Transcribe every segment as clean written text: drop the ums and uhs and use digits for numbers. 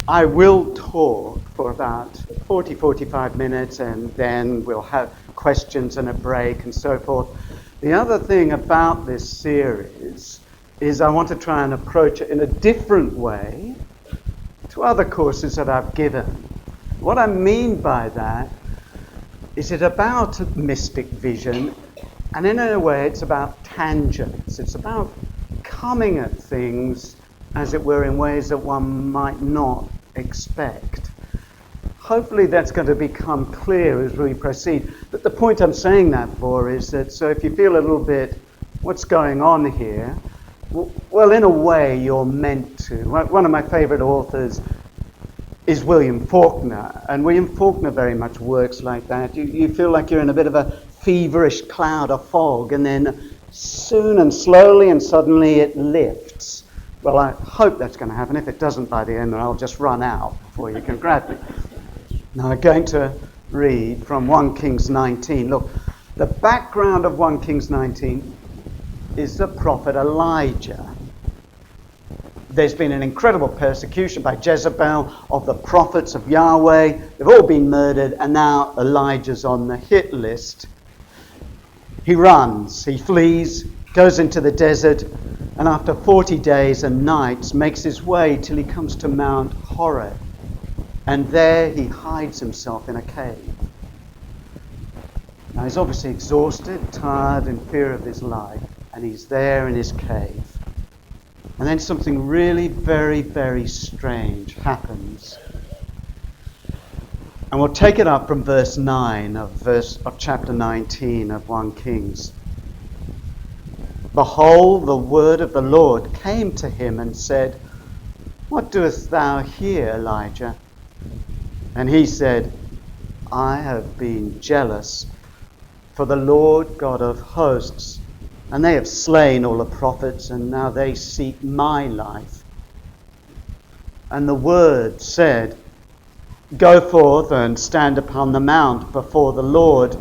I will talk for about 45 minutes, and then we'll have questions and a break and so forth. The other thing about this series is I want to try and approach it in a different way to other courses that I've given. What I mean by that is it's about mystic vision, and in a way it's about tangents. It's about coming at things, as it were, in ways that one might not expect. Hopefully that's going to become clear as we proceed. But the point I'm saying that for is that, so if you feel a little bit, what's going on here? Well, in a way, you're meant to. One of my favorite authors is William Faulkner, and William Faulkner very much works like that. You feel like you're in a bit of a feverish cloud of fog, and then soon and slowly and suddenly it lifts. Well, I hope that's going to happen. If it doesn't by the end, then I'll just run out before you can grab me. Now, I'm going to read from 1 Kings 19. Look, the background of 1 Kings 19 is the prophet Elijah. There's been an incredible persecution by Jezebel of the prophets of Yahweh. They've all been murdered, and now Elijah's on the hit list. He runs, he flees, goes into the desert, and after 40 days and nights makes his way till he comes to Mount Horeb. And there he hides himself in a cave. Now he's obviously exhausted, tired, in fear of his life, and he's there in his cave. And then something really very, very strange happens. And we'll take it up from verse 9 of chapter 19 of 1 Kings. Behold, the word of the Lord came to him and said, What doest thou here, Elijah? And he said, I have been jealous for the Lord God of hosts, and they have slain all the prophets, and now they seek my life. And the word said, Go forth and stand upon the mount before the Lord.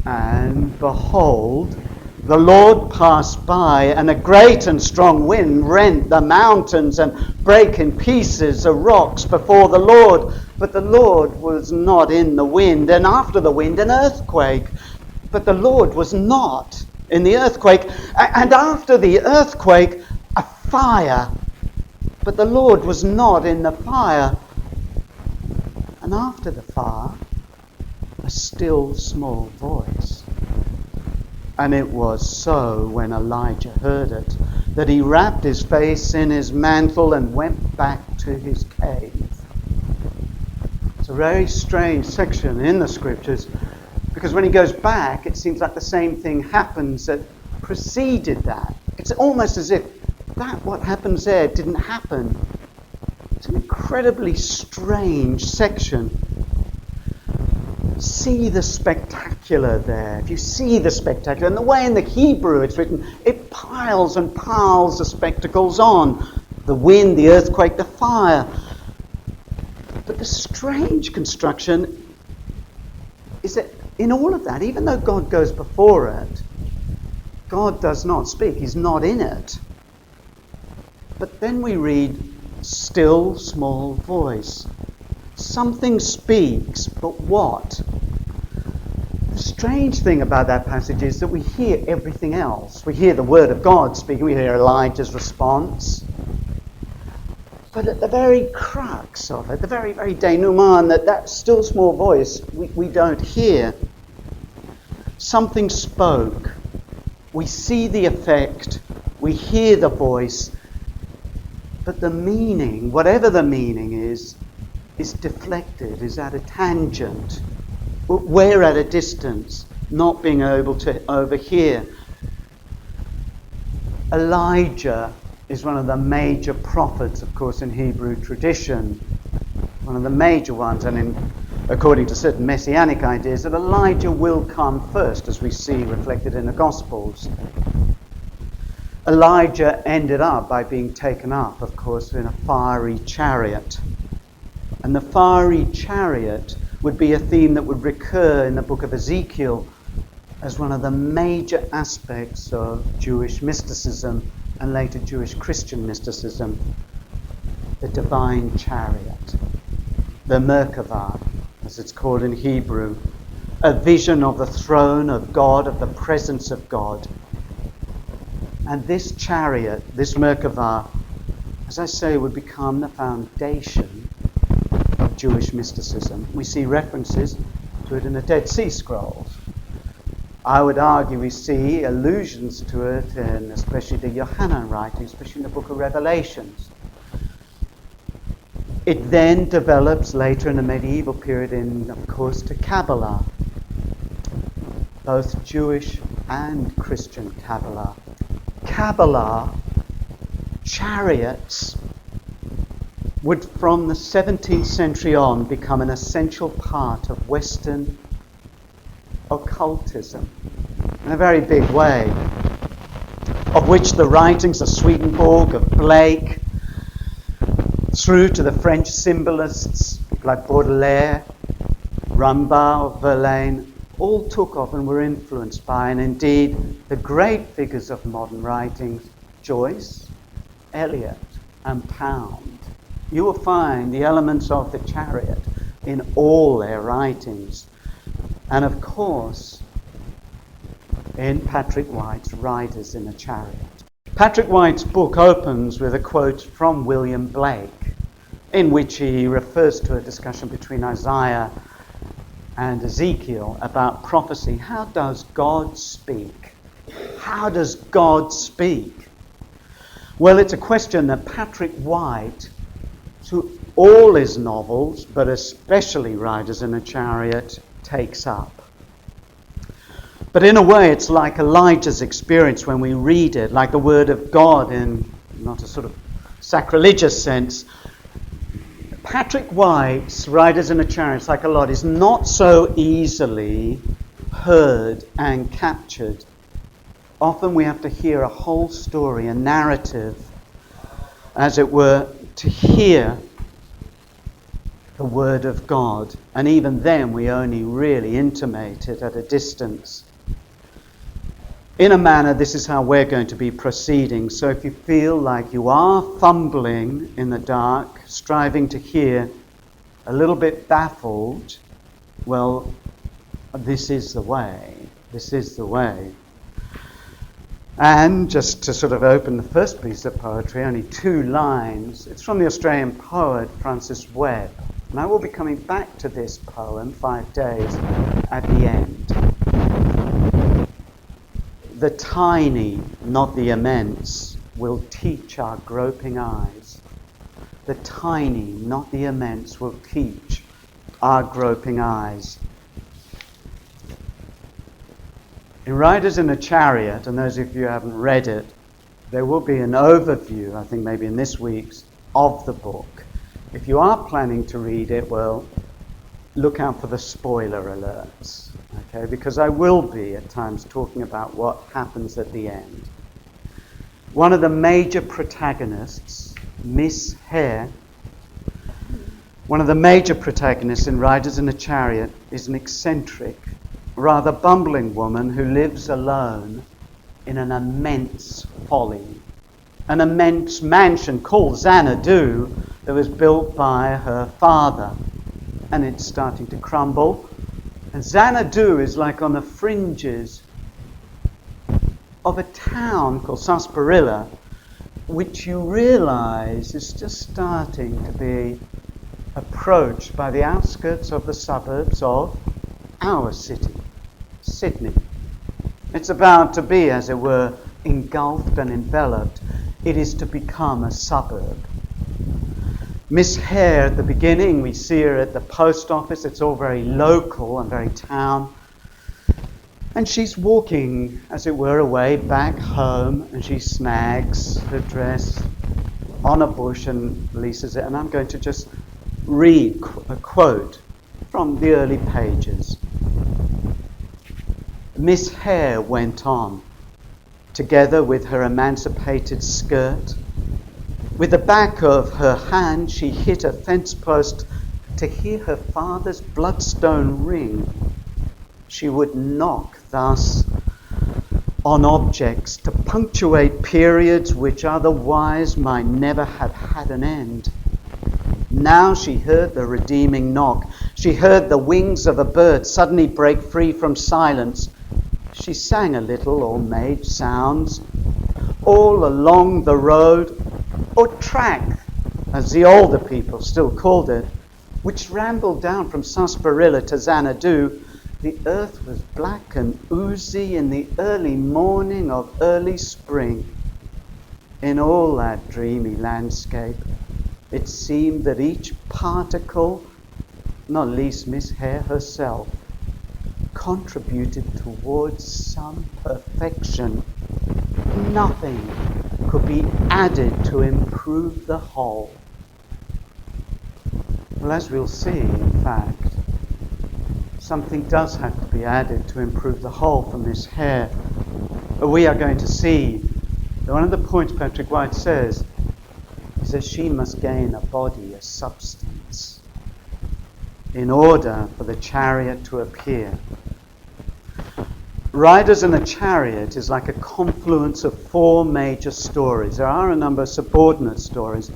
And behold, the Lord passed by, and a great and strong wind rent the mountains and brake in pieces the rocks before the Lord. But the Lord was not in the wind, and after the wind an earthquake. But the Lord was not in the earthquake, and after the earthquake a fire. But the Lord was not in the fire, and after the fire a still small voice. And it was so, when Elijah heard it, that he wrapped his face in his mantle and went back to his cave. It's a very strange section in the scriptures, because when he goes back, it seems like the same thing happens that preceded that. It's almost as if what happens there didn't happen. It's an incredibly strange section. See the spectacular there. If you see the spectacular, and the way in the Hebrew it's written, it piles and piles the spectacles on. The wind, the earthquake, the fire. But the strange construction is that in all of that, even though God goes before it, God does not speak. He's not in it. But then we read, still small voice. Something speaks, but what? The strange thing about that passage is that we hear everything else. We hear the word of God speaking. We hear Elijah's response. But at the very crux of it, the very, very denouement, that still small voice, we don't hear. Something spoke. We see the effect. We hear the voice. But the meaning, whatever the meaning is deflected, is at a tangent. We're at a distance, not being able to overhear. Elijah is one of the major prophets, of course, in Hebrew tradition. One of the major ones, and according to certain messianic ideas, that Elijah will come first, as we see reflected in the Gospels. Elijah ended up by being taken up, of course, in a fiery chariot. And the fiery chariot would be a theme that would recur in the book of Ezekiel as one of the major aspects of Jewish mysticism and later Jewish Christian mysticism. the divine chariot, the Merkavah, as it's called in Hebrew, a vision of the throne of God, of the presence of God. And this chariot, this Merkavah, as I say, would become the foundation of Jewish mysticism. We see references to it in the Dead Sea Scrolls. I would argue we see allusions to it in especially the Yohanan writings, especially in the book of Revelations. It then develops later in the medieval period of course, to Kabbalah, both Jewish and Christian Kabbalah. Kabbalah chariots would, from the 17th century on, become an essential part of Western occultism in a very big way, of which the writings of Swedenborg, of Blake, through to the French symbolists like Baudelaire, Rimbaud, Verlaine, all took off and were influenced by, and indeed the great figures of modern writings, Joyce, Eliot, and Pound. You will find the elements of the chariot in all their writings. And of course, in Patrick White's Riders in a Chariot. Patrick White's book opens with a quote from William Blake, in which he refers to a discussion between Isaiah and Ezekiel about prophecy. How does God speak? How does God speak? Well, it's a question that Patrick White, through all his novels, but especially Riders in a Chariot, takes up. But in a way, it's like Elijah's experience when we read it, like the Word of God in not a sort of sacrilegious sense. Patrick White's Riders in a Chariot, like a lot, is not so easily heard and captured. Often we have to hear a whole story, a narrative, as it were, to hear the Word of God. And even then we only really intimate it at a distance. In a manner, this is how we're going to be proceeding. So if you feel like you are fumbling in the dark, striving to hear, a little bit baffled, well, this is the way. This is the way. And just to sort of open the first piece of poetry, only 2 lines. It's from the Australian poet Francis Webb. And I will be coming back to this poem 5 days at the end. The tiny, not the immense, will teach our groping eyes. The tiny, not the immense, will teach our groping eyes. In Riders in a Chariot, and those of you who haven't read it, there will be an overview, I think maybe in this week's, of the book. If you are planning to read it, well, look out for the spoiler alerts, okay? Because I will be at times talking about what happens at the end. One of the major protagonists, Miss Hare, one of the major protagonists in Riders in a Chariot is an eccentric, rather bumbling woman who lives alone in an immense folly. An immense mansion called Xanadu that was built by her father. And it's starting to crumble. And Xanadu is like on the fringes of a town called Sarsaparilla, which you realize is just starting to be approached by the outskirts of the suburbs of our city, Sydney. It's about to be, as it were, engulfed and enveloped. It is to become a suburb. Miss Hare, at the beginning, we see her at the post office. It's all very local and very town. And she's walking, as it were, away back home, and she snags her dress on a bush and releases it. And I'm going to just read a quote from the early pages. Miss Hare went on, together with her emancipated skirt. With the back of her hand, she hit a fence post to hear her father's bloodstone ring. She would knock thus on objects to punctuate periods which otherwise might never have had an end. Now she heard the redeeming knock. She heard the wings of a bird suddenly break free from silence. She sang a little or made sounds all along the road, or track, as the older people still called it, which rambled down from Sarsaparilla to Xanadu. The earth was black and oozy in the early morning of early spring. In all that dreamy landscape, it seemed that each particle, not least Miss Hare herself, contributed towards some perfection. Nothing could be added to improve the whole. Well, as we'll see, in fact, something does have to be added to improve the whole for Miss Hare. We are going to see that one of the points Patrick White says is that she must gain a body, a substance, in order for the chariot to appear. Riders in a Chariot is like a confluence of four major stories. There are a number of subordinate stories,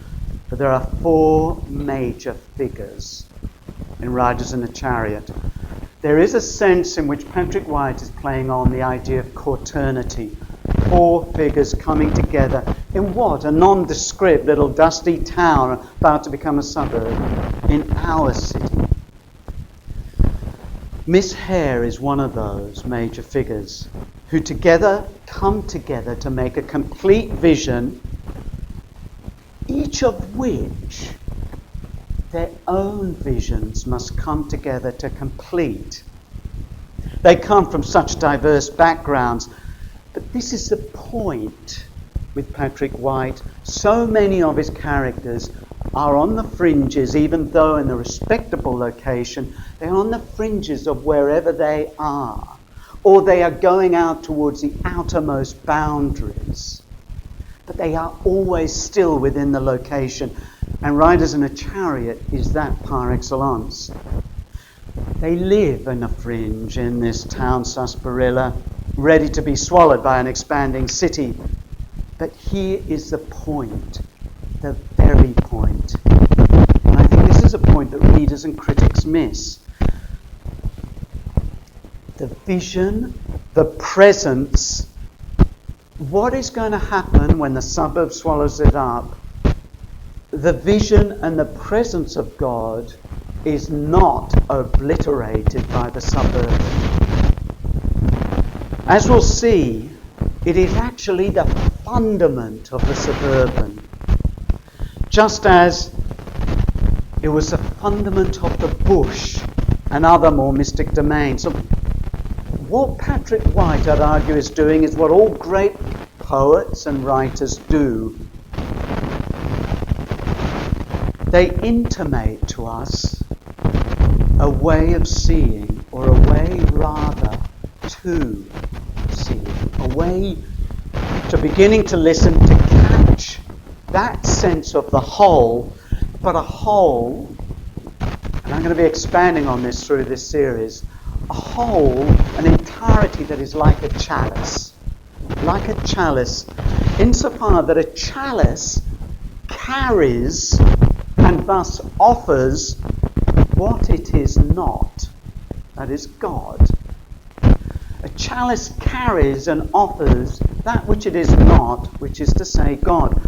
but there are four major figures in Riders in a Chariot. There is a sense in which Patrick White is playing on the idea of quaternity. Four figures coming together in what? A nondescript little dusty town about to become a suburb in our city. Miss Hare is one of those major figures who together come together to make a complete vision, each of which their own visions must come together to complete. They come from such diverse backgrounds, but this is the point with Patrick White. So many of his characters are on the fringes, even though in a respectable location, they're on the fringes of wherever they are, or they are going out towards the outermost boundaries. But they are always still within the location, and Riders in a Chariot is that par excellence. They live in a fringe in this town, Sarsaparilla, ready to be swallowed by an expanding city. But here is the point, the very point. And I think this is a point that readers and critics miss. The vision, the presence, what is going to happen when the suburb swallows it up? The vision and the presence of God is not obliterated by the suburb. As we'll see, it is actually the fundament of the suburban. Just as it was the fundament of the bush and other more mystic domains. So what Patrick White, I'd argue, is doing is what all great poets and writers do. They intimate to us a way of seeing, or a way rather to seeing, a way to beginning to listen, to catch that sense of the whole, but a whole, and I'm going to be expanding on this through this series, a whole, an entirety that is like a chalice. Like a chalice, insofar that a chalice carries and thus offers what it is not, that is God. A chalice carries and offers that which it is not, which is to say God.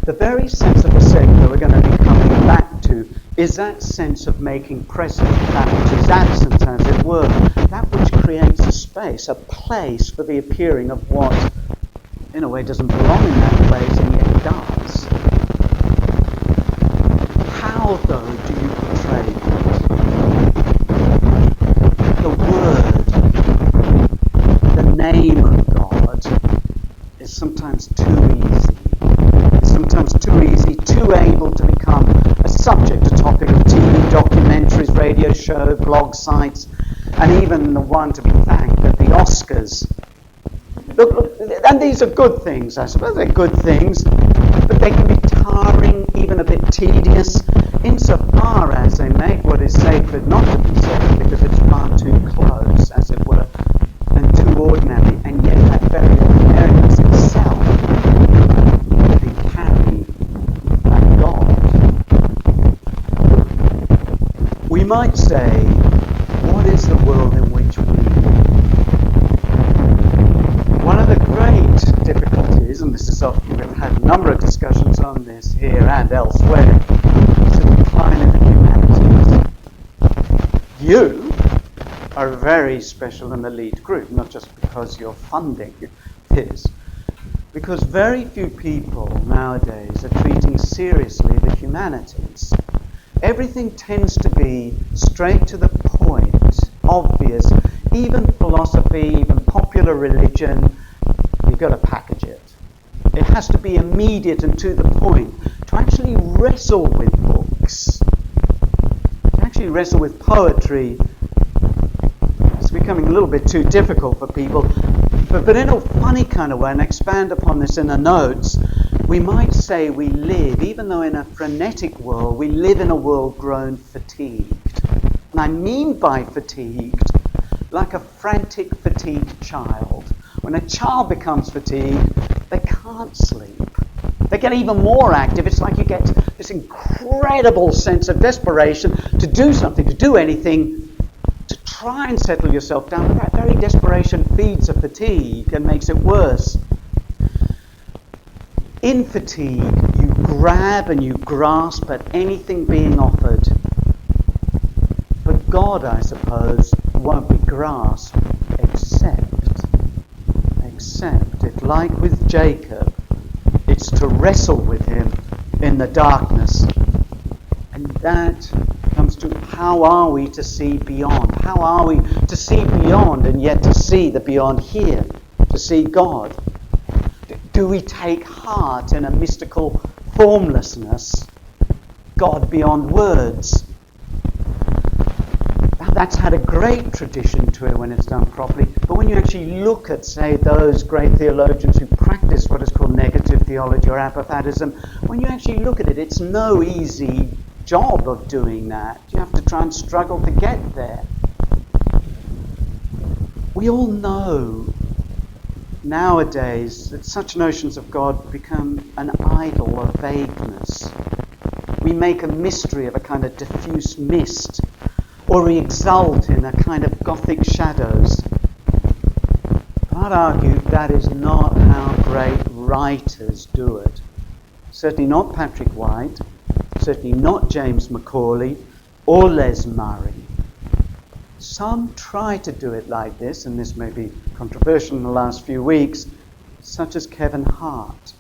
The very sense of receptor that we're going to be coming back to is that sense of making present that which is absent, as it were, that which creates a space, a place for the appearing of what, in a way, doesn't belong in that place, and yet does. How, though, do you portray it? The word, the name of God, is sometimes too easy. It's sometimes too easy, too able to become a subject, a topic of TV, documentaries, radio show, blog sites, and even the one to be thanked at the Oscars. Look, and these are good things, I suppose. They're good things, but they can be tiring, even a bit tedious, insofar as they make what is sacred not to be sacred, because it's far too close, as it were, and too ordinary, and yet that very ordinariness itself can be carried by God. might say, what is the world in which we live? One of the great difficulties, and this is often, we've had a number of discussions on this here and elsewhere, is the decline of the humanities. You are a very special and elite group, not just because you're funding this, because very few people nowadays are treating seriously the humanities. Everything tends to be straight to the point, obvious. Even philosophy, even popular religion, you've got to package it. It has to be immediate and to the point. To actually wrestle with books, to actually wrestle with poetry, it's becoming a little bit too difficult for people. But in a funny kind of way, and expand upon this in the notes, we might say we live, even though in a frenetic world, we live in a world grown fatigued. And I mean by fatigued, like a frantic, fatigued child. When a child becomes fatigued, they can't sleep. They get even more active. It's like you get this incredible sense of desperation to do something, to do anything, to try and settle yourself down. But that very desperation feeds a fatigue and makes it worse. In fatigue, you grab and you grasp at anything being offered. But God, I suppose, won't be grasped except if, like with Jacob, it's to wrestle with him in the darkness. And that comes to, how are we to see beyond? How are we to see beyond and yet to see the beyond here, to see God? Do we take heart in a mystical formlessness, God beyond words? That's had a great tradition to it when it's done properly. But when you actually look at, say, those great theologians who practice what is called negative theology or apophatism, when you actually look at it, it's no easy job of doing that. You have to try and struggle to get there. We all know nowadays that such notions of God become an idol of vagueness. We make a mystery of a kind of diffuse mist, or we exult in a kind of Gothic shadows. But I'd argue that is not how great writers do it. Certainly not Patrick White, certainly not James Macaulay, or Les Murray. Some try to do it like this, and this may be controversial in the last few weeks, such as Kevin Hart.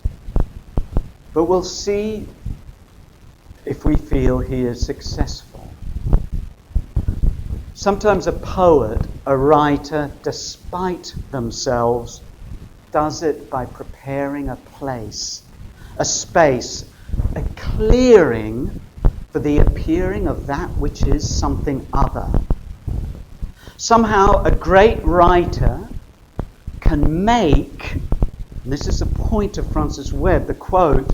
But we'll see if we feel he is successful. Sometimes a poet, a writer, despite themselves, does it by preparing a place, a space, a clearing for the appearing of that which is something other. Somehow a great writer can make, and this is the point of Francis Webb, the quote,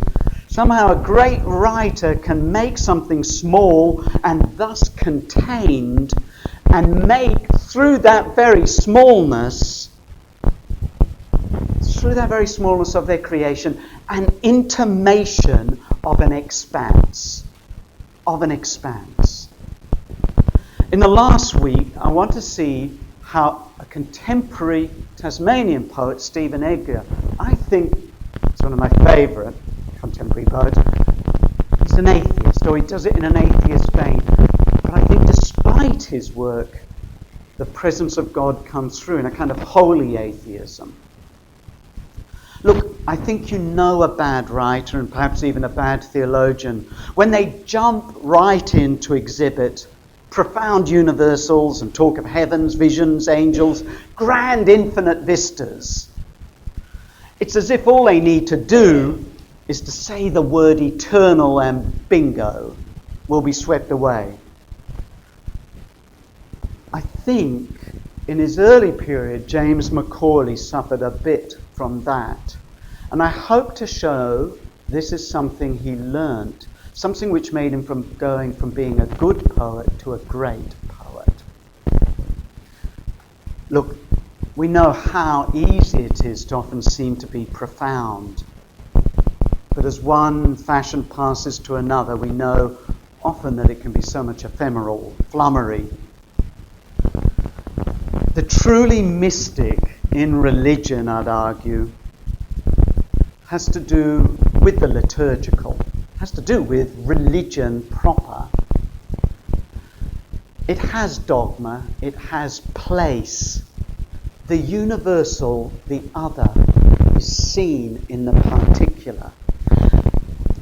somehow a great writer can make something small and thus contained, and make through that very smallness of their creation, an intimation of an expanse. In the last week, I want to see how a contemporary Tasmanian poet, Stephen Edgar, I think it's one of my favourite contemporary poets, he's an atheist, or he does it in an atheist vein. But I think despite his work, the presence of God comes through in a kind of holy atheism. Look, I think you know a bad writer and perhaps even a bad theologian when they jump right in to exhibit profound universals and talk of heavens, visions, angels, grand infinite vistas. It's as if all they need to do is to say the word eternal and bingo, will be swept away. I think in his early period, James Macaulay suffered a bit from that. And I hope to show this is something he learnt, something which made him from going from being a good poet to a great poet. Look, we know how easy it is to often seem to be profound. But as one fashion passes to another, we know often that it can be so much ephemeral, flummery. The truly mystic in religion, I'd argue, has to do with the liturgical, has to do with religion proper. It has dogma, it has place. The universal, the other, is seen in the particular.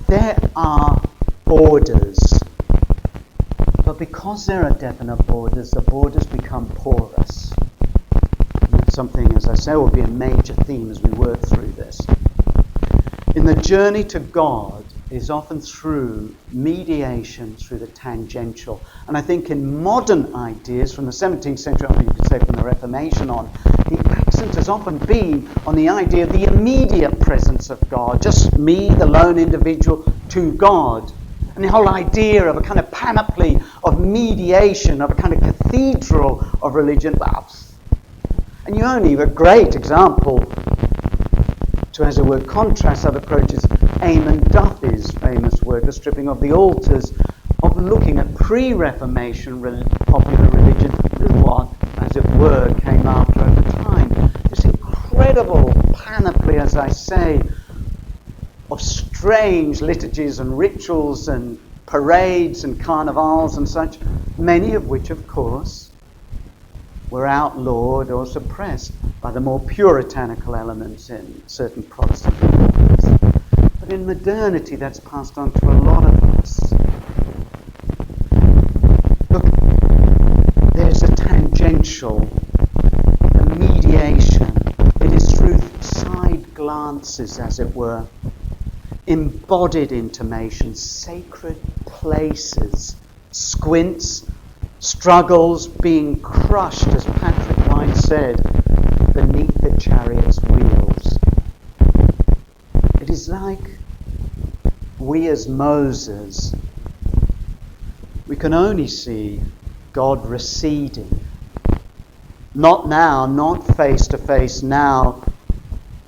There are borders, but because there are definite borders, the borders become porous. And that's something, as I say, will be a major theme as we work through this. In the journey to God is often through mediation, through the tangential. And I think in modern ideas from the 17th century, or you could say from the Reformation on, the accent has often been on the idea of the immediate presence of God, just me, the lone individual, to God. And the whole idea of a kind of panoply of mediation, of a kind of cathedral of religion. And you only have a great example to, as it were, contrast other approaches. Eamon Duffy's famous work, The Stripping of the Altars, of looking at pre-Reformation popular religion with what, as it were, came after over time. This incredible panoply, as I say, of strange liturgies and rituals and parades and carnivals and such, many of which, of course, were outlawed or suppressed by the more puritanical elements in certain Protestant movements. But in modernity, that's passed on to a lot of us. Look, there's a tangential, a mediation. It is through side glances, as it were, embodied intimations, sacred places, squints, struggles being crushed, as Patrick White said, beneath the chariot's wheels. It is like we as Moses, we can only see God receding. Not now, not face to face now.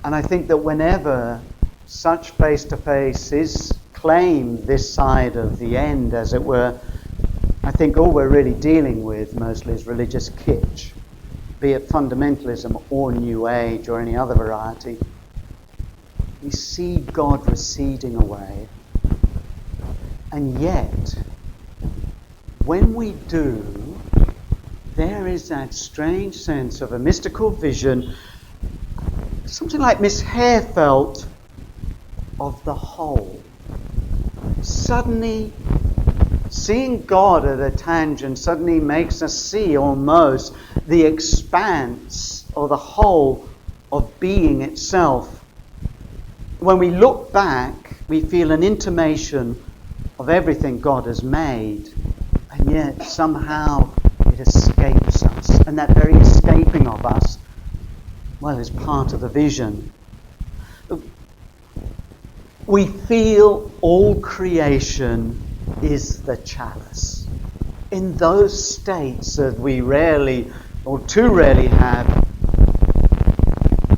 And I think that whenever such face to face is claimed this side of the end, as it were, I think all we're really dealing with mostly is religious kitsch, be it fundamentalism or New Age or any other variety. We see God receding away. And yet, when we do, there is that strange sense of a mystical vision, something like Miss Hare felt, of the whole. Suddenly, seeing God at a tangent suddenly makes us see almost the expanse or the whole of being itself. When we look back, we feel an intimation of everything God has made, and yet somehow it escapes us. And that very escaping of us, well, is part of the vision. We feel all creation is the chalice. In those states that we rarely, or too rarely have,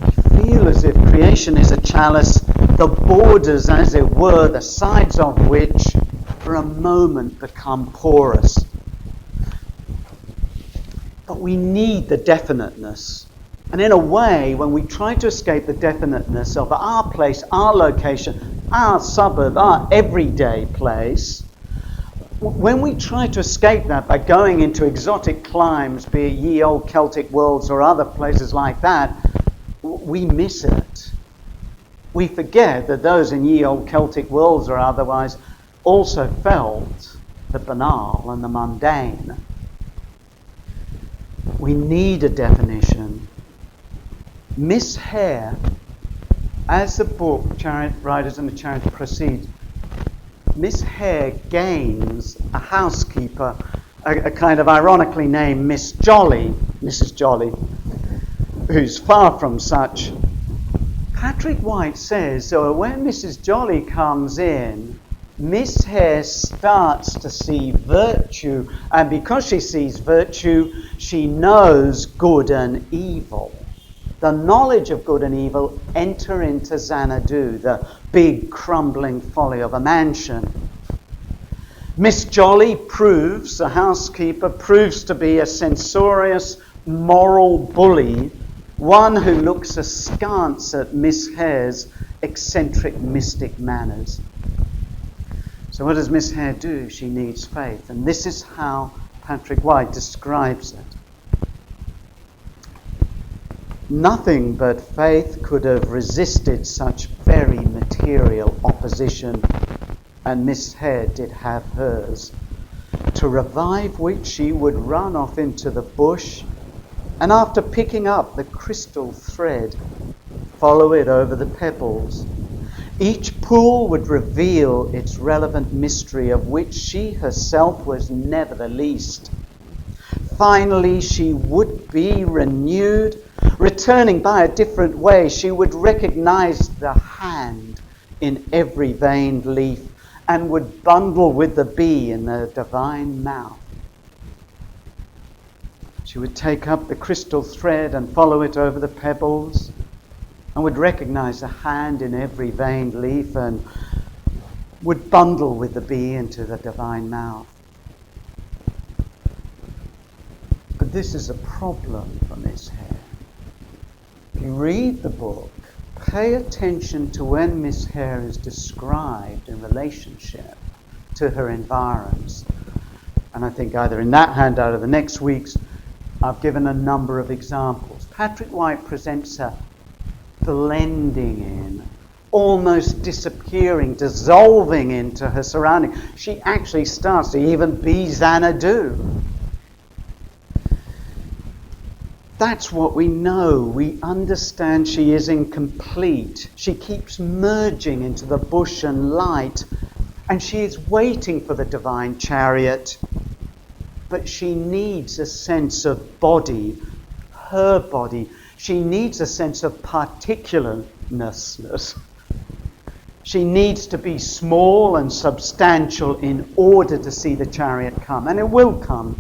we feel as if creation is a chalice, the borders, as it were, the sides of which for a moment become porous. But we need the definiteness. And in a way, when we try to escape the definiteness of our place, our location, our suburb, our everyday place, when we try to escape that by going into exotic climes, be it ye old Celtic worlds or other places like that, we miss it. We forget that those in ye old Celtic worlds or otherwise also felt the banal and the mundane. We need a definition. Miss Hare, as the book Chariot Riders and the Chariot proceeds, Miss Hare gains a housekeeper, a kind of ironically named Miss Jolly, Mrs. Jolly, who's far from such. Patrick White says, so when Mrs. Jolly comes in, Miss Hare starts to see virtue, and because she sees virtue, she knows good and evil. The knowledge of good and evil enter into Xanadu, the big crumbling folly of a mansion. Miss Jolly proves, a housekeeper, proves to be a censorious, moral bully, one who looks askance at Miss Hare's eccentric mystic manners. So what does Miss Hare do? She needs faith. And this is how Patrick White describes it. Nothing but faith could have resisted such very material opposition, and Miss Hare did have hers, to revive which she would run off into the bush, and after picking up the crystal thread, follow it over the pebbles. Each pool would reveal its relevant mystery, of which she herself was never the least. Finally, she would be renewed, returning by a different way. She would recognize the hand in every veined leaf, and would bundle with the bee in the divine mouth. She would take up the crystal thread and follow it over the pebbles, and would recognize the hand in every veined leaf, and would bundle with the bee into the divine mouth. But this is a problem for Miss Hare. If you read the book, pay attention to when Miss Hare is described in relationship to her environs. And I think either in that handout or the next week's, I've given a number of examples. Patrick White presents her blending in, almost disappearing, dissolving into her surrounding. She actually starts to even be Xanadu. That's what we know. We understand she is incomplete. She keeps merging into the bush and light, and she is waiting for the divine chariot. But she needs a sense of body, her body. She needs a sense of particularness. She needs to be small and substantial in order to see the chariot come, and it will come.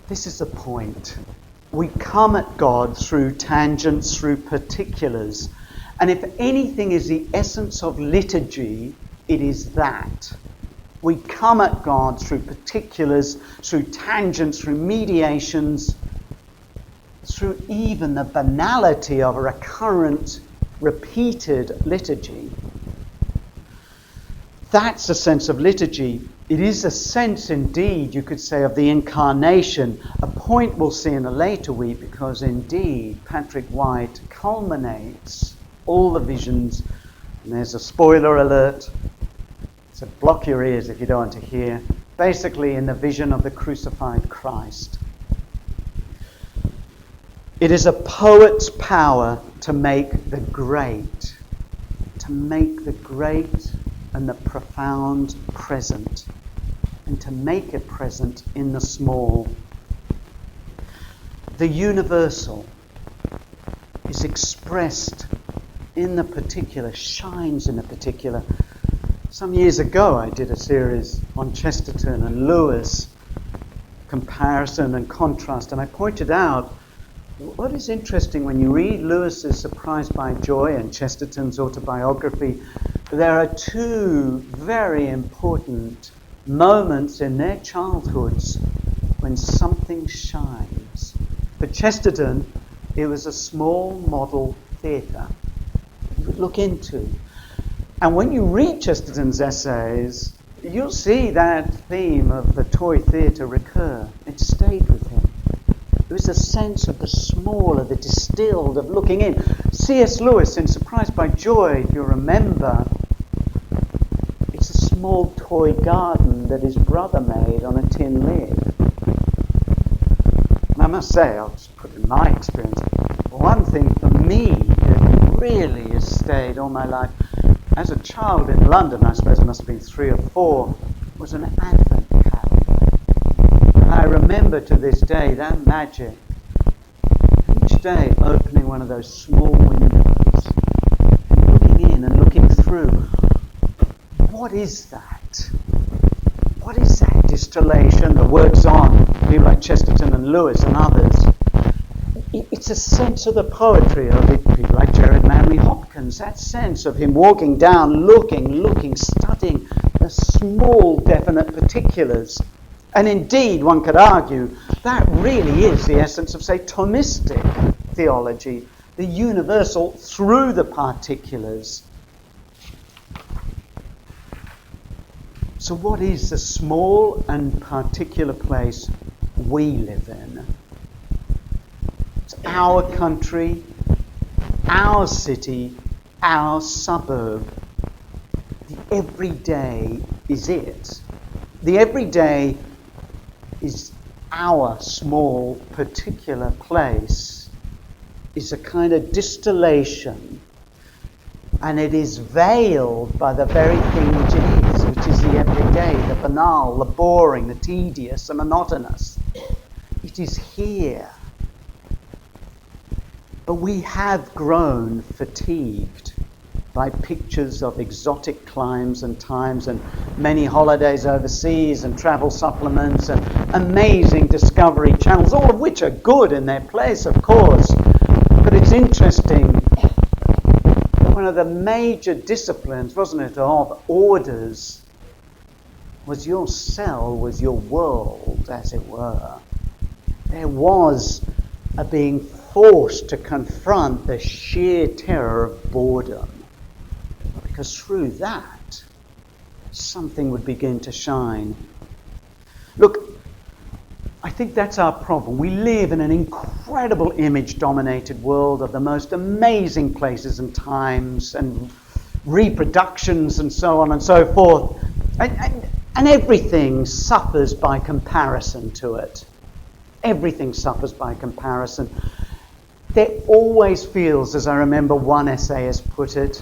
This is the point. We come at God through tangents, through particulars. And if anything is the essence of liturgy, it is that. We come at God through particulars, through tangents, through mediations, through even the banality of a recurrent, repeated liturgy. That's a sense of liturgy. It is a sense, indeed, you could say, of the incarnation, a point we'll see in a later week, because indeed Patrick White culminates all the visions, and there's a spoiler alert, so block your ears if you don't want to hear, basically in the vision of the crucified Christ. It is a poet's power to make the great and the profound present, and to make it present in the small. The universal is expressed in the particular, shines in the particular. Some years ago I did a series on Chesterton and Lewis, comparison and contrast, and I pointed out what is interesting when you read Lewis's Surprised by Joy and Chesterton's autobiography. There are two very important moments in their childhoods when something shines. For Chesterton, it was a small model theatre you would look into. And when you read Chesterton's essays, you'll see that theme of the toy theatre recur. It stayed with him. It was a sense of the small, of the distilled, of looking in. C.S. Lewis in Surprised by Joy, if you remember, it's a small toy garden that his brother made on a tin lid. And I must say, I'll just put in my experience, one thing for me that really has stayed all my life, as a child in London, I suppose it must have been 3 or 4, was an Advent calendar. And I remember to this day that magic. Each day opening one of those small windows, and looking in and looking through. What is that? What is that distillation that works on people like Chesterton and Lewis and others? It's a sense of the poetry of it, people like Gerard Manley Hopkins, that sense of him walking down, looking, studying the the small, definite particulars. And indeed, one could argue, that really is the essence of, say, Thomistic theology, the universal through the particulars. So what is the small and particular place we live in? It's our country, our city, our suburb. The everyday is it. The everyday is our small particular place, is a kind of distillation, and it is veiled by the very thing which it is, which is the everyday, the banal, the boring, the tedious, the monotonous. It is here. But we have grown fatigued by pictures of exotic climes and times and many holidays overseas and travel supplements and amazing discovery channels, all of which are good in their place, of course. But it's interesting, one of the major disciplines, wasn't it, of orders was your cell, was your world, as it were. There was a being forced to confront the sheer terror of boredom. Because through that, something would begin to shine. Look, I think that's our problem. We live in an incredible image-dominated world of the most amazing places and times and reproductions and so on and so forth. And everything suffers by comparison to it. Everything suffers by comparison. There always feels, as I remember one essayist put it,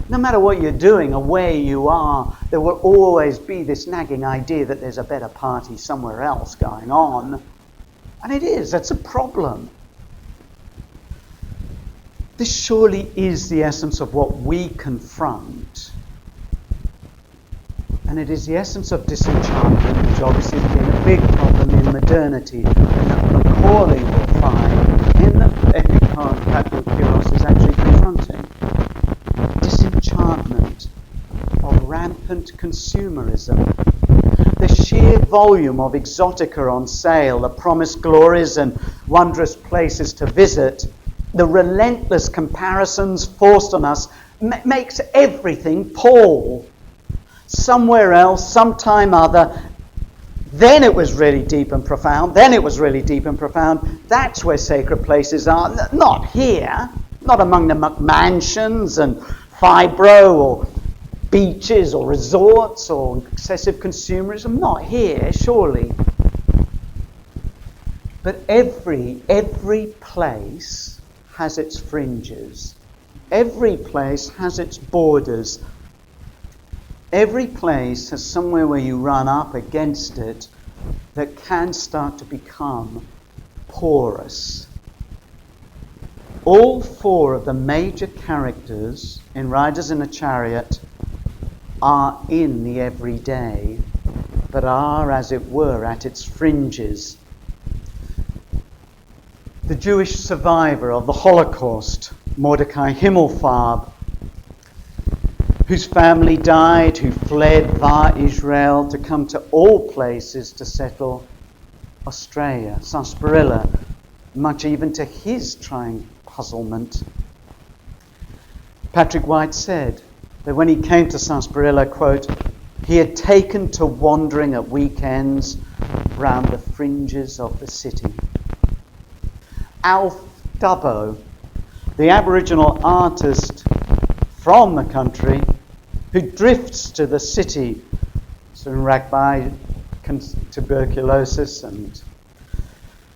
no matter what you're doing or where you are, there will always be this nagging idea that there's a better party somewhere else going on. And it is, that's a problem. This surely is the essence of what we confront. And it is the essence of disenchantment, which obviously has been a big problem in modernity, and that Macaulay will find in the epic poem Patrick Kiros is actually confronting. Disenchantment of rampant consumerism, the sheer volume of exotica on sale, the promised glories and wondrous places to visit, the relentless comparisons forced on us makes everything pall. Somewhere else, sometime other, then it was really deep and profound, That's where sacred places are, not here, not among the McMansions and fibro or beaches or resorts or excessive consumerism, not here, surely. But every place has its fringes. Every place has its borders. Every place has somewhere where you run up against it that can start to become porous. All four of the major characters in Riders in a Chariot are in the everyday, but are, as it were, at its fringes. The Jewish survivor of the Holocaust, Mordecai Himmelfarb, whose family died, who fled via Israel to come to all places to settle Australia, sarsaparilla, much even to his trying puzzlement. Patrick White said that when he came to sarsaparilla, quote, he had taken to wandering at weekends round the fringes of the city. Alf Dubbo, the Aboriginal artist from the country, who drifts to the city, soon racked by tuberculosis and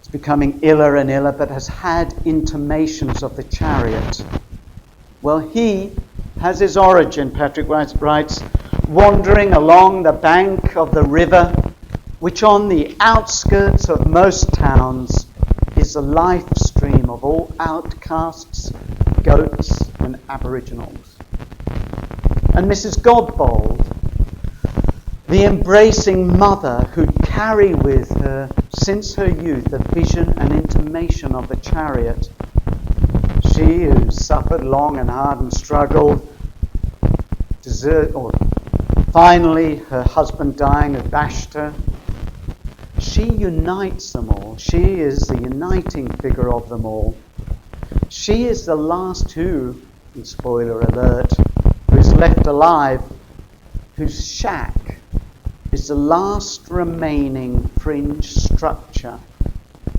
is becoming iller and iller, but has had intimations of the chariot. Well, he has his origin, Patrick writes, wandering along the bank of the river, which on the outskirts of most towns is the life stream of all outcasts, goats and aboriginals. And Mrs. Godbold, the embracing mother who'd carry with her since her youth a vision and intimation of the chariot, she who suffered long and hard and struggled, Finally, her husband dying had bashed her. She unites them all. She is the uniting figure of them all. She is the last who, and spoiler alert, who is left alive, whose shack is the last remaining fringe structure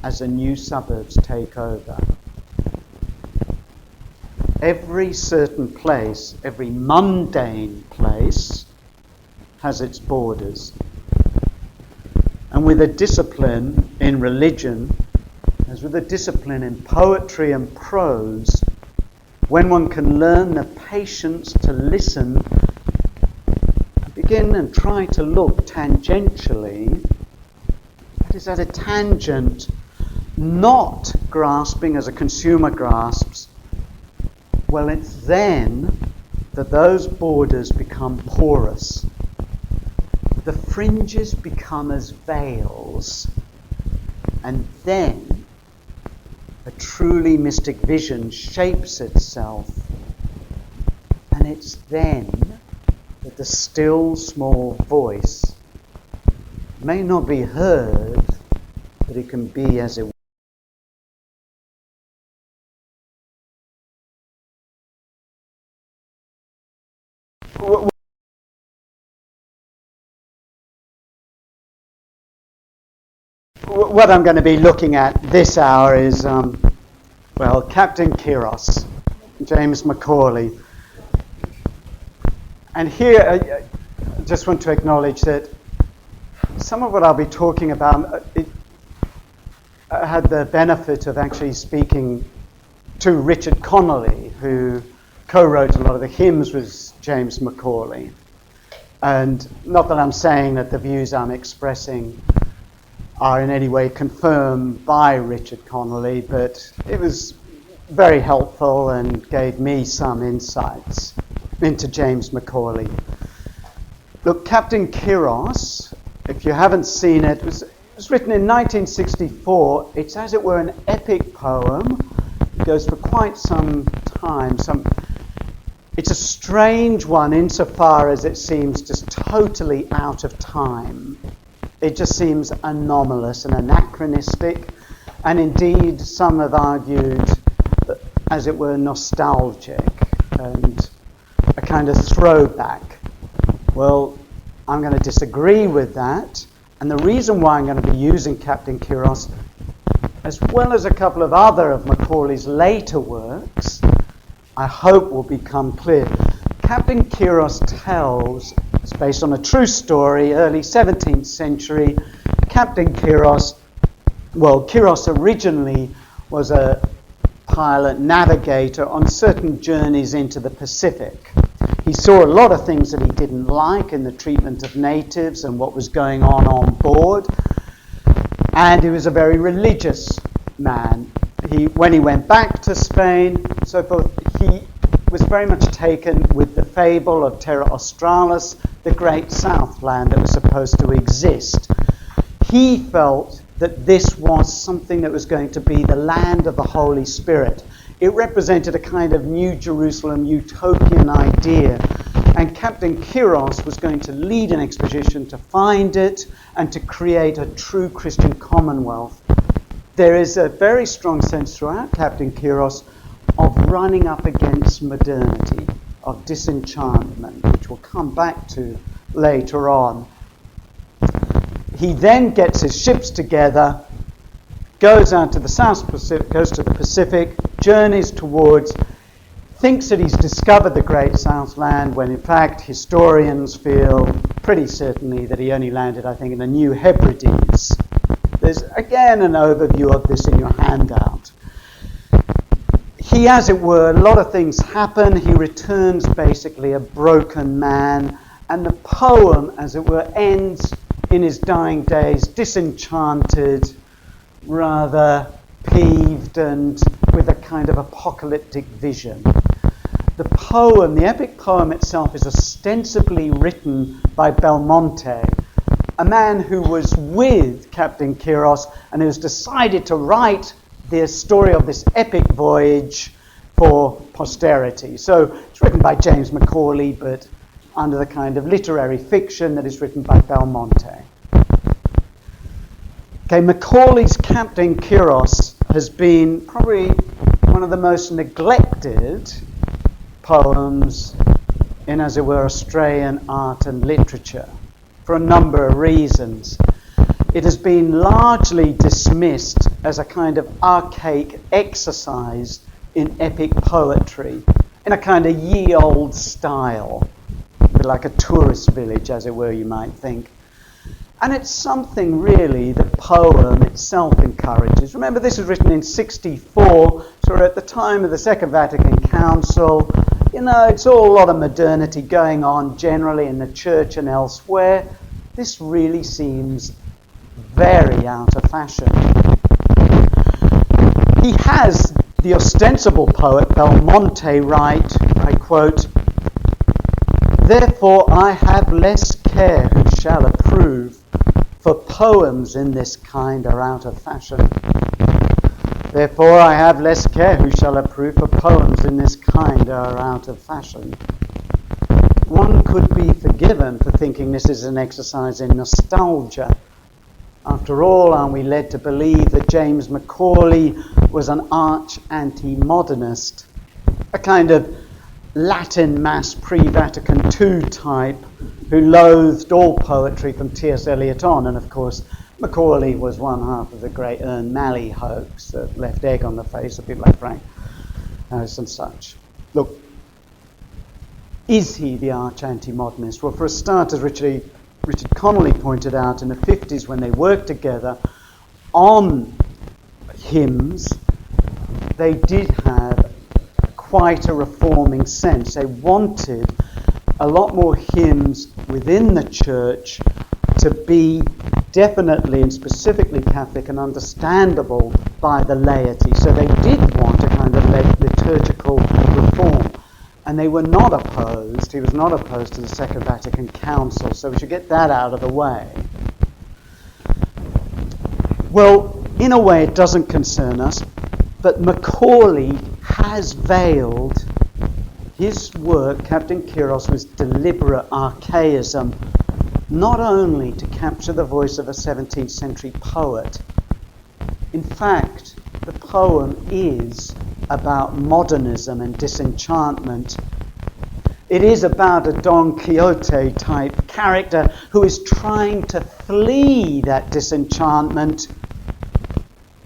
as the new suburbs take over. Every certain place, every mundane place, has its borders. And with a discipline in religion, as with a discipline in poetry and prose, when one can learn the patience to listen, begin and try to look tangentially, that is at a tangent, not grasping as a consumer grasps, well, it's then that those borders become porous. The fringes become as veils, and then a truly mystic vision shapes itself, and it's then that the still small voice may not be heard, but it can be as it were. What I'm going to be looking at this hour is, Captain Kiros, James Macaulay. And here I just want to acknowledge that some of what I'll be talking about, I had the benefit of actually speaking to Richard Connolly, who co-wrote a lot of the hymns with James Macaulay. And not that I'm saying that the views I'm expressing are in any way confirmed by Richard Connolly, but it was very helpful and gave me some insights into James Macaulay. Look, Captain Kiros, if you haven't seen it, was written in 1964. It's, as it were, an epic poem. It goes for quite some time. It's a strange one insofar as it seems just totally out of time. It just seems anomalous and anachronistic, and indeed some have argued, as it were, nostalgic and a kind of throwback. Well, I'm going to disagree with that, and the reason why I'm going to be using Captain Kiros, as well as a couple of other of Macaulay's later works, I hope will become clear. Captain Kiros tells, it's based on a true story, early 17th century. Captain Kiros, Kiros originally was a pilot navigator on certain journeys into the Pacific. He saw a lot of things that he didn't like in the treatment of natives and what was going on board. And he was a very religious man. When he went back to Spain, so forth, he was very much taken with the fable of Terra Australis, the great Southland that was supposed to exist. He felt that this was something that was going to be the land of the Holy Spirit. It represented a kind of New Jerusalem utopian idea, and Captain Kiros was going to lead an expedition to find it and to create a true Christian commonwealth. There is a very strong sense throughout Captain Kiros of running up against modernity, of disenchantment, which we'll come back to later on. He then gets his ships together, goes out to the South Pacific, goes to the Pacific, journeys towards, thinks that he's discovered the Great Southland, when in fact historians feel pretty certainly that he only landed, I think, in the New Hebrides. There's again an overview of this in your handout. He, as it were, a lot of things happen. He returns basically a broken man, and the poem, as it were, ends in his dying days disenchanted, rather peeved, and with a kind of apocalyptic vision. The poem, the epic poem itself, is ostensibly written by Belmonte, a man who was with Captain Kiros and who's decided to write the story of this epic voyage for posterity. So it's written by James Macaulay, but under the kind of literary fiction that is written by Belmonte. Okay, Macaulay's Captain Kiros has been probably one of the most neglected poems in, as it were, Australian art and literature for a number of reasons. It has been largely dismissed as a kind of archaic exercise in epic poetry, in a kind of ye-old style, a bit like a tourist village, as it were, you might think. And it's something really the poem itself encourages. Remember, this was written in 64, so at the time of the Second Vatican Council. You know, it's all a lot of modernity going on generally in the church and elsewhere. This really seems very out of fashion. He has the ostensible poet Belmonte write, I quote, "Therefore I have less care who shall approve, for poems in this kind are out of fashion. Therefore I have less care who shall approve, for poems in this kind are out of fashion." One could be forgiven for thinking this is an exercise in nostalgia. After all, aren't we led to believe that James Macaulay was an arch anti-modernist, a kind of Latin mass pre-Vatican II type who loathed all poetry from T.S. Eliot on, and of course Macaulay was one half of the great Ern Malley hoax that left egg on the face of people like Frank Harris and such. Look, is he the arch anti-modernist? Well, for a start, as Richard Connolly pointed out, in the 50s when they worked together on hymns, they did have quite a reforming sense. They wanted a lot more hymns within the church to be definitely and specifically Catholic and understandable by the laity. So they did want a kind of liturgical reform. And they were not opposed, he was not opposed to the Second Vatican Council, so we should get that out of the way. Well, in a way it doesn't concern us, but Macaulay has veiled his work, Captain Kiros, was deliberate archaism, not only to capture the voice of a 17th century poet. In fact, the poem is about modernism and disenchantment. It is about a Don Quixote type character who is trying to flee that disenchantment,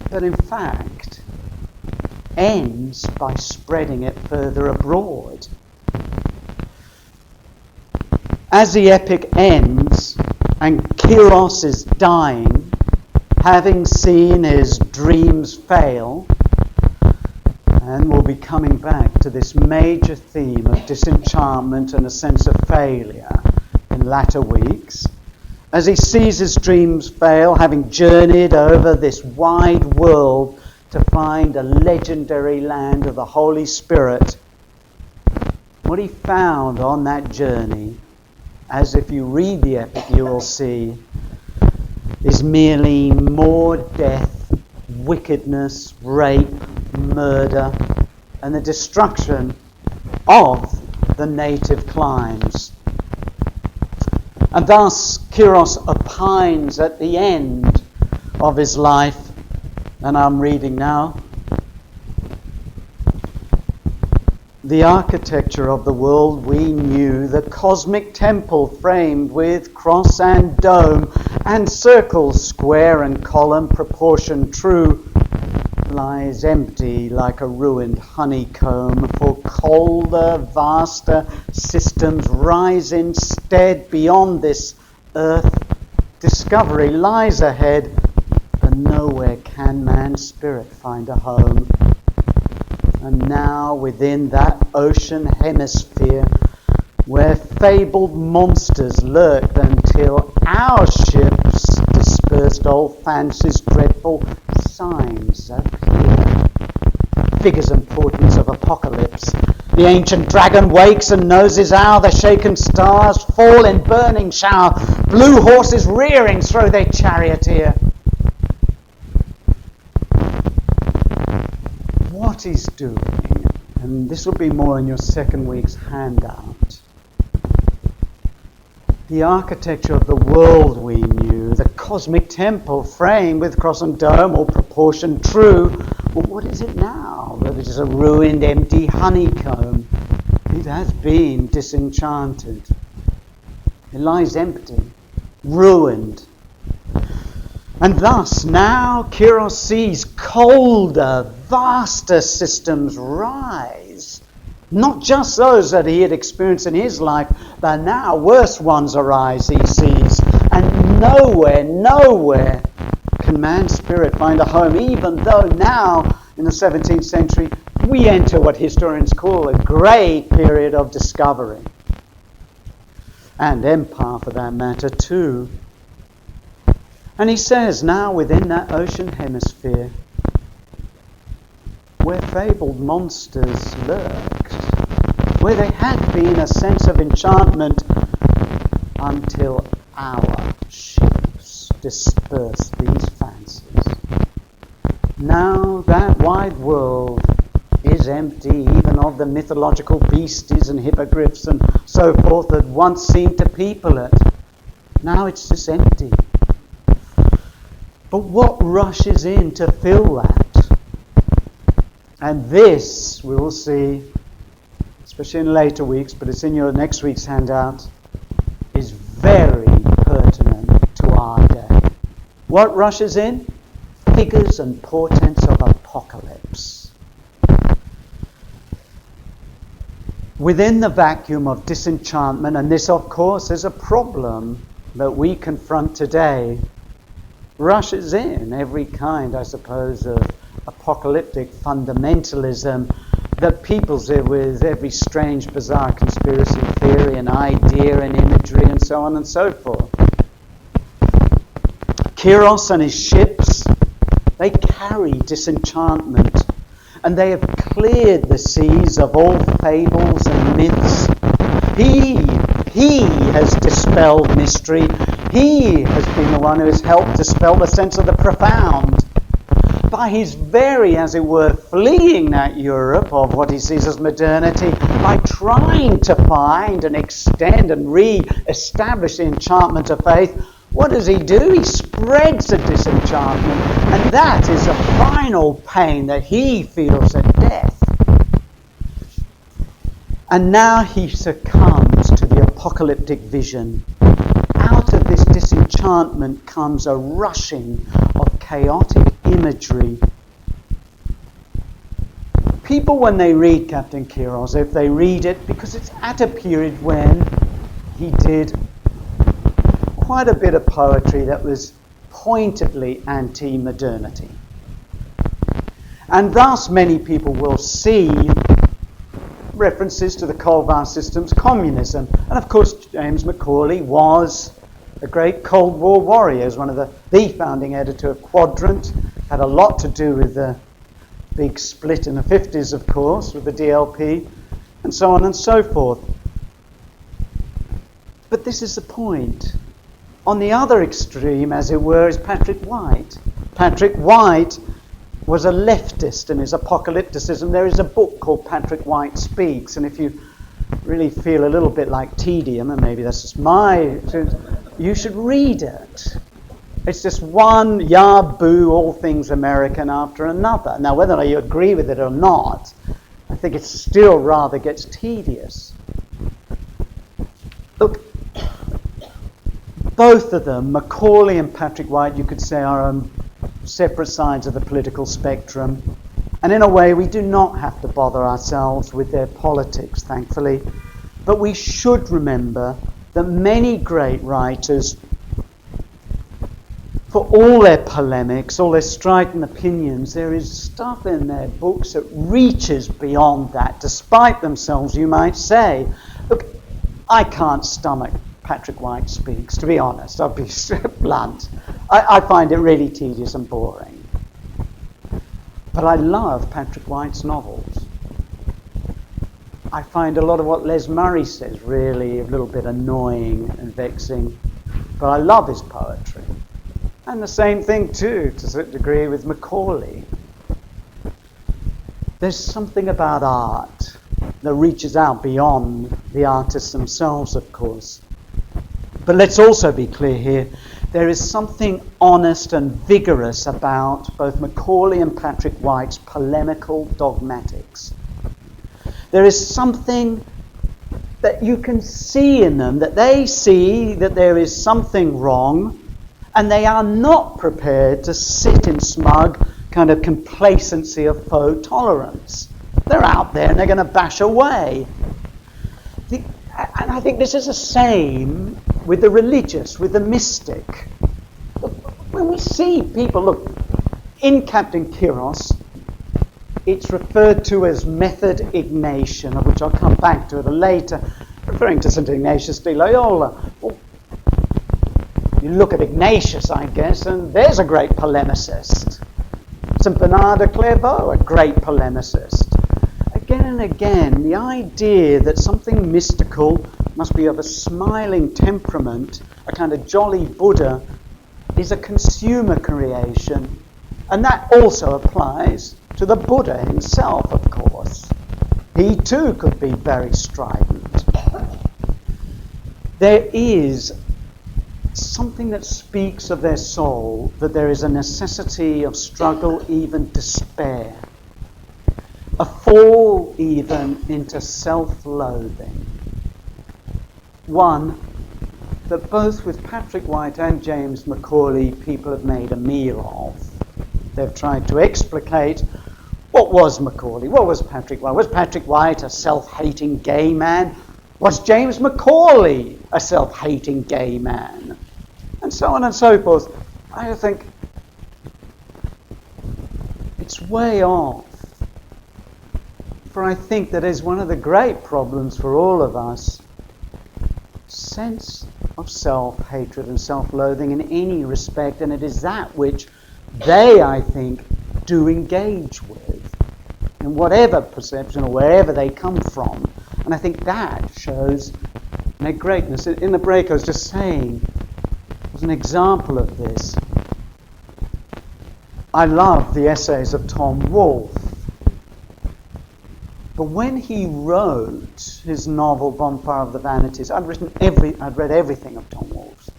but in fact ends by spreading it further abroad. As the epic ends and Kiros is dying, having seen his dreams fail, and we'll be coming back to this major theme of disenchantment and a sense of failure in latter weeks. As he sees his dreams fail, having journeyed over this wide world to find a legendary land of the Holy Spirit, what he found on that journey, as if you read the epic you will see, is merely more death, wickedness, rape, murder, and the destruction of the native climes. And thus Kiros opines at the end of his life, and I'm reading now, "The architecture of the world we knew, the cosmic temple framed with cross and dome, and circles square and column proportion true, lies empty like a ruined honeycomb, for colder, vaster systems rise instead beyond this earth. Discovery lies ahead, and nowhere can man's spirit find a home. And now within that ocean hemisphere, where fabled monsters lurked until our ships dispersed old fancies, dreadful signs appear. Figures and portents of apocalypse. The ancient dragon wakes and knows his hour. The shaken stars fall in burning shower. Blue horses rearing throw their charioteer." What he's doing, and this will be more in your second week's handout, The architecture of the world we knew, the cosmic temple framed with cross and dome, all proportioned true. Well, what is it now? That it is a ruined, empty honeycomb. It has been disenchanted. It lies empty, ruined. And thus now Kyros sees colder, vaster systems rise. Not just those that he had experienced in his life, but now worse ones arise, he sees. And nowhere can man's spirit find a home, even though now, in the 17th century, we enter what historians call a great period of discovery. And empire, for that matter, too. And he says, now within that ocean hemisphere, where fabled monsters lurked, where there had been a sense of enchantment until our ships dispersed these fancies. Now that wide world is empty even of the mythological beasties and hippogriffs and so forth that once seemed to people it. Now it's just empty. But what rushes in to fill that? And this, we will see, especially in later weeks, but it's in your next week's handout, is very pertinent to our day. What rushes in? Figures and portents of apocalypse. Within the vacuum of disenchantment, and this, of course, is a problem that we confront today, rushes in every kind, I suppose, of apocalyptic fundamentalism that peoples it with every strange, bizarre conspiracy theory and idea and imagery and so on and so forth. Kyros and his ships, they carry disenchantment, and they have cleared the seas of all fables and myths. He has dispelled mystery. He has been the one who has helped dispel the sense of the profound. By his very, as it were, fleeing that Europe of what he sees as modernity, by trying to find and extend and re-establish the enchantment of faith, what does he do? He spreads the disenchantment, and that is the final pain that he feels at death. And now he succumbs to the apocalyptic vision. Out of this disenchantment comes a rushing of chaotic imagery. People, when they read Captain Kyros, if they read it, because it's at a period when he did quite a bit of poetry that was pointedly anti-modernity. And thus many people will see references to the Cold War systems, communism. And of course James Macaulay was a great Cold War warrior, as one of the founding editor of Quadrant, had a lot to do with the big split in the 50s, of course, with the DLP, and so on and so forth. But this is the point. On the other extreme, as it were, is Patrick White. Patrick White was a leftist in his apocalypticism. There is a book called Patrick White Speaks, and if you really feel a little bit like tedium, and maybe that's just you should read it. It's just one yah-boo, all things American after another. Now, whether you agree with it or not, I think it still rather gets tedious. Look, both of them, Macaulay and Patrick White, you could say, are on separate sides of the political spectrum. And in a way, we do not have to bother ourselves with their politics, thankfully. But we should remember that many great writers, for all their polemics, all their strident opinions, there is stuff in their books that reaches beyond that, despite themselves, you might say. Look, I can't stomach Patrick White Speaks, to be honest. I'll be blunt. I find it really tedious and boring. But I love Patrick White's novels. I find a lot of what Les Murray says really a little bit annoying and vexing. But I love his poetry. And the same thing, too, to a certain degree, with Macaulay. There's something about art that reaches out beyond the artists themselves, of course. But let's also be clear here, there is something honest and vigorous about both Macaulay and Patrick White's polemical dogmatics. There is something that you can see in them, that they see that there is something wrong, and they are not prepared to sit in smug kind of complacency of faux tolerance. They're out there and they're going to bash away. And I think this is the same with the religious, with the mystic. When we see people, look, in Captain Kyros, it's referred to as method Ignatian, of which I'll come back to it later, referring to St. Ignatius de Loyola. Well, you look at Ignatius, I guess, and there's a great polemicist. St. Bernard de Clairvaux, a great polemicist. Again and again, the idea that something mystical must be of a smiling temperament, a kind of jolly Buddha, is a consumer creation. And that also applies to the Buddha himself, of course. He too could be very strident. There is something that speaks of their soul, that there is a necessity of struggle, even despair. A fall even into self-loathing. One that both with Patrick White and James Macaulay people have made a meal of. They've tried to explicate what was Macaulay, what was Patrick White. Was Patrick White a self-hating gay man? Was James Macaulay a self-hating gay man? And so on and so forth. I think it's way off. For I think that is one of the great problems for all of us. Sense of self-hatred and self-loathing in any respect, and it is that which they, I think, do engage with, in whatever perception or wherever they come from. And I think that shows their greatness. In the break I was just saying, as an example of this, I love the essays of Tom Wolfe. But when he wrote his novel Bonfire of the Vanities, I'd read everything of Tom Wolfe's.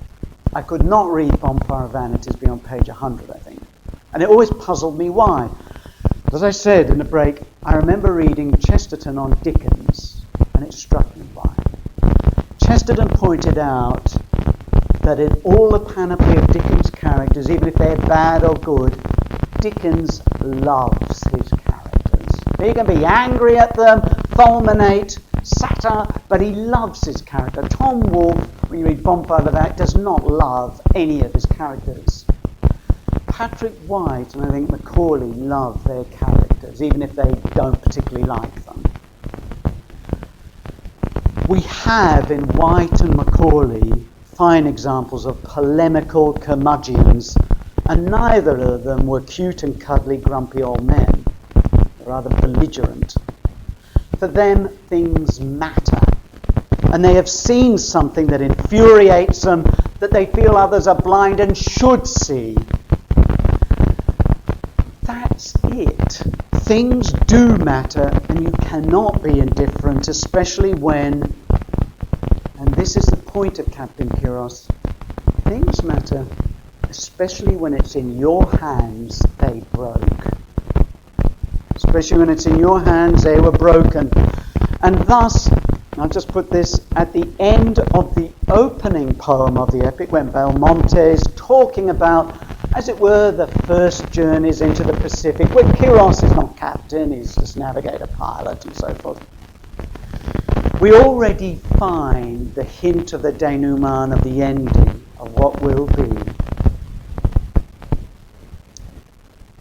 I could not read Bonfire of Vanities beyond page 100, I think. And it always puzzled me why. As I said in the break, I remember reading Chesterton on Dickens, and it struck me why. Chesterton pointed out that in all the panoply of Dickens' characters, even if they're bad or good, Dickens loves his characters. He can be angry at them, fulminate, satire, but he loves his character. Tom Wolfe, when you read Bonfire of the Vanities, does not love any of his characters. Patrick White and I think Macaulay love their characters, even if they don't particularly like them. We have in White and Macaulay fine examples of polemical curmudgeons, and neither of them were cute and cuddly grumpy old men. Rather belligerent. For them, things matter. And they have seen something that infuriates them, that they feel others are blind and should see. That's it. Things do matter, and you cannot be indifferent, especially when, and this is the point of Captain Kyros, things matter, especially when it's in your hands they broke. Especially when it's in your hands, they were broken. And thus, I'll just put this at the end of the opening poem of the epic, when Belmonte is talking about, as it were, the first journeys into the Pacific, where Kyros is not captain, he's just navigator, pilot, and so forth. We already find the hint of the denouement, of the ending, of what will be.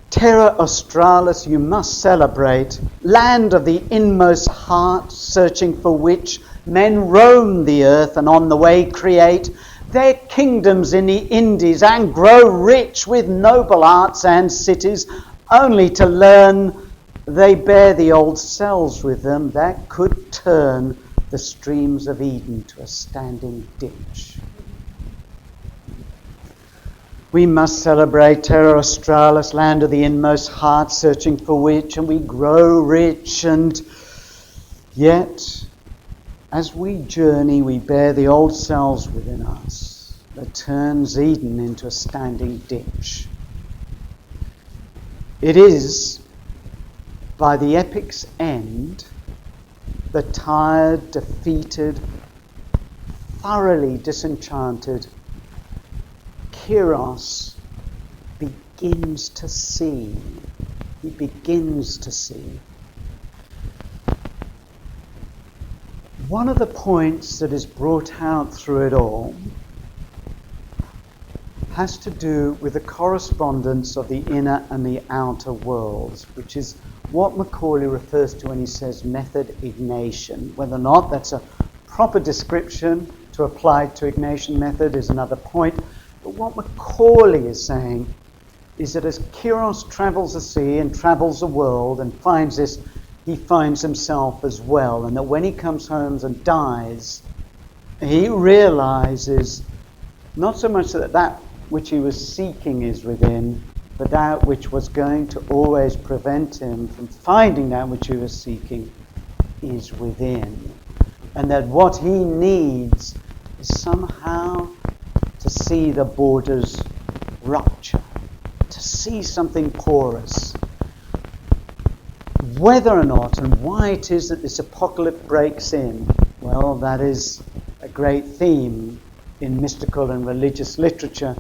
Terra Australis you must celebrate, land of the inmost heart, searching for which men roam the earth and on the way create their kingdoms in the Indies and grow rich with noble arts and cities, only to learn they bear the old cells with them that could turn the streams of Eden to a standing ditch. We must celebrate Terra Australis, land of the inmost heart, searching for which, and we grow rich, and yet, as we journey, we bear the old selves within us that turns Eden into a standing ditch. It is, by the epic's end, the tired, defeated, thoroughly disenchanted Kyros begins to see. He begins to see. One of the points that is brought out through it all has to do with the correspondence of the inner and the outer worlds, which is what Macaulay refers to when he says method Ignatian. Whether or not that's a proper description to apply to Ignatian method is another point. But what Macaulay is saying is that as Kyros travels the sea and travels the world and finds this, he finds himself as well. And that when he comes home and dies, he realizes not so much that which he was seeking is within, but that which was going to always prevent him from finding that which he was seeking is within. And that what he needs is somehow to see the borders rupture, to see something porous. Whether or not and why it is that this apocalypse breaks in, well, that is a great theme in mystical and religious literature.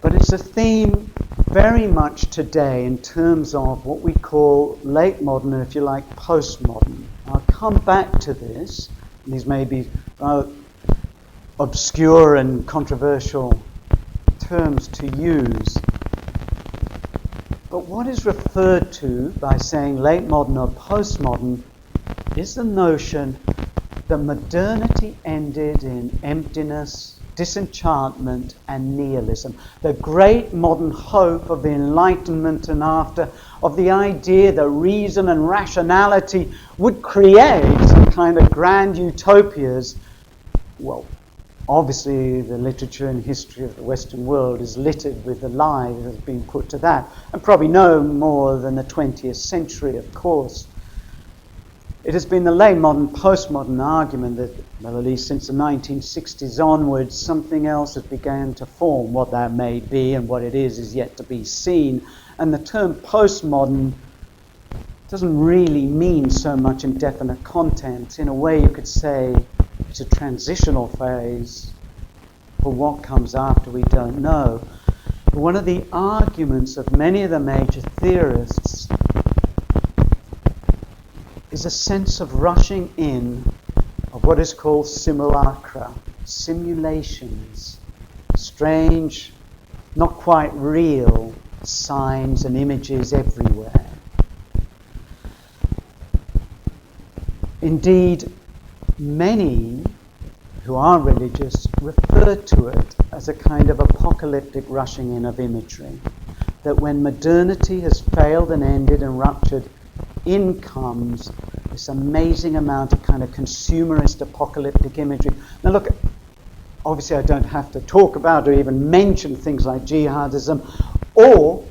But it's a theme very much today in terms of what we call late modern and, if you like, postmodern. I'll come back to this. These may be obscure and controversial terms to use. But what is referred to by saying late modern or postmodern is the notion that modernity ended in emptiness, disenchantment and nihilism. The great modern hope of the Enlightenment and after, of the idea that reason and rationality would create some kind of grand utopias. Well, obviously the literature and history of the Western world is littered with the lie that has been put to that, and probably no more than the 20th century, of course. It has been the late modern, postmodern argument that, well, at least since the 1960s onwards, something else has begun to form. What that may be and what it is yet to be seen. And the term postmodern doesn't really mean so much indefinite content. In a way, you could say it's a transitional phase for what comes after we don't know. But one of the arguments of many of the major theorists is a sense of rushing in of what is called simulacra, simulations, strange, not quite real signs and images everywhere. Indeed, many who are religious refer to it as a kind of apocalyptic rushing in of imagery. That when modernity has failed and ended and ruptured, in comes this amazing amount of kind of consumerist apocalyptic imagery. Now look, obviously I don't have to talk about or even mention things like jihadism or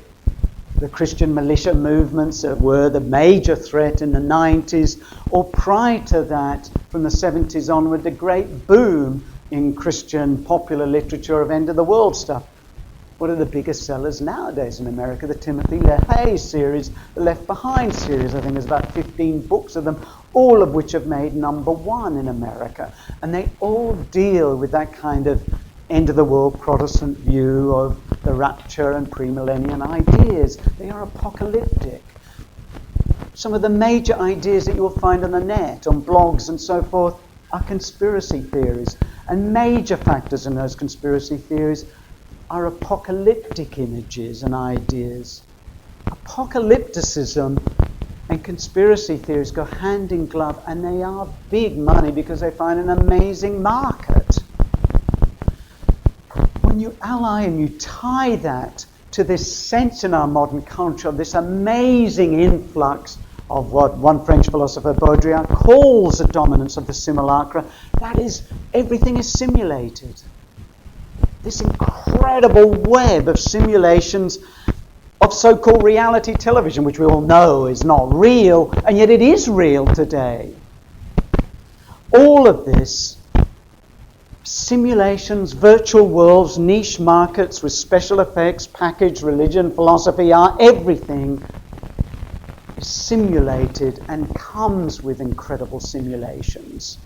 the Christian militia movements that were the major threat in the 90s, or prior to that, from the 70s onward, the great boom in Christian popular literature of end of the world stuff. What are the biggest sellers nowadays in America? The Timothy LaHaye series, the Left Behind series. I think there's about 15 books of them, all of which have made #1 in America. And they all deal with that kind of end-of-the-world Protestant view of the rapture and premillennial ideas. They are apocalyptic. Some of the major ideas that you'll find on the net, on blogs and so forth, are conspiracy theories. And major factors in those conspiracy theories are apocalyptic images and ideas. Apocalypticism and conspiracy theories go hand in glove, and they are big money because they find an amazing market. When you ally and you tie that to this sense in our modern culture of this amazing influx of what one French philosopher, Baudrillard, calls the dominance of the simulacra, that is, everything is simulated. This incredible web of simulations of so-called reality television, which we all know is not real, and yet it is real today. All of this, simulations, virtual worlds, niche markets with special effects, package, religion, philosophy, art, everything is simulated and comes with incredible simulations.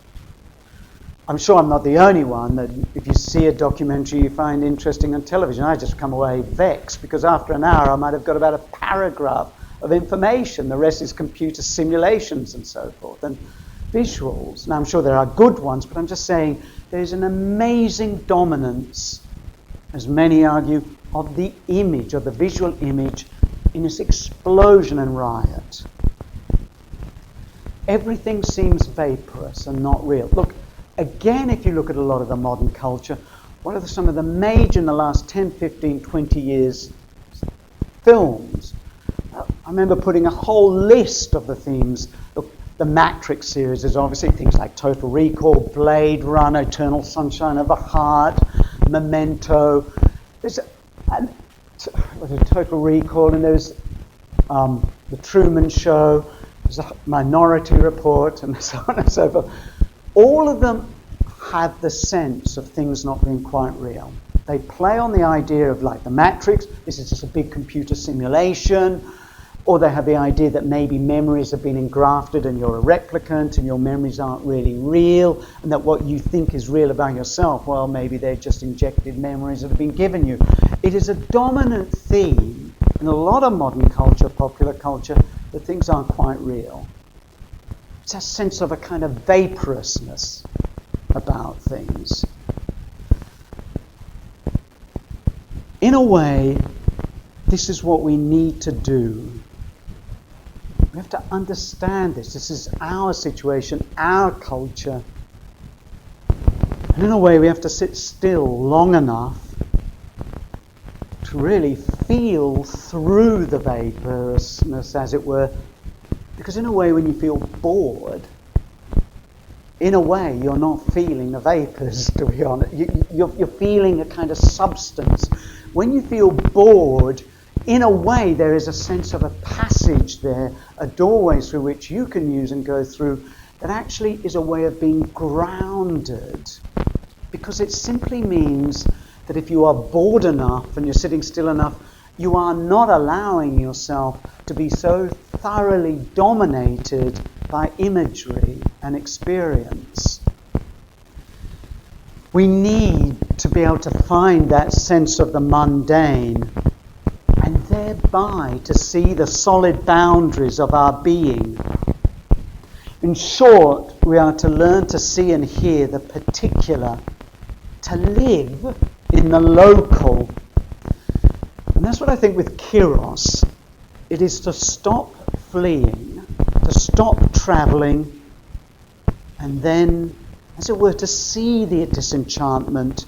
I'm sure I'm not the only one that if you see a documentary you find interesting on television, I just come away vexed because after an hour I might have got about a paragraph of information. The rest is computer simulations and so forth, and visuals. Now I'm sure there are good ones, but I'm just saying there's an amazing dominance, as many argue, of the image, of the visual image, in this explosion and riot. Everything seems vaporous and not real. Look, again, if you look at a lot of the modern culture, what are some of the major in the last 10, 15, 20 years films? I remember putting a whole list of the themes. Look, the Matrix series is obviously things like Total Recall, Blade Runner, Eternal Sunshine of the Heart, Memento. There's Total Recall, and there's The Truman Show, there's a Minority Report, and so on and so forth. All of them have the sense of things not being quite real. They play on the idea of, like the Matrix, this is just a big computer simulation, or they have the idea that maybe memories have been engrafted and you're a replicant and your memories aren't really real, and that what you think is real about yourself, well, maybe they're just injected memories that have been given you. It is a dominant theme in a lot of modern culture, popular culture, that things aren't quite real. It's a sense of a kind of vaporousness about things. In a way, this is what we need to do. We have to understand this. This is our situation, our culture. And in a way, we have to sit still long enough to really feel through the vaporousness, as it were. Because in a way, when you feel bored, in a way, you're not feeling the vapors, to be honest. You're feeling a kind of substance. When you feel bored, in a way, there is a sense of a passage there, a doorway through which you can use and go through, that actually is a way of being grounded. Because it simply means that if you are bored enough and you're sitting still enough, you are not allowing yourself to be so thoroughly dominated by imagery and experience. We need to be able to find that sense of the mundane, and thereby to see the solid boundaries of our being. In short, we are to learn to see and hear the particular, to live in the local. And that's what I think with Kairos. It is to stop fleeing, to stop travelling, and then, as it were, to see the disenchantment,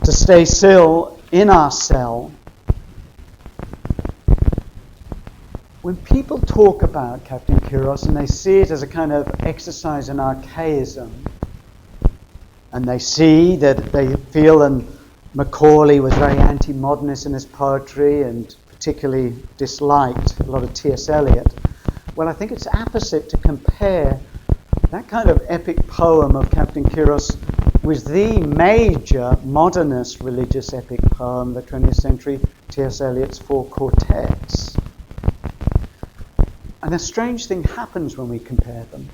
to stay still in our cell. When people talk about Captain Kairos and they see it as a kind of exercise in archaism, and they see that they feel, and Macaulay was very anti-modernist in his poetry and particularly disliked a lot of T.S. Eliot. Well, I think it's apposite to compare that kind of epic poem of Captain Kairos with the major modernist religious epic poem of the 20th century, T.S. Eliot's Four Quartets. And a strange thing happens when we compare them.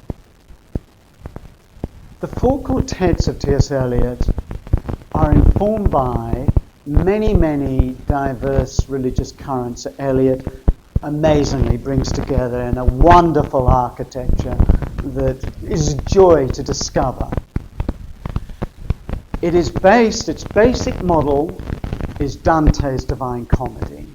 The Four Quartets of T.S. Eliot are informed by many, many diverse religious currents that Eliot amazingly brings together in a wonderful architecture that is a joy to discover. Its basic model is Dante's Divine Comedy.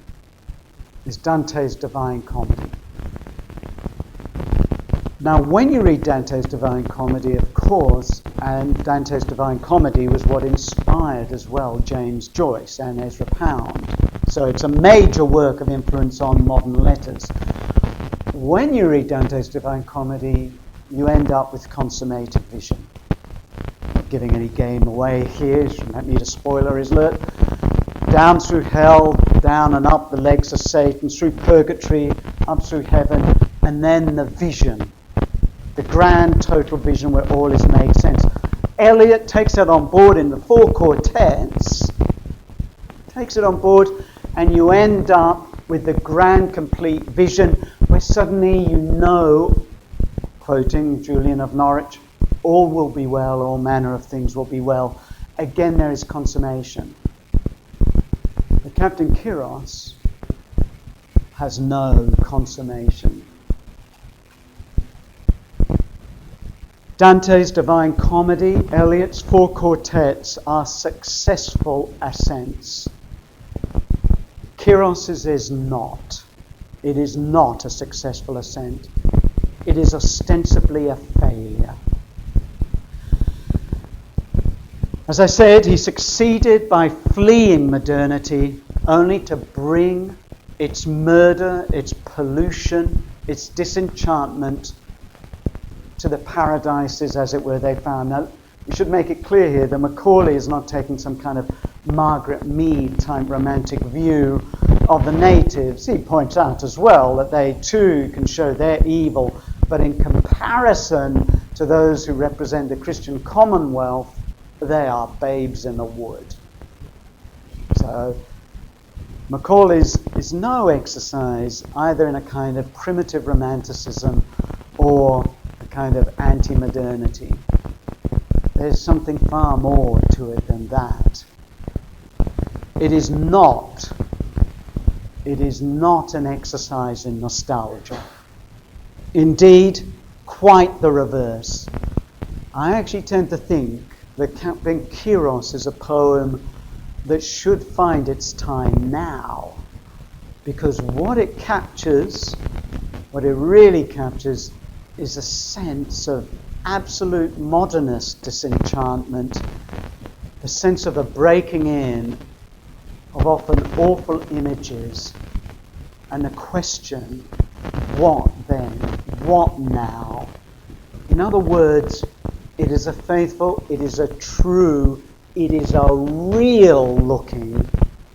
Now, when you read Dante's Divine Comedy, of course, and Dante's Divine Comedy was what inspired as well James Joyce and Ezra Pound. So it's a major work of influence on modern letters. When you read Dante's Divine Comedy, you end up with consummated vision. Not giving any game away here, shouldn't that need a spoiler alert? Down through hell, down and up the legs of Satan, through purgatory, up through heaven, and then the vision the grand total vision where all is made sense. Eliot takes that on board in the 4 quartets, takes it on board, and you end up with the grand complete vision where suddenly you know, quoting Julian of Norwich, all will be well, all manner of things will be well. Again, there is consummation. But Captain Kyros has no consummation. Dante's Divine Comedy, Eliot's 4 quartets are successful ascents. Kyros's is not. It is not a successful ascent. It is ostensibly a failure. As I said, he succeeded by fleeing modernity only to bring its murder, its pollution, its disenchantment to the paradises, as it were, they found. Now, we should make it clear here that Macaulay is not taking some kind of Margaret Mead type romantic view of the natives. He points out as well that they too can show their evil, but in comparison to those who represent the Christian commonwealth, they are babes in the wood. So Macaulay's is no exercise either in a kind of primitive romanticism or a kind of anti-modernity. There's something far more to it than that. It is not an exercise in nostalgia. Indeed, quite the reverse. I actually tend to think that Captain Kyros is a poem that should find its time now, because what it really captures, is a sense of absolute modernist disenchantment, the sense of a breaking in of often awful images, and the question, what then? What now? In other words, it is a faithful, it is a true, it is a real looking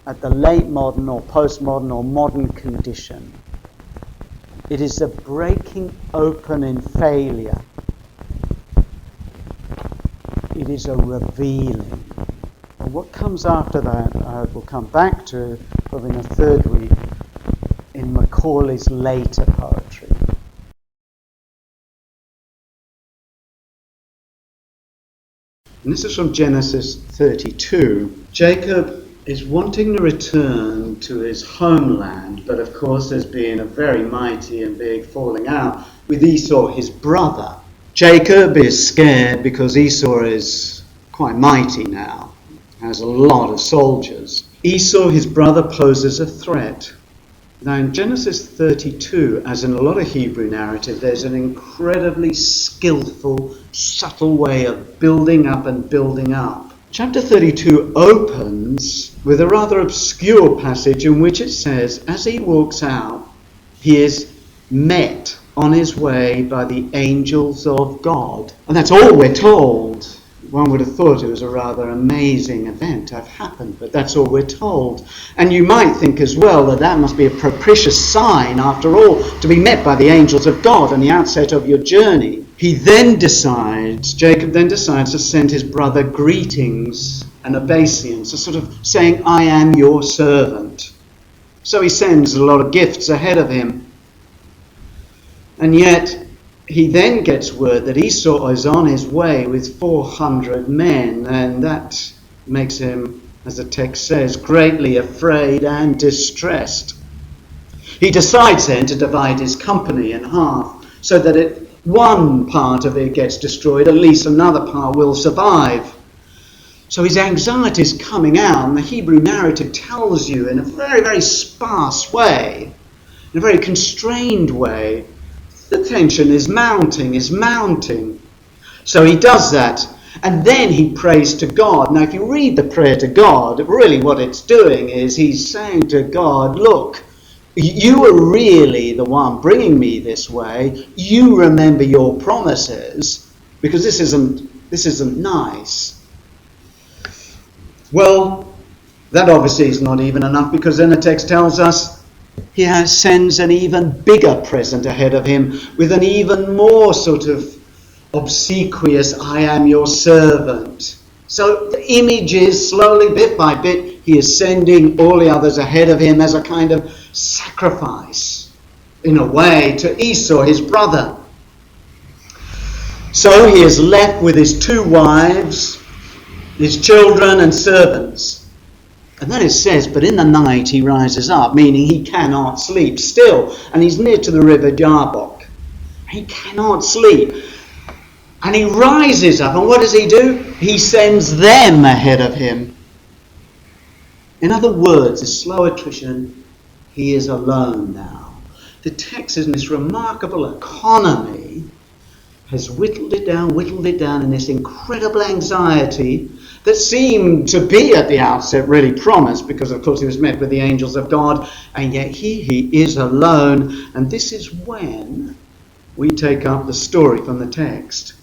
at the late modern or postmodern or modern condition. It is a breaking open in failure. It is a revealing. And what comes after that, I will come back to probably in the third week in Macaulay's later poetry. And this is from Genesis 32. Jacob is wanting to return to his homeland, but of course there's been a very mighty and big falling out with Esau, his brother. Jacob is scared because Esau is quite mighty now, has a lot of soldiers. Esau, his brother, poses a threat. Now in Genesis 32, as in a lot of Hebrew narrative, there's an incredibly skillful, subtle way of building up and building up. Chapter 32 opens with a rather obscure passage in which it says, as he walks out, he is met on his way by the angels of God. And that's all we're told. One would have thought it was a rather amazing event to have happened, but that's all we're told. And you might think as well that that must be a propitious sign, after all, to be met by the angels of God on the outset of your journey. Jacob then decides to send his brother greetings and obeisance, a sort of saying, I am your servant. So he sends a lot of gifts ahead of him. And yet, he then gets word that Esau is on his way with 400 men, and that makes him, as the text says, greatly afraid and distressed. He decides then to divide his company in half, so that one part of it gets destroyed, at least another part will survive. So his anxiety is coming out, and the Hebrew narrative tells you in a very, very sparse way, in a very constrained way, the tension is mounting. So he does that. And then he prays to God. Now, if you read the prayer to God, really what it's doing is he's saying to God, look, you are really the one bringing me this way. You remember your promises, because this isn't nice. Well, that obviously is not even enough, because then the text tells us he sends an even bigger present ahead of him with an even more sort of obsequious, I am your servant. So the image is slowly, bit by bit, he is sending all the others ahead of him as a kind of sacrifice, in a way, to Esau, his brother. So he is left with his 2 wives, his children and servants. And then it says, but in the night he rises up, meaning he cannot sleep still. And he's near to the river Jabbok. He cannot sleep. And he rises up, and what does he do? He sends them ahead of him. In other words, a slow attrition, he is alone now. The text in this remarkable economy has whittled it down in this incredible anxiety that seemed to be at the outset really promised, because of course he was met with the angels of God, and yet he is alone. And this is when we take up the story from the text.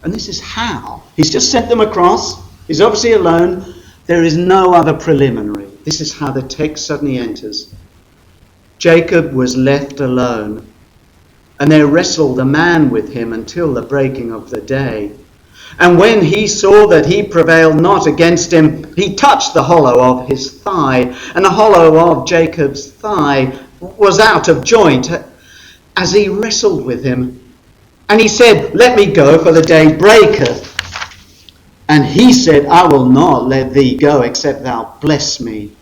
And this is how. He's just sent them across. He's obviously alone. There is no other preliminary. This is how the text suddenly enters. Jacob was left alone, and there wrestled a man with him until the breaking of the day. And when he saw that he prevailed not against him, he touched the hollow of his thigh, and the hollow of Jacob's thigh was out of joint as he wrestled with him. And he said, let me go, for the day breaketh. And he said, I will not let thee go, except thou bless me.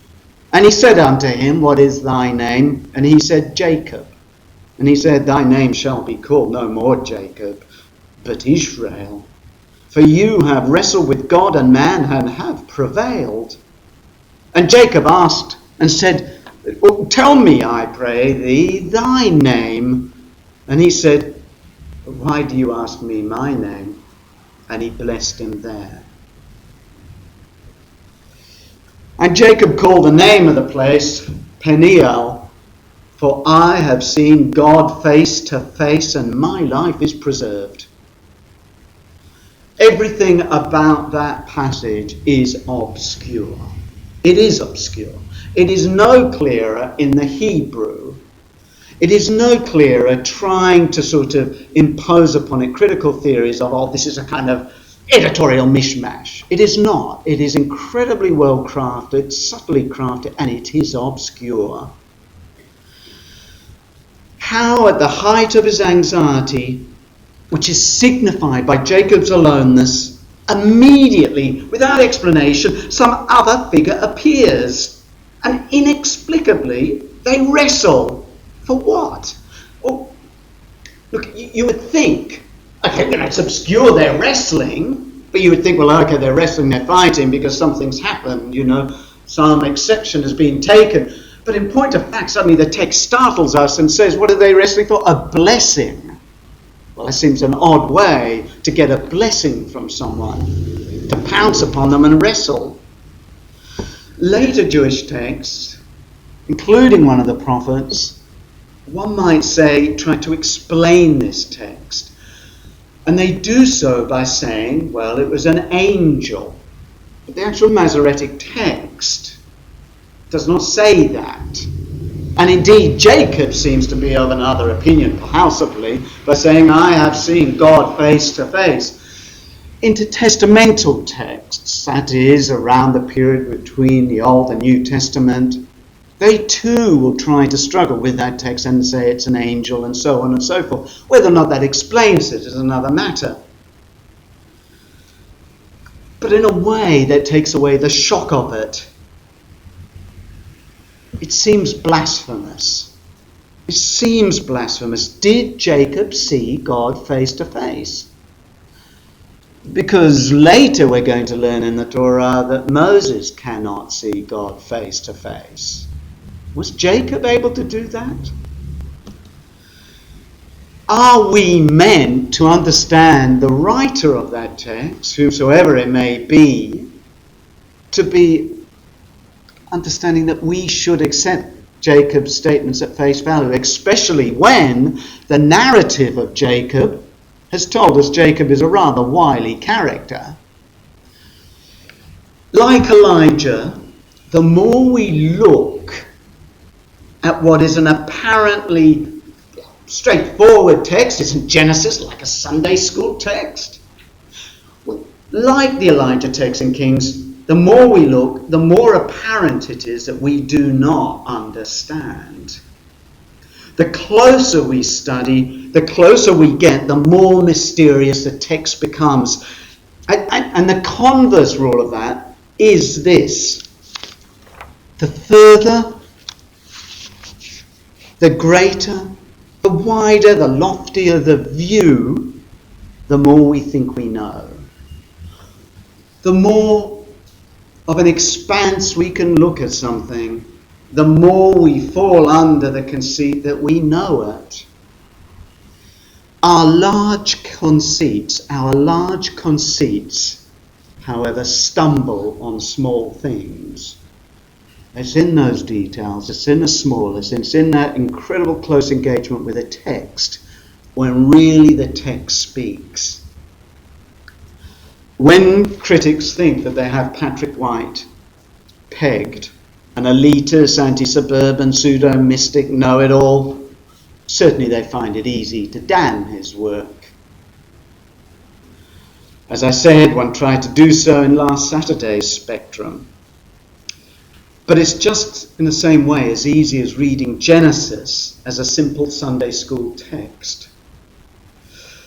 And he said unto him, what is thy name? And he said, Jacob. And he said, thy name shall be called no more Jacob, but Israel. For you have wrestled with God and man, and have prevailed. And Jacob asked and said, tell me, I pray thee, thy name. And he said, why do you ask me my name? And he blessed him there. And Jacob called the name of the place Peniel, for I have seen God face to face, and my life is preserved. Everything about that passage is obscure. It is obscure. It is no clearer in the Hebrew. It is no clearer trying to sort of impose upon it critical theories of, this is a kind of editorial mishmash. It is not. It is incredibly well crafted, subtly crafted, and it is obscure. How at the height of his anxiety, which is signified by Jacob's aloneness, immediately, without explanation, some other figure appears. And inexplicably, they wrestle. For what? Well, look, you would think, okay, it's obscure, they're wrestling, but you would think, well, okay, they're wrestling, they're fighting because something's happened, some exception has been taken. But in point of fact, suddenly the text startles us and says, what are they wrestling for? A blessing. Well, that seems an odd way to get a blessing from someone, to pounce upon them and wrestle. Later Jewish texts, including one of the prophets, one might say, try to explain this text. And they do so by saying, well, it was an angel. But the actual Masoretic text does not say that. And indeed, Jacob seems to be of another opinion, possibly, by saying, I have seen God face to face. Intertestamental texts, that is, around the period between the Old and New Testament, they too will try to struggle with that text and say it's an angel and so on and so forth. Whether or not that explains it is another matter. But in a way that takes away the shock of it. It seems blasphemous. It seems blasphemous. Did Jacob see God face to face? Because later we're going to learn in the Torah that Moses cannot see God face to face. Was Jacob able to do that? Are we meant to understand the writer of that text, whosoever it may be, to be understanding that we should accept Jacob's statements at face value, especially when the narrative of Jacob has told us Jacob is a rather wily character? Like Elijah, the more we look at what is an apparently straightforward text. Isn't Genesis like a Sunday school text? Well, like the Elijah text in Kings, the more we look, the more apparent it is that we do not understand. The closer we study, the closer we get, the more mysterious the text becomes. And the converse rule of that is this: the further, the greater, the wider, the loftier the view, the more we think we know. The more of an expanse we can look at something, the more we fall under the conceit that we know it. Our large conceits, however, stumble on small things. It's in those details, it's in the smallest, it's in that incredible close engagement with a text when really the text speaks. When critics think that they have Patrick White pegged, an elitist, anti-suburban, pseudo-mystic know-it-all, certainly they find it easy to damn his work. As I said, one tried to do so in last Saturday's Spectrum. But it's just in the same way as easy as reading Genesis as a simple Sunday school text,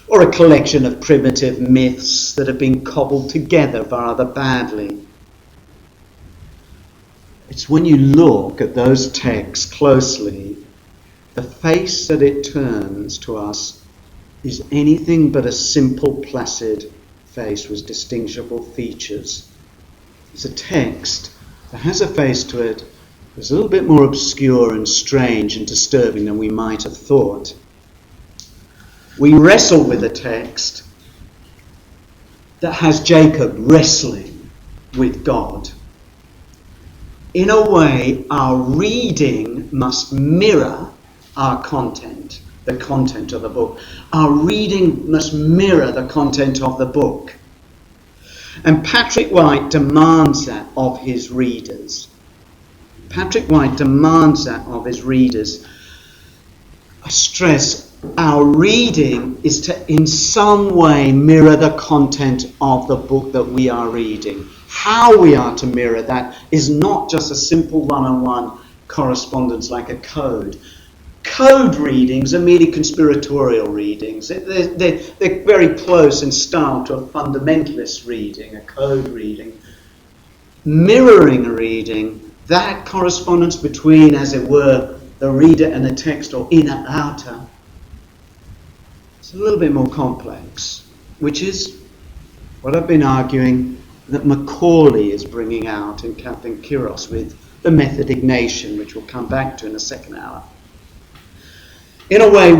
or a collection of primitive myths that have been cobbled together rather badly. It's when you look at those texts closely, the face that it turns to us is anything but a simple, placid face with distinguishable features. It's a text that has a face to it that's a little bit more obscure and strange and disturbing than we might have thought. We wrestle with a text that has Jacob wrestling with God. In a way, our reading must mirror our content, the content of the book. Our reading must mirror the content of the book. And Patrick White demands that of his readers. Patrick White demands that of his readers. I stress, our reading is to in some way mirror the content of the book that we are reading. How we are to mirror that is not just a simple one-on-one correspondence like a code. Code readings are merely conspiratorial readings. They're very close in style to a fundamentalist reading, a code reading. Mirroring a reading, that correspondence between, as it were, the reader and the text, or inner outer, it's a little bit more complex, which is what I've been arguing that Macaulay is bringing out in Captain Kiros with the method Ignatian, which we'll come back to in the second hour. In a way,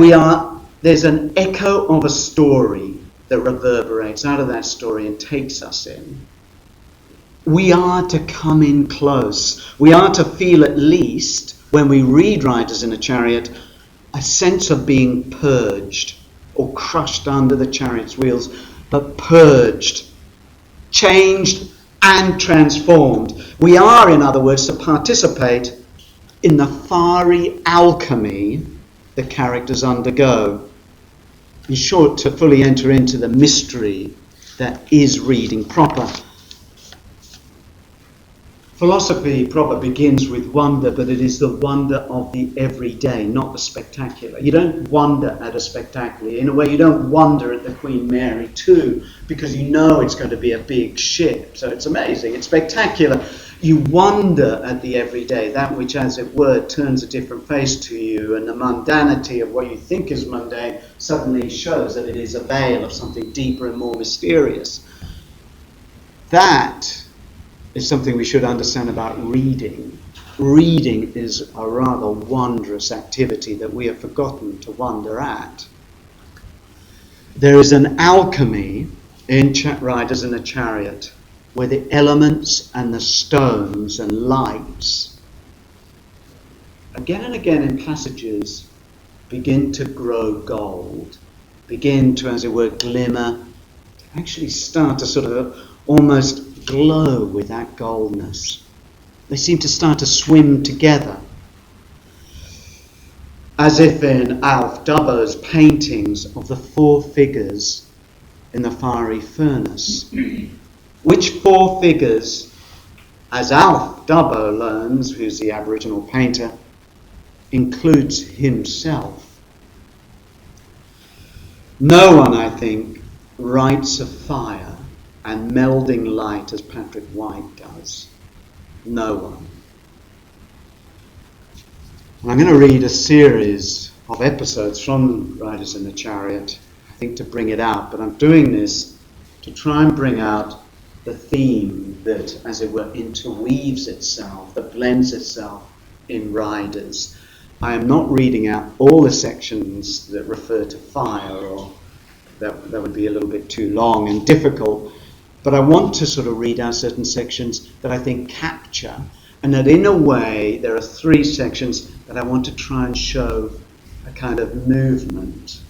there's an echo of a story that reverberates out of that story and takes us in. We are to come in close. We are to feel, at least, when we read Riders in a Chariot, a sense of being purged or crushed under the chariot's wheels, but purged, changed and transformed. We are, in other words, to participate in the fiery alchemy the characters undergo. In short, to fully enter into the mystery that is reading proper. Philosophy proper begins with wonder, but it is the wonder of the everyday, not the spectacular. You don't wonder at a spectacular. In a way, you don't wonder at the Queen Mary too, because you know it's going to be a big ship. So it's amazing, it's spectacular. You wonder at the everyday, that which, as it were, turns a different face to you, and the mundanity of what you think is mundane suddenly shows that it is a veil of something deeper and more mysterious. That is something we should understand about reading. Reading is a rather wondrous activity that we have forgotten to wonder at. There is an alchemy in Riders in a Chariot, where the elements and the stones and lights, again and again in passages, begin to grow gold, begin to, as it were, glimmer, actually start to sort of almost glow with that goldness. They seem to start to swim together. as if in Alf Dubbo's paintings of the four figures in the fiery furnace. Which four figures, as Alf Dubbo learns, who's the Aboriginal painter, includes himself. No one, I think, writes of fire and melding light as Patrick White does. No one. And I'm going to read a series of episodes from Riders in the Chariot, I think to bring it out, but I'm doing this to try and bring out the theme that, as it were, interweaves itself, that blends itself in Riders. I am not reading out all the sections that refer to fire, or that would be a little bit too long and difficult, but I want to sort of read out certain sections that I think capture, and that in a way there are three sections that I want to try and show a kind of movement.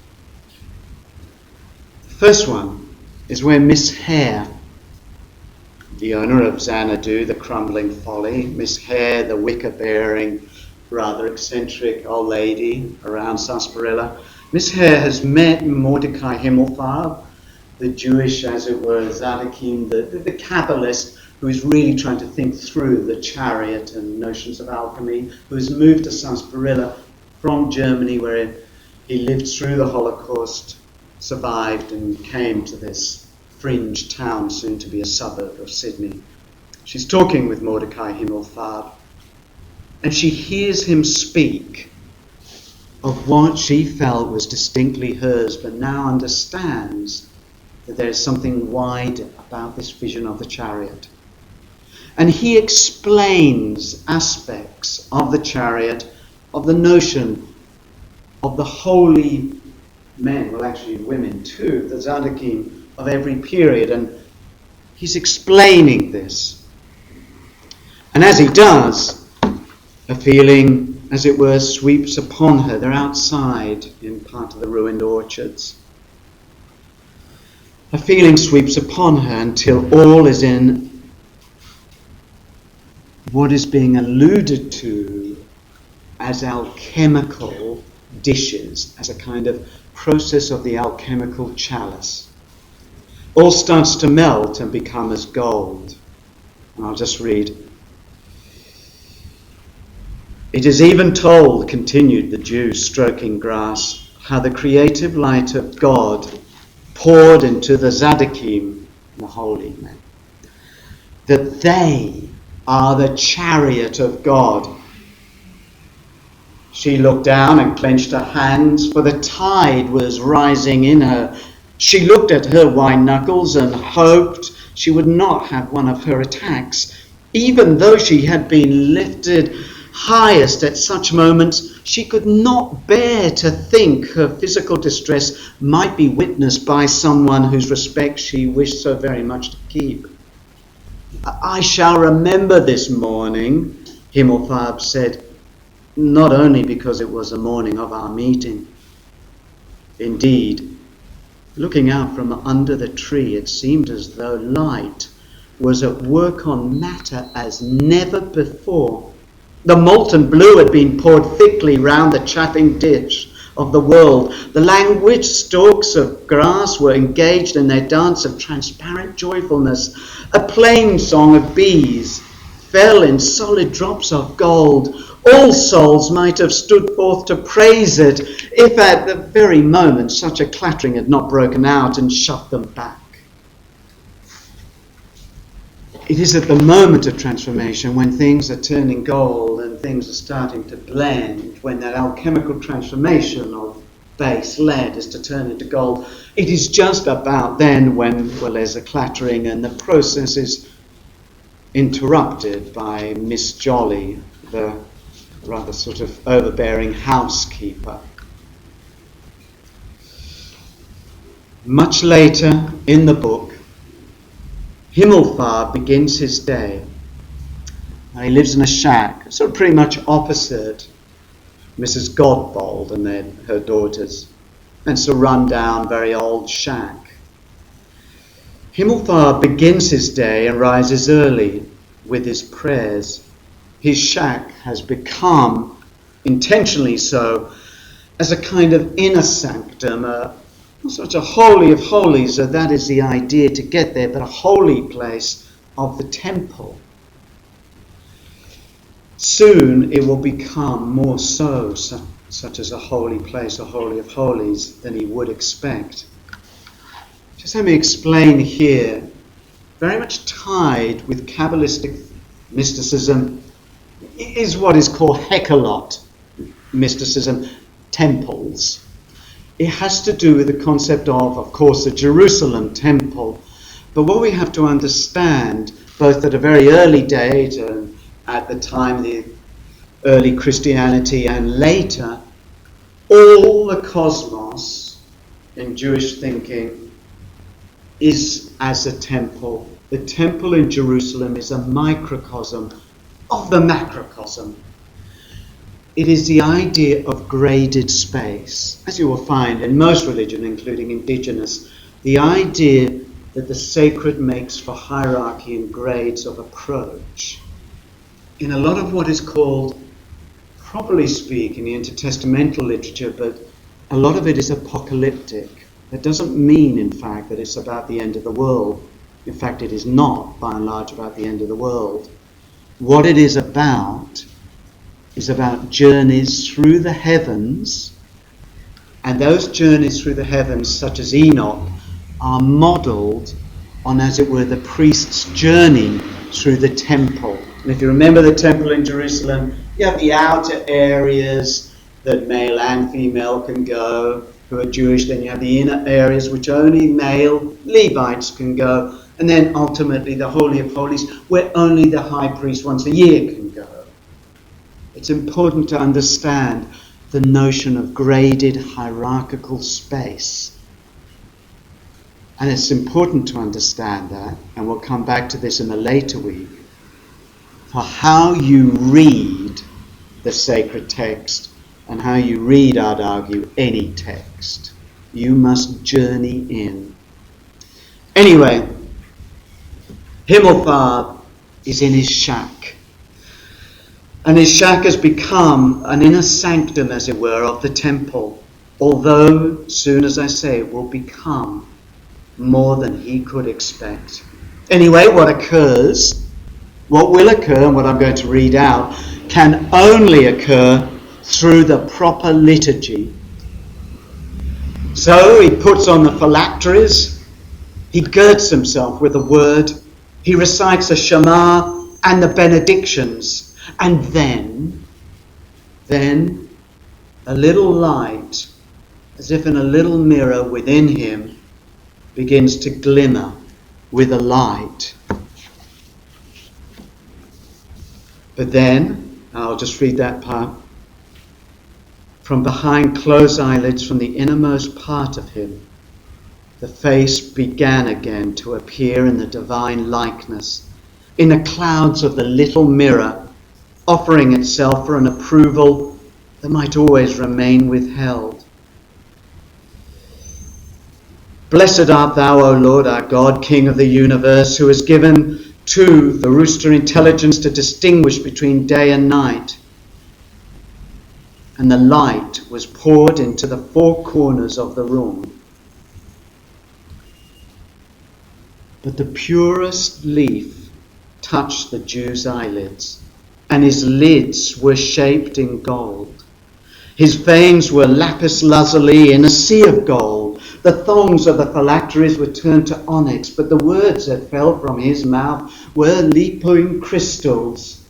The first one is where Miss Hare, the owner of Xanadu, the crumbling folly, Miss Hare, the wicker-bearing, rather eccentric old lady around sarsaparilla. Miss Hare has met Mordecai Himmelfarb, the Jewish, as it were, Zadokim, the Kabbalist, who is really trying to think through the chariot and notions of alchemy, who has moved to sarsaparilla from Germany, where he lived through the Holocaust, survived, and came to this fringe town, soon to be a suburb of Sydney. She's talking with Mordecai Himmelfarb, and she hears him speak of what she felt was distinctly hers, but now understands that there is something wider about this vision of the chariot. And he explains aspects of the chariot, of the notion of the holy men, well actually women too, the Zadokim of every period, and he's explaining this. And as he does, a feeling, as it were, sweeps upon her. They're outside in part of the ruined orchards. A feeling sweeps upon her until all is in what is being alluded to as alchemical dishes, as a kind of process of the alchemical chalice. All starts to melt and become as gold. And I'll just read. It is even told, continued the Jew, stroking grass, how the creative light of God poured into the Zadokim, the holy men, that they are the chariot of God. She looked down and clenched her hands, for the tide was rising in her. She looked at her white knuckles and hoped she would not have one of her attacks, even though she had been lifted highest at such moments. She could not bear to think her physical distress might be witnessed by someone whose respect she wished so very much to keep. I shall remember this morning, Himmelfarb said, not only because it was the morning of our meeting. Indeed, looking out from under the tree, it seemed as though light was at work on matter as never before. The molten blue had been poured thickly round the chaffing dish of the world. The languid stalks of grass were engaged in their dance of transparent joyfulness. A plain song of bees fell in solid drops of gold. All souls might have stood forth to praise it, if at the very moment such a clattering had not broken out and shoved them back. It is at the moment of transformation, when things are turning gold and things are starting to blend, when that alchemical transformation of base lead is to turn into gold. It is just about then when, well, there's a clattering and the process is interrupted by Miss Jolly, the rather sort of overbearing housekeeper. Much later in the book, Himmelfarb begins his day. He lives in a shack, sort of pretty much opposite Mrs. Godbold and her daughters. And it's a run-down, very old shack. Himmelfarb begins his day and rises early with his prayers. His shack has become, intentionally so, as a kind of inner sanctum, not such a holy of holies, so that is the idea to get there, but a holy place of the temple. Soon it will become more so, such as a holy place, a holy of holies, than he would expect. Just let me explain here, very much tied with Kabbalistic mysticism, is what is called Hekalot mysticism, temples. It has to do with the concept of course, the Jerusalem temple. But what we have to understand, both at a very early date and at the time of the early Christianity and later, all the cosmos in Jewish thinking is as a temple. The temple in Jerusalem is a microcosm of the macrocosm. It is the idea of graded space. As you will find in most religion, including indigenous, the idea that the sacred makes for hierarchy and grades of approach. In a lot of what is called, properly speaking, the intertestamental literature, but a lot of it is apocalyptic. That doesn't mean, in fact, that it's about the end of the world. In fact, it is not, by and large, about the end of the world. What it is about journeys through the heavens, and those journeys through the heavens, such as Enoch, are modelled on, as it were, the priest's journey through the temple. And if you remember the temple in Jerusalem, you have the outer areas that male and female can go who are Jewish. Then you have the inner areas which only male Levites can go. And then ultimately the Holy of Holies, where only the high priest once a year can go. It's important to understand the notion of graded hierarchical space. And it's important to understand that, and we'll come back to this in a later week, for how you read the sacred text and how you read, I'd argue, any text. You must journey in. Anyway, Himmelfahrt is in his shack. And his shack has become an inner sanctum, as it were, of the temple. Although, soon as I say, it will become more than he could expect. Anyway, what will occur, and what I'm going to read out, can only occur through the proper liturgy. So he puts on the phylacteries, he girds himself with the word, he recites the Shema and the benedictions, and then a little light, as if in a little mirror within him, begins to glimmer with a light. But then, I'll just read that part. From behind closed eyelids, from the innermost part of him, the face began again to appear in the divine likeness, in the clouds of the little mirror, offering itself for an approval that might always remain withheld. Blessed art thou, O Lord our God, King of the universe, who has given to the rooster intelligence to distinguish between day and night. And the light was poured into the four corners of the room. But the purest leaf touched the Jew's eyelids, and his lids were shaped in gold. His veins were lapis lazuli in a sea of gold. The thongs of the phylacteries were turned to onyx, but the words that fell from his mouth were leaping crystals,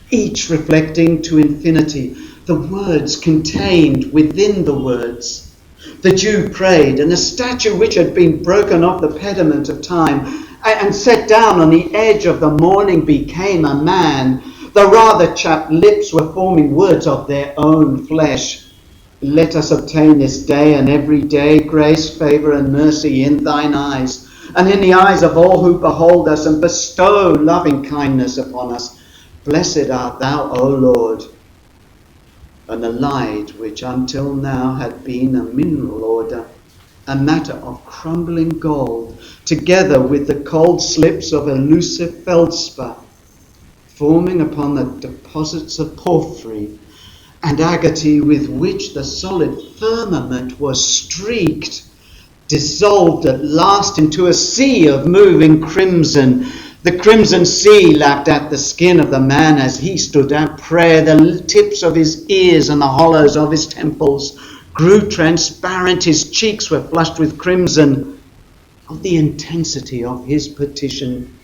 each reflecting to infinity the words contained within the words. The Jew prayed, and a statue which had been broken off the pediment of time and set down on the edge of the morning became a man. The rather chapped lips were forming words of their own flesh. Let us obtain this day and every day grace, favour and mercy in thine eyes, and in the eyes of all who behold us, and bestow loving kindness upon us. Blessed art thou, O Lord. And the light, which until now had been a mineral order, a matter of crumbling gold, together with the cold slips of elusive feldspar, forming upon the deposits of porphyry, and agate with which the solid firmament was streaked, dissolved at last into a sea of moving crimson. The crimson sea lapped at the skin of the man as he stood at prayer. The tips of his ears and the hollows of his temples grew transparent. His cheeks were flushed with crimson of the intensity of his petition.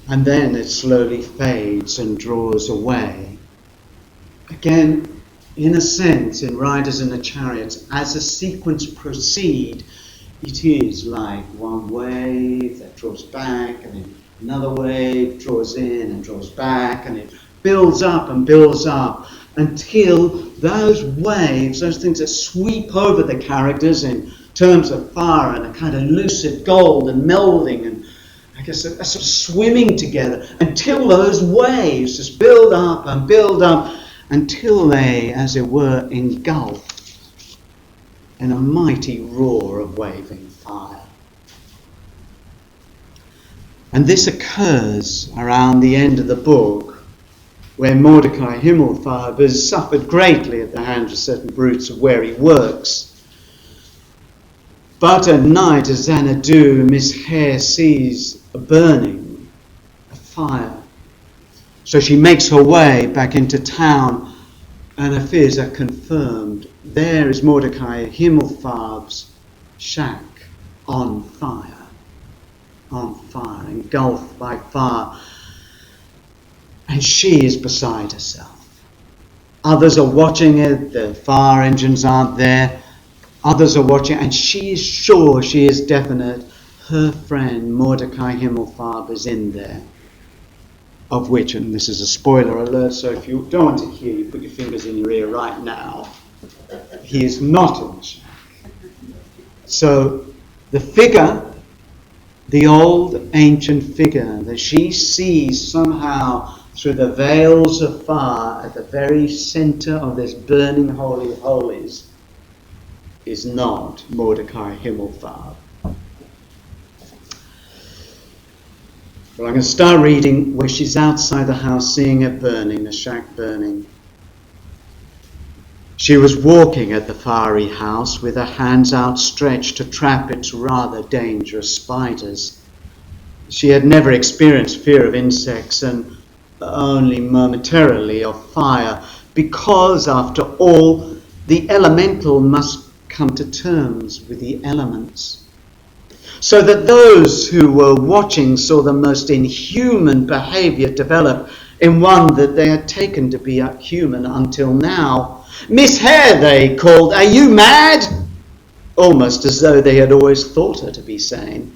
And then it slowly fades and draws away. Again, in a sense, in Riders in the Chariots, as the sequence proceeds, it is like one wave that draws back, and then another wave draws in and draws back, and it builds up until those waves, those things that sweep over the characters in terms of fire and a kind of lucid gold and melding and I guess a sort of swimming together, until those waves just build up until they, as it were, engulf in a mighty roar of waving fire. And this occurs around the end of the book, where Mordecai Himmelfarb has suffered greatly at the hands of certain brutes of where he works. But at night, as Xanadu, Miss Hare sees a burning, a fire. So she makes her way back into town, and her fears are confirmed. There is Mordecai Himmelfarb's shack on fire, engulfed by fire. And she is beside herself. Others are watching it, the fire engines aren't there. Others are watching, and she is sure, she is definite, her friend Mordecai Himmelfarb is in there. Of which, and this is a spoiler alert, so if you don't want to hear, you put your fingers in your ear right now. He is not in the shack. So the figure, the old ancient figure that she sees somehow through the veils of fire at the very center of this burning holy of holies, is not Mordecai Himmelfarb. Well, I'm going to start reading where she's outside the house seeing it burning, the shack burning. She was walking at the fiery house with her hands outstretched to trap its rather dangerous spiders. She had never experienced fear of insects and only momentarily of fire, because, after all, the elemental must come to terms with the elements. So that those who were watching saw the most inhuman behaviour develop in one that they had taken to be human until now. "Miss Hare," they called, "are you mad?" Almost as though they had always thought her to be sane.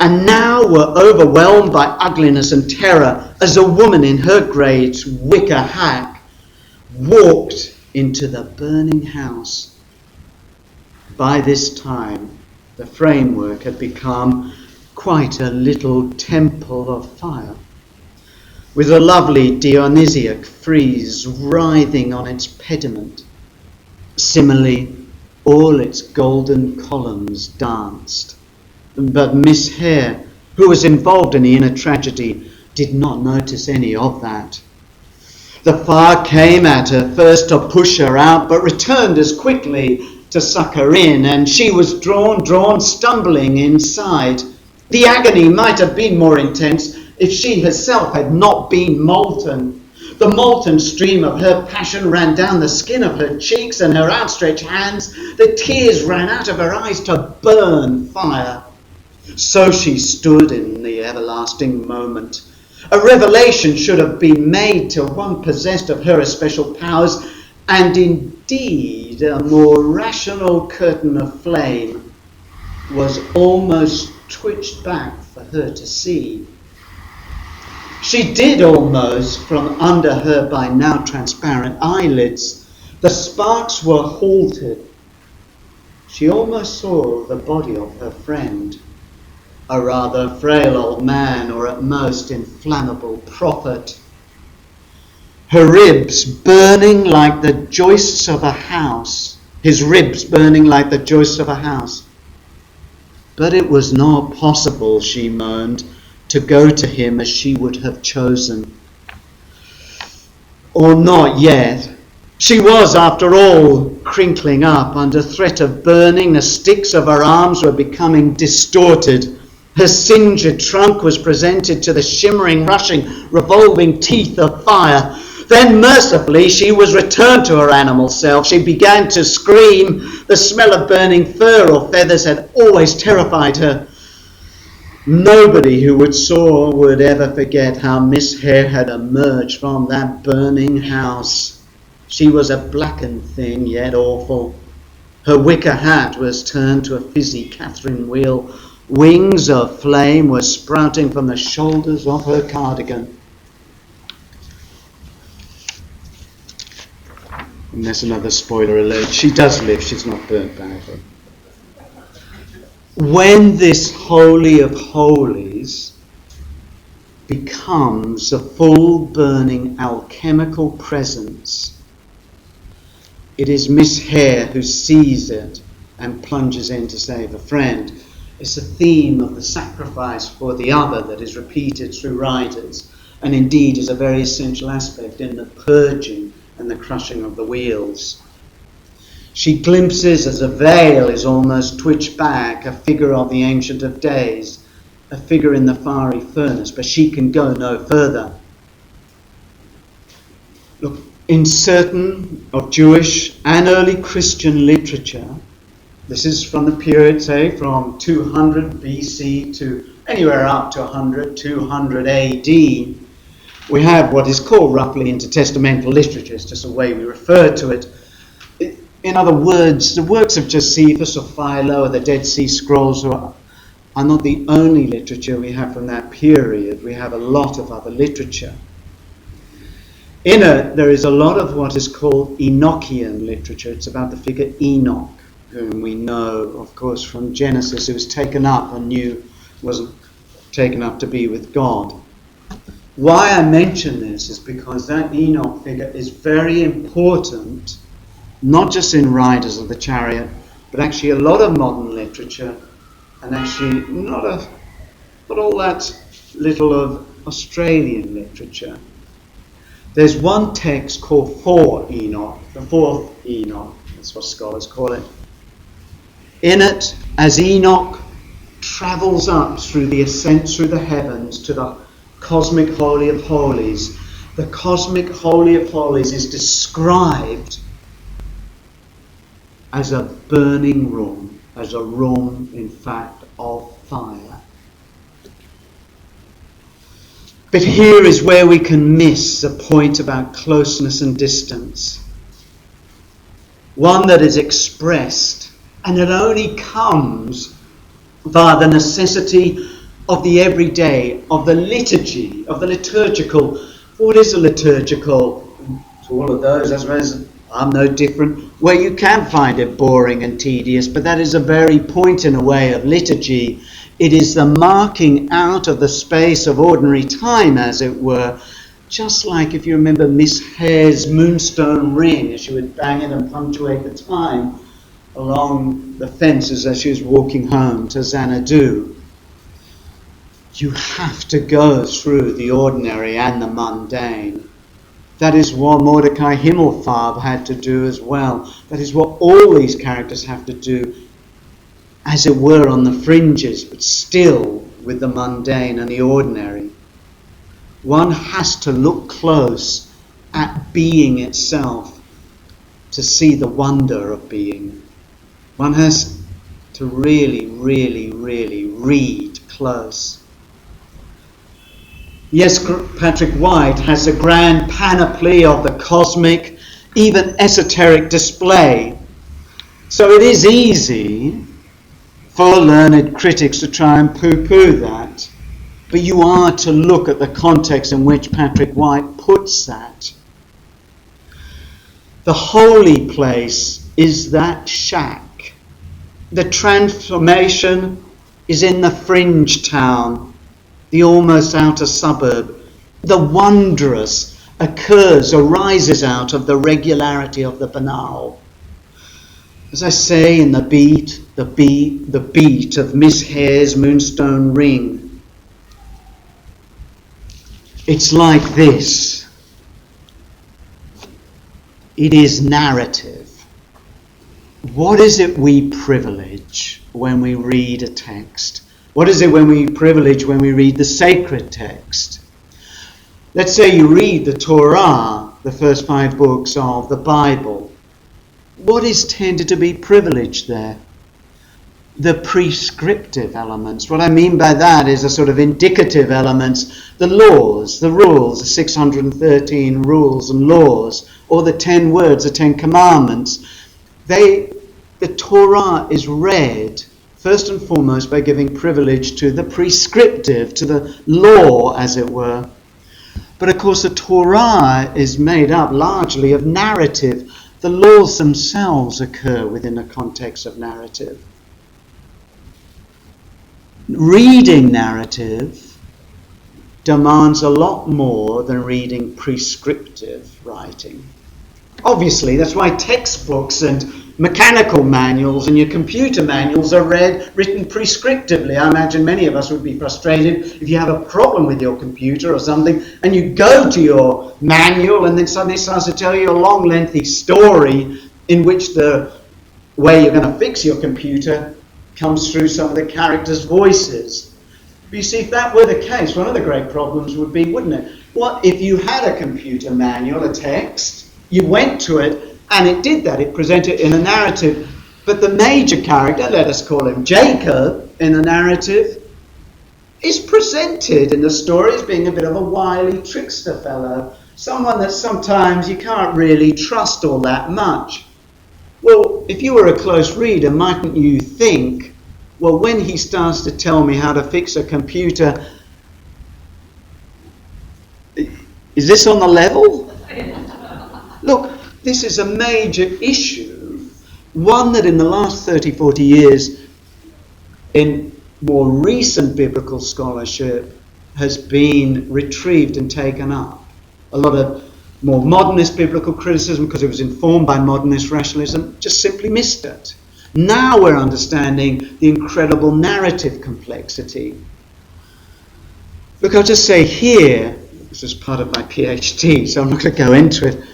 And now were overwhelmed by ugliness and terror as a woman in her great wicker hack walked into the burning house. By this time, the framework had become quite a little temple of fire, with a lovely Dionysiac frieze writhing on its pediment. Similarly, all its golden columns danced. But Miss Hare, who was involved in the inner tragedy, did not notice any of that. The fire came at her, first to push her out, but returned as quickly to suck her in, and she was drawn, stumbling inside. The agony might have been more intense if she herself had not been molten. The molten stream of her passion ran down the skin of her cheeks and her outstretched hands. The tears ran out of her eyes to burn fire. So she stood in the everlasting moment. A revelation should have been made to one possessed of her especial powers, and indeed a more rational curtain of flame was almost twitched back for her to see. She did almost, from under her by now transparent eyelids, the sparks were halted. She almost saw the body of her friend, a rather frail old man, or at most inflammable prophet. Her ribs burning like the joists of a house. His ribs burning like the joists of a house. But it was not possible, she moaned, to go to him as she would have chosen. or not yet. She was, after all, crinkling up under threat of burning. The sticks of her arms were becoming distorted. Her singed trunk was presented to the shimmering, rushing, revolving teeth of fire. Then, mercifully, she was returned to her animal self. She began to scream. The smell of burning fur or feathers had always terrified her. Nobody who saw would ever forget how Miss Hare had emerged from that burning house. She was a blackened thing, yet awful. Her wicker hat was turned to a fizzy Catherine wheel. Wings of flame were sprouting from the shoulders of her cardigan. And there's another spoiler alert. She does live, she's not burnt badly. When this Holy of Holies becomes a full burning alchemical presence, it is Miss Hare who sees it and plunges in to save a friend. It's a theme of the sacrifice for the other that is repeated through writers, and indeed is a very essential aspect in the purging and the crushing of the wheels. She glimpses, as a veil is almost twitched back, a figure of the Ancient of Days, a figure in the fiery furnace, but she can go no further. Look, in certain of Jewish and early Christian literature, this is from the period, say, from 200 BC to anywhere up to 100, 200 AD, we have what is called roughly intertestamental literature. It's just a way we refer to it. In other words, the works of Josephus or Philo or the Dead Sea Scrolls are not the only literature we have from that period. We have a lot of other literature. In it, there is a lot of what is called Enochian literature. It's about the figure Enoch, whom we know, of course, from Genesis, who was taken up and wasn't taken up to be with God. Why I mention this is because that Enoch figure is very important, not just in Riders of the Chariot, but actually a lot of modern literature, and actually not all that little of Australian literature. There's one text called For Enoch, the fourth Enoch, that's what scholars call it. In it, as Enoch travels up through the ascent through the heavens to the cosmic Holy of Holies, the cosmic Holy of Holies is described as a burning room, as a room, in fact, of fire. But here is where we can miss a point about closeness and distance. One that is expressed, and it only comes via the necessity of the everyday, of the liturgy, of the liturgical. What is a liturgical? To all of those, I suppose, I'm no different, where you can find it boring and tedious, but that is a very point in a way of liturgy. It is the marking out of the space of ordinary time, as it were, just like if you remember Miss Hare's moonstone ring, as she would bang it and punctuate the time along the fences as she was walking home to Xanadu. You have to go through the ordinary and the mundane. That is what Mordecai Himmelfarb had to do as well. That is what all these characters have to do, as it were, on the fringes, but still with the mundane and the ordinary. One has to look close at being itself to see the wonder of being. One has to really, really, really read close. Yes, Patrick White has a grand panoply of the cosmic, even esoteric display. So it is easy for learned critics to try and poo-poo that. But you are to look at the context in which Patrick White puts that. The holy place is that shack. The transformation is in the fringe town, the almost outer suburb. The wondrous arises out of the regularity of the banal. As I say in the beat of Miss Hare's moonstone ring, it's like this. it is narrative. What is it we privilege when we read a text? What is it when we privilege when we read the sacred text? Let's say you read the Torah, the first 5 books of the Bible. What is tended to be privileged there? The prescriptive elements. What I mean by that is a sort of indicative elements, the laws, the rules, the 613 rules and laws, or the 10 words, the 10 commandments. The Torah is read first and foremost by giving privilege to the prescriptive, to the law, as it were. But of course the Torah is made up largely of narrative. The laws themselves occur within the context of narrative. Reading narrative demands a lot more than reading prescriptive writing. Obviously, that's why textbooks and mechanical manuals and your computer manuals are written prescriptively. I imagine many of us would be frustrated if you have a problem with your computer or something and you go to your manual and then suddenly it starts to tell you a long, lengthy story in which the way you're going to fix your computer comes through some of the characters' voices. But you see, if that were the case, one of the great problems would be, wouldn't it? What if you had a computer manual, a text, you went to it, and it did that, it presented in a narrative, but the major character, let us call him Jacob, in the narrative, is presented in the story as being a bit of a wily trickster fellow, someone that sometimes you can't really trust all that much. Well, if you were a close reader, mightn't you think, well, when he starts to tell me how to fix a computer, is this on the level? Look, this is a major issue, one that in the last 30, 40 years, in more recent biblical scholarship, has been retrieved and taken up. A lot of more modernist biblical criticism, because it was informed by modernist rationalism, just simply missed it. Now we're understanding the incredible narrative complexity. Look, I'll just say here, this is part of my PhD, so I'm not going to go into it.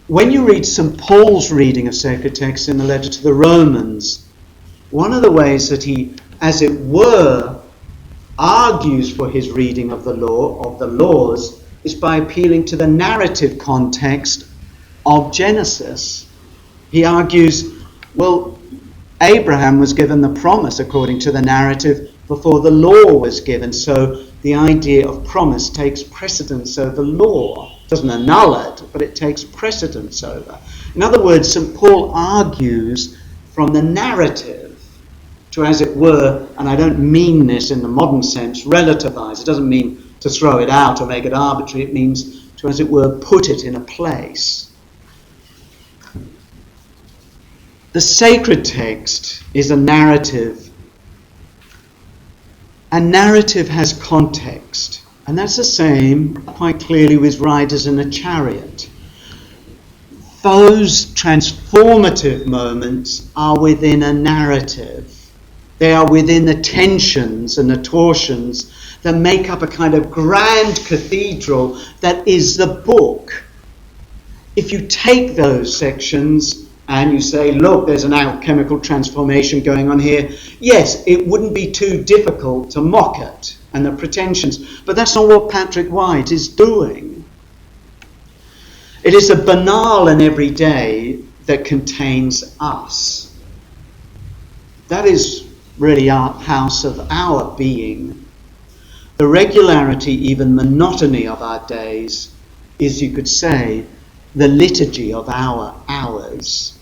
When you read St. Paul's reading of sacred texts in the letter to the Romans, one of the ways that he, as it were, argues for his reading of the law, of the laws, is by appealing to the narrative context of Genesis. He argues, well, Abraham was given the promise according to the narrative before the law was given, so the idea of promise takes precedence over law. It doesn't annul it, but it takes precedence over. In other words, St. Paul argues from the narrative to, as it were, and I don't mean this in the modern sense, relativize. It doesn't mean to throw it out or make it arbitrary. It means to, as it were, put it in a place. The sacred text is a narrative, and narrative has context. And that's the same quite clearly with riders in a chariot. Those transformative moments are within a narrative. They are within the tensions and the torsions that make up a kind of grand cathedral that is the book. If you take those sections and you say, look, there's an alchemical transformation going on here, yes, it wouldn't be too difficult to mock it and the pretensions, but that's not what Patrick White is doing. It is a banal and everyday that contains us. That is really our house of our being. The regularity, even monotony of our days is, you could say, the liturgy of our hours.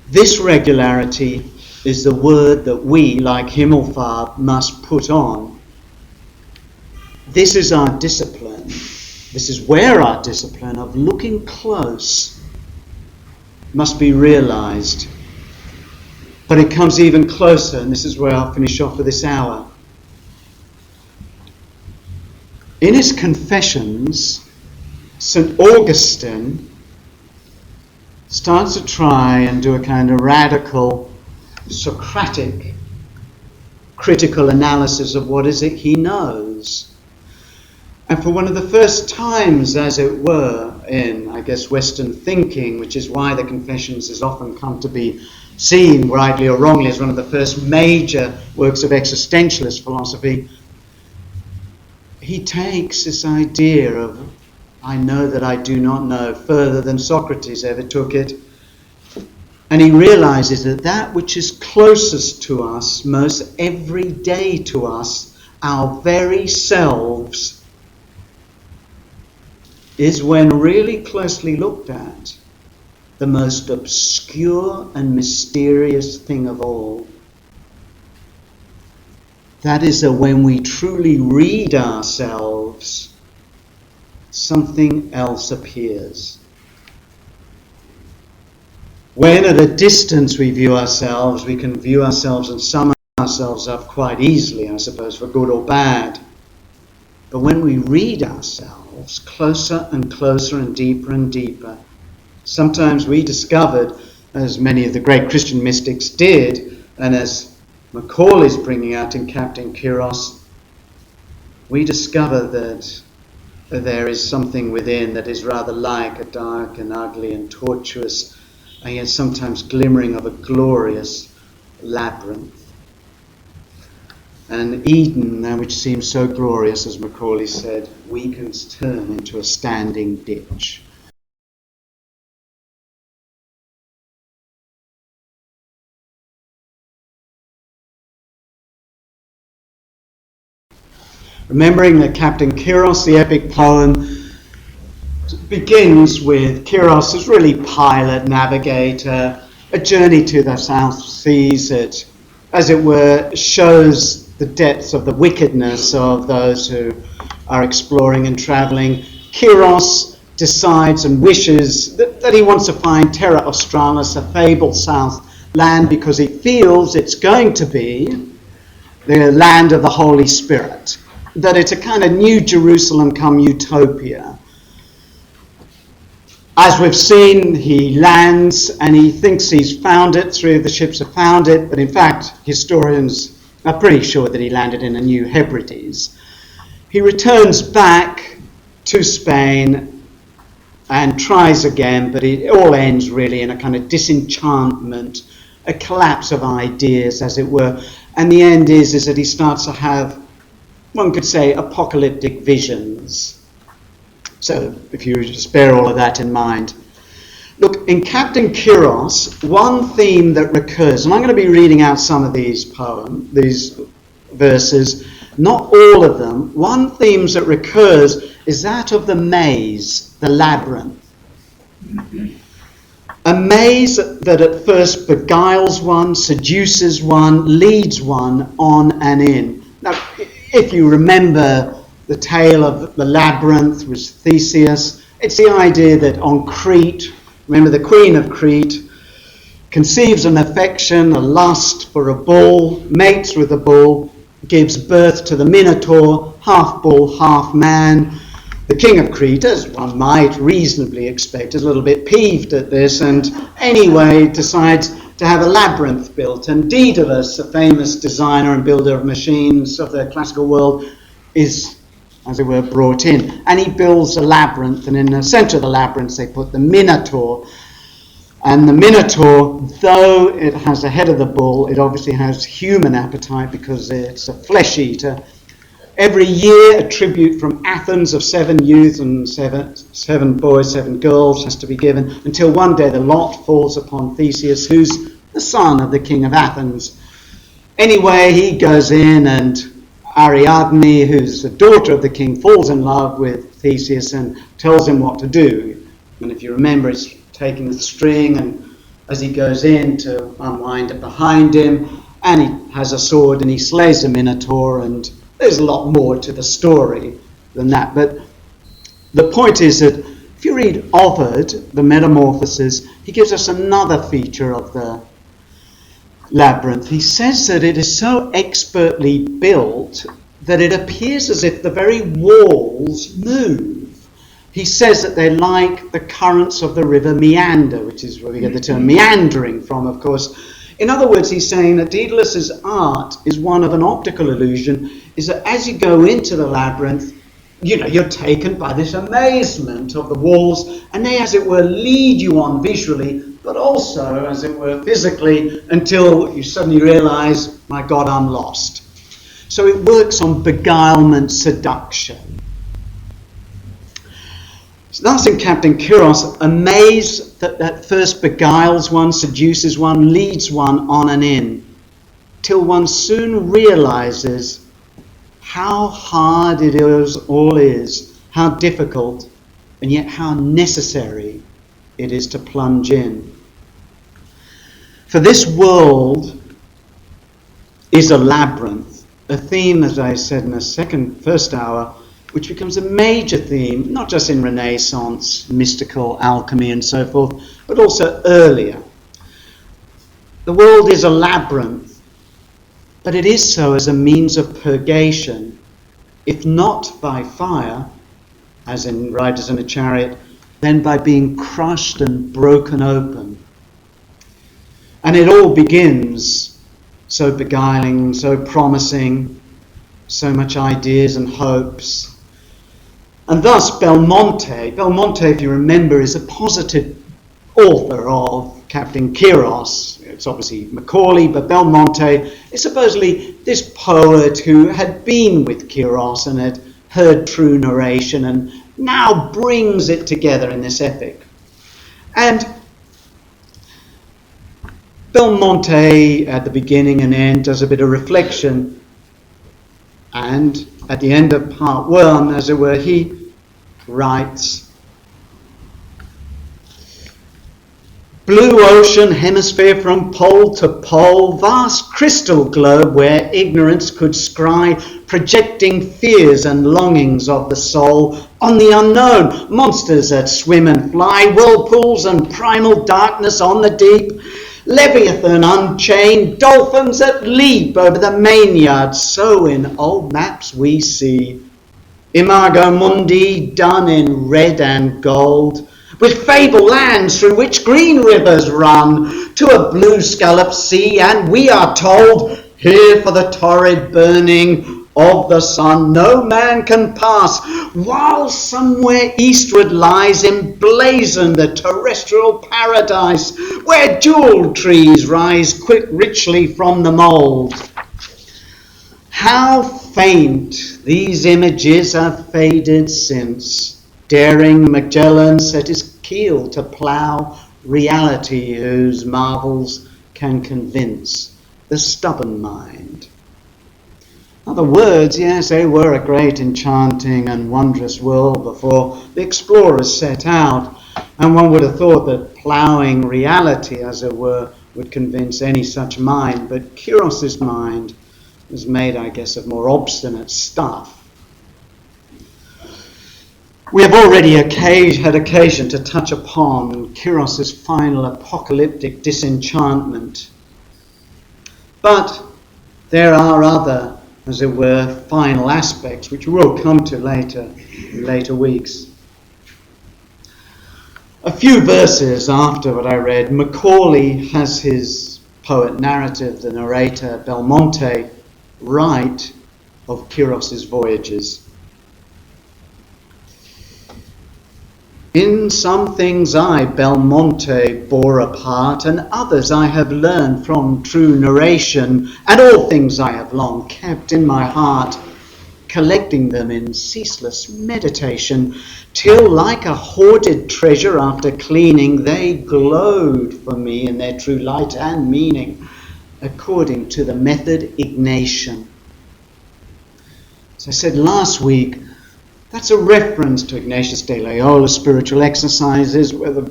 This regularity is the word that we, like Himmelfahrt, must put on. This is our discipline. This is where our discipline of looking close must be realized. But it comes even closer, and this is where I'll finish off for this hour. In his Confessions, St. Augustine starts to try and do a kind of radical Socratic critical analysis of what is it he knows. And for one of the first times, as it were, in, I guess, Western thinking, which is why the Confessions has often come to be seen, rightly or wrongly, as one of the first major works of existentialist philosophy, he takes this idea of, I know that I do not know, further than Socrates ever took it, and he realizes that that which is closest to us, most everyday to us, our very selves, is, when really closely looked at, the most obscure and mysterious thing of all. That is that when we truly read ourselves, something else appears. When at a distance we view ourselves, we can view ourselves and sum ourselves up quite easily, I suppose, for good or bad. But when we read ourselves closer and closer and deeper, sometimes we discovered, as many of the great Christian mystics did, and as Macaulay's bringing out in Captain Kiros, we discover that there is something within that is rather like a dark and ugly and tortuous, and yet sometimes glimmering of a glorious labyrinth. And Eden, that which seems so glorious, as Macaulay said, we can turn into a standing ditch. Remembering that Captain Kiros, the epic poem, begins with Kiros as really pilot, navigator, a journey to the South Seas that, as it were, shows the depths of the wickedness of those who are exploring and travelling. Kiros decides and wishes that he wants to find Terra Australis, a fabled south land, because he feels it's going to be the land of the Holy Spirit, that it's a kind of new Jerusalem come utopia. As we've seen, he lands and he thinks he's found it, 3 of the ships have found it, but in fact historians are pretty sure that he landed in a New Hebrides. He returns back to Spain and tries again, but it all ends really in a kind of disenchantment, a collapse of ideas, as it were. And the end is that he starts to have, one could say, apocalyptic visions. So if you just bear all of that in mind. Look, in Captain Kiros, one theme that recurs, and I'm going to be reading out some of these verses, not all of them. One theme that recurs is that of the maze, the labyrinth. A maze that at first beguiles one, seduces one, leads one on and in. Now, if you remember the tale of the labyrinth with Theseus, it's the idea that on Crete, remember the Queen of Crete, conceives an affection, a lust for a bull, mates with a bull, gives birth to the Minotaur, half bull, half man. The King of Crete, as one might reasonably expect, is a little bit peeved at this, and anyway decides to have a labyrinth built. And Daedalus, a famous designer and builder of machines of the classical world, is, as it were, brought in. And he builds a labyrinth, and in the centre of the labyrinth they put the Minotaur. And the Minotaur, though it has the head of the bull, it obviously has human appetite because it's a flesh eater. Every year a tribute from Athens of 7 youths and seven boys, 7 girls has to be given, until one day the lot falls upon Theseus, who's the son of the king of Athens. Anyway, he goes in, and Ariadne, who's the daughter of the king, falls in love with Theseus and tells him what to do. And if you remember, he's taking the string, and as he goes in to unwind it behind him, and he has a sword and he slays the Minotaur, and there's a lot more to the story than that. But the point is that if you read Ovid, the Metamorphoses, he gives us another feature of the labyrinth. He says that it is so expertly built that it appears as if the very walls move. He says that they're like the currents of the river Meander, which is where we get the term meandering from, of course. In other words, he's saying that Daedalus's art is one of an optical illusion, is that as you go into the labyrinth, you're taken by this amazement of the walls, and they, as it were, lead you on visually, but also, as it were, physically, until you suddenly realise, my God, I'm lost. So it works on beguilement, seduction. So thus in Captain Kyros, a maze that first beguiles one, seduces one, leads one on and in, till one soon realises how hard it all is, how difficult, and yet how necessary it is to plunge in. For this world is a labyrinth, a theme, as I said in the first hour, which becomes a major theme, not just in Renaissance, mystical, alchemy and so forth, but also earlier. The world is a labyrinth, but it is so as a means of purgation, if not by fire, as in Riders in a Chariot, then by being crushed and broken open. And it all begins so beguiling, so promising, so much ideas and hopes. And thus Belmonte, if you remember, is a positive author of Captain Kyros. It's obviously Macaulay, but Belmonte is supposedly this poet who had been with Kyros and had heard true narration and now brings it together in this epic. And Belmonte, at the beginning and end, does a bit of reflection, and at the end of part one, as it were, he writes, blue ocean hemisphere from pole to pole, vast crystal globe where ignorance could scry, projecting fears and longings of the soul on the unknown, monsters that swim and fly, whirlpools and primal darkness on the deep, Leviathan unchained, dolphins that leap over the mainyard, so in old maps we see Imago Mundi done in red and gold, with fable lands through which green rivers run to a blue scalloped sea, and we are told, here for the torrid burning of the sun no man can pass, while somewhere eastward lies emblazoned the terrestrial paradise, where jewel trees rise quick richly from the mould. How faint these images have faded since daring Magellan set his keel to plough reality whose marvels can convince the stubborn mind. Other words, yes, they were a great, enchanting and wondrous world before the explorers set out, and one would have thought that ploughing reality, as it were, would convince any such mind, but Kyros's mind was made, I guess, of more obstinate stuff. We have already had occasion to touch upon Kyros's final apocalyptic disenchantment, but there are other, as it were, final aspects which we'll come to in later weeks. A few verses after what I read, Macaulay has his poet narrative, the narrator Belmonte, write of Kyros's voyages. In some things I, Belmonte, bore a part, and others I have learned from true narration, and all things I have long kept in my heart, collecting them in ceaseless meditation, till like a hoarded treasure after cleaning, they glowed for me in their true light and meaning, according to the method Ignatian. As I said last week, that's a reference to Ignatius de Loyola's spiritual exercises, whether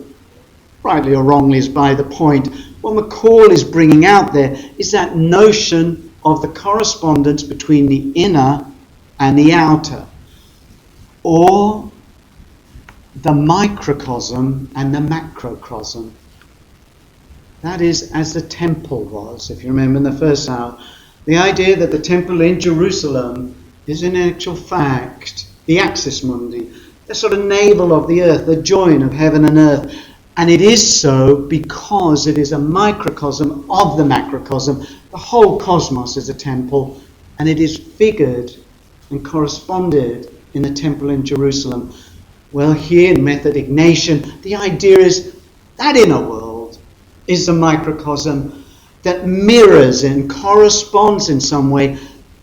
rightly or wrongly is by the point. What Macaulay is bringing out there is that notion of the correspondence between the inner and the outer, or the microcosm and the macrocosm. That is, as the temple was, if you remember in the first hour, the idea that the temple in Jerusalem is in actual fact the axis mundi, the sort of navel of the earth, the join of heaven and earth. And it is so because it is a microcosm of the macrocosm. The whole cosmos is a temple, and it is figured and corresponded in the temple in Jerusalem? Well, here in Method Ignatian, the idea is that inner world is a microcosm that mirrors and corresponds in some way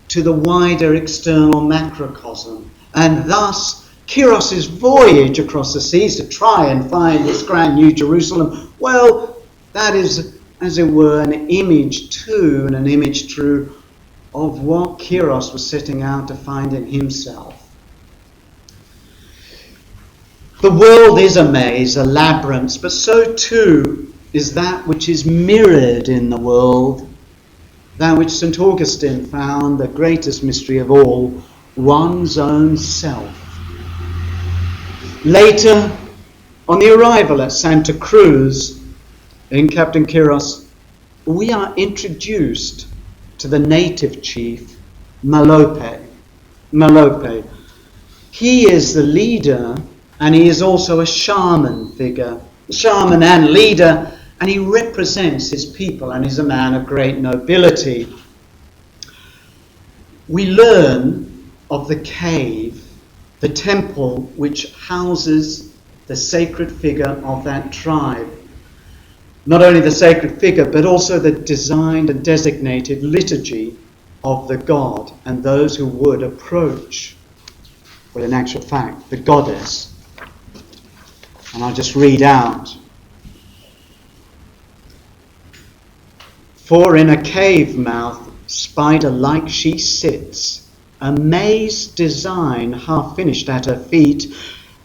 to the wider external macrocosm. And thus, Kyros's voyage across the seas to try and find this grand New Jerusalem, well, that is, as it were, an image to and an image true of what Kyros was setting out to find in himself. The world is a maze, a labyrinth, but so too is that which is mirrored in the world, that which St. Augustine found the greatest mystery of all, one's own self. Later, on the arrival at Santa Cruz in Captain Kyros, we are introduced to the native chief, Malope. Malope. He is the leader, and he is also a shaman figure, shaman and leader, and he represents his people, and is a man of great nobility. We learn of the cave, the temple which houses the sacred figure of that tribe. Not only the sacred figure, but also the designed and designated liturgy of the god and those who would approach, well, in actual fact, the goddess. And I'll just read out. For in a cave mouth, spider-like she sits, a maze design half finished at her feet,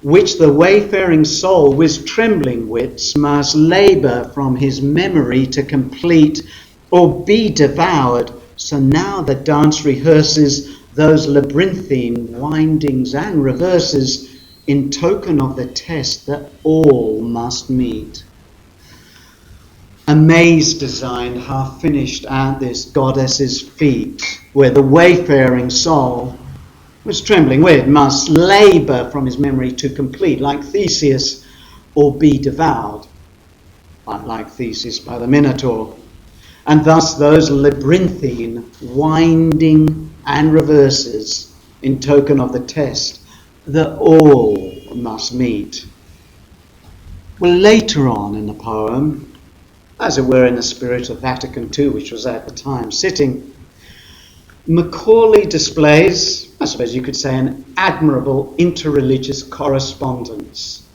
which the wayfaring soul with trembling wits must labour from his memory to complete, or be devoured. So now the dance rehearses those labyrinthine windings and reverses in token of the test that all must meet. A maze designed half finished at this goddess's feet, where the wayfaring soul was trembling with must labour from his memory to complete, like Theseus, or be devoured, like Theseus by the Minotaur. And thus those labyrinthine winding and reverses in token of the test that all must meet. Well, later on in the poem, as it were in the spirit of Vatican II, which was at the time sitting, Macaulay displays, I suppose you could say, an admirable interreligious correspondence.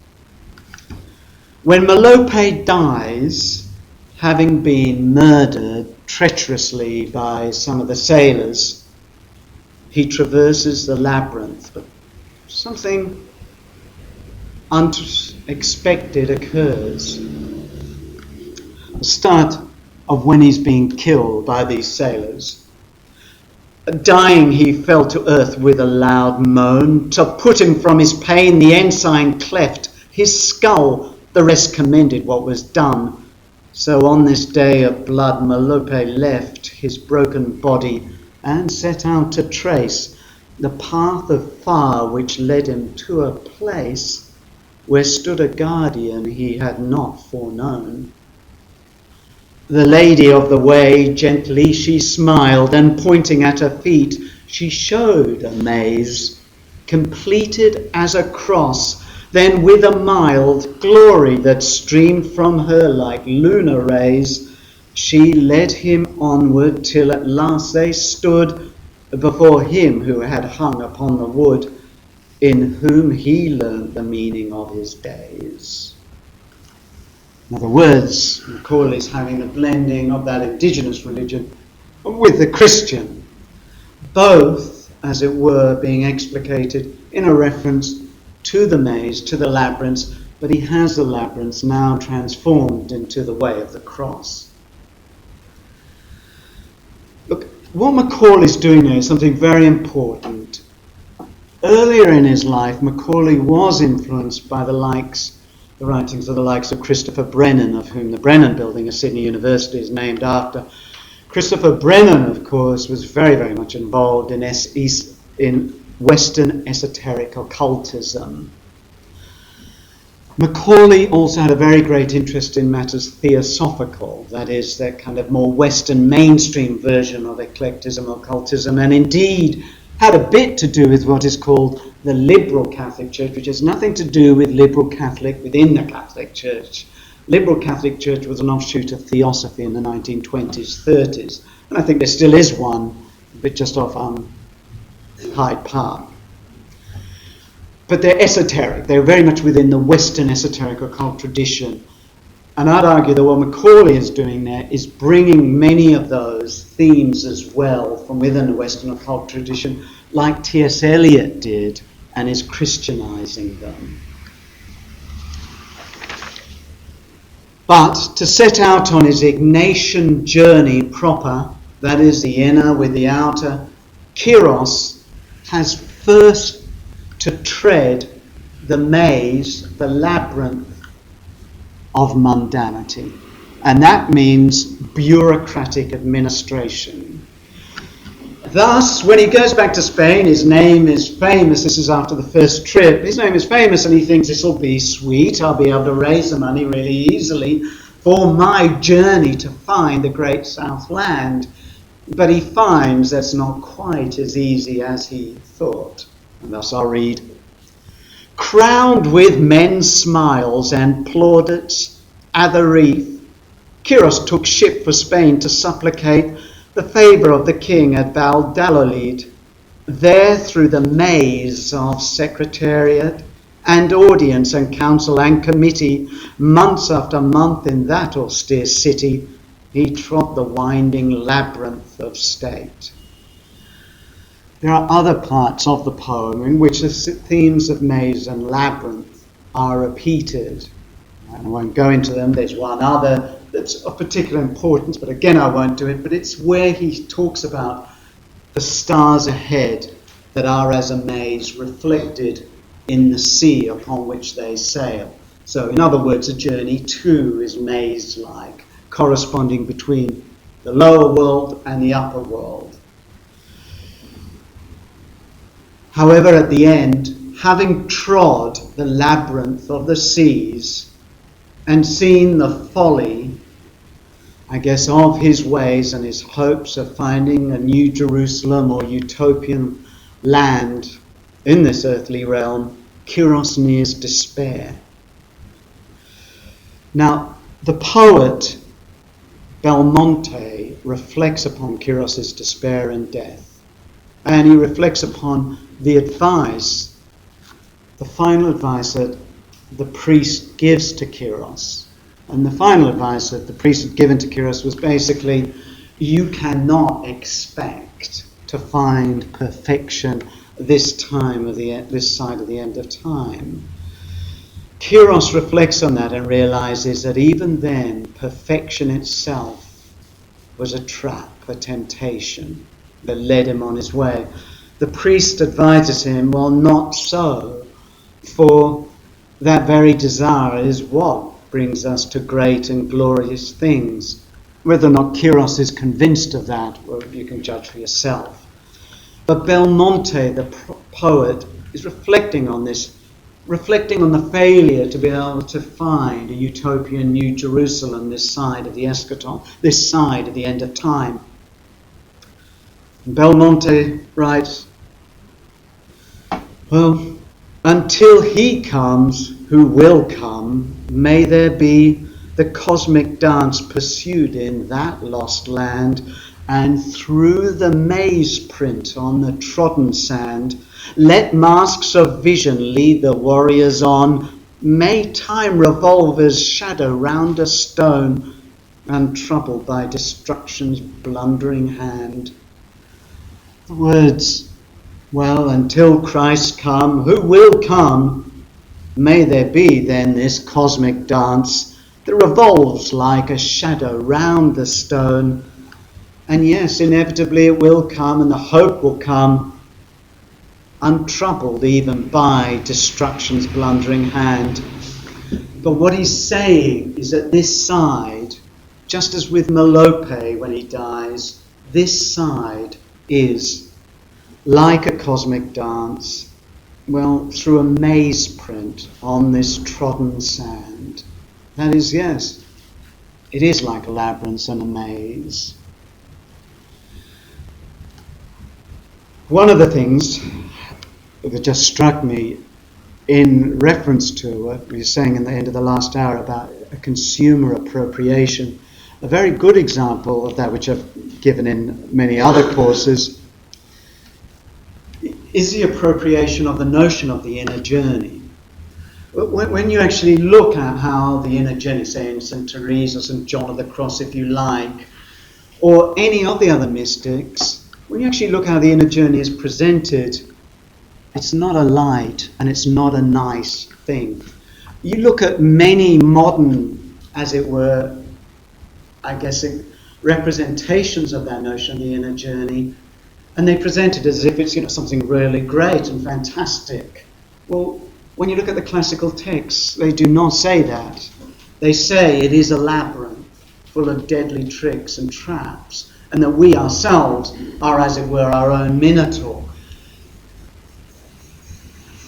When Malope dies, having been murdered treacherously by some of the sailors, he traverses the labyrinth, but something unexpected occurs. The start of when he's being killed by these sailors. Dying, he fell to earth with a loud moan. To put him from his pain, the ensign cleft his skull. The rest commended what was done. So on this day of blood, Malope left his broken body and set out to trace the path of fire which led him to a place where stood a guardian he had not foreknown. The lady of the way, gently she smiled, and pointing at her feet, she showed a maze, completed as a cross, then with a mild glory that streamed from her like lunar rays, she led him onward till at last they stood before him who had hung upon the wood, in whom he learnt the meaning of his days. In other words, Macaulay's having a blending of that indigenous religion with the Christian, both, as it were, being explicated in a reference to the maze, to the labyrinth, but he has the labyrinth now transformed into the way of the cross. Look, what Macaulay's doing there is something very important. Earlier in his life, Macaulay was influenced by the writings of the likes of Christopher Brennan, of whom the Brennan Building at Sydney University is named after. Christopher Brennan, of course, was very, very much involved in Western esoteric occultism. Macaulay also had a very great interest in matters theosophical, that is, that kind of more Western mainstream version of eclecticism, occultism, and indeed had a bit to do with what is called the liberal Catholic Church, which has nothing to do with liberal Catholic within the Catholic Church. Liberal Catholic Church was an offshoot of Theosophy in the 1920s, 30s, and I think there still is one, but just off Hyde Park. But they're esoteric. They're very much within the Western esoteric occult tradition. And I'd argue that what Macaulay is doing there is bringing many of those themes as well from within the Western occult tradition, like T.S. Eliot did, and is Christianizing them. But to set out on his Ignatian journey proper, that is the inner with the outer, Kyros has first to tread the maze, the labyrinth of mundanity. And that means bureaucratic administration. Thus, when he goes back to Spain, his name is famous. This is after the first trip. His name is famous, and he thinks this will be sweet. I'll be able to raise the money really easily for my journey to find the Great Southland. But he finds that's not quite as easy as he thought. And thus I'll read. Crowned with men's smiles and plaudits at the reef, Kyros took ship for Spain to supplicate the favour of the king at Valladolid. There, through the maze of secretariat and audience and council and committee, months after month in that austere city, he trod the winding labyrinth of state. There are other parts of the poem in which the themes of maze and labyrinth are repeated. I won't go into them. There's one other that's of particular importance, but again I won't do it. But it's where he talks about the stars ahead that are as a maze reflected in the sea upon which they sail. So in other words, a journey too is maze-like, corresponding between the lower world and the upper world. However, at the end, having trod the labyrinth of the seas and seen the folly, I guess, of his ways and his hopes of finding a new Jerusalem or utopian land in this earthly realm, Kyros nears despair. Now, the poet Belmonte reflects upon Kyros' despair and death, and he reflects upon the advice, the final advice that the priest gives to Kyros. And the final advice that the priest had given to Kyros was basically, you cannot expect to find perfection this side of the end of time. Kyros reflects on that and realizes that even then, perfection itself was a trap, a temptation that led him on his way. The priest advises him, well, not so, for that very desire is what brings us to great and glorious things. Whether or not Kyros is convinced of that, well, you can judge for yourself. But Belmonte, the poet, is reflecting on this, reflecting on the failure to be able to find a utopian New Jerusalem this side of the eschaton, this side of the end of time. And Belmonte writes, well, until he comes, who will come, may there be the cosmic dance pursued in that lost land, and through the maze print on the trodden sand, let masks of vision lead the warriors on. May time revolve as shadow round a stone, untroubled by destruction's blundering hand. The words, well, until Christ come, who will come, may there be then this cosmic dance that revolves like a shadow round the stone. And yes, inevitably it will come, and the hope will come, untroubled even by destruction's blundering hand. But what he's saying is that this side, just as with Melope when he dies, this side is like a cosmic dance, well, through a maze print on this trodden sand. That is, yes, it is like a labyrinth and a maze. One of the things that just struck me in reference to what we were saying in the end of the last hour about a consumer appropriation. A very good example of that, which I've given in many other courses, is the appropriation of the notion of the inner journey. When you actually look at how the inner journey, say in St. Teresa, St. John of the Cross, if you like, or any of the other mystics, when you actually look how the inner journey is presented, it's not a light and it's not a nice thing. You look at many modern, as it were, I guess, representations of that notion of the inner journey, and they present it as if it's, something really great and fantastic. Well, when you look at the classical texts, they do not say that. They say it is a labyrinth full of deadly tricks and traps, and that we ourselves are, as it were, our own minotaur.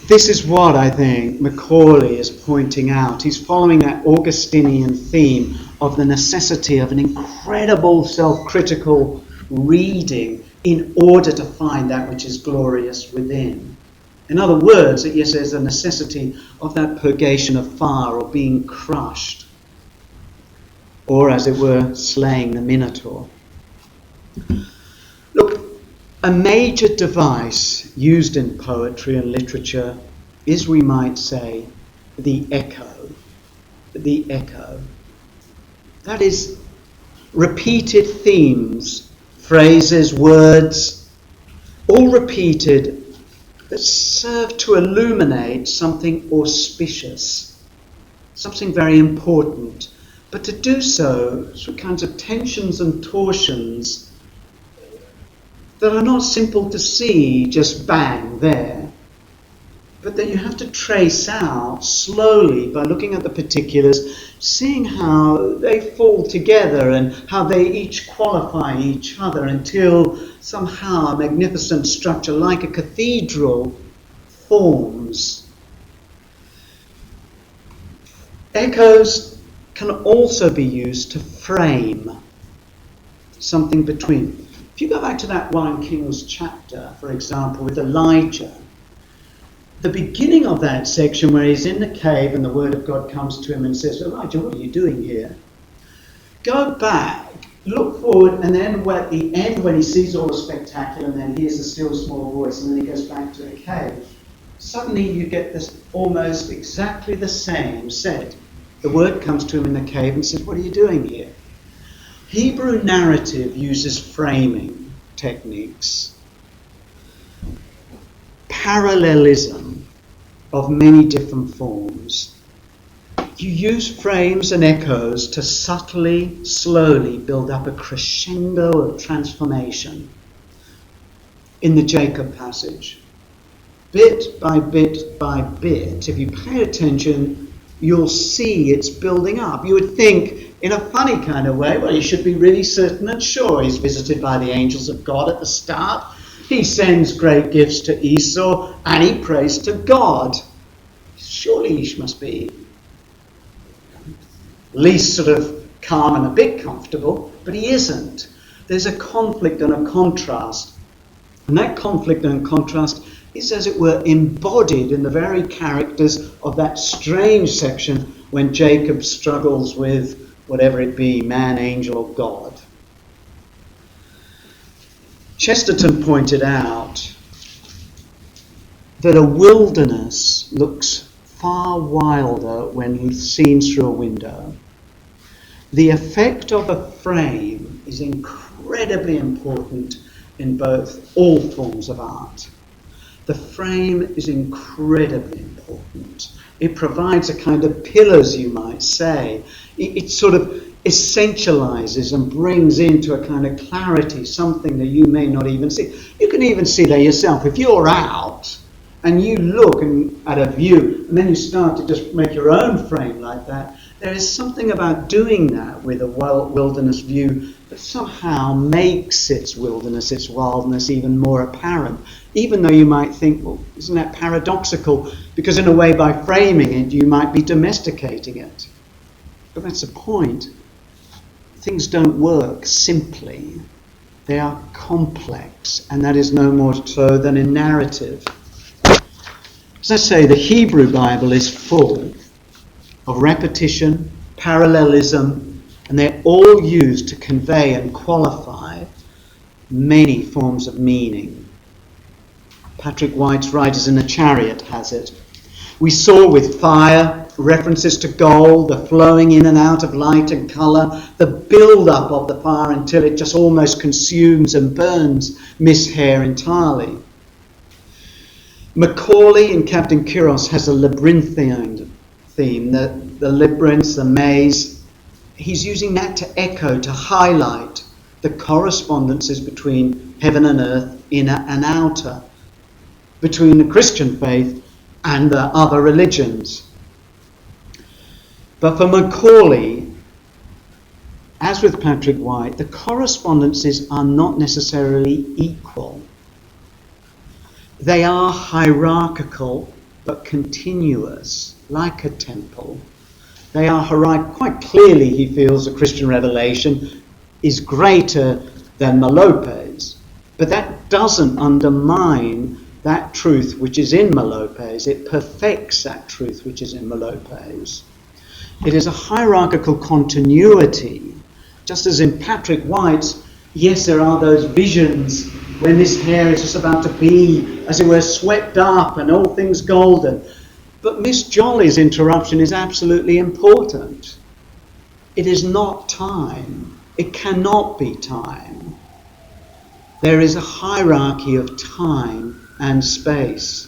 This is what I think Macaulay is pointing out. He's following that Augustinian theme of the necessity of an incredible self-critical reading in order to find that which is glorious within. In other words, that yes, there's a necessity of that purgation of fire or being crushed, or as it were, slaying the Minotaur. Look, a major device used in poetry and literature is, we might say, the echo. The echo. That is, repeated themes, phrases, words, all repeated that serve to illuminate something auspicious, something very important, but to do so through kinds of tensions and torsions that are not simple to see just bang there, but that you have to trace out slowly by looking at the particulars, seeing how they fall together and how they each qualify each other until somehow a magnificent structure like a cathedral forms. Echoes can also be used to frame something between. If you go back to that 1 Kings chapter, for example, with Elijah, the beginning of that section where he's in the cave and the word of God comes to him and says, Elijah, what are you doing here? Go back, look forward, and then at the end when he sees all the spectacular and then hears the still small voice and then he goes back to the cave, suddenly you get this almost exactly the same said. The word comes to him in the cave and says, what are you doing here? Hebrew narrative uses framing techniques, parallelism of many different forms. You use frames and echoes to subtly, slowly build up a crescendo of transformation. In the Jacob passage, bit by bit by bit, if you pay attention, you'll see it's building up. You would think, in a funny kind of way, well, you should be really certain and sure he's visited by the angels of God at the start. He sends great gifts to Esau and he prays to God. Surely he must be at least sort of calm and a bit comfortable, but he isn't. There's a conflict and a contrast. And that conflict and contrast is, as it were, embodied in the very characters of that strange section when Jacob struggles with whatever it be, man, angel, or God. Chesterton pointed out that a wilderness looks far wilder when seen through a window. The effect of a frame is incredibly important in all forms of art. The frame is incredibly important. It provides a kind of pillars, you might say. It sort of essentializes and brings into a kind of clarity something that you may not even see. You can even see that yourself. If you're out and you look at a view and then you start to just make your own frame like that, there is something about doing that with a wilderness view that somehow makes its wilderness, its wildness even more apparent. Even though you might think, well, isn't that paradoxical? Because in a way, by framing it, you might be domesticating it. But that's the point. Things don't work simply. They are complex, and that is no more so than in narrative. As I say, the Hebrew Bible is full of repetition, parallelism, and they're all used to convey and qualify many forms of meaning. Patrick White's Riders in a Chariot has it. We saw with fire references to gold, the flowing in and out of light and colour, the build-up of the fire until it just almost consumes and burns Miss Hare entirely. Macaulay in Captain Kiros has a labyrinthian theme, the labyrinth, the maze. He's using that to echo, to highlight the correspondences between heaven and earth, inner and outer, between the Christian faith and the other religions. But for Macaulay, as with Patrick White, the correspondences are not necessarily equal. They are hierarchical but continuous, like a temple. They are hierarchical. Quite clearly he feels the Christian revelation is greater than Melope's, but that doesn't undermine that truth which is in Melope's. It perfects that truth which is in Melope's. It is a hierarchical continuity, just as in Patrick White's, yes, there are those visions when this hair is just about to be, as it were, swept up and all things golden. But Miss Jolly's interruption is absolutely important. It is not time. It cannot be time. There is a hierarchy of time and space.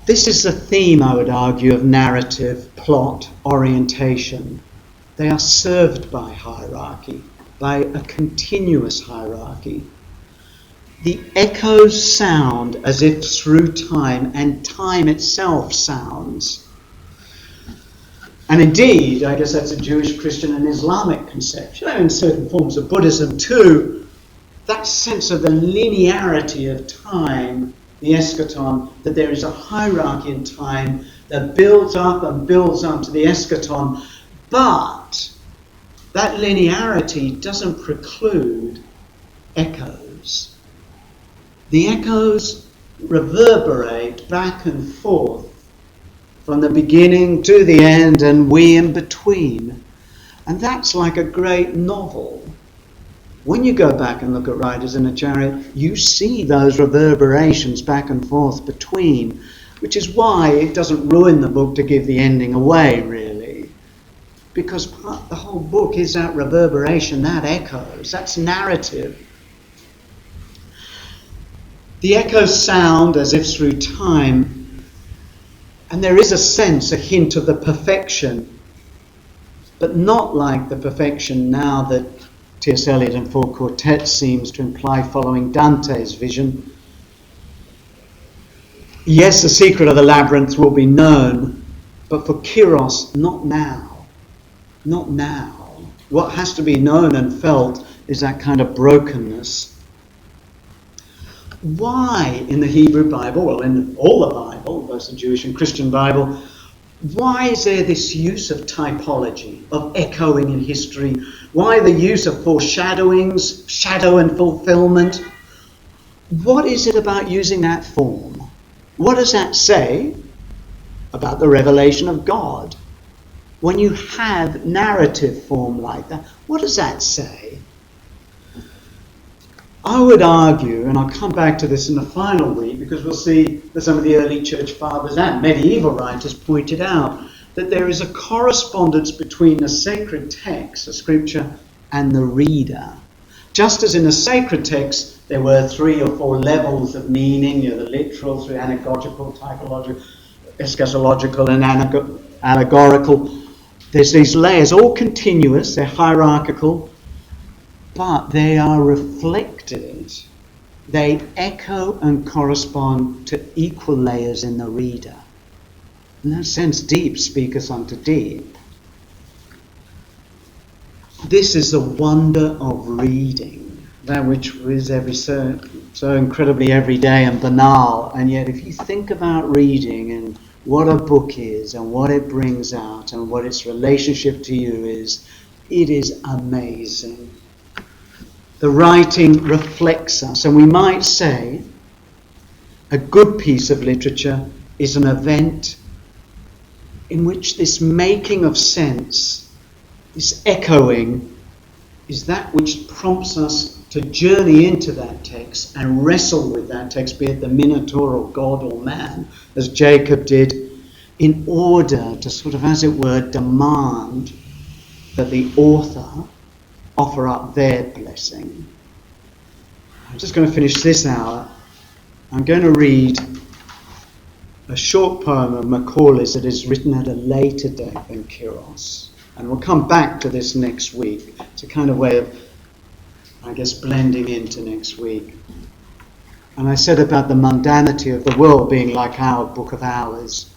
This is the theme, I would argue, of narrative, plot, orientation. They are served by hierarchy, by a continuous hierarchy. The echoes sound as if through time, and time itself sounds. And indeed, I guess that's a Jewish, Christian and Islamic conception, and in certain forms of Buddhism too, that sense of the linearity of time, the eschaton, that there is a hierarchy in time that builds up and builds up to the eschaton, but that linearity doesn't preclude echoes. The echoes reverberate back and forth from the beginning to the end and we in between. And that's like a great novel. When you go back and look at Riders in a Chariot, you see those reverberations back and forth between, which is why it doesn't ruin the book to give the ending away, really. Because the whole book is that reverberation, that echoes, that's narrative. The echoes sound as if through time, and there is a sense, a hint of the perfection, but not like the perfection now that T.S. Eliot and Four Quartets seems to imply following Dante's vision. Yes, the secret of the labyrinth will be known, but for Kiros, not now. Not now. What has to be known and felt is that kind of brokenness. Why in the Hebrew Bible, well, in all the Bible, both the Jewish and Christian Bible, why is there this use of typology, of echoing in history? Why the use of foreshadowings, shadow and fulfillment? What is it about using that form? What does that say about the revelation of God? When you have narrative form like that, what does that say? I would argue, and I'll come back to this in the final week, because we'll see that some of the early church fathers and medieval writers pointed out that there is a correspondence between the sacred text, the scripture, and the reader. Just as in the sacred text there were 3 or 4 levels of meaning, the literal, through anagogical, typological, eschatological, and allegorical. There's these layers, all continuous, they're hierarchical, but they are reflected. They echo and correspond to equal layers in the reader. In that sense, deep speaketh unto deep. This is the wonder of reading, that which is so incredibly everyday and banal. And yet if you think about reading and what a book is and what it brings out and what its relationship to you is, it is amazing. The writing reflects us, and we might say A good piece of literature is an event in which this making of sense, this echoing, is that which prompts us to journey into that text and wrestle with that text, be it the Minotaur or God or man, as Jacob did, in order to sort of, as it were, demand that the author offer up their blessing. I'm just going to finish this hour. I'm going to read a short poem of Macaulay's that is written at a later date than Kyros. And we'll come back to this next week. It's a kind of way of, I guess, blending into next week. And I said about the mundanity of the world being like our Book of Hours.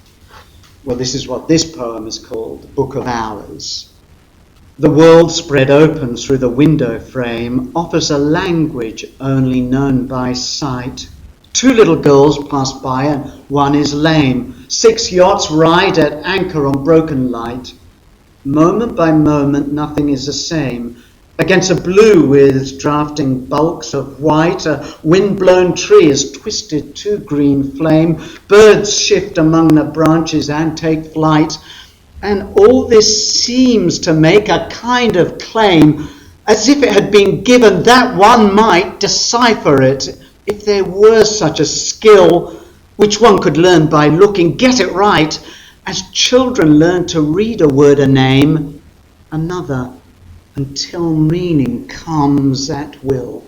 Well, this is what this poem is called, the Book of Hours. The world spread open through the window frame offers a language only known by sight. 2 little girls pass by and one is lame. 6 yachts ride at anchor on broken light. Moment by moment, nothing is the same. Against a blue with drafting bulks of white, a wind-blown tree is twisted to green flame. Birds shift among the branches and take flight. And all this seems to make a kind of claim, as if it had been given that one might decipher it, if there were such a skill, which one could learn by looking, get it right, as children learn to read a word, a name, another, until meaning comes at will.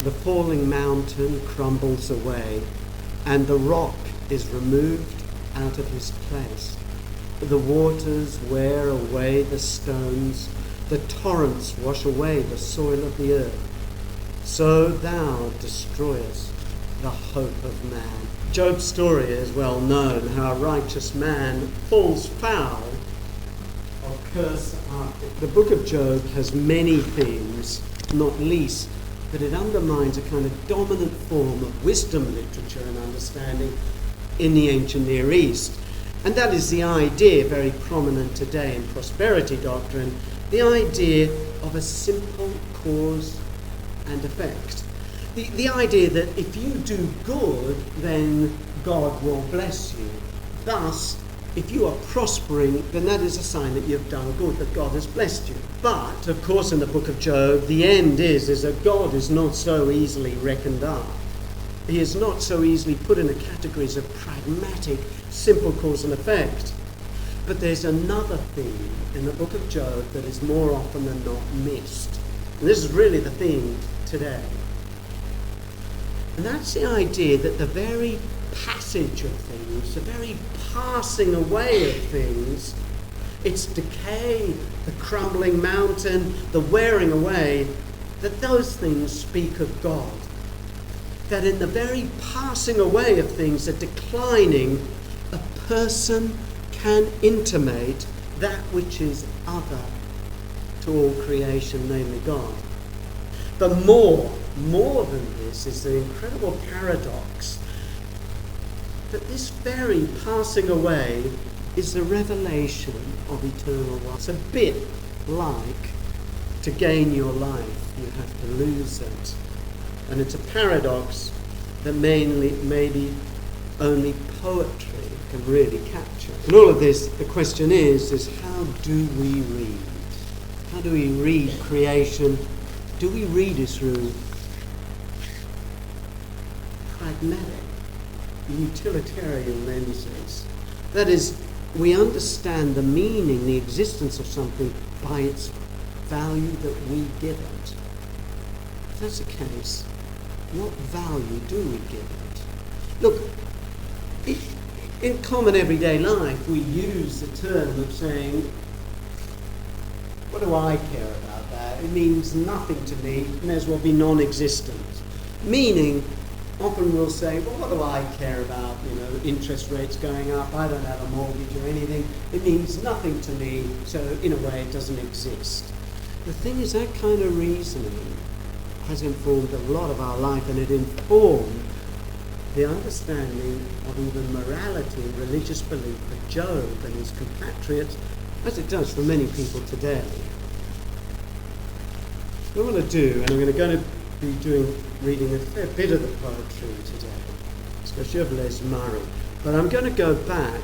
The falling mountain crumbles away, and the rock is removed out of his place. The waters wear away the stones, the torrents wash away the soil of the earth. So thou destroyest the hope of man. Job's story is well known, how a righteous man falls foul of curse after. The book of Job has many themes, not least that it undermines a kind of dominant form of wisdom literature and understanding in the ancient Near East. And that is the idea, very prominent today in prosperity doctrine, the idea of a simple cause and effect. The idea that if you do good, then God will bless you. Thus, if you are prospering, then that is a sign that you've done good, that God has blessed you. But, of course, in the book of Job, the end is that God is not so easily reckoned up. He is not so easily put in the categories of pragmatic, simple cause and effect. But there's another theme in the book of Job that is more often than not missed. And this is really the theme today. And that's the idea that the very passage of things, the very passing away of things, its decay, the crumbling mountain, the wearing away, that those things speak of God. That in the very passing away of things, the declining, a person can intimate that which is other to all creation, namely God. But more than this is the incredible paradox that this very passing away is the revelation of eternal life. It's a bit like to gain your life, you have to lose it. And it's a paradox that maybe only poetry can really capture. In all of this, the question is how do we read? How do we read creation? Do we read it through pragmatic, utilitarian lenses? That is, we understand the meaning, the existence of something by its value that we give it. If that's the case, what value do we give it? Look, in common everyday life, we use the term of saying, what do I care about that? It means nothing to me, it may as well be non-existent. Meaning, often we'll say, well, what do I care about, interest rates going up, I don't have a mortgage or anything, it means nothing to me, so in a way it doesn't exist. The thing is, that kind of reasoning has informed a lot of our life, and it informed the understanding of even morality and religious belief for Job and his compatriots, as it does for many people today. What I'm going to do, and I'm going to be reading a fair bit of the poetry today, especially of Les Murray, but I'm going to go back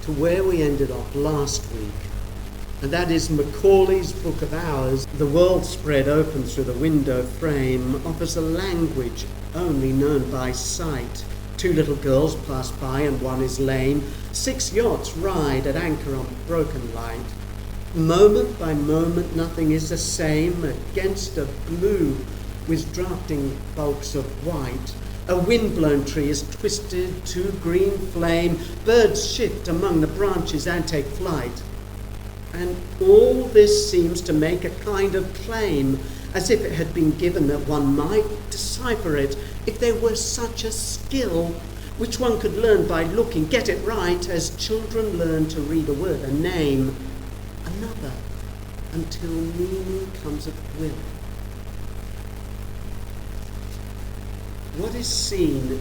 to where we ended off last week, and that is Macaulay's Book of Hours. The world spread open through the window frame offers a language only known by sight. 2 little girls pass by and one is lame. 6 yachts ride at anchor on broken light. Moment by moment nothing is the same. Against a blue with drafting bulks of white, a wind-blown tree is twisted to green flame. Birds shift among the branches and take flight. And all this seems to make a kind of claim, as if it had been given that one might decipher it if there were such a skill, which one could learn by looking, get it right, as children learn to read a word, a name, another, until meaning comes at will. What is seen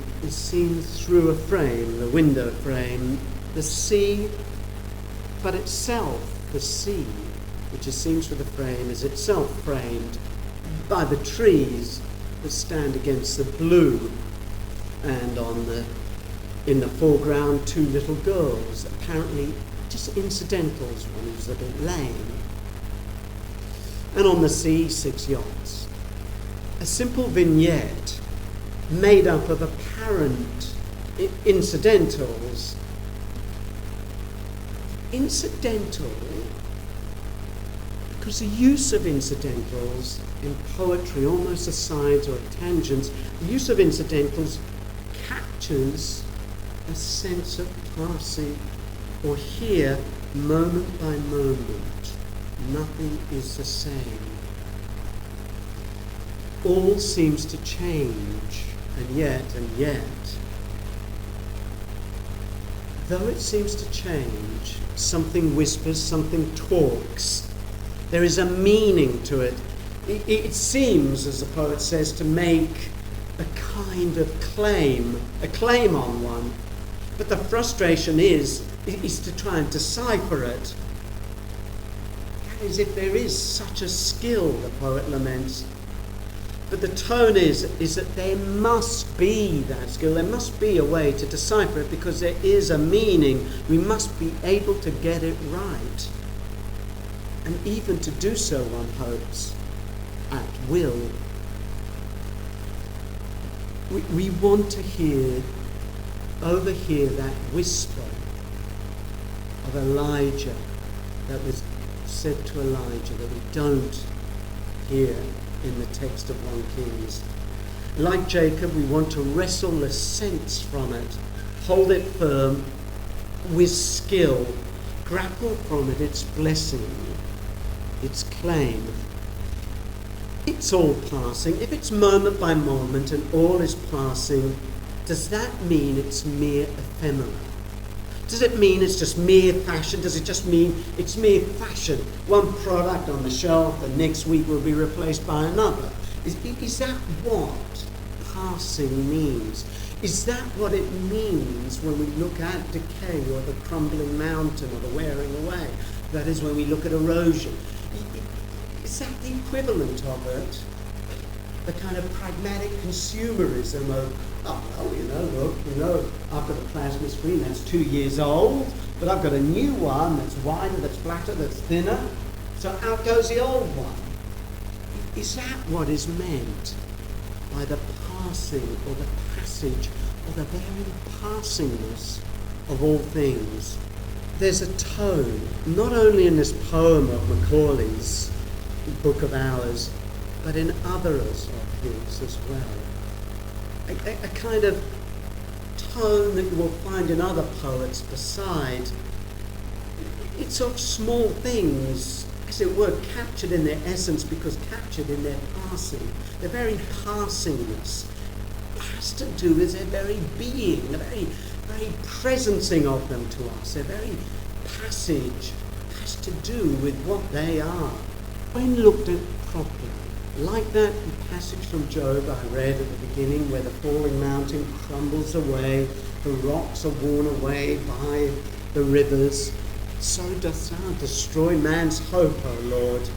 through a frame, the window frame, the sea, but itself, the sea, which is seen through the frame, is itself framed by the trees that stand against the blue, and in the foreground 2 little girls, apparently just incidentals, one who's a bit lame. And on the sea, 6 yachts. A simple vignette made up of apparent incidentals. Incidental, because the use of incidentals in poetry, almost asides or tangents, the use of incidentals captures a sense of passing, or here, moment by moment, nothing is the same. All seems to change, and yet, though it seems to change, something whispers, something talks. There is a meaning to it. It seems, as the poet says, to make a kind of claim on one. But the frustration is to try and decipher it. That is, if there is such a skill, the poet laments. But the tone is that there must be that skill. There must be a way to decipher it, because there is a meaning. We must be able to get it right. And even to do so, one hopes, at will. We want to overhear that whisper of Elijah that was said to Elijah that we don't hear in the text of 1 Kings. Like Jacob, we want to wrestle the sense from it, hold it firm with skill, grapple from it its blessing, its claim. It's all passing. If it's moment by moment and all is passing, does that mean it's mere ephemera? Does it mean it's just mere fashion? Does it just mean it's mere fashion? One product on the shelf, the next week will be replaced by another. Is that what passing means? Is that what it means when we look at decay or the crumbling mountain or the wearing away? That is when we look at erosion. Is that the equivalent of it? The kind of pragmatic consumerism of, I've got a plasma screen that's 2 years old, but I've got a new one that's wider, that's flatter, that's thinner. So out goes the old one. Is that what is meant by the passing or the passage or the very passingness of all things? There's a tone, not only in this poem of Macaulay's Book of Hours, but in others of his as well. A kind of tone that you will find in other poets beside. It's of small things, as it were, captured in their essence because captured in their passing. Their very passingness has to do with their very being, the very presencing of them to us. Their very passage has to do with what they are. When looked at properly, like that passage from Job I read at the beginning where the falling mountain crumbles away, the rocks are worn away by the rivers, so dost thou destroy man's hope, O Lord.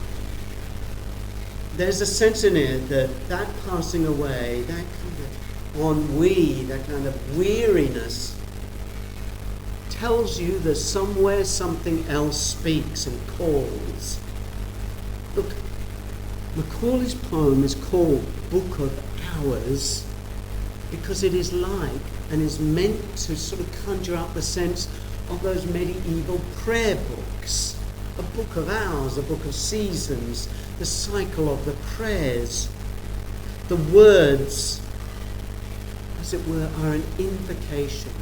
There's a sense in it that passing away, that kind of ennui, that kind of weariness tells you that somewhere something else speaks and calls. Look, Macaulay's poem is called Book of Hours because it is like and is meant to sort of conjure up the sense of those medieval prayer books. A book of hours, a book of seasons, the cycle of the prayers. The words, as it were, are an invocation.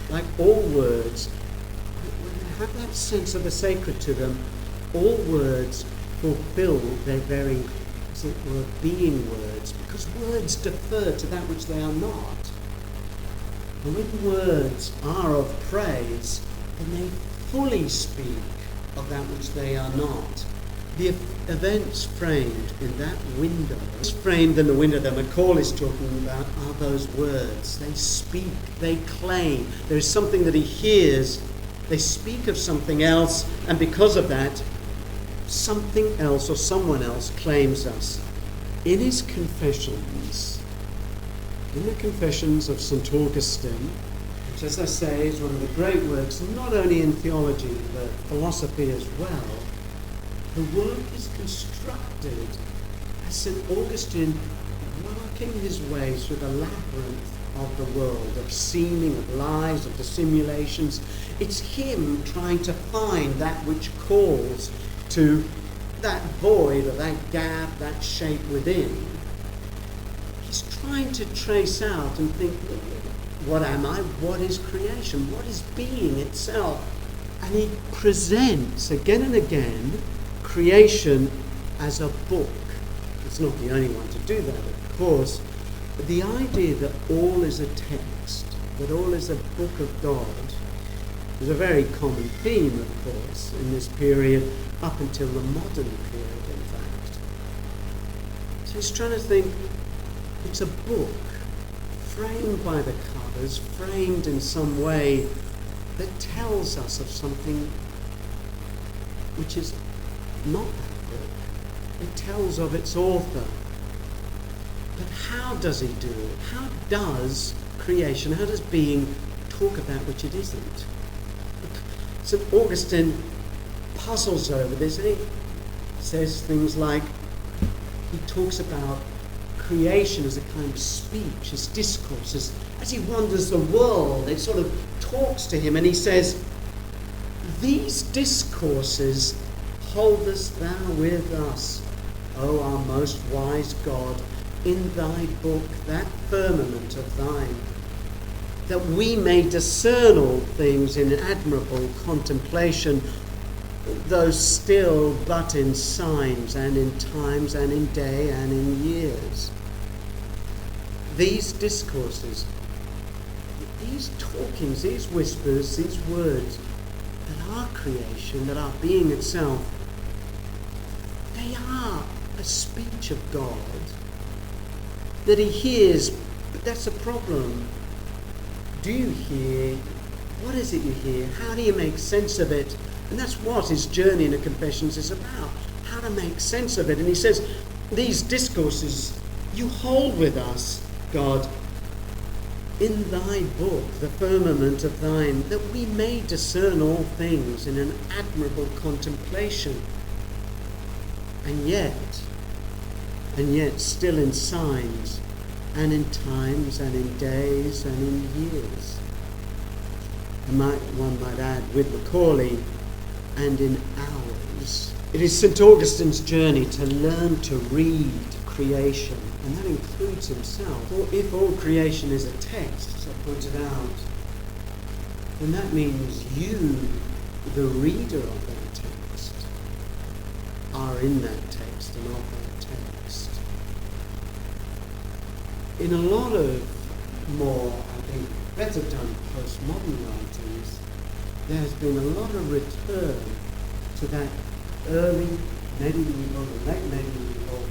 Like all words, when they have that sense of the sacred to them, all words fulfill their very, as it were, being words, because words defer to that which they are not. And when words are of praise, then they fully speak of that which they are not. The events framed in that window, framed in the window that Macaulay is talking about, are those words. They speak, they claim. There is something that he hears. They speak of something else, and because of that, something else or someone else claims us. In his Confessions, in the Confessions of St. Augustine, which, as I say, is one of the great works, not only in theology, but philosophy as well, the work is constructed as St. Augustine working his way through the labyrinth of the world, of seeming, of lies, of dissimulations. It's him trying to find that which calls to that void or that gap, that shape within. He's trying to trace out and think, what am I? What is creation? What is being itself? And he presents again and again creation as a book. It's not the only one to do that, of course, but the idea that all is a text, that all is a book of God, is a very common theme, of course, in this period, up until the modern period, in fact. So he's trying to think, it's a book, framed by the covers, framed in some way that tells us of something which is not that book. It tells of its author. But how does he do it? How does creation, how does being talk of that which it isn't? St. Augustine puzzles over this, and he says things like, he talks about creation as a kind of speech, as discourse, as he wanders the world, it sort of talks to him, and he says, these discourses holdest thou with us, O our most wise God, in thy book, that firmament of thine, that we may discern all things in admirable contemplation, though still but in signs and in times and in day and in years. These discourses, these talkings, these whispers, these words, that are creation, that are being itself, they are a speech of God that he hears, but that's a problem. Do you hear? What is it you hear? How do you make sense of it? And that's what his journey in the Confessions is about, how to make sense of it. And he says, these discourses you hold with us, God, in thy book, the firmament of thine, that we may discern all things in an admirable contemplation. And yet still in signs, and in times, and in days, and in years. One might add, with Macaulay, and in hours. It is St. Augustine's journey to learn to read creation, and that includes himself. Or if all creation is a text, as I pointed out, then that means you, the reader of that text, are in that text and of that text. In a lot of more, I think, better done postmodern writings, there has been a lot of return to that early medieval and late medieval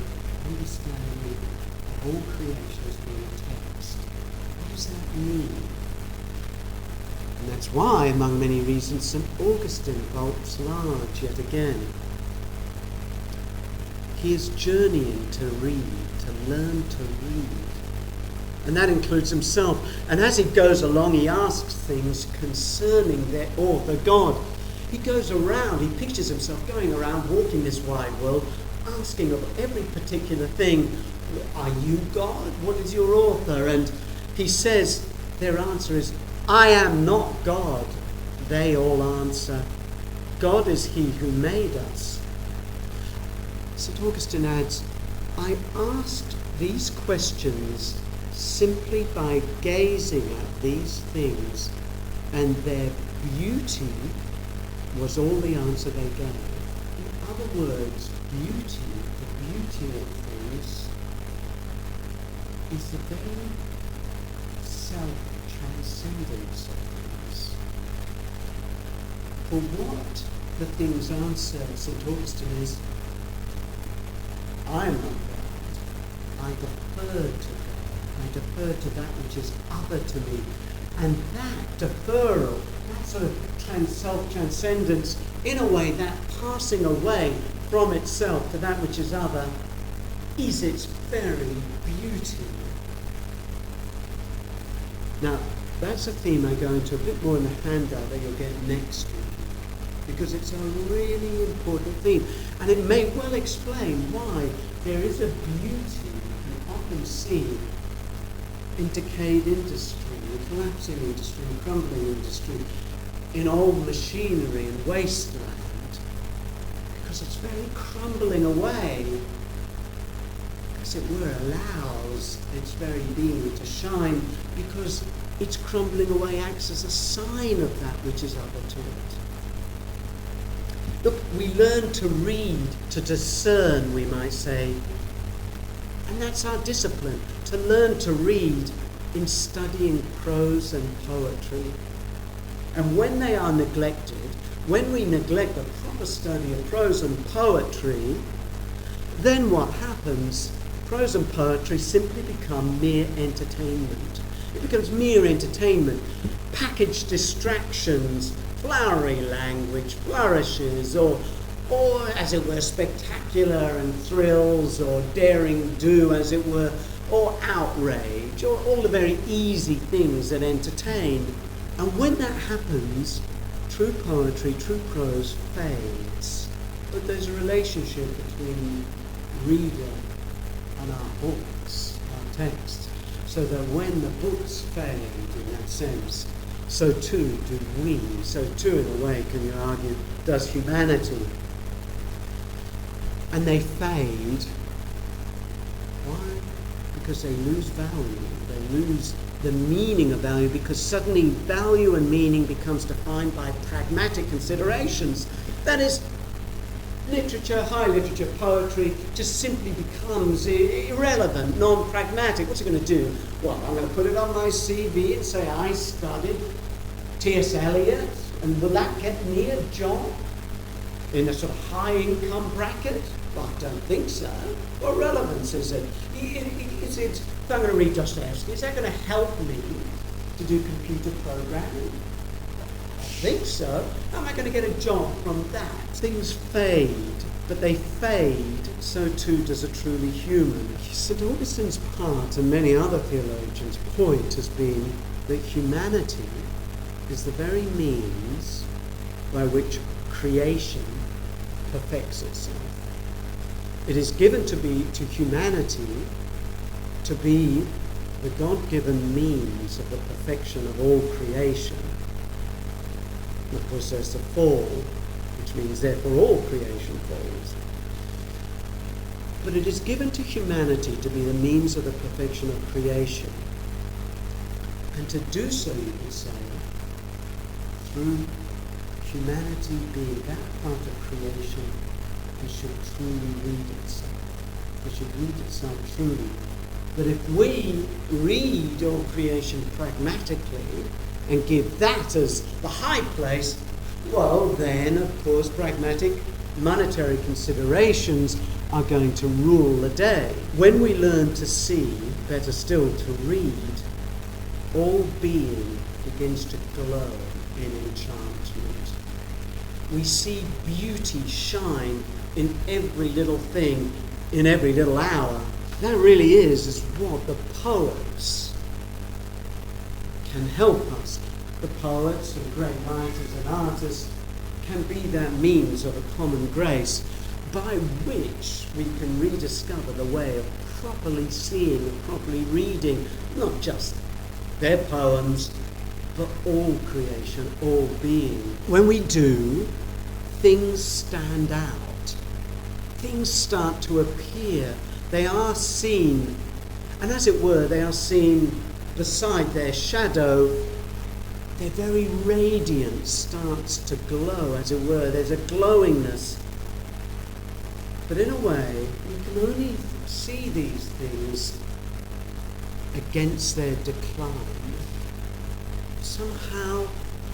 understanding of all creation as being a text. What does that mean? And that's why, among many reasons, St. Augustine bulks large yet again. He is journeying to read, to learn to read. And that includes himself. And as he goes along, he asks things concerning their author, God. He goes around, he pictures himself going around, walking this wide world, asking of every particular thing, are you God? What is your author? And he says, their answer is, I am not God. They all answer, God is he who made us. St. Augustine adds, I asked these questions simply by gazing at these things, and their beauty was all the answer they gave. In other words, beauty, the beauty of things, is the very self-transcendence of things. For what the things answer, St. Augustine, is, I am not God. I defer to God. I defer to that which is other to me. And that deferral, that sort of self-transcendence, in a way, that passing away from itself to that which is other, is its very beauty. Now, that's a theme I go into a bit more in the handout that you'll get next week, because it's a really important theme. And it may well explain why there is a beauty you can often see in decayed industry, in collapsing industry, in crumbling industry, in old machinery and wasteland, because it's very crumbling away, as it were, allows its very being to shine, because its crumbling away acts as a sign of that which is other to it. Look, we learn to read, to discern, we might say, and that's our discipline, to learn to read in studying prose and poetry. And when they are neglected, when we neglect a proper study of prose and poetry, then what happens? Prose and poetry simply become mere entertainment. It becomes mere entertainment, packaged distractions, flowery language, flourishes, or as it were, spectacular and thrills, or daring do, as it were, or outrage, or all the very easy things that entertain. And when that happens, true poetry, true prose fades. But there's a relationship between reader and our books. text. So that when the books fade in that sense, so too do we. So too, in a way, can you argue, does humanity. And they fade. Why? Because they lose value. They lose the meaning of value, because suddenly value and meaning becomes defined by pragmatic considerations. That is, literature, high literature, poetry, just simply becomes irrelevant, non-pragmatic. What's it going to do? Well, I'm going to put it on my CV and say I studied T.S. Eliot, and will that get me a job in a sort of high income bracket? Well, I don't think so. What relevance is it? If I'm going to read Dostoevsky, is that going to help me to do computer programming? I think so. How am I going to get a job from that? Things fade, but they fade, so too does a truly human. St. Augustine's part, and many other theologians' point, has been that humanity is the very means by which creation perfects itself. It is given to humanity to be the God-given means of the perfection of all creation. And of course there's the fall, which means therefore all creation falls. But it is given to humanity to be the means of the perfection of creation. And to do so, you can say, through humanity being that part of creation which should truly read itself. It should read itself truly. But if we read all creation pragmatically and give that as the high place, well then, of course, pragmatic monetary considerations are going to rule the day. When we learn to see, better still to read, all being begins to glow in enchantment. We see beauty shine in every little thing, in every little hour. That really is what the poets can help us. The poets and great writers and artists can be that means of a common grace by which we can rediscover the way of properly seeing and properly reading, not just their poems, but all creation, all being. When we do, things stand out. Things start to appear. They are seen, and as it were, they are seen beside their shadow. Their very radiance starts to glow, as it were. There's a glowingness. But in a way, you can only see these things against their decline. Somehow,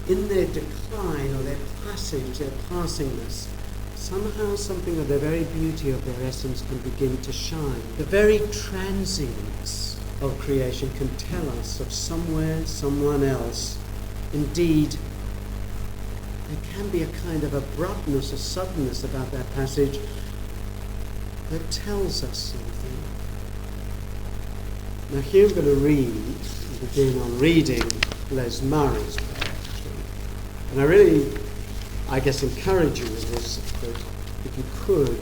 in their decline or their passage, their passingness, somehow something of the very beauty of their essence can begin to shine. The very transience of creation can tell us of somewhere, someone else. Indeed, there can be a kind of abruptness, a suddenness about that passage that tells us something. Now here I'm going to begin on reading Les Murray's poetry. And I really, encourage you with this, that if you could,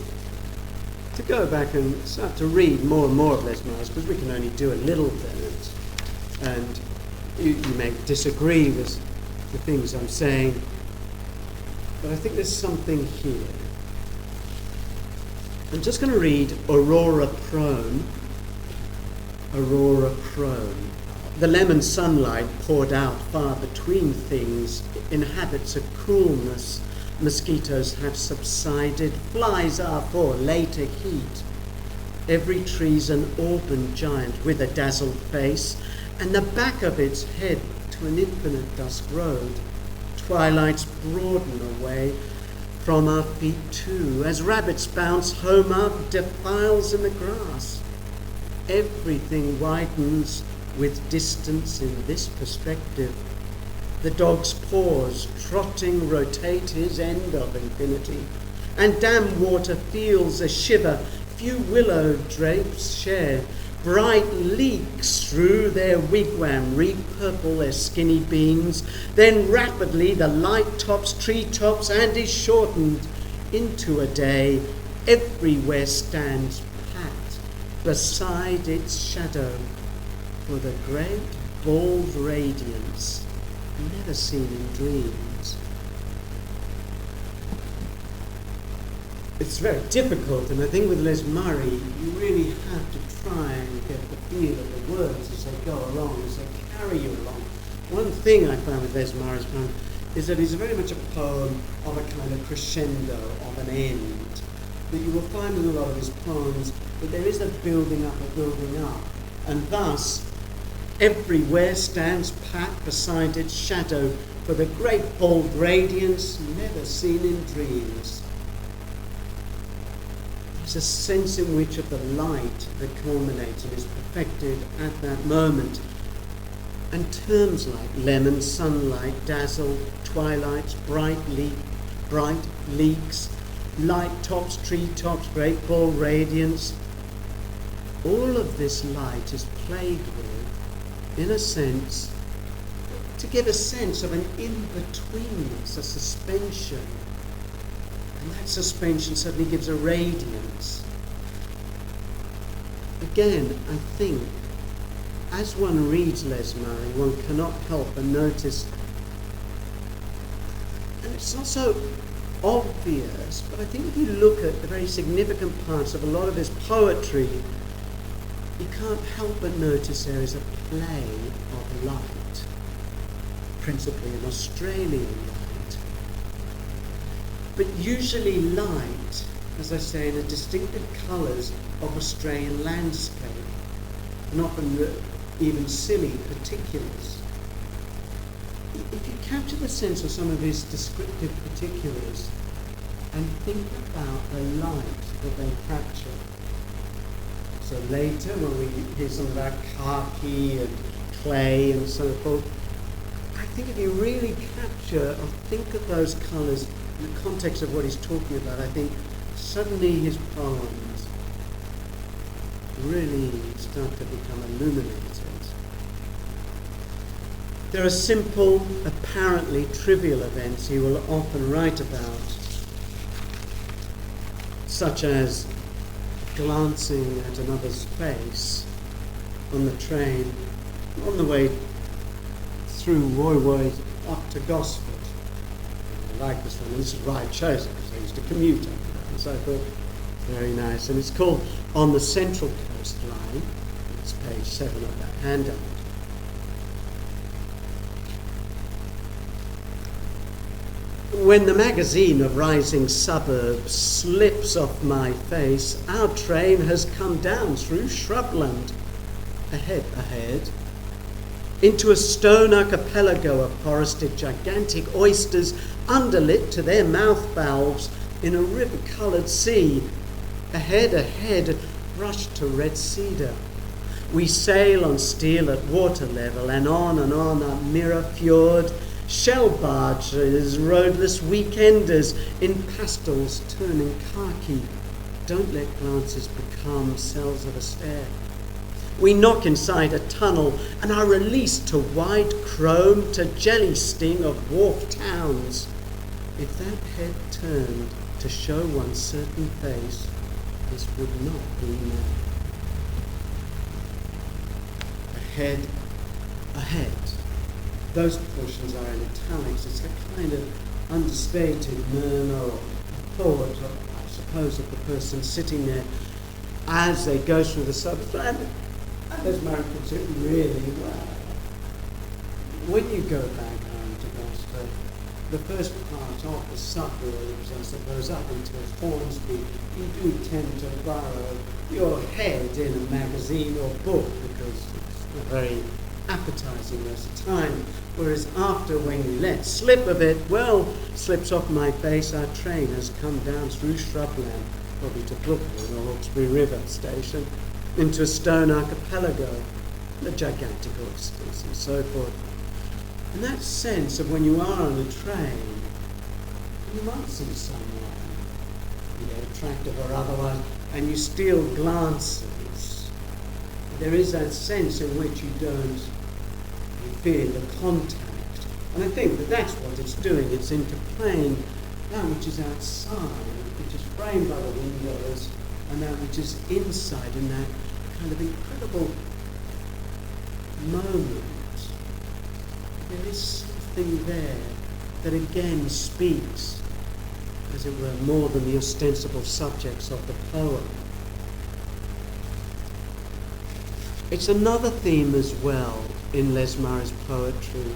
to go back and start to read more and more of Les Murray's, because we can only do a little bit. And you may disagree with the things I'm saying, but I think there's something here. I'm just going to read Aurora Prone. Aurora Prone. The lemon sunlight poured out far between things inhabits a coolness. Mosquitoes have subsided, flies are for later heat. Every tree's an auburn giant with a dazzled face, and the back of its head to an infinite dusk road. Twilights broaden away from our feet too, as rabbits bounce home up defiles in the grass. Everything widens with distance in this perspective. The dog's paws, trotting, rotate his end of infinity, and damp water feels a shiver. Few willow drapes share. Bright leeks strew their wigwam, repurple their skinny beams. Then rapidly the light tops treetops and is shortened into a day. Everywhere stands pat, beside its shadow, for the great bald radiance never seen in dreams. It's very difficult, and I think with Les Murray, you really have to try and get the feel of the words as they go along, as they carry you along. One thing I found with Les Murray's poem is that it's very much a poem of a kind of crescendo, of an end. That you will find in a lot of his poems that there is a building up, and thus everywhere stands pat beside its shadow for the great bold radiance never seen in dreams. There's a sense in which of the light that culminates and is perfected at that moment. And terms like lemon, sunlight, dazzle, twilights, bright leaks, light tops, tree tops, great ball radiance. All of this light is played with, in a sense, to give a sense of an in-betweenness, a suspension. And that suspension suddenly gives a radiance. Again, I think, as one reads Les Murray, one cannot help but notice, and it's not so obvious, but I think if you look at the very significant parts of a lot of his poetry, you can't help but notice there is a play of light, principally an Australian light. But usually light, as I say, in the distinctive colours of Australian landscape, and often even silly particulars. If you capture the sense of some of his descriptive particulars and think about the light that they capture. So later, when we hear something about khaki and clay and so forth, I think if you really capture or think of those colours in the context of what he's talking about, I think suddenly his poems really start to become illuminated. There are simple, apparently trivial events he will often write about, such as glancing at another's face on the train on the way through Woy up to Gosford. I like this one, and this is why I chose it, because I used to commute up there, and so I thought, very nice. And it's called On the Central Coast Line. It's page 7 of that handout. When the magazine of rising suburbs slips off my face, our train has come down through shrubland, ahead, into a stone archipelago of forested gigantic oysters underlit to their mouth valves in a river-coloured sea. Ahead, rushed to red cedar. We sail on steel at water level and on up Mirror Fjord, shell barges, roadless weekenders in pastels turning khaki. Don't let glances become cells of a stare. We knock inside a tunnel and are released to white chrome, to jelly sting of wharf towns. If that head turned to show one certain face, this would not be now. Ahead. Those portions are in italics. It's a kind of understated murmur or thought, I suppose, of the person sitting there as they go through the suburbs. And as Murray puts it really well, when you go back home to Gosford, the first part of the suburbs, I suppose, up until Hornsby, you do tend to burrow your head in a magazine or book because it's not very appetizing most of the time. Whereas after, when you let slip of it, well, slips off my face, our train has come down through shrubland, probably to Brooklyn or Hawkesbury River Station, into a stone archipelago, the gigantic oysters and so forth. And that sense of when you are on a train, you might see someone, attractive or otherwise, and you steal glances. There is that sense in which you feel the contact. And I think that that's what it's doing. It's interplaying that which is outside, which is framed by the windows, and that which is inside in that kind of incredible moment. There is something there that again speaks, as it were, more than the ostensible subjects of the poem. It's another theme as well in Les Murray's poetry.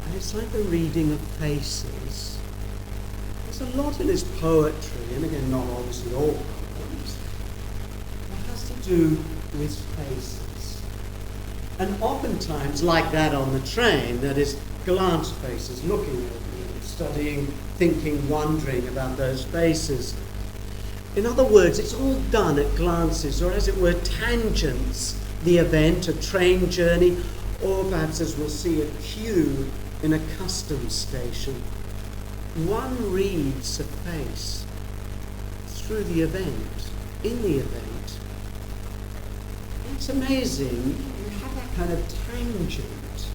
And it's like the reading of faces. There's a lot in his poetry, and again, not obviously all poems, that has to do with faces. And oftentimes, like that on the train, that is glance faces, looking at me, studying, thinking, wondering about those faces. In other words, it's all done at glances, or as it were, tangents, the event, a train journey, or perhaps as we'll see, a queue in a customs station. One reads a face through the event, in the event. It's amazing. You have that kind of tangent,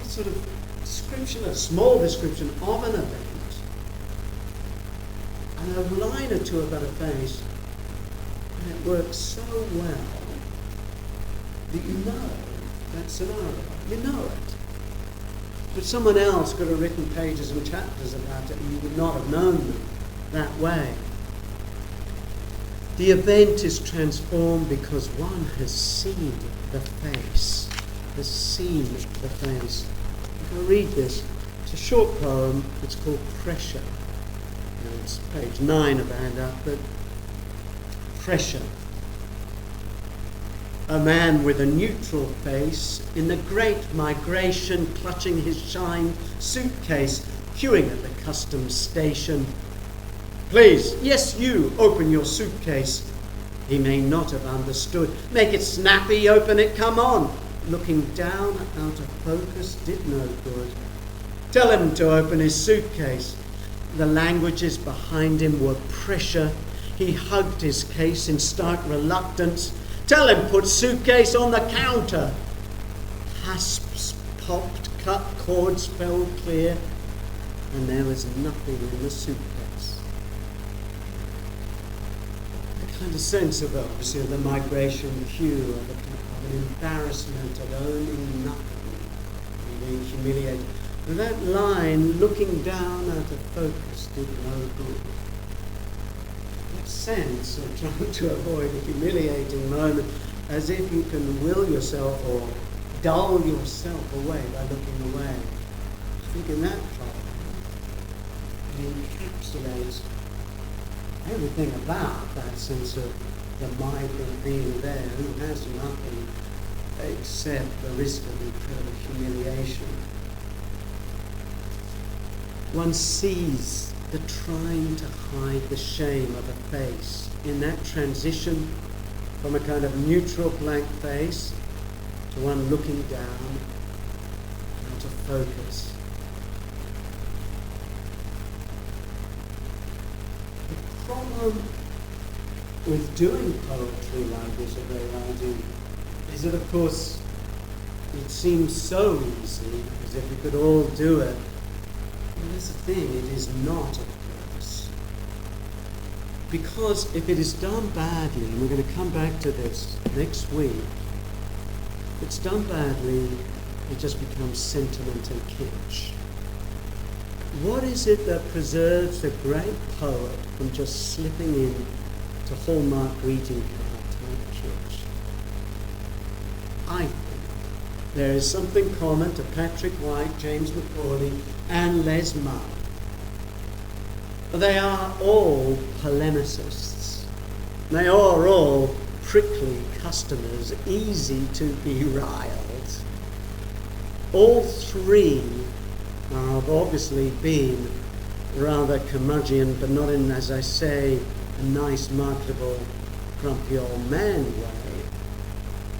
a sort of description, a small description of an event, and a line or two about a face, and it works so well that you know that scenario. You know it. But someone else could have written pages and chapters about it, and you would not have known them that way. The event is transformed because one has seen the face, has seen the face. I'll read this. It's a short poem. It's called Pressure. And it's page 9 of the handout, but Pressure. A man with a neutral face in the great migration, clutching his shine suitcase, queuing at the customs station. Please, yes, you, open your suitcase. He may not have understood. Make it snappy, open it, come on. Looking down out of focus did no good. Tell him to open his suitcase. The languages behind him were pressure. He hugged his case in stark reluctance. Tell him put suitcase on the counter. Hasps popped, cut cords fell clear, and there was nothing in the suitcase. A kind of sense of, obviously, of the migration queue, of an embarrassment of owning nothing, and being humiliated. And that line, looking down out of focus, did no good. That sense of trying to avoid a humiliating moment, as if you can will yourself or dull yourself away by looking away. I think in that poem, it encapsulates everything about that sense of the migrant being there who has nothing except the risk of incredible humiliation. One sees the trying to hide the shame of a face in that transition from a kind of neutral blank face to one looking down out of focus. The problem with doing poetry like this, or very writing, is that, of course, it seems so easy, as if we could all do it. And that's the thing, it is not, of course. Because if it is done badly, and we're going to come back to this next week, if it's done badly, it just becomes sentiment and kitsch. What is it that preserves the great poet from just slipping in to Hallmark greeting card type kitsch? I think there is something common to Patrick White, James Macaulay, and Les Murray. They are all polemicists. They are all prickly customers, easy to be riled. All three have obviously been rather curmudgeon, but not in, as I say, a nice, marketable, grumpy old man way.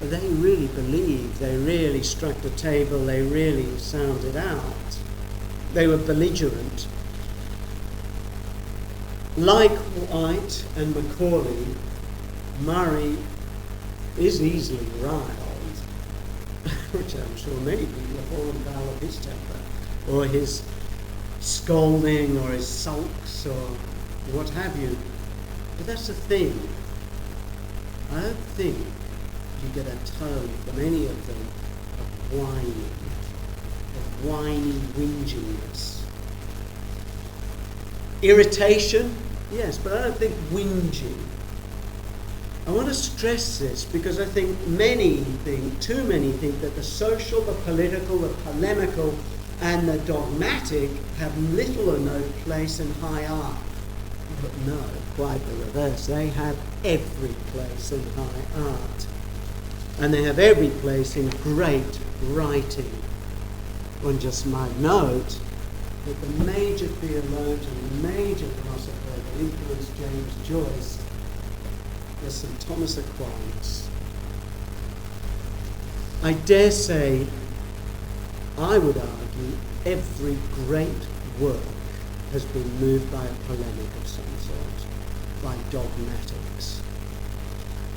They really believed, they really struck the table, they really sounded out. They were belligerent. Like White and Macaulay, Murray is easily riled, which I'm sure many people have fallen foul of his temper, or his scolding, or his sulks, or what have you. But that's the thing. I don't think you get a tone from any of them of whiny whinginess. Irritation, yes, but I don't think whinging. I want to stress this because I think too many think that the social, the political, the polemical, and the dogmatic have little or no place in high art. But no, quite the reverse. They have every place in high art. And they have every place in great writing. One just might note that the major theologian, the major philosopher that influenced James Joyce was St. Thomas Aquinas. I dare say, I would argue, every great work has been moved by a polemic of some sort, by dogmatics.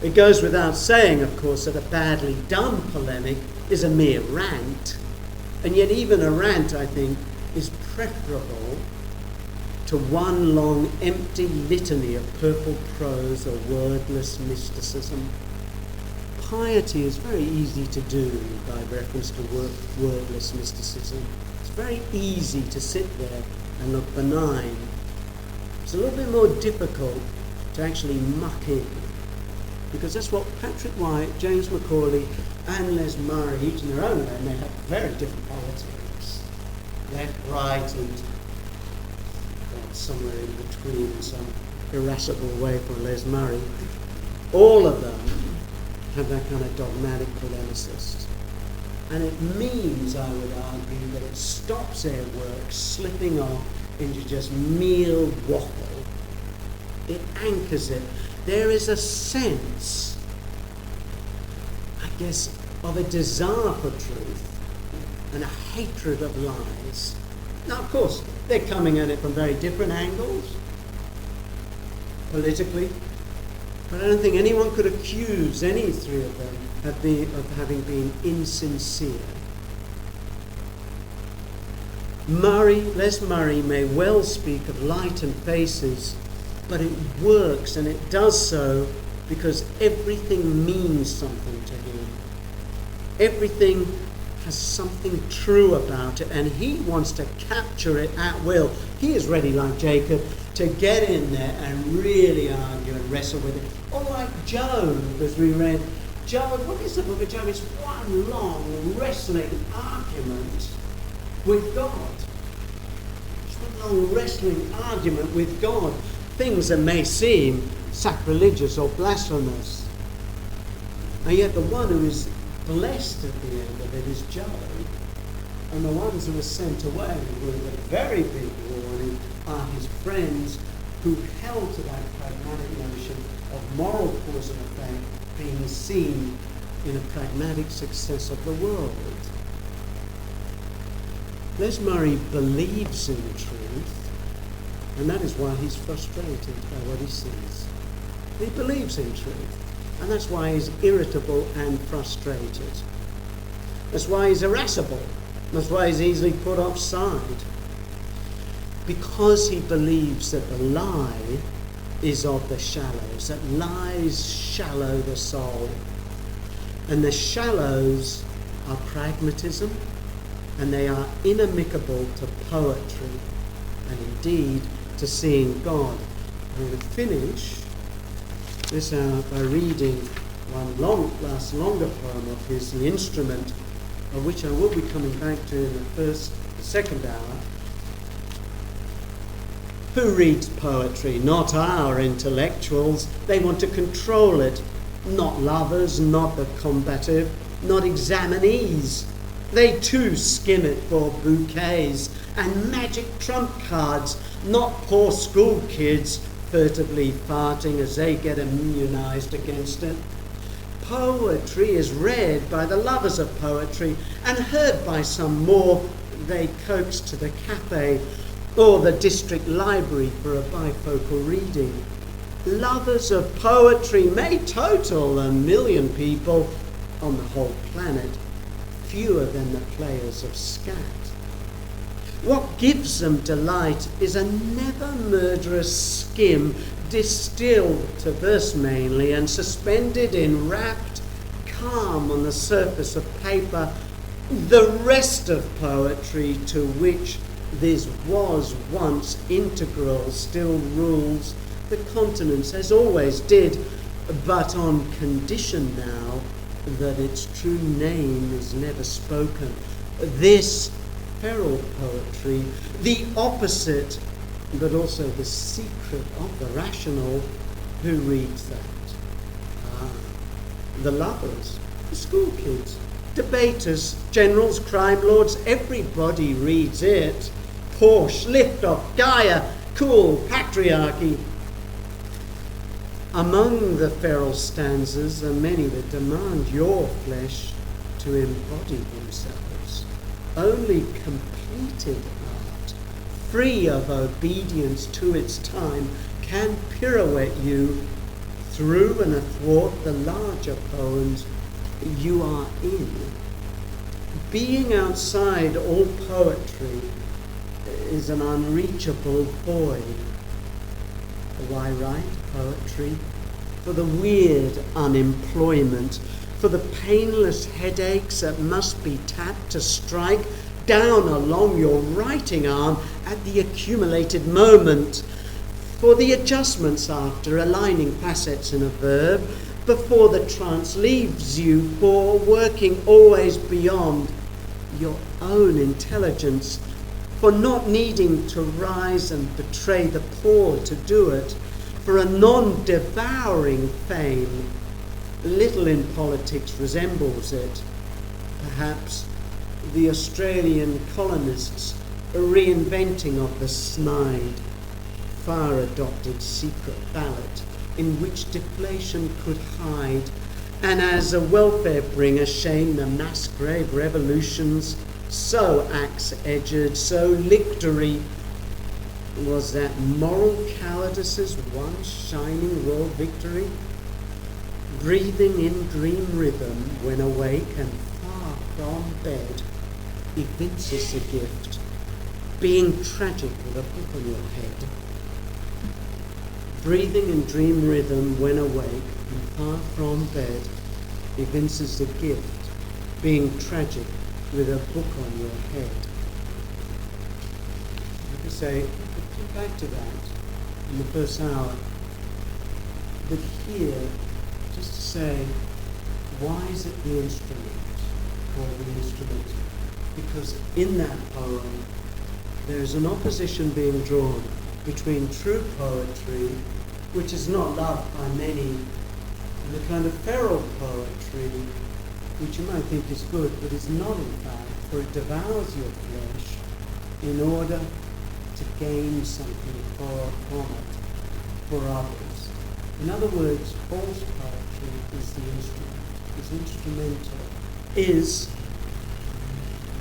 It goes without saying, of course, that a badly done polemic is a mere rant, and yet even a rant, I think, is preferable to one long empty litany of purple prose or wordless mysticism. Piety is very easy to do by reference to wordless mysticism. It's very easy to sit there and look benign. It's a little bit more difficult to actually muck in, because that's what Patrick White, James Macaulay and Les Murray, each in their own way, they have very different politics. Left, right, and somewhere in between, some irascible way for Les Murray. All of them have that kind of dogmatic polemicist. And it means, I would argue, that it stops their work slipping off into just mere waffle. It anchors it. There is a sense, I guess, of a desire for truth and a hatred of lies. Now, of course, they're coming at it from very different angles, politically, but I don't think anyone could accuse any three of them of having been insincere. Les Murray may well speak of light and faces, but it works, and it does so because everything means something to him. Everything has something true about it, and he wants to capture it at will. He is ready, like Jacob, to get in there and really argue and wrestle with it. Or like Job, as we read. Job, what is the book of Job? It's one long wrestling argument with God. It's one long wrestling argument with God. Things that may seem sacrilegious or blasphemous. And yet the one who is blessed at the end of it is Job. And the ones who are sent away with a very big warning are his friends who held to that pragmatic notion of moral cause and effect being seen in a pragmatic success of the world. Les Murray believes in truth, and that is why he's frustrated by what he sees. He believes in truth, and that's why he's irritable and frustrated. That's why he's irascible. That's why he's easily put offside. Because he believes that the lie is of the shallows, that lies shallow the soul. And the shallows are pragmatism, and they are inimical to poetry, and indeed to seeing God. I'm going to finish this hour by reading one longer poem of his, The Instrument, of which I will be coming back to in the second hour. Who reads poetry? Not our intellectuals. They want to control it. Not lovers, not the combative, not examinees. They too skim it for bouquets and magic trump cards, not poor school kids furtively farting as they get immunized against it. Poetry is read by the lovers of poetry and heard by some more they coax to the cafe or the district library for a bifocal reading. Lovers of poetry may total 1 million people on the whole planet, fewer than the players of scat. What gives them delight is a never murderous skim, distilled to verse mainly, and suspended in rapt calm on the surface of paper, the rest of poetry to which this was once integral still rules the continents as always did, but on condition now that its true name is never spoken. This feral poetry, the opposite, but also the secret of the rational, who reads that? The lovers, the school kids, debaters, generals, crime lords, everybody reads it. Porsche, Liftoff, Gaia, cool, patriarchy. Among the feral stanzas are many that demand your flesh to embody themselves. Only completed art, free of obedience to its time, can pirouette you through and athwart the larger poems you are in. Being outside all poetry is an unreachable void. Why write poetry? For the weird unemployment, for the painless headaches that must be tapped to strike down along your writing arm at the accumulated moment, for the adjustments after aligning facets in a verb, before the trance leaves you, for working always beyond your own intelligence, for not needing to rise and betray the poor to do it, for a non-devouring fame. Little in politics resembles it. Perhaps the Australian colonists' reinventing of the snide, far-adopted secret ballot in which deflation could hide, and as a welfare bringer shame the mass grave revolutions, so axe-edged, so lictory was that moral cowardice's one shining world victory. Breathing in dream rhythm when awake and far from bed evinces a gift, being tragic with a book on your head. Breathing in dream rhythm when awake and far from bed evinces a gift, being tragic with a book on your head. I could say, come back to that in the first hour, but here, just to say, why is it the instrument called the instrument? Because in that poem, there's an opposition being drawn between true poetry, which is not loved by many, and the kind of feral poetry, which you might think is good, but is not in fact, for it devours your flesh in order to gain something from it, for others. In other words, false poetry is the instrument, is instrumental, is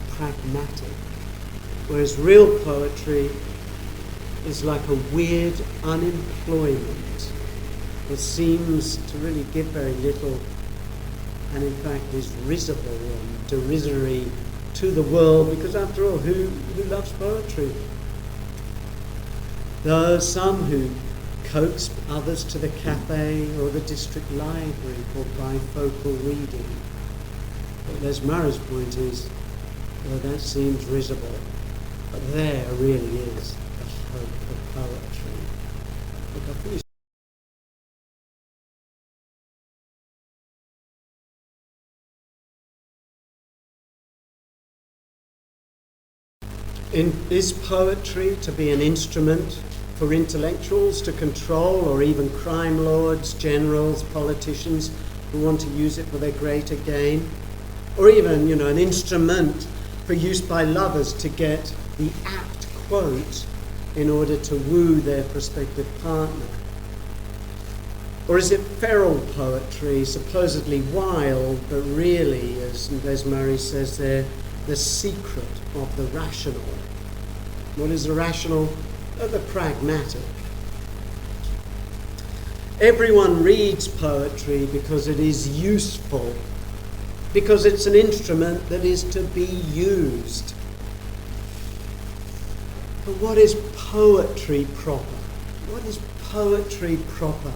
pragmatic, whereas real poetry is like a weird unemployment that seems to really give very little, and in fact is risible and derisory to the world, because after all, who loves poetry? There are some who coax others to the cafe or the district library for bifocal reading. But Les Murray's point is, well, that seems risible, but there really is the hope of poetry. Look, I finished. Is poetry to be an instrument for intellectuals to control, or even crime lords, generals, politicians who want to use it for their greater gain? Or even, an instrument for use by lovers to get the apt quote in order to woo their prospective partner? Or is it feral poetry, supposedly wild, but really, as Les Murray says there, the secret of the rational? What is the rational? The pragmatic. Everyone reads poetry because it is useful, because it's an instrument that is to be used. But what is poetry proper? What is poetry proper?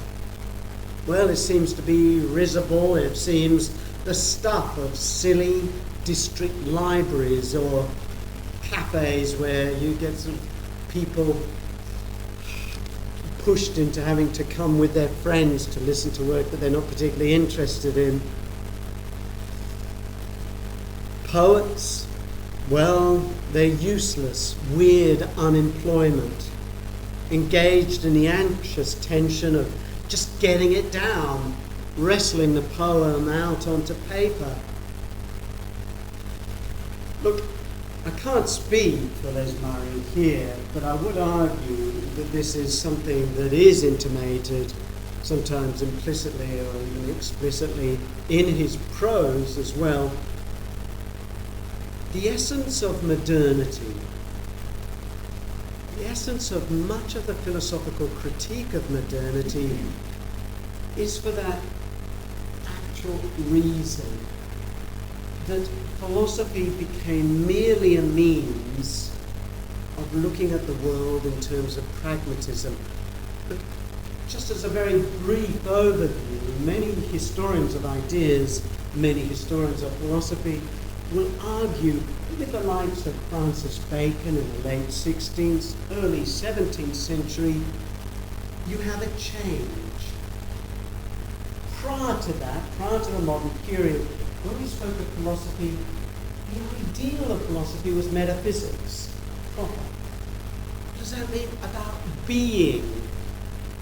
Well, it seems to be risible. It seems the stuff of silly district libraries or cafes where you get sort of people pushed into having to come with their friends to listen to work that they're not particularly interested in. Poets, well, they're useless, weird unemployment, engaged in the anxious tension of just getting it down, wrestling the poem out onto paper. Look, I can't speak for Les Murray here, but I would argue that this is something that is intimated, sometimes implicitly or even explicitly, in his prose as well. The essence of modernity, the essence of much of the philosophical critique of modernity is for that actual reason that philosophy became merely a means of looking at the world in terms of pragmatism. But just as a very brief overview, many historians of ideas, many historians of philosophy will argue with the likes of Francis Bacon in the late 16th, early 17th century, you have a change. Prior to that, prior to the modern period, when we spoke of philosophy, the ideal of philosophy was metaphysics, proper. What does that mean? About being,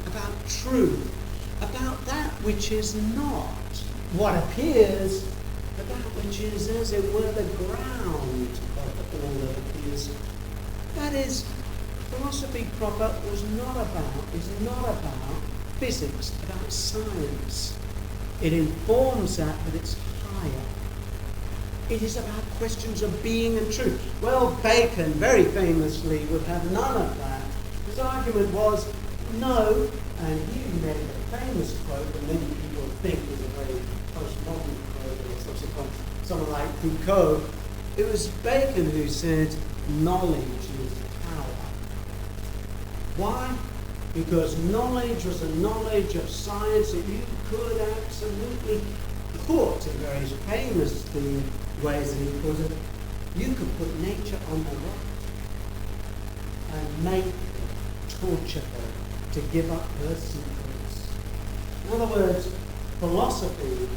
about truth, about that which is not what appears, but that which is, as it were, the ground of all that appears. That is, philosophy proper is not about physics, about science. It informs that, but it's higher. It is about questions of being and truth. Well, Bacon very famously would have none of that. His argument was, no, and he made a famous quote that many people think is a very postmodern quote, or subsequent, someone like Foucault. It was Bacon who said, knowledge is power. Why? Because knowledge was a knowledge of science that you could absolutely put, in very famous ways that he put it, you could put nature on the rock and make her, torture her, to give up her secrets. In other words, philosophy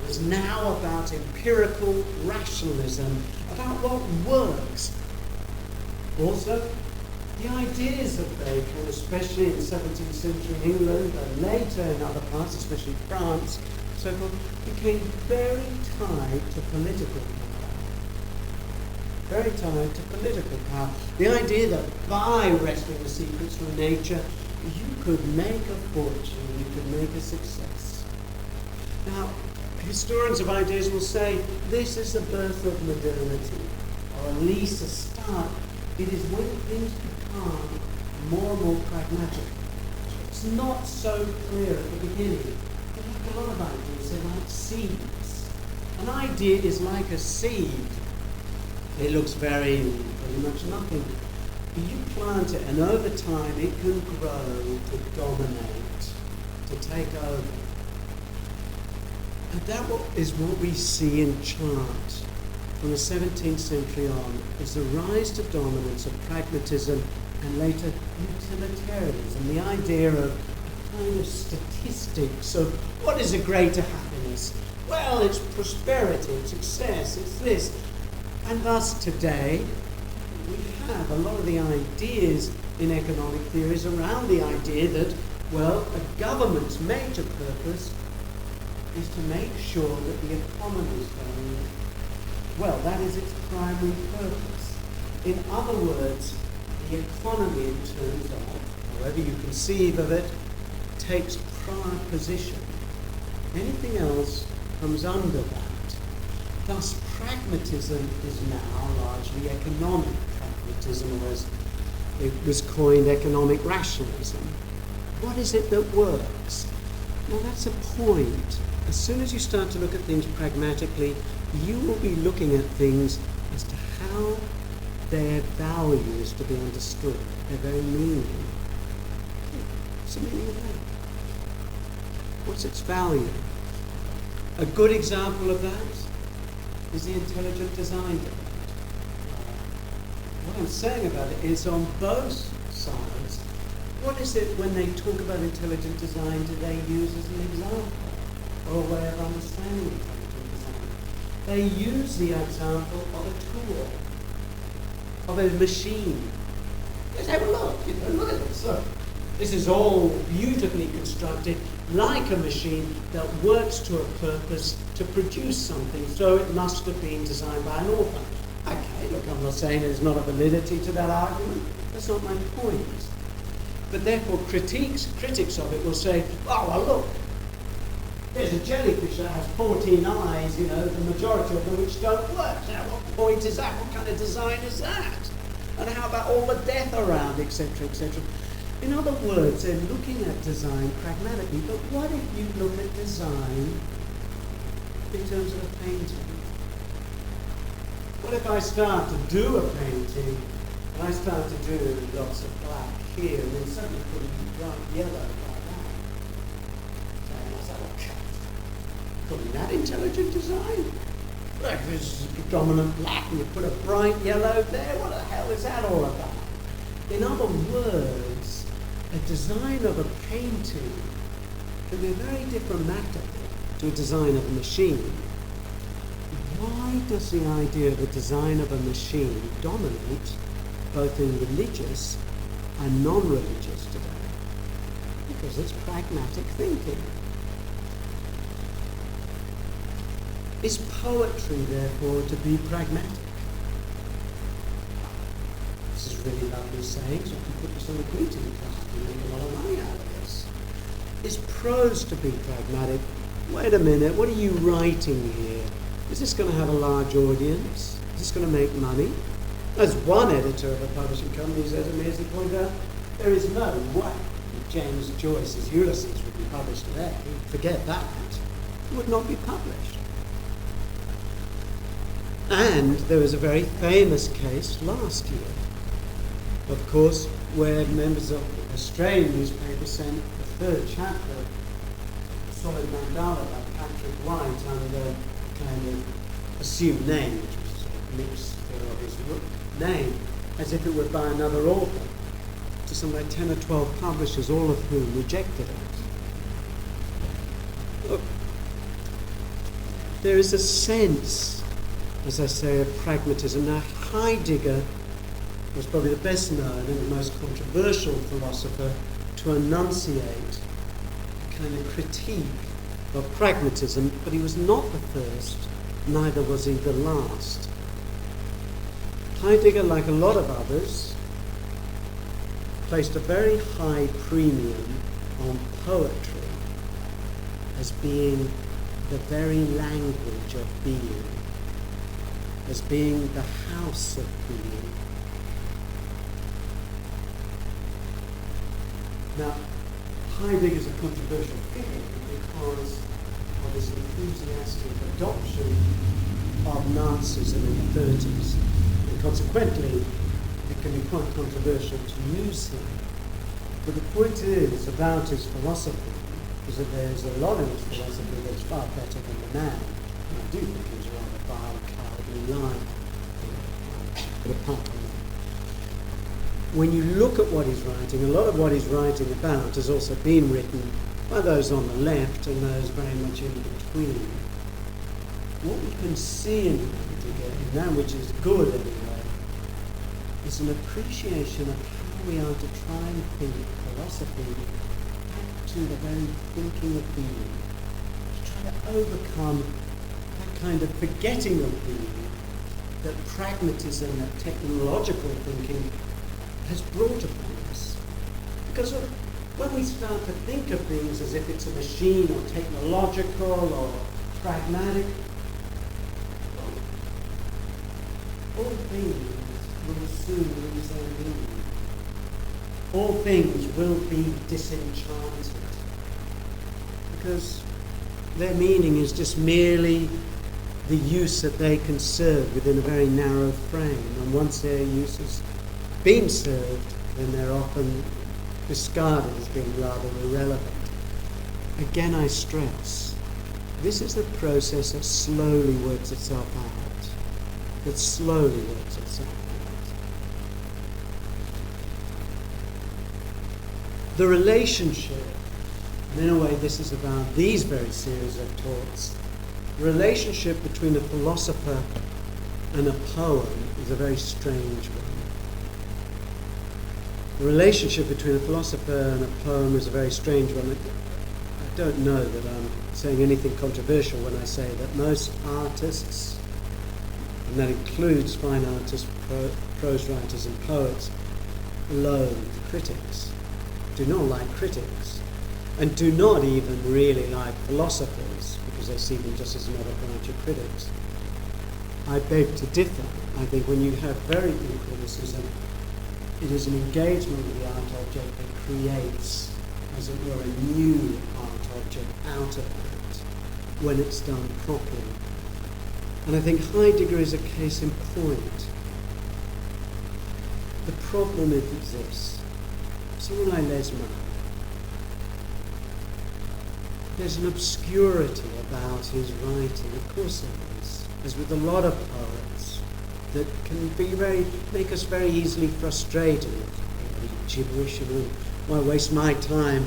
was now about empirical rationalism, about what works. Also, the ideas of Bacon, especially in 17th century England and later in other parts, especially France, so forth, became very tied to political power. Very tied to political power. The idea that by wresting the secrets from nature, you could make a fortune, you could make a success. Now, historians of ideas will say this is the birth of modernity, or at least a start. It is when things become more and more pragmatic. It's not so clear at the beginning. But like a lot of ideas, they're like seeds. An idea is like a seed. It looks very much nothing. But you plant it, and over time it can grow to dominate, to take over. And that is what we see in chart from the 17th century on, is the rise to dominance of pragmatism and later utilitarianism, the idea of a kind of statistics of what is a greater happiness. Well, it's prosperity, it's success, it's this. And thus today, we have a lot of the ideas in economic theories around the idea that, well, a government's major purpose is to make sure that the economy is going well. That is its primary purpose. In other words, the economy, in terms of, however you conceive of it, takes prior position. Anything else comes under that. Thus, pragmatism is now largely economic pragmatism, or as it was coined, economic rationalism. What is it that works? Well, that's a point. As soon as you start to look at things pragmatically, you will be looking at things as to how their value is to be understood, their very meaning. What's the meaning of that? What's its value? A good example of that is the intelligent design debate. What I'm saying about it is on both sides, what is it when they talk about intelligent design do they use as an example or a way of understanding intelligent design? They use the example of a tool, of a machine. They say, well, look at this. Look. This is all beautifully constructed like a machine that works to a purpose to produce something, so it must have been designed by an author. Okay, look, I'm not saying there's not a validity to that argument. That's not my point. But therefore, critics of it will say, oh, well, look, there's a jellyfish that has 14 eyes, the majority of them which don't work. Now, what point is that? What kind of design is that? And how about all the death around, etc., etc.? In other words, they're looking at design pragmatically, but what if you look at design in terms of a painting? What if I start to do a painting, and I start to do lots of black here, and then suddenly put a bright yellow like that? And I say, okay, calling that intelligent design? Look, this is predominant black, and you put a bright yellow there, what the hell is that all about? In other words, a design of a painting can be a very different matter to a design of a machine. Why does the idea of a design of a machine dominate both in religious and non-religious today? Because it's pragmatic thinking. Is poetry, therefore, to be pragmatic? This is really lovely saying, so I can put this on a greeting card and make a lot of money out of this. Is prose to be pragmatic? Wait a minute, what are you writing here? Is this going to have a large audience? Is this going to make money? As one editor of a publishing company said to me, as he pointed out, there is no way James Joyce's Ulysses would be published today. Forget that. It would not be published. And there was a very famous case last year, of course, where members of the Australian newspaper sent the third chapter, Solid Mandala by Patrick White, under kind of assumed name, which was a mix of his name, as if it were by another author, to some like 10 or 12 publishers, all of whom rejected it. Look, there is a sense, as I say, of pragmatism. Now, Heidegger was probably the best known and the most controversial philosopher to enunciate a kind of critique of pragmatism, but he was not the first, neither was he the last. Heidegger, like a lot of others, placed a very high premium on poetry as being the very language of being, as being the house of being. Now, Heidegger is a controversial figure because of his enthusiastic adoption of Nazism in the 30s. And consequently, it can be quite controversial to use him. But the point is about his philosophy is that there's a lot in his philosophy that's far better than the man. And I do think he's rather vile, cowardly, lying. But apart from that, when you look at what he's writing, a lot of what he's writing about has also been written by those on the left and those very much in between. What we can see in Heidegger, in that which is good anyway, is an appreciation of how we are to try and think philosophy back to the very thinking of being, to try to overcome that kind of forgetting of being that pragmatism, that technological thinking has brought upon us. Because when we start to think of things as if it's a machine or technological or pragmatic, all things will soon lose their meaning. All things will be disenchanted because their meaning is just merely the use that they can serve within a very narrow frame. And once their use has been served, then they're often discarded as being rather irrelevant. Again, I stress, this is the process that slowly works itself out. That slowly works itself out. The relationship, and in a way this is about these very series of talks, the relationship between a philosopher and a poem is a very strange one. The relationship between a philosopher and a poem is a very strange one. I don't know that I'm saying anything controversial when I say that most artists, and that includes fine artists, prose writers and poets, loathe critics, do not like critics, and do not even really like philosophers, because they see them just as another branch of critics. I beg to differ. I think when you have very good criticism, it is an engagement with the art object that creates, as it were, a new art object out of it when it's done properly. And I think Heidegger is a case in point. The problem exists. Someone like Lesmer, there's an obscurity about his writing. Of course there is, as with a lot of poets, that can make us very easily frustrated. Gibberish, why waste my time?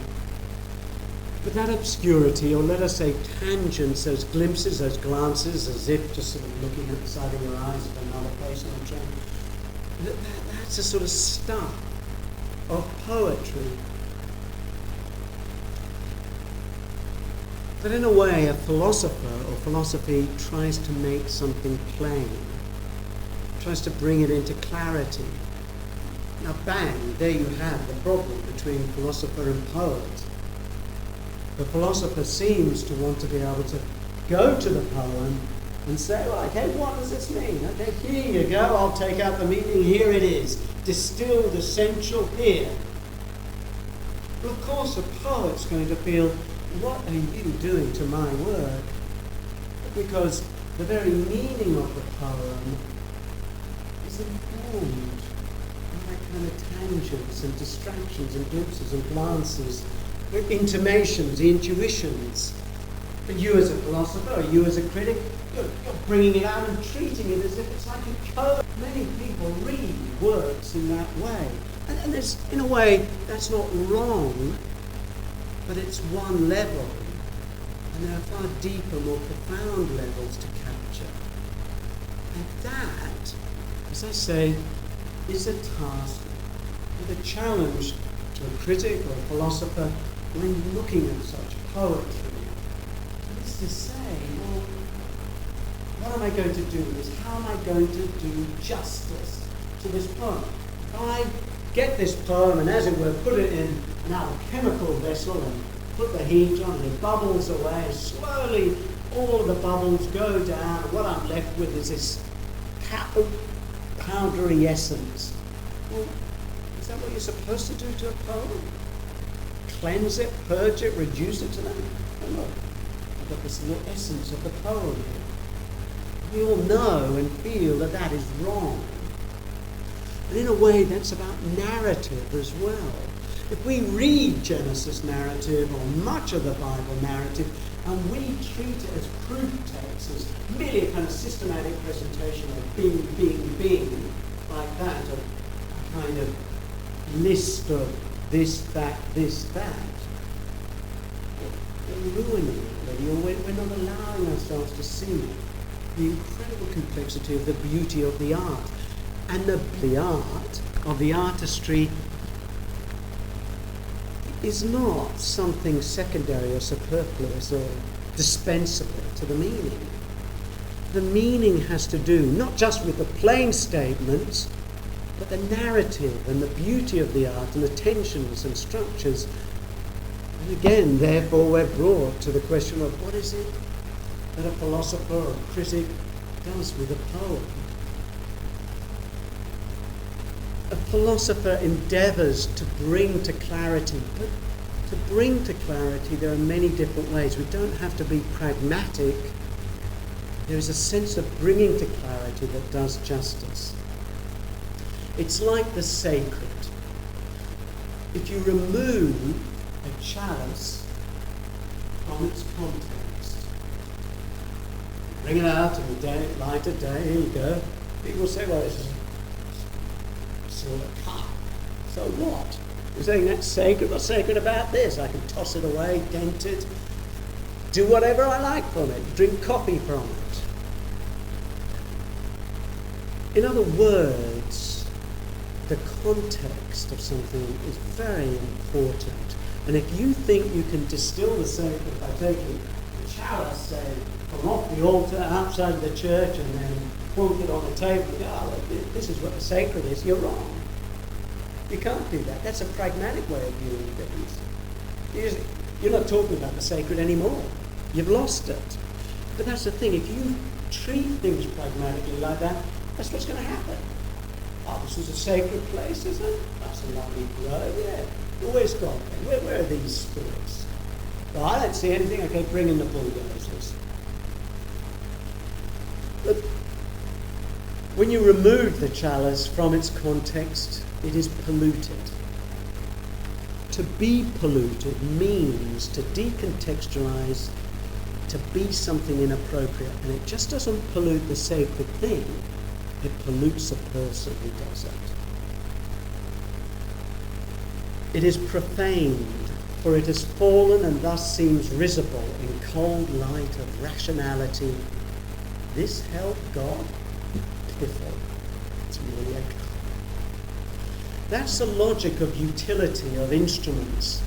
But that obscurity, or let us say tangents, those glimpses, those glances, as if just sort of looking at the side of your eyes at another place on the train, that's the sort of stuff of poetry. But in a way, a philosopher or philosophy tries to make something plain, tries to bring it into clarity. Now, bang, there you have the problem between philosopher and poet. The philosopher seems to want to be able to go to the poem and say, like, hey, what does this mean? Okay, here you go, I'll take out the meaning, here it is, distilled, essential, here. Well, of course, a poet's going to feel, what are you doing to my work? Because the very meaning of the poem is informed by that kind of tangents and distractions and glimpses and glances, intimations, intuitions. But you as a philosopher, or you as a critic, you're bringing it out and treating it as if it's like a code. Many people read works in that way. And there's, in a way, that's not wrong, but it's one level. And there are far deeper, more profound levels to capture. And that, as I say, is a task and a challenge to a critic or a philosopher when looking at such poetry. Is to say, well, what am I going to do with this? How am I going to do justice to this poem? If I get this poem and, as it were, put it in an alchemical vessel and put the heat on and it bubbles away, and slowly all of the bubbles go down, and what I'm left with is this powdery essence. Well, is that what you're supposed to do to a poem? Cleanse it, purge it, reduce it to that? Oh, look, I've got this little essence of the poem here. We all know and feel that that is wrong. And in a way, that's about narrative as well. If we read Genesis narrative or much of the Bible narrative, and we treat it as proof texts, as merely a kind of systematic presentation of being, like that, of a kind of list of this, that, we're ruining it, really, or we're not allowing ourselves to see the incredible complexity of the beauty of the art. And the art of the artistry is not something secondary or superfluous or dispensable to the meaning. The meaning has to do not just with the plain statements, but the narrative and the beauty of the art and the tensions and structures. And again, therefore, we're brought to the question of what is it that a philosopher or a critic does with a poem? A philosopher endeavours to bring to clarity, but to bring to clarity there are many different ways. We don't have to be pragmatic There is a sense of bringing to clarity that does justice. It's like the sacred. If you remove a chalice from its context, bring it out in the light of day, here you go. People will say, well, it's a sort of cup. So what? You're saying that's sacred? What's sacred about this? I can toss it away, dent it, do whatever I like from it, drink coffee from it. In other words, the context of something is very important. And if you think you can distill the sacred by taking the chalice, say, from off the altar outside the church and then plunk it on the table, this is what the sacred is, you're wrong. You can't do that. That's a pragmatic way of viewing things. You're not talking about the sacred anymore. You've lost it. But that's the thing. If you treat things pragmatically like that, that's what's going to happen. Oh, this is a sacred place, is it? That's a lovely grove, yeah. Always got them. Where are these spirits? Well, I don't see anything. Okay, bring in the bulldozers. But when you remove the chalice from its context, it is polluted. To be polluted means to decontextualize, to be something inappropriate. And it just doesn't pollute the sacred thing, it pollutes a person who does it. It is profaned, for it has fallen and thus seems risible in cold light of rationality. This help God? Piffle. It's really a... That's the logic of utility of instruments.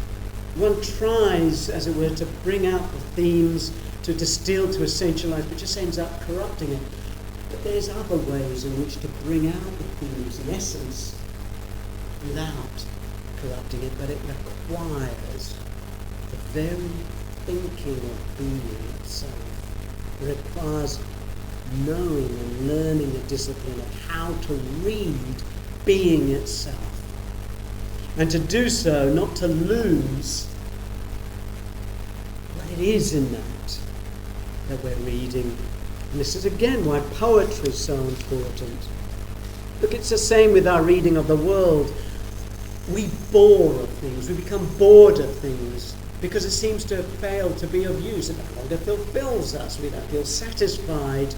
One tries, as it were, to bring out the themes, to distill, to essentialize, but just ends up corrupting it. But there's other ways in which to bring out the themes, in essence, without corrupting it, but it requires the very thinking of being itself. It requires knowing and learning the discipline of how to read being itself. And to do so, not to lose what it is in that we're reading. And this is again why poetry is so important. Look, it's the same with our reading of the world. We bore of things, we become bored of things because it seems to have failed to be of use. It no longer fulfills us, we don't feel satisfied.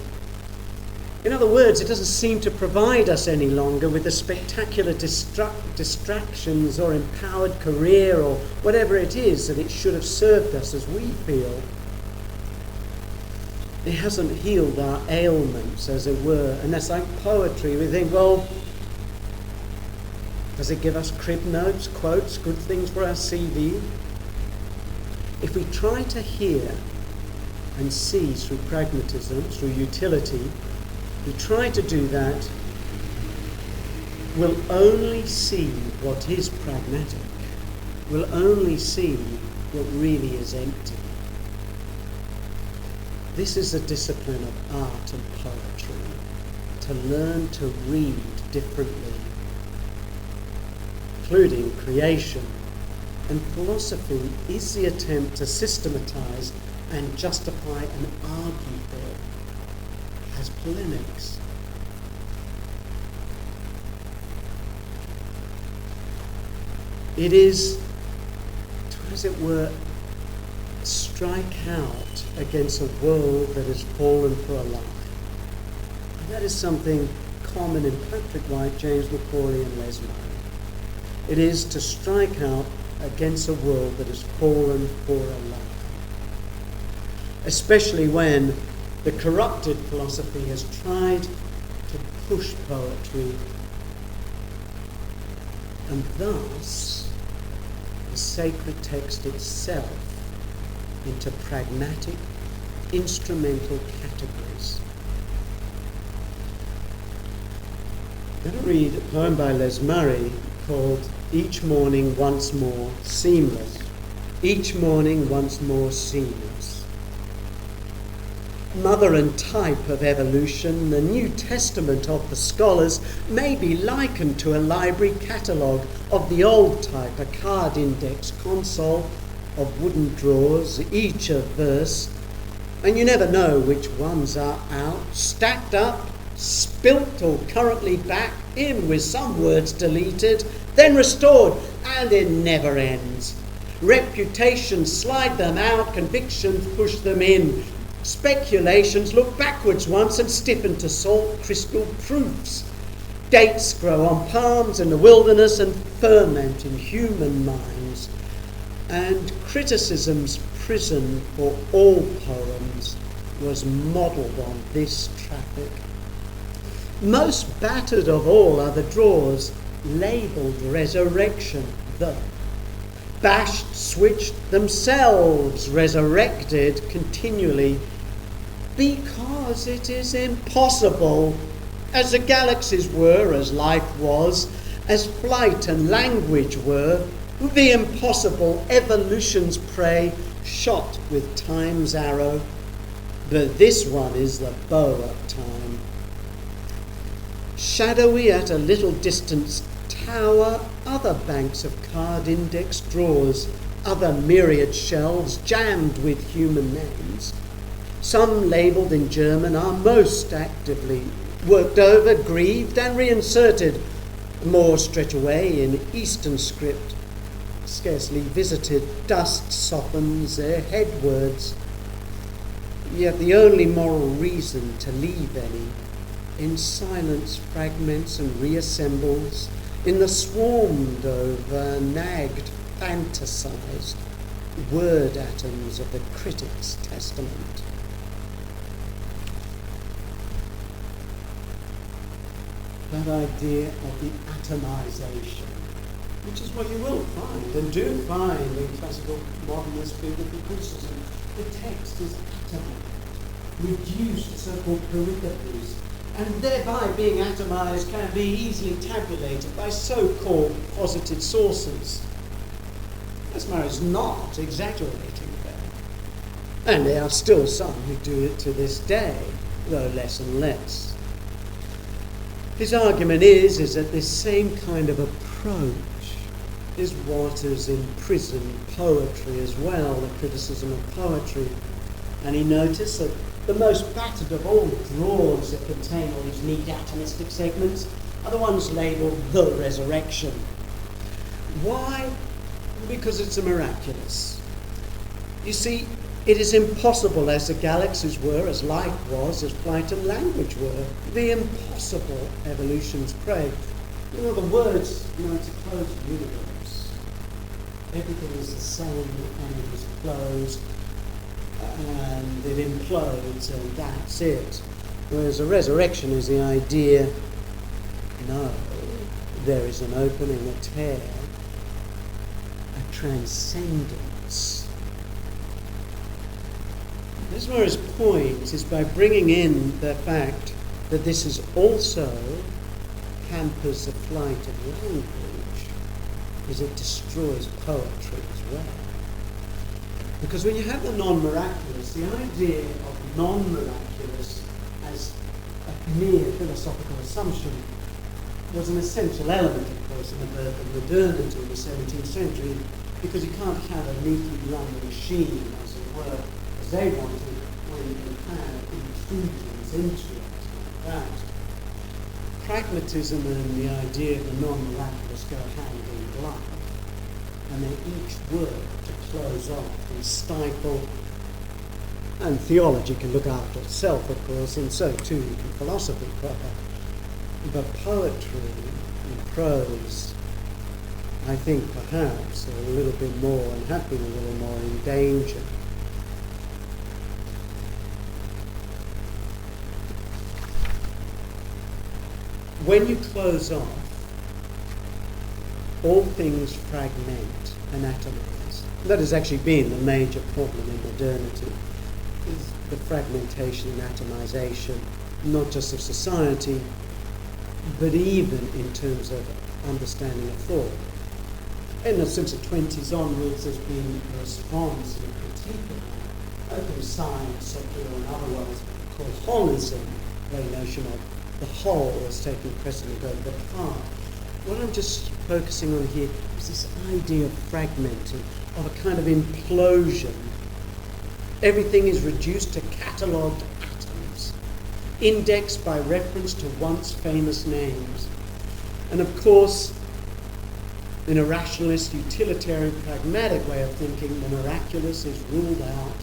In other words, it doesn't seem to provide us any longer with the spectacular distractions or empowered career or whatever it is that it should have served us as we feel. It hasn't healed our ailments, as it were. And that's like poetry. We think, well, does it give us crib notes, quotes, good things for our CV? If we try to hear and see through pragmatism, through utility, we try to do that, we'll only see what is pragmatic. We'll only see what really is empty. This is a discipline of art and poetry, to learn to read differently, including creation. And philosophy is the attempt to systematize and justify and argue for as polemics. It is to, as it were, strike out against a world that has fallen for a lie. And that is something common in Patrick White, James McCauley and Les Murray. It is to strike out against a world that has fallen for a lie. Especially when the corrupted philosophy has tried to push poetry and thus the sacred text itself into pragmatic, instrumental categories. I'm going to read a poem by Les Murray called Each Morning Once More Seamless. Each morning once more seamless. Mother and type of evolution, the New Testament of the scholars may be likened to a library catalogue of the old type, a card index console of wooden drawers, each a verse, and you never know which ones are out, stacked up, spilt or currently back in with some words deleted, then restored, and it never ends. Reputations slide them out, convictions push them in. Speculations look backwards once and stiffen to salt crystal proofs. Dates grow on palms in the wilderness and ferment in human minds. And criticism's prison for all poems was modelled on this traffic. Most battered of all are the drawers labelled resurrection, the bashed, switched, themselves resurrected continually, because it is impossible, as the galaxies were, as life was, as flight and language were, the impossible evolution's prey shot with time's arrow, but this one is the bow of time. Shadowy at a little distance tower other banks of card index drawers, other myriad shelves jammed with human names. Some labelled in German are most actively worked over, grieved and reinserted. More stretch away in Eastern script, scarcely visited, dust softens their headwords. Yet the only moral reason to leave any in silence fragments and reassembles, in the swarmed over, nagged, fantasized word atoms of the critic's testament. That idea of the atomization, which is what you will find and do find in classical modernist biblical criticism. The text is atomized, reduced to so-called peripheries, and thereby being atomized can be easily tabulated by so-called posited sources. Mesmer is not exaggerating there. And there are still some who do it to this day, though less and less. His argument is that this same kind of approach is what has imprisoned poetry as well, the criticism of poetry. And he noticed that the most battered of all drawers that contain all these neat atomistic segments are the ones labelled the resurrection. Why? Because it's a miraculous. You see, it is impossible as the galaxies were, as life was, as flight and language were. The impossible evolution's prey. In other words, it's a closed universe. Everything is the same and it is closed and it implodes and that's it. Whereas a resurrection is the idea, no, there is an opening, a tear, a transcendence. Mesmer's point is by bringing in the fact that this is also hampers the flight of language, because it destroys poetry as well. Because when you have the non-miraculous, the idea of non-miraculous as a mere philosophical assumption was an essential element, of course, in the birth of modernity in the 17th century, because you can't have a neatly run machine, as it were, as they wanted, when you have intrusions into it like that. Pragmatism and the idea of the non-miraculous go hand in glove, and they each work to close off and stifle. And theology can look after itself, of course, and so too can philosophy proper. But poetry and prose, I think perhaps, are a little bit more, and have been a little more in danger. When you close off, all things fragment and atomize. That has actually been the major problem in modernity, is the fragmentation and atomization, not just of society, but even in terms of understanding of thought. And since the 20s onwards, there's been a response and a critique of that, open science, secular and otherwise, called holism, the notion of the whole as taking precedent over the part. What I'm just focusing on here is this idea of fragmenting, of a kind of implosion. Everything is reduced to catalogued atoms, indexed by reference to once famous names. And of course, in a rationalist, utilitarian, pragmatic way of thinking, the miraculous is ruled out,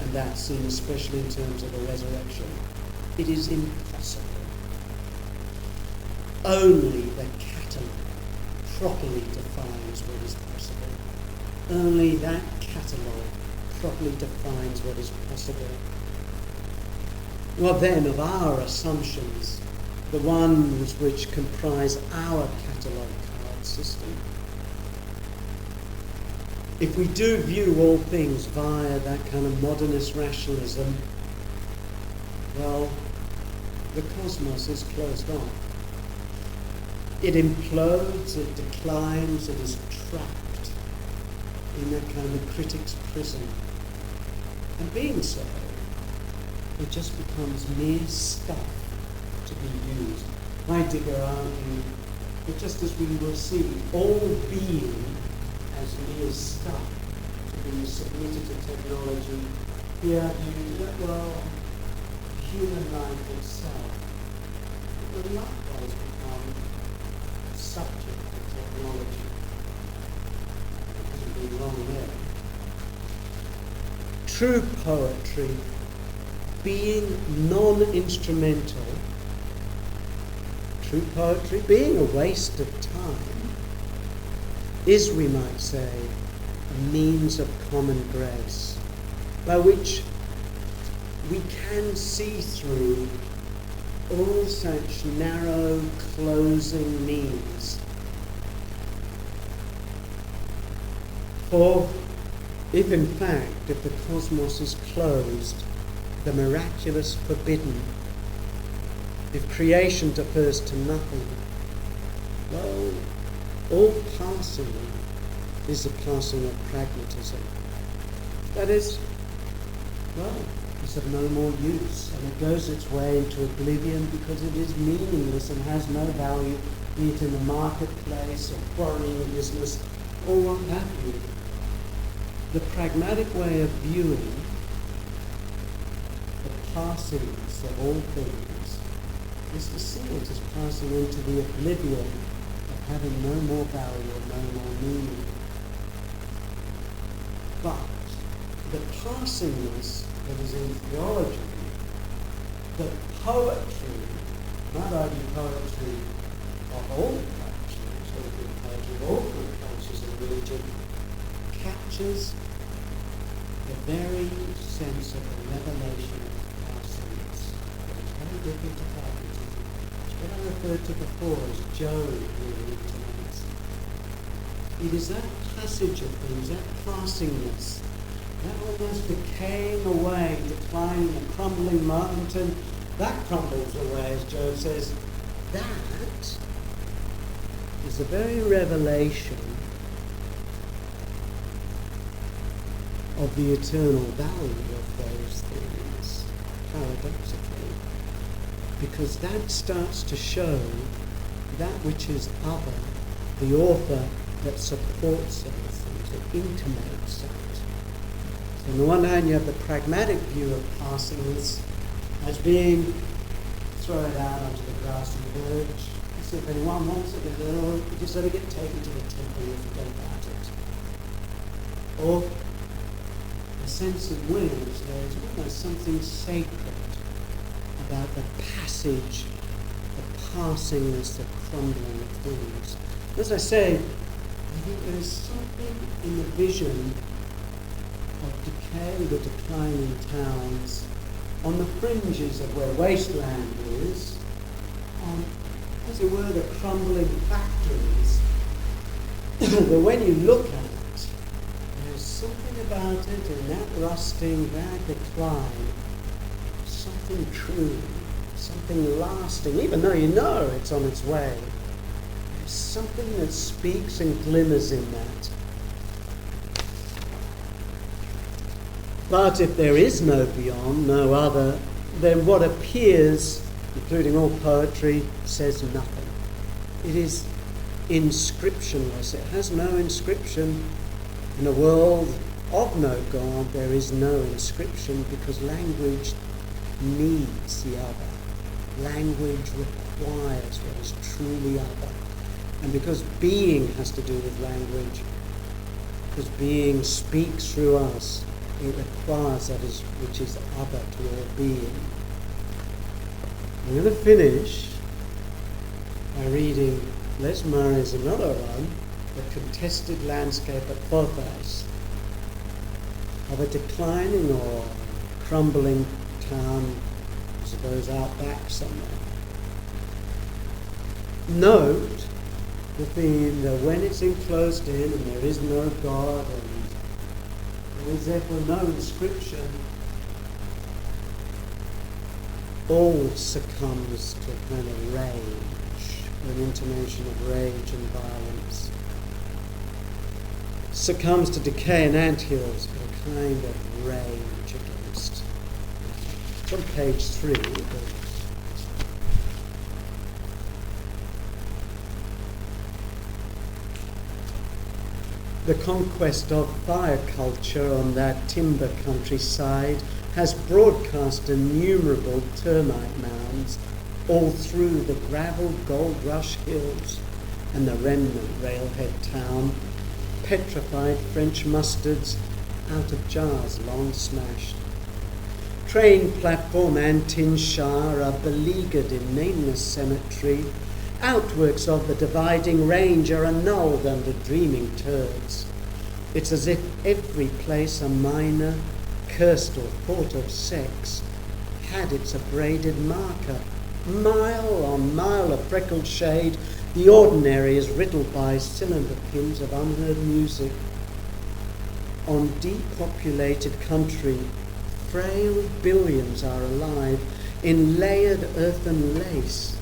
and that's seen especially in terms of the resurrection. It is impossible. Only the catalogue properly defines what is possible. Only that catalogue properly defines what is possible. What then of our assumptions, the ones which comprise our catalogue card system? If we do view all things via that kind of modernist rationalism, well, the cosmos is closed off. It implodes, it declines, it is trapped in that kind of a critic's prison. And being so, it just becomes mere stuff to be used. Heidegger argued that just as we will see all being as mere stuff to be submitted to technology, he argued that, well, human life itself will likewise become subject to technology. It hasn't been long there. True poetry, being non-instrumental, true poetry being a waste of time, is, we might say, a means of common grace by which we can see through all such narrow, closing means. For if in fact, if the cosmos is closed, the miraculous forbidden, if creation defers to nothing, well, all passing is a passing of pragmatism. That is, well, it's of no more use, and it goes its way into oblivion because it is meaningless and has no value, be it in the marketplace or quarrying business or what have you. The pragmatic way of viewing the passings of all things is to see it as passing into the oblivion of having no more value or no more meaning. But the passingness that is in theology, the poetry, not only poetry of all cultures, or the poetry of all cultures and religion, captures the very sense of the revelation of passingness. It's very different to pragmatism. It's what I referred to before as Job really intimates. It is that passage of things, that passingness, that almost decaying away, declining, a crumbling mountain, that crumbles away, as Job says. That is the very revelation of the eternal value of those things, paradoxically. Because that starts to show that which is other, the author that supports those things, that intimates that. So on the one hand, you have the pragmatic view of passings as being, throw it out onto the grassy verge, see if anyone wants it, or you just let it get taken to the temple and forget about it. Or a sense of which there's almost something sacred about the passage, the passingness, the crumbling of things. As I say, I think there is something in the vision of decay, the declining towns, on the fringes of where wasteland is, on, as it were, the crumbling factories, that when you look at it, there's something about it in that rusting, that decline, something true, something lasting, even though you know it's on its way. There's something that speaks and glimmers in that. But if there is no beyond, no other, then what appears, including all poetry, says nothing. It is inscriptionless. It has no inscription in a world of no God, there is no inscription, because language needs the other. Language requires what is truly other. And because being has to do with language, because being speaks through us, it requires that which is other to all being. I'm going to finish by reading Les Murray's another one, The Contested Landscape at Porthos, of a declining or crumbling town, I suppose out back somewhere. Note the theme that when it's enclosed in and there is no God and there is therefore no inscription, all succumbs to a kind of rage, an intonation of rage and violence. Succumbs to decay and anthills, but a kind of rage against. It's on page 3. The conquest of fire culture on that timber countryside has broadcast innumerable termite mounds all through the gravel gold rush hills and the remnant railhead town, petrified French mustards out of jars long smashed. Train platform and tin shower are beleaguered in nameless cemetery. Outworks of the dividing range are annulled under dreaming turds. It's as if every place a miner, cursed or thought of sex, had its abraded marker. Mile on mile of freckled shade, the ordinary is riddled by cylinder pins of unheard music. On depopulated country, frail billions are alive in layered earthen lace.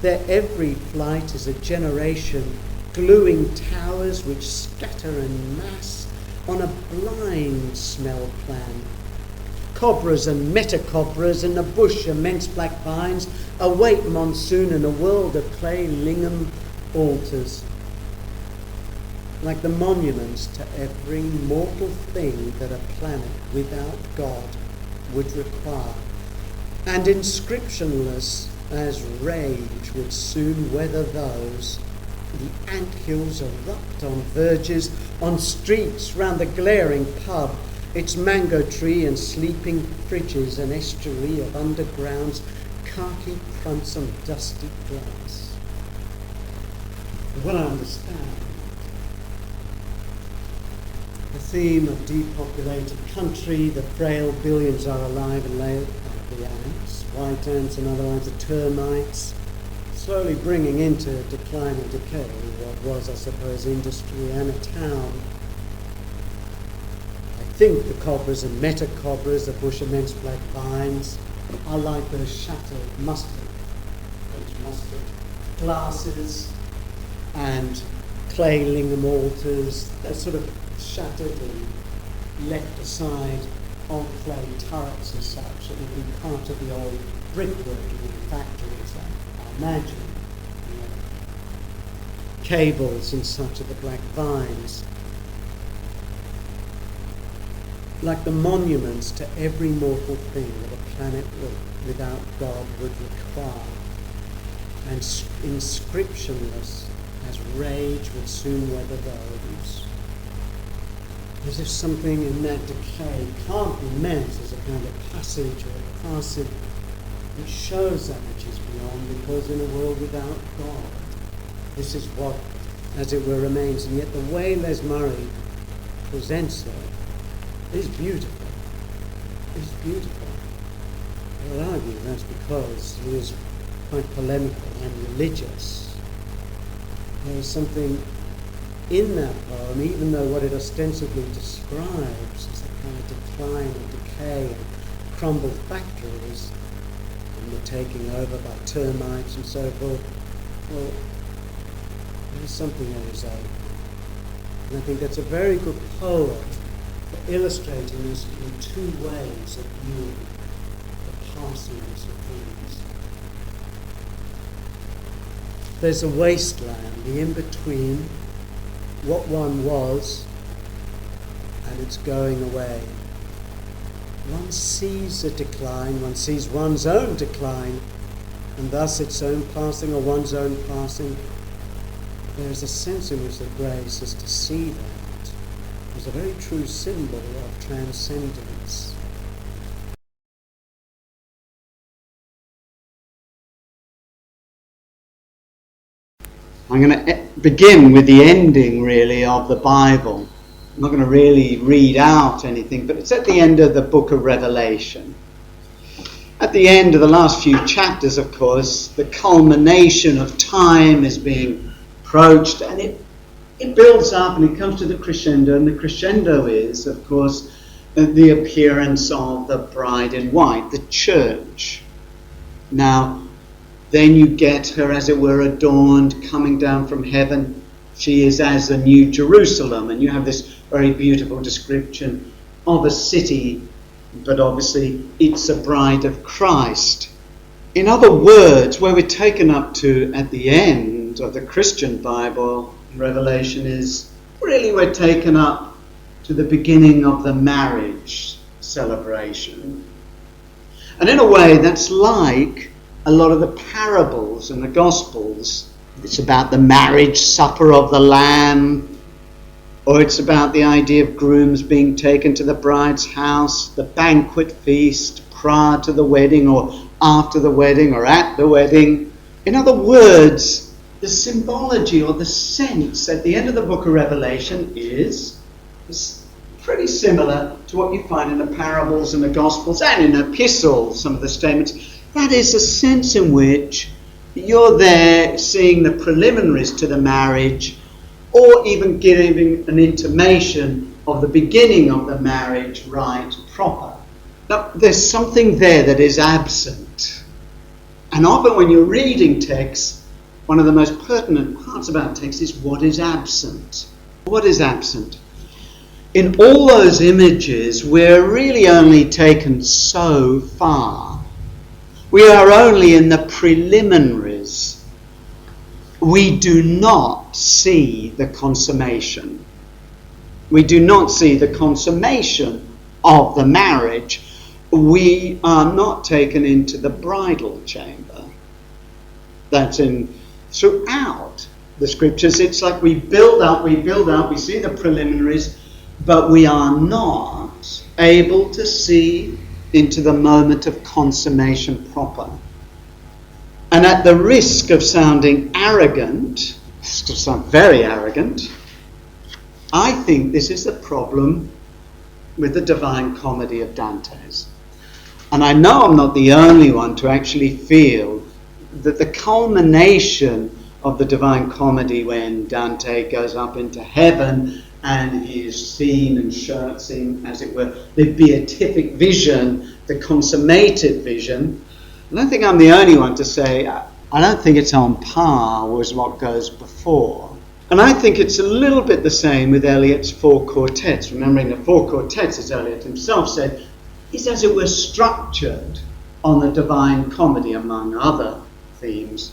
Their every flight is a generation, gluing towers which scatter en masse on a blind smell plan. Cobras and metacobras in the bush, immense black vines, await monsoon in a world of clay lingam altars, like the monuments to every mortal thing that a planet without God would require, and inscriptionless as rage would soon weather those. The anthills erupt on verges, on streets round the glaring pub, its mango tree and sleeping fridges, an estuary of undergrounds, khaki fronts and dusty glass. What I understand, the theme of depopulated country, the frail billions are alive and laid like the ants, white ants and other kinds of termites, slowly bringing into decline and decay what was, I suppose, industry and a town. I think the cobras and metacobras, the bush immense black vines, are like those shattered mustard glasses and clay lingam altars. They're sort of shattered and left aside on clay turrets and such that would be part of the old brickworking in the factories, I imagine. Cables and such of the black vines. Like the monuments to every mortal thing that a planet without God would require, and inscriptionless as rage would soon weather those. As if something in that decay can't be meant as a kind of passage or a passage which shows that which is beyond, because in a world without God, this is what, as it were, remains. And yet the way Les Murray presents it is beautiful. It's beautiful. I would argue that's because he is quite polemical and religious. There is something in that poem, even though what it ostensibly describes is a kind of decline and decay and crumbled factories and the taking over by termites and so forth. Well, there's something that is over. And I think that's a very good poem for illustrating this in two ways of viewing the passingness of things. There's a wasteland, the in-between what one was and it's going away. One sees a decline, one sees one's own decline, and thus its own passing or one's own passing. There is a sense in which the grace is to see that as a very true symbol of transcendence. I'm going to begin with the ending, really, of the Bible. I'm not going to really read out anything, but it's at the end of the book of Revelation. At the end of the last few chapters, of course, the culmination of time is being approached, and it builds up and it comes to the crescendo, and the crescendo is, of course, the appearance of the bride in white, the church. Now, then you get her, as it were, adorned, coming down from heaven. She is as the New Jerusalem, and you have this very beautiful description of a city, but obviously it's a bride of Christ. In other words, where we're taken up to at the end of the Christian Bible, Revelation is really we're taken up to the beginning of the marriage celebration. And in a way, that's like a lot of the parables in the Gospels. It's about the marriage supper of the Lamb, or it's about the idea of grooms being taken to the bride's house, the banquet feast prior to the wedding, or after the wedding, or at the wedding. In other words, the symbology or the sense at the end of the book of Revelation is pretty similar to what you find in the parables and the Gospels and in epistles, some of the statements. That is a sense in which you're there seeing the preliminaries to the marriage, or even giving an intimation of the beginning of the marriage rite proper. Now, there's something there that is absent. And often when you're reading texts, one of the most pertinent parts about text is what is absent. What is absent? In all those images, we're really only taken so far. We are only in the preliminaries. We do not see the consummation. We do not see the consummation of the marriage. We are not taken into the bridal chamber. That's in throughout the scriptures. It's like we build up, we see the preliminaries, but we are not able to see into the moment of consummation proper. And at the risk of sounding arrogant, to sound very arrogant, I think this is the problem with the Divine Comedy of Dante's. And I know I'm not the only one to actually feel that the culmination of the Divine Comedy, when Dante goes up into heaven and he is seen and seen, as it were, the beatific vision, the consummated vision. I don't think I'm the only one to say, I don't think it's on par with what goes before. And I think it's a little bit the same with Eliot's four quartets. Remembering the four quartets, as Eliot himself said, is as it were structured on the Divine Comedy, among other themes.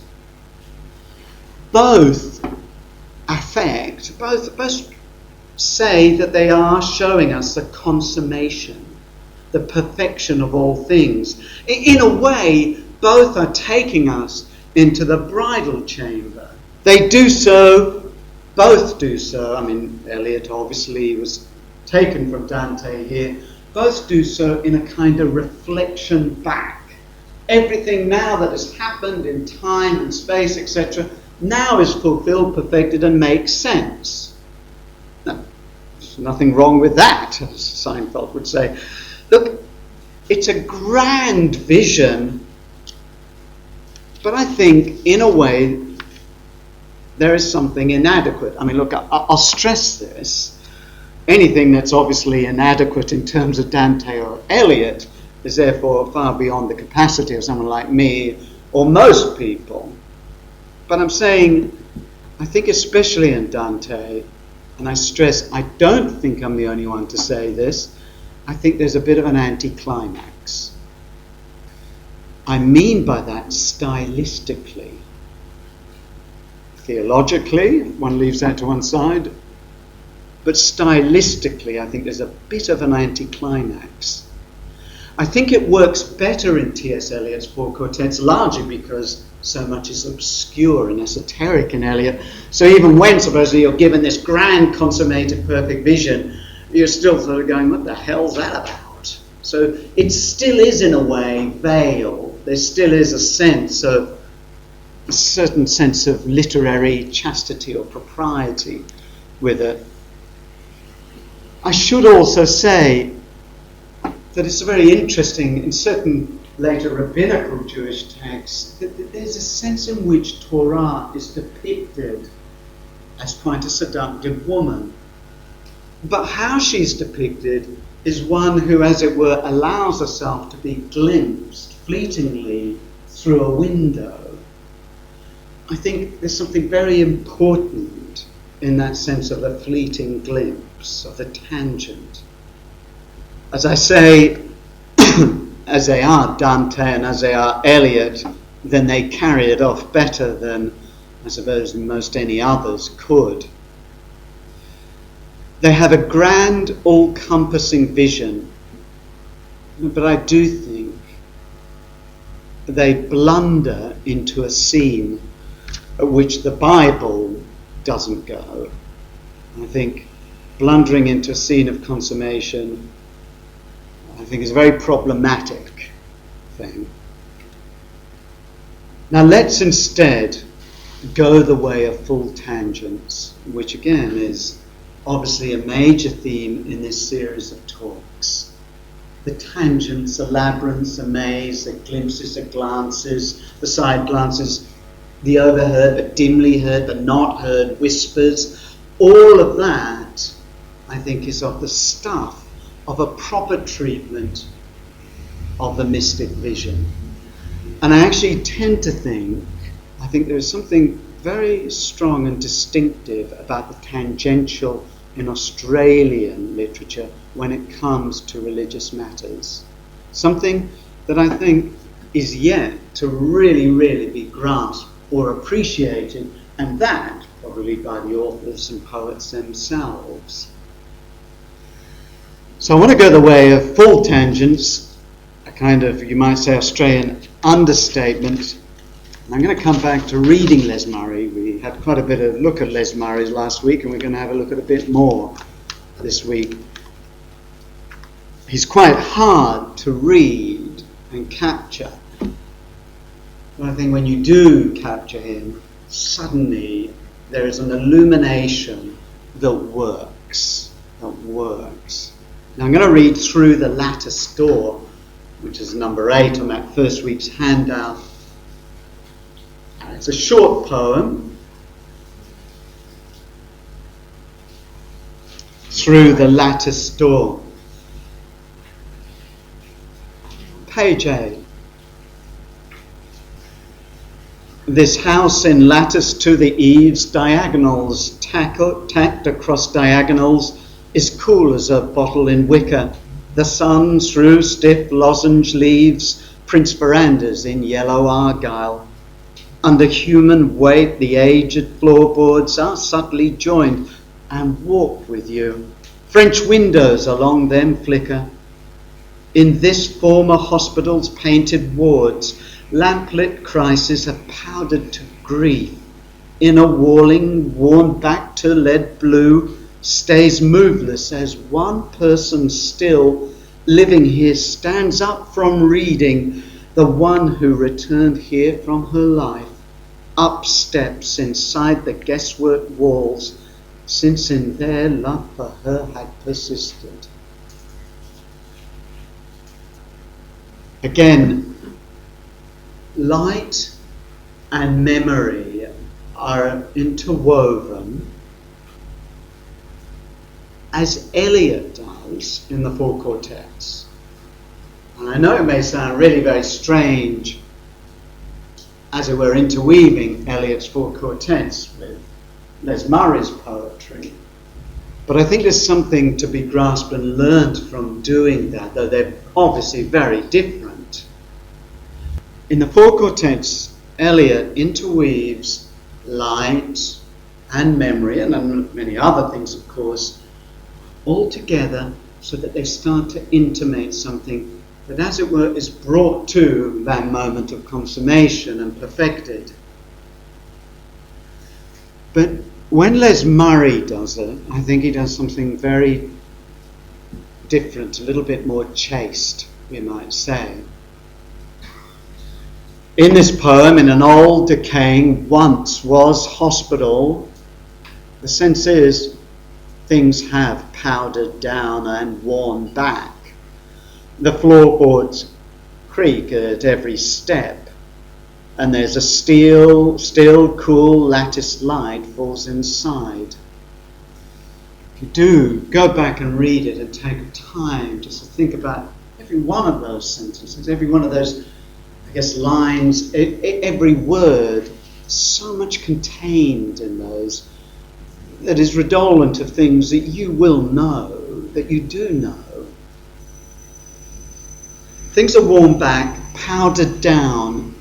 Both affect, both say that they are showing us the consummation, the perfection of all things. In a way, both are taking us into the bridal chamber. They do so, both do so. I mean, Eliot obviously was taken from Dante here. Both do so in a kind of reflection back. Everything now that has happened in time and space, etc., now is fulfilled, perfected, and makes sense. Now, there's nothing wrong with that, as Seinfeld would say. Look, it's a grand vision, but I think, in a way, there is something inadequate. I mean, look, I'll stress this. Anything that's obviously inadequate in terms of Dante or Eliot is therefore far beyond the capacity of someone like me or most people. But I'm saying, I think especially in Dante, and I stress, I don't think I'm the only one to say this, I think there's a bit of an anticlimax. I mean by that stylistically. Theologically, one leaves that to one side. but stylistically I think there's a bit of an anticlimax. I think it works better in T.S. Eliot's four quartets, largely because so much is obscure and esoteric in Eliot. So even when, supposedly, you're given this grand, consummated, perfect vision, you're still sort of going, what the hell's that about? So it still is, in a way, veiled. There still is a certain sense of literary chastity or propriety with it. I should also say that it's very interesting in certain later rabbinical Jewish texts that there's a sense in which Torah is depicted as quite a seductive woman. But how she's depicted is one who, as it were, allows herself to be glimpsed fleetingly through a window. I think there's something very important in that sense of the fleeting glimpse, of the tangent. As I say, as they are Dante and as they are Eliot, then they carry it off better than, I suppose, most any others could. They have a grand, all-compassing vision, but I do think they blunder into a scene at which the Bible doesn't go. I think blundering into a scene of consummation, I think, is a very problematic thing. Now let's instead go the way of full tangents, which again is obviously a major theme in this series of talks. The tangents, the labyrinths, the maze, the glimpses, the glances, the side glances, the overheard but dimly heard but not heard whispers, all of that, I think, is of the stuff of a proper treatment of the mystic vision. And I actually tend to think, I think there is something very strong and distinctive about the tangential in Australian literature when it comes to religious matters. Something that I think is yet to really, really be grasped or appreciated, and that probably by the authors and poets themselves. So I want to go the way of full tangents, a kind of, you might say, Australian understatement. And I'm going to come back to reading Les Murray. We had quite a bit of look at Les Murray last week, and we're going to have a look at a bit more this week. He's quite hard to read and capture. But I think when you do capture him, suddenly there is an illumination that works. Now I'm going to read through The Lattice Door, which is number 8 on that first week's handout. It's a short poem. Through the Lattice Door. Page 8. This house in lattice to the eaves, diagonals tacked across diagonals, is cool as a bottle in wicker. The sun through stiff lozenge leaves prints verandas in yellow argyle. Under human weight the aged floorboards are subtly joined and walk with you. French windows along them flicker. In this former hospital's painted wards, lamplit crises have powdered to grief. Inner walling, worn back to lead blue, stays moveless as one person still living here stands up from reading, the one who returned here from her life, up steps inside the guesswork walls, since in their love for her had persisted. Again, light and memory are interwoven, as Eliot does in the Four Quartets. And I know it may sound really very strange, as it were, interweaving Eliot's Four Quartets with Les Murray's poetry. But I think there's something to be grasped and learned from doing that, though they're obviously very different. In the Four Quartets, Eliot interweaves light and memory, and many other things, of course, all together so that they start to intimate something that, as it were, is brought to that moment of consummation and perfected. But when Les Murray does it, I think he does something very different, a little bit more chaste, we might say. In this poem, in an old, decaying, once was hospital, the sense is things have powdered down and worn back. The floorboards creak at every step, and there's a still cool latticed light falls inside. If you do, go back and read it and take time just to think about every one of those sentences, every one of those, I guess, lines, every word, so much contained in those that is redolent of things that you will know, that you do know. Things are worn back, powdered down.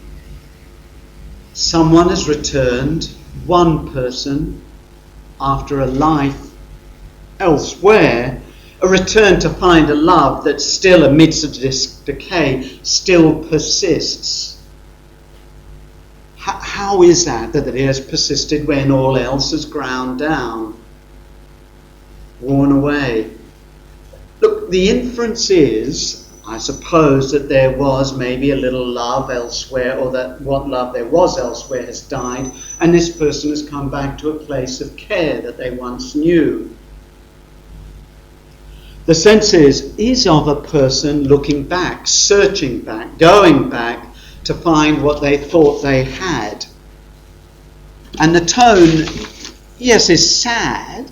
Someone has returned, one person, after a life elsewhere, a return to find a love that still, amidst this decay, still persists. How is that it has persisted when all else has ground down, worn away? Look, the inference is, I suppose, that there was maybe a little love elsewhere, or that what love there was elsewhere has died, and this person has come back to a place of care that they once knew. The sense is of a person looking back, searching back, going back to find what they thought they had. And the tone, yes, is sad,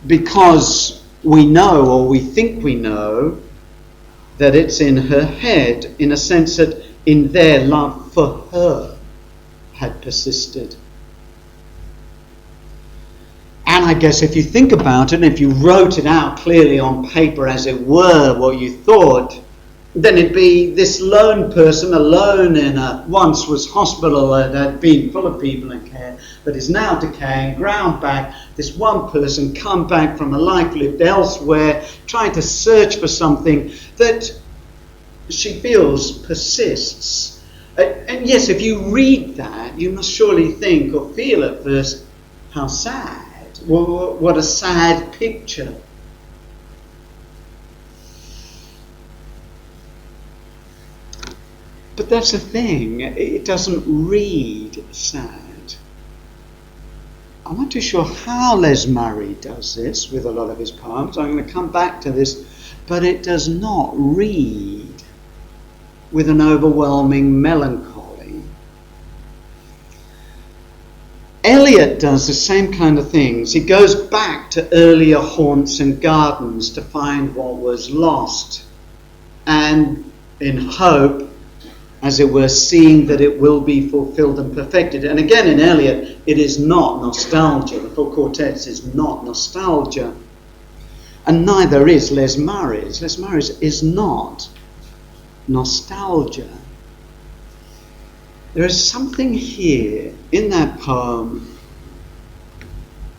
because we know, or we think we know, that it's in her head, in a sense that in their love for her had persisted. And I guess if you think about it, and if you wrote it out clearly on paper, as it were, what you thought, then it'd be this lone person alone in a once was hospital that had been full of people and care, that is now decaying, ground back. This one person come back from a life lived elsewhere, trying to search for something that she feels persists. And yes, if you read that, you must surely think or feel at first, how sad. What a sad picture. But that's the thing, it doesn't read sad. I'm not too sure how Les Murray does this with a lot of his poems. I'm going to come back to this, but it does not read with an overwhelming melancholy. Eliot does the same kind of things. He goes back to earlier haunts and gardens to find what was lost, and in hope, as it were, seeing that it will be fulfilled and perfected. And again, in Eliot, it is not nostalgia. The Four Quartets is not nostalgia. And neither is Les Murray's. Les Murray's is not nostalgia. There is something here in that poem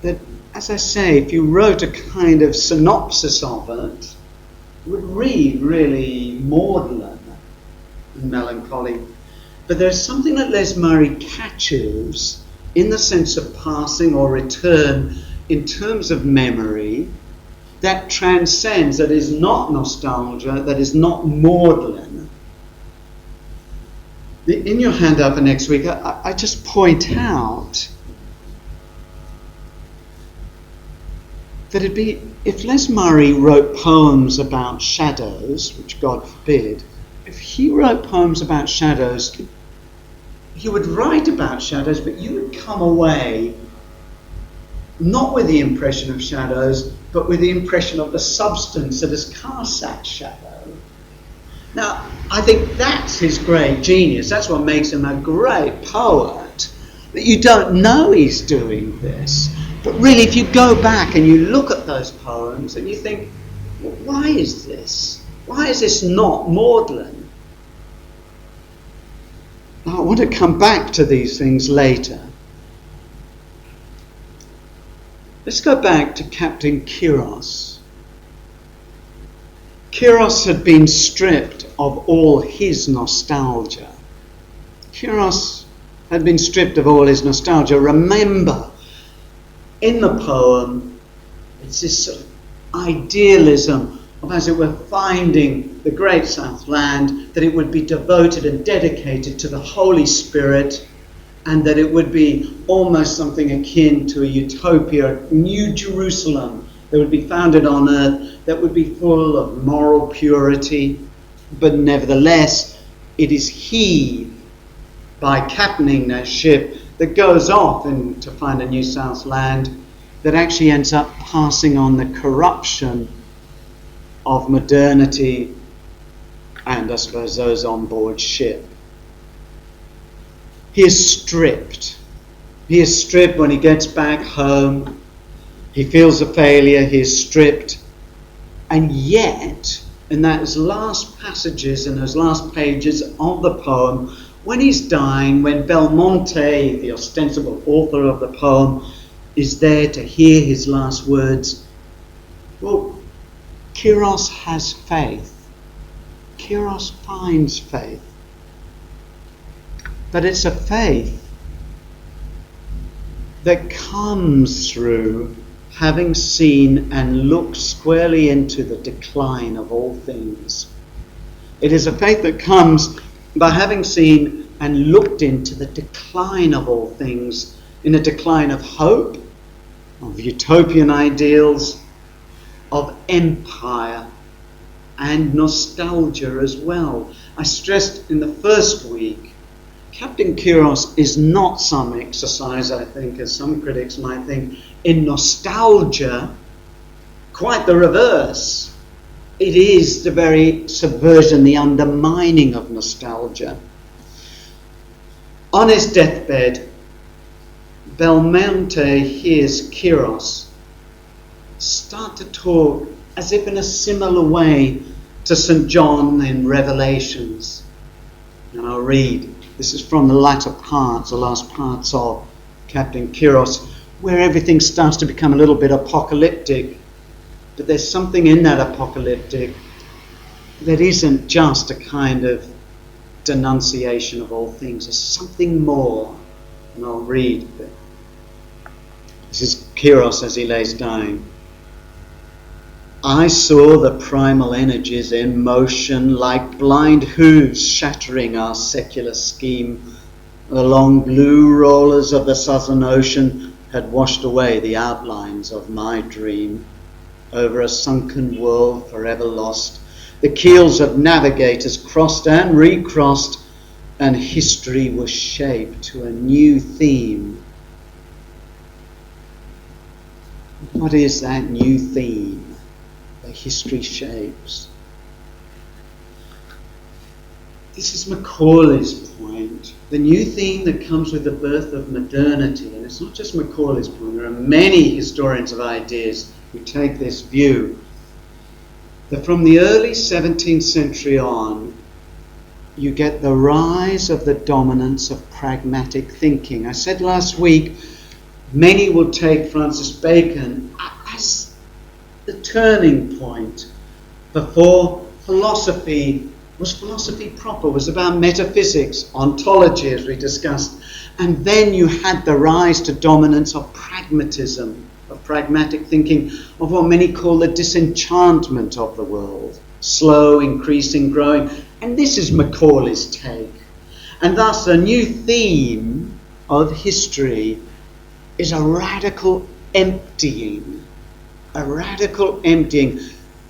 that, as I say, if you wrote a kind of synopsis of it, would read really maudlin and melancholy. But there's something that Les Murray catches in the sense of passing or return in terms of memory that transcends, that is not nostalgia, that is not maudlin. In your handout for next week, I just point out that it'd be, if Les Murray wrote poems about shadows, which God forbid, if he wrote poems about shadows, he would write about shadows, but you would come away not with the impression of shadows, but with the impression of the substance that has cast that shadow. Now, I think that's his great genius. That's what makes him a great poet. That you don't know he's doing this. But really, if you go back and you look at those poems and you think, well, why is this? Why is this not maudlin? Now, I want to come back to these things later. Let's go back to Captain Kyros. Kyros had been stripped of all his nostalgia. Kyros had been stripped of all his nostalgia. Remember, in the poem, it's this sort of idealism of, as it were, finding the great South Land, that it would be devoted and dedicated to the Holy Spirit, and that it would be almost something akin to a utopia, a New Jerusalem that would be founded on earth, that would be full of moral purity. But nevertheless, it is he, by captaining that ship, that goes off to find a new South Land, that actually ends up passing on the corruption of modernity and, I suppose, those on board ship. He is stripped. He is stripped when he gets back home. He feels a failure. He is stripped. And yet, in those last passages and those last pages of the poem, when he's dying, when Belmonte, the ostensible author of the poem, is there to hear his last words, well, Kyros has faith. Kyros finds faith. But it's a faith that comes through having seen and looked squarely into the decline of all things. It is a faith that comes by having seen and looked into the decline of all things, in a decline of hope, of utopian ideals, of empire, and nostalgia as well. I stressed in the first week, Captain Kyros is not some exercise, I think, as some critics might think, in nostalgia. Quite the reverse. It is the very subversion, the undermining of nostalgia. On his deathbed, Belmonte hears Kyros start to talk as if in a similar way to St. John in Revelations. And I'll read. This is from the latter parts, the last parts of Captain Kyros, where everything starts to become a little bit apocalyptic. But there's something in that apocalyptic that isn't just a kind of denunciation of all things. There's something more. And I'll read. This is Kyros as he lays dying. I saw the primal energies in motion like blind hooves shattering our secular scheme. The long blue rollers of the Southern Ocean had washed away the outlines of my dream. Over a sunken world forever lost, the keels of navigators crossed and recrossed, and history was shaped to a new theme. What is that new theme that history shapes? This is Macaulay's point. The new theme that comes with the birth of modernity. And it's not just Macaulay's point. There are many historians of ideas who take this view. That from the early 17th century on, you get the rise of the dominance of pragmatic thinking. I said last week, many will take Francis Bacon as the turning point. Before philosophy was philosophy proper, was about metaphysics, ontology as we discussed. And then you had the rise to dominance of pragmatism, of pragmatic thinking, of what many call the disenchantment of the world. Slow, increasing, growing. And this is Macaulay's take. And thus a new theme of history is a radical emptying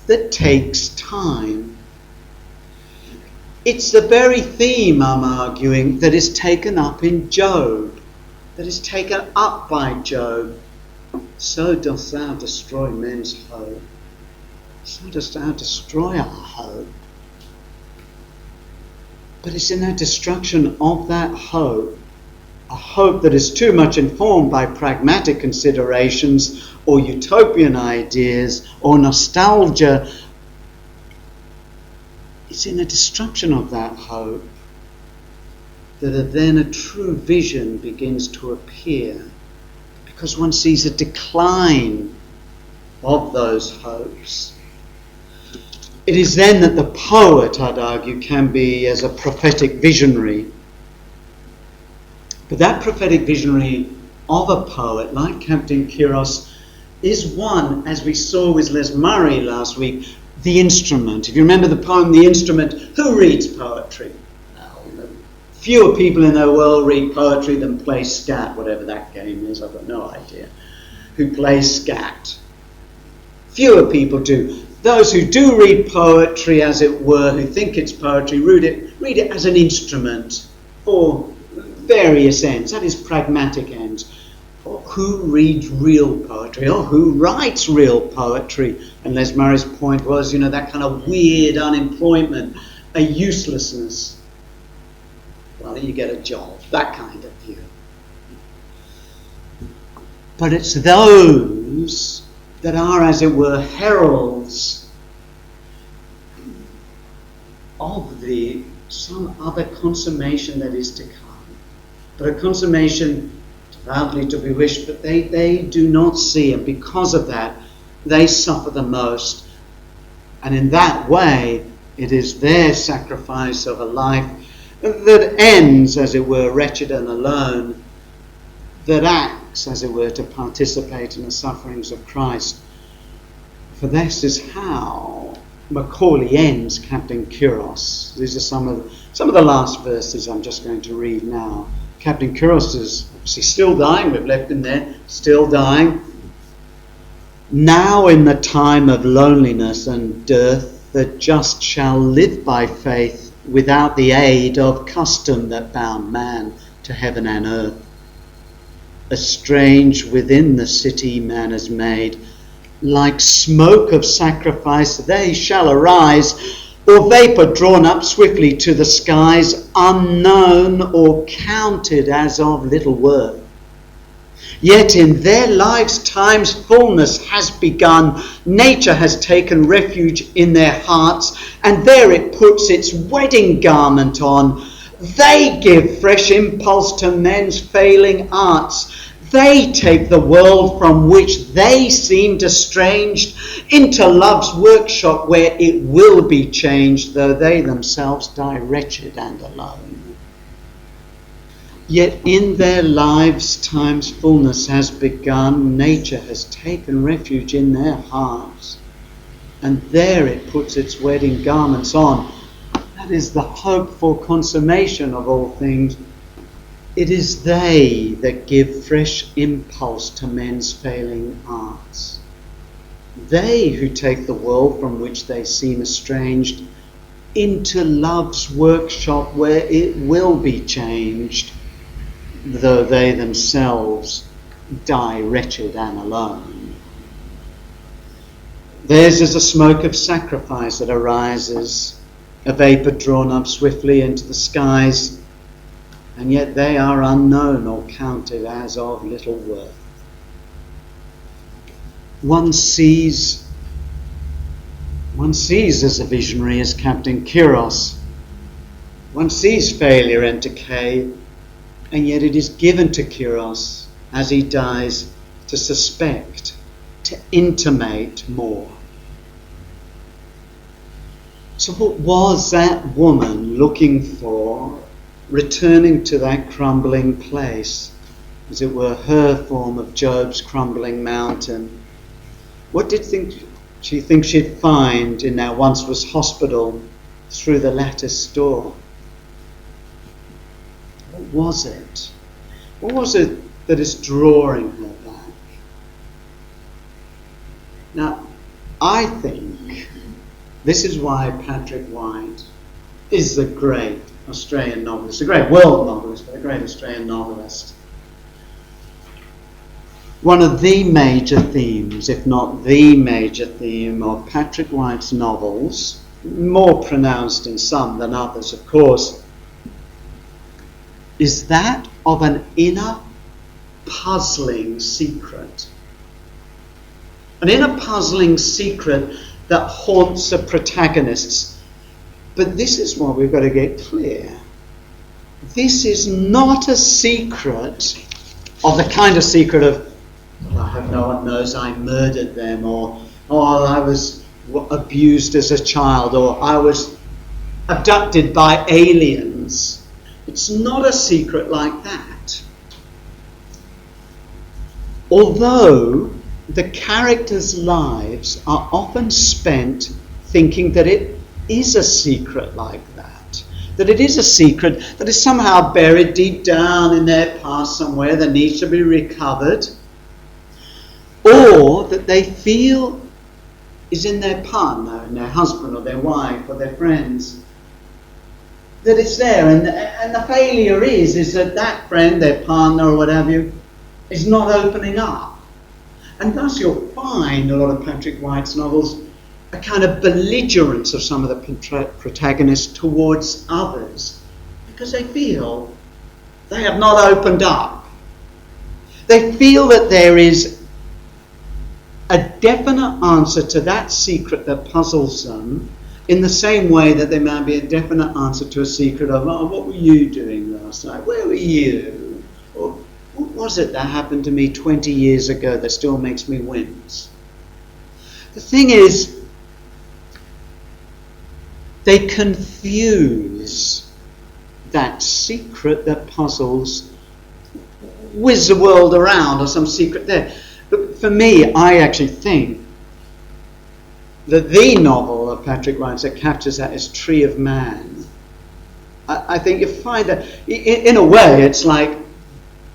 that takes time. It's the very theme, I'm arguing, that is taken up in Job, that is taken up by Job. So dost thou destroy men's hope. So dost thou destroy our hope. But it's in that destruction of that hope, a hope that is too much informed by pragmatic considerations or utopian ideas or nostalgia. It's in the destruction of that hope that then a true vision begins to appear. It because one sees a decline of those hopes. It is then that the poet, I'd argue, can be as a prophetic visionary. But that prophetic visionary of a poet, like Captain Kiros, is one, as we saw with Les Murray last week, the instrument. If you remember the poem, The Instrument, who reads poetry? Well, fewer people in the world read poetry than play scat, whatever that game is, I've got no idea. Who play scat. Fewer people do. Those who do read poetry, as it were, who think it's poetry, read it as an instrument for various ends, that is pragmatic ends. Or who reads real poetry, or who writes real poetry? And Les Murray's point was, that kind of weird unemployment, a uselessness. Well, you get a job, that kind of view. But it's those that are, as it were, heralds of some other consummation that is to come. But a consummation devoutly to be wished, but they do not see, and because of that, they suffer the most. And in that way, it is their sacrifice of a life that ends, as it were, wretched and alone, that acts, as it were, to participate in the sufferings of Christ. For this is how Macaulay ends Captain Kiros. These are some of the last verses I'm just going to read now. Captain Kiros is obviously still dying. We've left him there, still dying. Now in the time of loneliness and dearth, the just shall live by faith without the aid of custom that bound man to heaven and earth. Estranged within the city man has made, like smoke of sacrifice they shall arise, or vapour drawn up swiftly to the skies, unknown or counted as of little worth. Yet in their lives time's fullness has begun, nature has taken refuge in their hearts, and there it puts its wedding garment on. They give fresh impulse to men's failing arts. They take the world from which they seemed estranged into love's workshop where it will be changed, though they themselves die wretched and alone. Yet in their lives time's fullness has begun, nature has taken refuge in their hearts, and there it puts its wedding garments on. That is the hope for consummation of all things. It is they that give fresh impulse to men's failing arts. They who take the world from which they seem estranged into love's workshop where it will be changed, though they themselves die wretched and alone. Theirs is a smoke of sacrifice that arises, a vapour drawn up swiftly into the skies, and yet they are unknown or counted as of little worth. One sees as a visionary as Captain Kiros. One sees failure and decay, and yet it is given to Kiros as he dies to suspect, to intimate more. So what was that woman looking for, returning to that crumbling place, as it were her form of Job's crumbling mountain? What did she think she'd find in that once was hospital through the lattice door? What was it? What was it that is drawing her back? Now, I think this is why Patrick White is the great Australian novelist, a great world novelist, but a great Australian novelist. One of the major themes, if not the major theme, of Patrick White's novels, more pronounced in some than others, of course, is that of an inner puzzling secret. An inner puzzling secret that haunts the protagonists. But this is what we've got to get clear. This is not a secret of the kind of secret of I hope no one knows I murdered them, or I was abused as a child, or I was abducted by aliens. It's not a secret like that. Although the characters' lives are often spent thinking that it is a secret like that it is a secret that is somehow buried deep down in their past somewhere that needs to be recovered, or that they feel is in their partner, in their husband or their wife or their friends, that it's there, and the failure is that friend, their partner or whatever, is not opening up. And thus you'll find a lot of Patrick White's novels a kind of belligerence of some of the protagonists towards others, because they feel they have not opened up. They feel that there is a definite answer to that secret that puzzles them, in the same way that there might be a definite answer to a secret of, what were you doing last night? Where were you? Or what was it that happened to me 20 years ago that still makes me wince? The thing is, they confuse that secret that puzzles with the world around, or some secret there. But for me, I actually think that the novel of Patrick White's that captures that is Tree of Man. I think you find that, in a way, it's like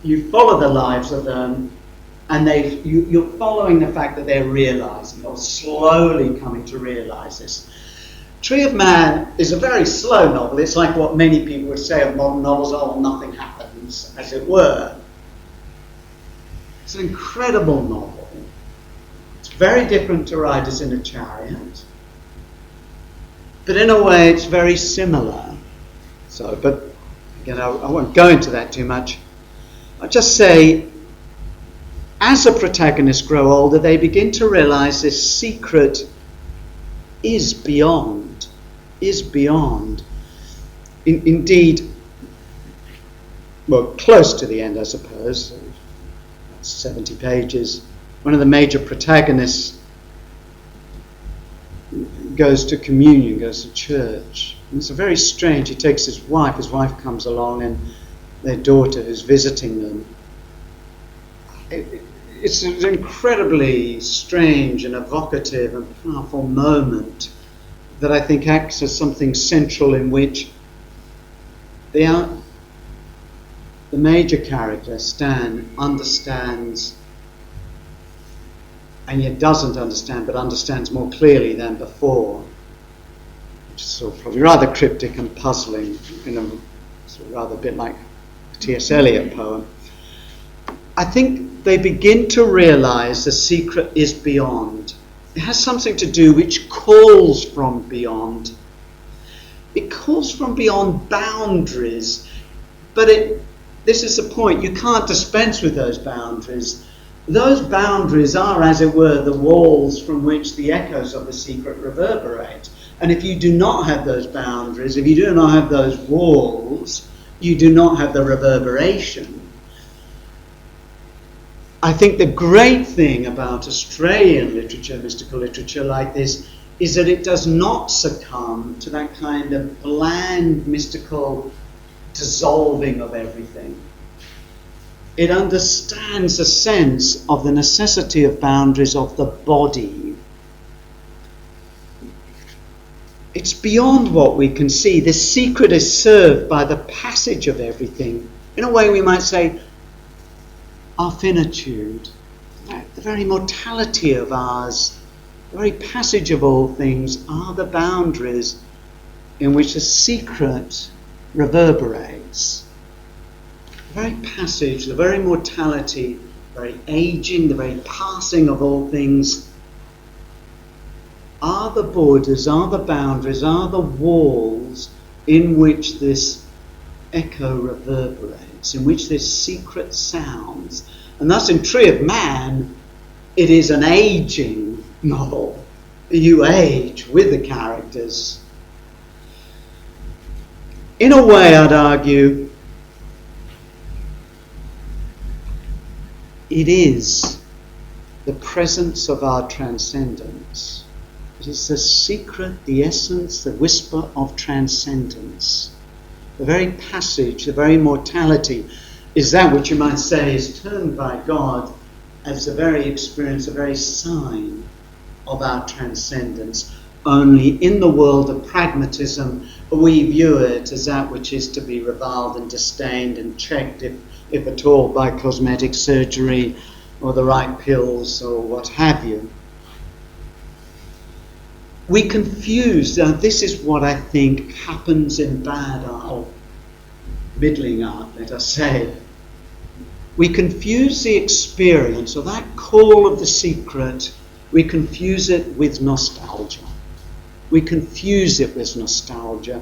you follow the lives of them, and you're following the fact that they're realising, or slowly coming to realise this. Tree of Man is a very slow novel. It's like what many people would say of modern novels, nothing happens, as it were. It's an incredible novel. It's very different to Riders in a Chariot, but in a way it's very similar. But again, I won't go into that too much. I'll just say, as the protagonists grow older, they begin to realise this secret is beyond. Indeed, well, close to the end, I suppose, 70 pages, one of the major protagonists goes to communion, goes to church. And it's very strange. He takes his wife comes along, and their daughter who's visiting them. It's an incredibly strange and evocative and powerful moment that I think acts as something central, in which the major character, Stan, understands, and yet doesn't understand, but understands more clearly than before. Which is sort of probably rather cryptic and puzzling, sort of rather a bit like a T.S. Eliot poem. I think they begin to realise the secret is beyond. It has something to do which calls from beyond. It calls from beyond boundaries, but this is the point. You can't dispense with those boundaries. Those boundaries are, as it were, the walls from which the echoes of the secret reverberate. And if you do not have those boundaries, if you do not have those walls, you do not have the reverberation. I think the great thing about Australian literature, mystical literature like this, is that it does not succumb to that kind of bland, mystical dissolving of everything. It understands the sense of the necessity of boundaries of the body. It's beyond what we can see. This secret is served by the passage of everything. In a way, we might say, our finitude, the very mortality of ours, the very passage of all things, are the boundaries in which the secret reverberates. The very passage, the very mortality, the very aging, the very passing of all things are the borders, are the boundaries, are the walls in which this echo reverberates, in which this secret sounds. And thus in Tree of Man, it is an aging novel. You age with the characters. In a way, I'd argue, it is the presence of our transcendence. It is the secret, the essence, the whisper of transcendence. The very passage, the very mortality, is that which you might say is termed by God as the very experience, the very sign of our transcendence. Only in the world of pragmatism we view it as that which is to be reviled and disdained and checked, if at all, by cosmetic surgery or the right pills or what have you. We confuse, this is what I think happens in bad art, or middling art, let us say. We confuse the experience, or that call of the secret, we confuse it with nostalgia. We confuse it with nostalgia.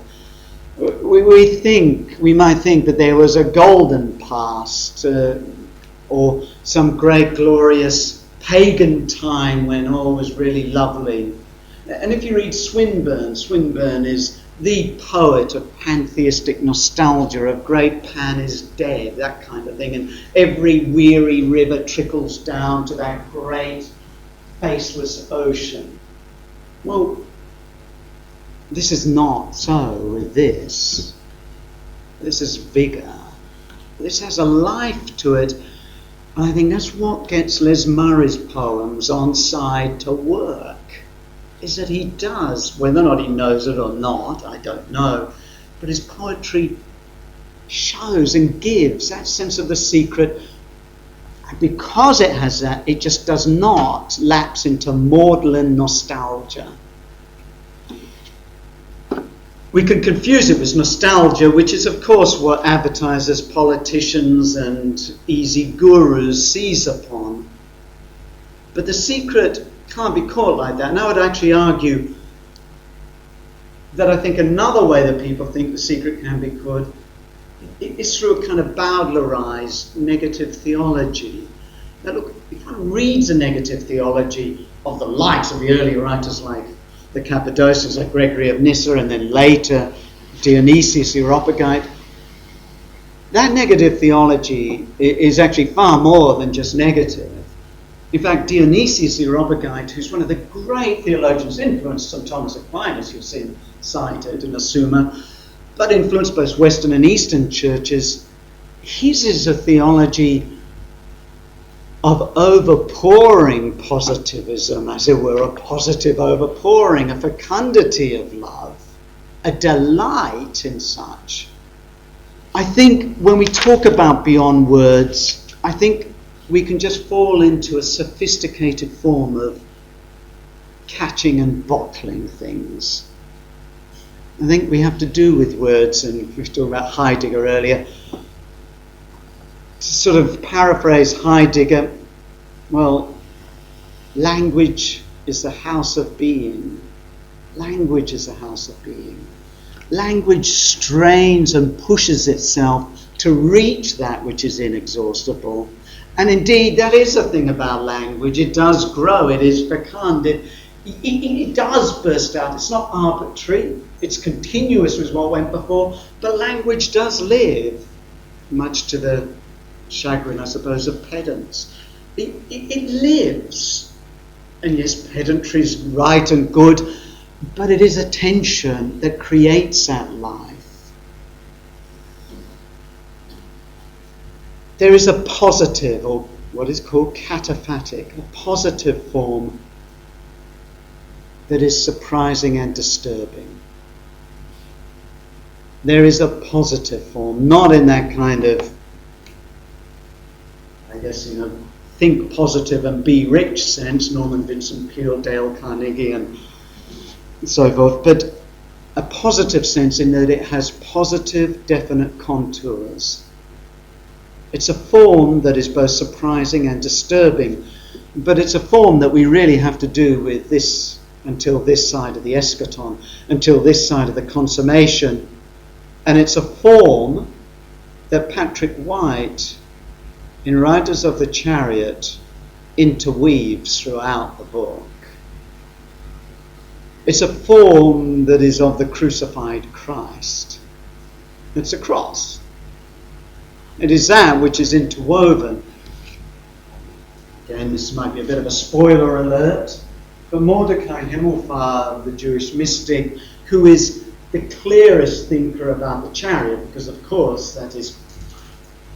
We might think that there was a golden past, or some great glorious pagan time when all was really lovely. And if you read Swinburne is the poet of pantheistic nostalgia, of great Pan is dead, that kind of thing, and every weary river trickles down to that great faceless ocean. Well, this is not so with this. This is vigor. This has a life to it. And I think that's what gets Les Murray's poems on side to work, is that he does, whether or not he knows it or not, I don't know, but his poetry shows and gives that sense of the secret. And because it has that, it just does not lapse into maudlin nostalgia. We can confuse it with nostalgia, which is, of course, what advertisers, politicians, and easy gurus seize upon. But the secret can't be caught like that. And I would actually argue that I think another way that people think the secret can be caught is through a kind of Bowdlerized negative theology. Now look, if one reads a negative theology of the likes of the early writers like the Cappadocians, like Gregory of Nyssa, and then later Dionysius the Areopagite, that negative theology is actually far more than just negative. In fact, Dionysius the Areopagite, who's one of the great theologians, influenced St. Thomas Aquinas, you've seen cited in the Summa, but influenced both Western and Eastern churches, his is a theology of overpouring positivism, as it were, a positive overpouring, a fecundity of love, a delight in such. I think when we talk about beyond words, I think we can just fall into a sophisticated form of catching and bottling things. I think we have to do with words, and we were talking about Heidegger earlier. To sort of paraphrase Heidegger, well, language is the house of being. Language is the house of being. Language strains and pushes itself to reach that which is inexhaustible. And indeed, that is the thing about language. It does grow, it is fecund, it does burst out. It's not arbitrary, it's continuous with what went before, but language does live, much to the chagrin, I suppose, of pedants. It lives. And yes, pedantry is right and good, but it is a tension that creates that life. There is a positive, or what is called cataphatic, a positive form that is surprising and disturbing. There is a positive form, not in that kind of, I guess, think positive and be rich sense, Norman Vincent Peale, Dale Carnegie, and so forth, but a positive sense in that it has positive, definite contours. It's a form that is both surprising and disturbing, but it's a form that we really have to do with this until this side of the eschaton, until this side of the consummation. And it's a form that Patrick White, in Riders of the Chariot, interweaves throughout the book. It's a form that is of the crucified Christ. It's a cross. It is that which is interwoven. Again, again, this might be a bit of a spoiler alert, but Mordecai Himmelfarb, the Jewish mystic, who is the clearest thinker about the chariot, because of course that is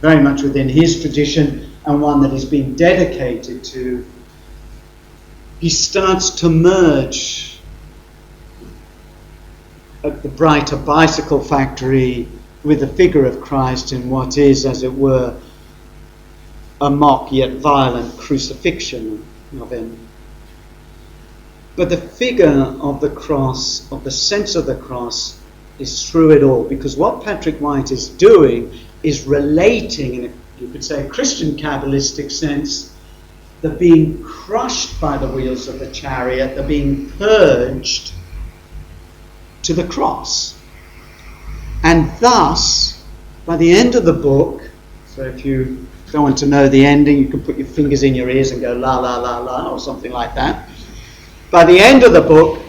very much within his tradition and one that he's been dedicated to, he starts to merge at the brighter bicycle factory with the figure of Christ in what is, as it were, a mock yet violent crucifixion of him. But the figure of the cross, of the sense of the cross, is through it all, because what Patrick White is doing is relating, in a, you could say, a Christian Kabbalistic sense, the being crushed by the wheels of the chariot, the being purged, to the cross. And thus, by the end of the book, so if you don't want to know the ending, you can put your fingers in your ears and go la la la la, or something like that. By the end of the book,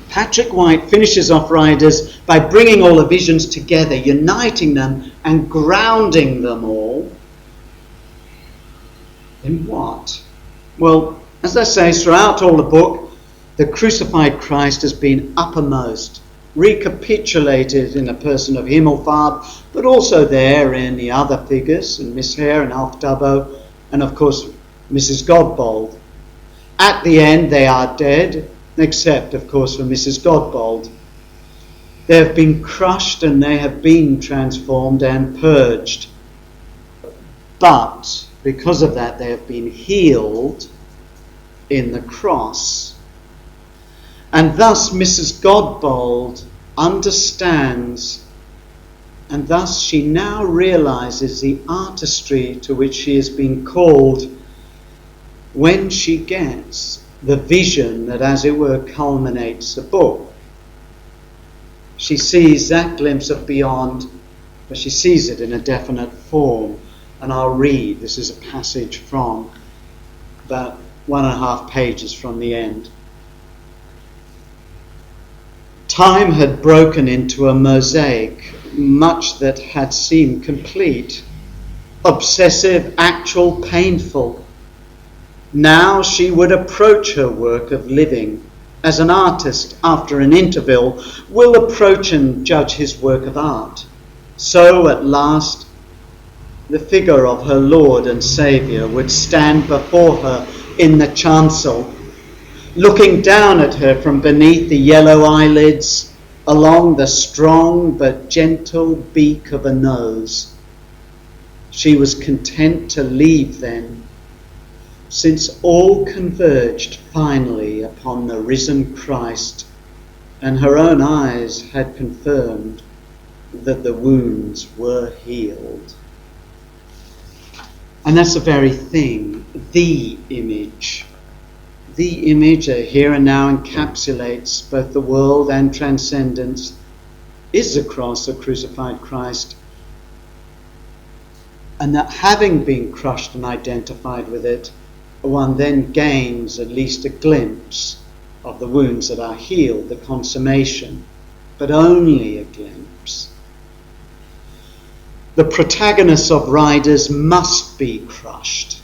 Patrick White finishes off Riders by bringing all the visions together, uniting them and grounding them all in what? Well, as I say, throughout all the book, the crucified Christ has been uppermost, recapitulated in the person of Himmelfarb, but also there in the other figures, in Miss Hare and Alf Dubbo, and of course Mrs. Godbold. At the end they are dead, except of course for Mrs. Godbold. They have been crushed and they have been transformed and purged. But because of that they have been healed in the cross. And thus Mrs. Godbold understands, and thus she now realizes the artistry to which she has been called when she gets the vision that, as it were, culminates the book. She sees that glimpse of beyond, but she sees it in a definite form. And I'll read, this is a passage from about 1.5 pages from the end. Time had broken into a mosaic, much that had seemed complete, obsessive, actual, painful. Now she would approach her work of living as an artist, after an interval, will approach and judge his work of art. So at last the figure of her Lord and Saviour would stand before her in the chancel, looking down at her from beneath the yellow eyelids, along the strong but gentle beak of a nose. She was content to leave then, since all converged finally upon the risen Christ, and her own eyes had confirmed that the wounds were healed. And that's the very thing, the image. The image that here and now encapsulates both the world and transcendence is the cross, the crucified Christ. And that having been crushed and identified with it, one then gains at least a glimpse of the wounds that are healed, the consummation, but only a glimpse. The protagonists of Riders must be crushed.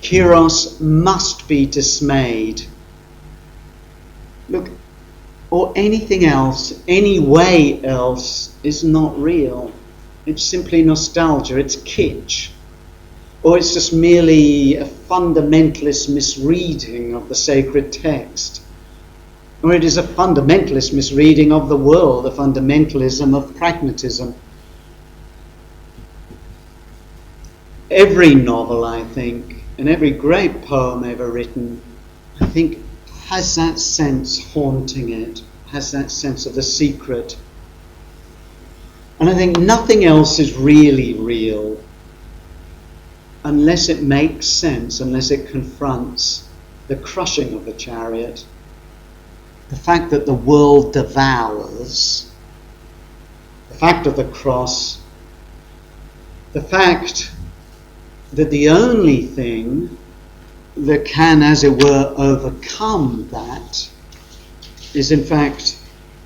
Kyros must be dismayed. Look, or anything else, any way else, is not real. It's simply nostalgia, it's kitsch. Or it's just merely a fundamentalist misreading of the sacred text. Or it is a fundamentalist misreading of the world, a fundamentalism of pragmatism. Every novel, I think, and every great poem ever written, I think, has that sense haunting it, has that sense of the secret. And I think nothing else is really real unless it makes sense, unless it confronts the crushing of the chariot, the fact that the world devours, the fact of the cross, the fact that the only thing that can, as it were, overcome that is in fact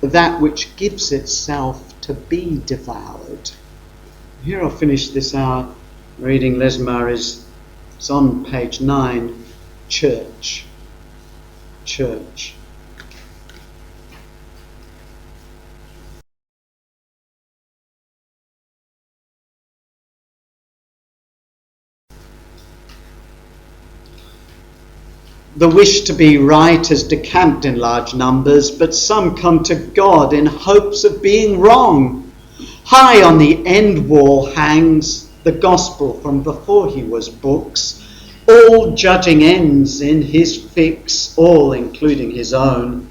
that which gives itself to be devoured. Here I'll finish this hour reading Les Murray's It's on page 9, church. Church. The wish to be right is decamped in large numbers, but some come to God in hopes of being wrong. High on the end wall hangs the gospel from before he was books, all judging ends in his fix, all including his own.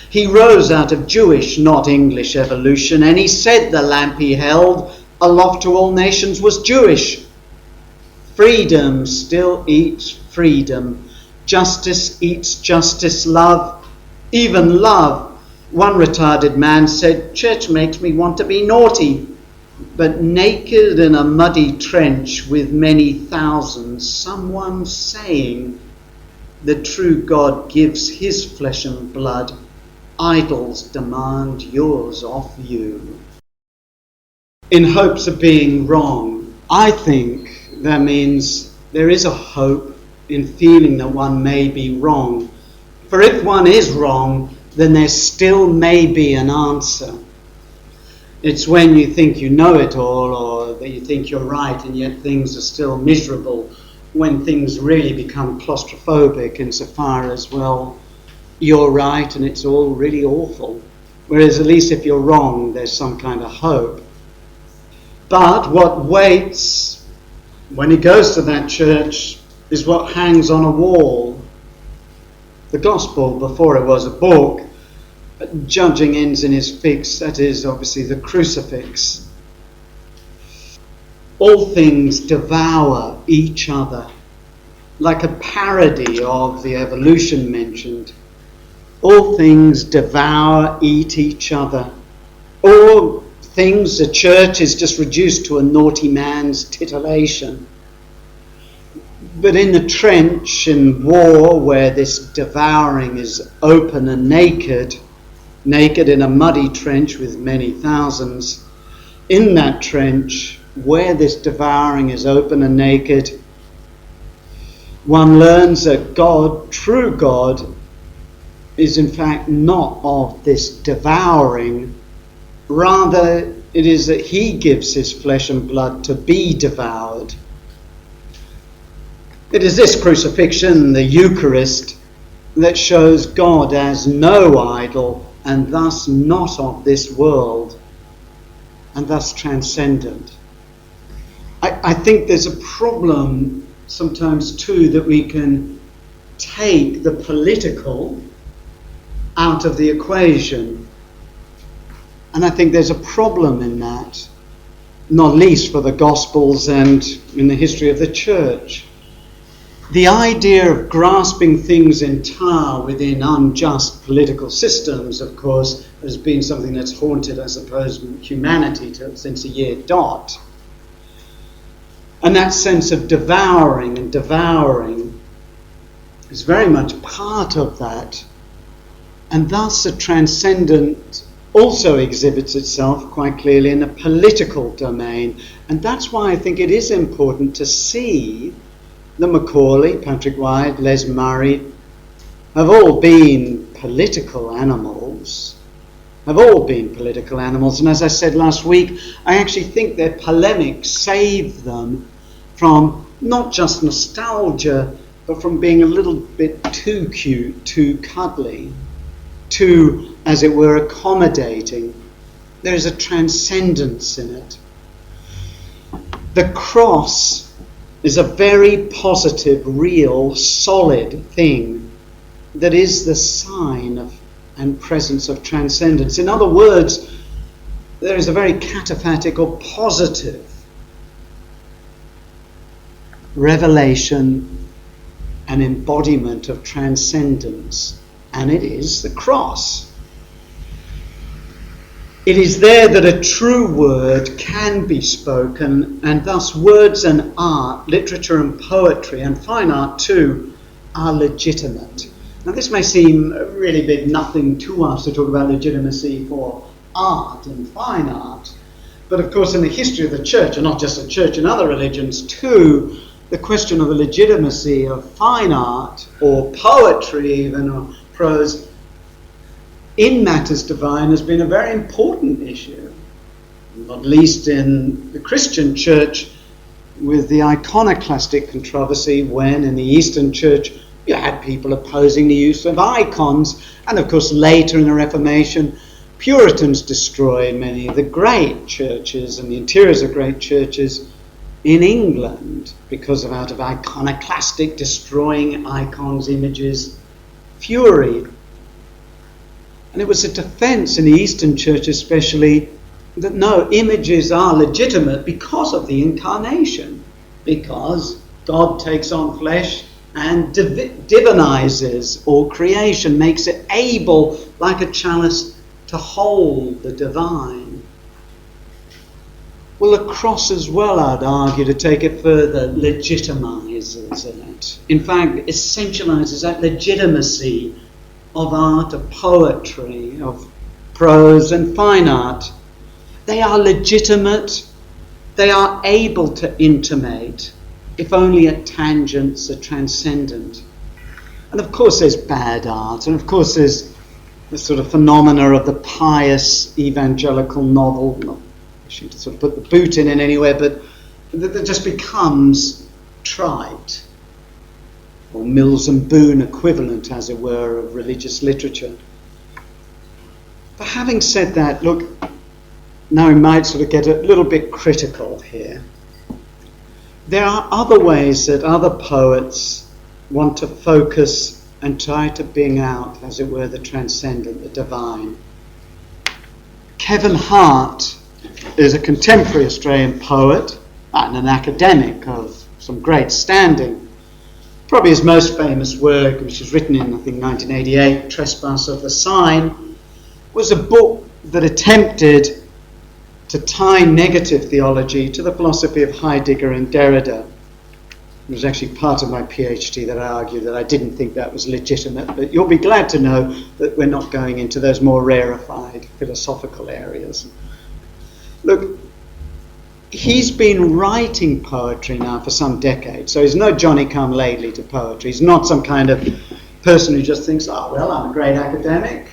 He rose out of Jewish, not English evolution, and he said the lamp he held aloft to all nations was Jewish. Freedom still eats freedom. Justice eats justice, love, even love. One retarded man said, church makes me want to be naughty. But naked in a muddy trench with many thousands, someone saying, the true God gives his flesh and blood. Idols demand yours of you. In hopes of being wrong, I think that means there is a hope in feeling that one may be wrong. For if one is wrong, then there still may be an answer. It's when you think you know it all, or that you think you're right and yet things are still miserable, when things really become claustrophobic insofar as, well, you're right and it's all really awful. Whereas at least if you're wrong, there's some kind of hope. But what waits when he goes to that church is what hangs on a wall. The gospel, before it was a book, judging ends in his fix, that is obviously the crucifix. All things devour each other, like a parody of the evolution mentioned. All things devour, eat each other. All things, the church is just reduced to a naughty man's titillation. But in the trench, in war, where this devouring is open and naked in a muddy trench with many thousands, in that trench, where this devouring is open and naked, one learns that God, true God, is in fact not of this devouring. Rather, it is that he gives his flesh and blood to be devoured. It is this crucifixion, the Eucharist, that shows God as no idol and thus not of this world and thus transcendent. I think there's a problem sometimes too that we can take the political out of the equation. And I think there's a problem in that, not least for the Gospels and in the history of the Church. The idea of grasping things entire within unjust political systems, of course, has been something that's haunted, I suppose, humanity since the year dot. And that sense of devouring is very much part of that. And thus the transcendent also exhibits itself quite clearly in a political domain. And that's why I think it is important to see that Macaulay, Patrick White, Les Murray have all been political animals. And as I said last week, I actually think their polemics saved them from not just nostalgia, but from being a little bit too cute, too cuddly, too, as it were, accommodating. There is a transcendence in it. The cross is a very positive, real, solid thing that is the sign of and presence of transcendence. In other words, there is a very cataphatic or positive revelation and embodiment of transcendence, and it is the cross. It is there that a true word can be spoken, and thus words and art, literature and poetry, and fine art too, are legitimate. Now this may seem a really big nothing to us to talk about legitimacy for art and fine art, but of course in the history of the church, and not just the church, in other religions too, the question of the legitimacy of fine art, or poetry even, or prose, in matters divine has been a very important issue, not least in the Christian church, with the iconoclastic controversy when in the Eastern church you had people opposing the use of icons, and of course later in the Reformation Puritans destroyed many of the great churches and the interiors of great churches in England because of out of iconoclastic, destroying icons, images, fury. And it was a defense in the Eastern church especially that no, images are legitimate because of the incarnation, because God takes on flesh and divinizes all creation, makes it able, like a chalice, to hold the divine. Well, the cross as well, I'd argue, to take it further, legitimizes it. In fact, essentializes that legitimacy of art, of poetry, of prose and fine art. They are legitimate, they are able to intimate, if only at tangents are transcendent. And of course there's bad art, and of course there's the sort of phenomena of the pious evangelical novel, not wishing to sort of put the boot in anywhere, but that just becomes trite, or Mills and Boon equivalent, as it were, of religious literature. But having said that, look, now we might sort of get a little bit critical here. There are other ways that other poets want to focus and try to bring out, as it were, the transcendent, the divine. Kevin Hart is a contemporary Australian poet and an academic of some great standing. Probably his most famous work, which was written in, I think, 1988, Trespass of the Sign, was a book that attempted to tie negative theology to the philosophy of Heidegger and Derrida. It was actually part of my PhD that I argued that I didn't think that was legitimate, but you'll be glad to know that we're not going into those more rarefied philosophical areas. Look, he's been writing poetry now for some decades, so he's no Johnny-come-lately to poetry. He's not some kind of person who just thinks, oh, well, I'm a great academic,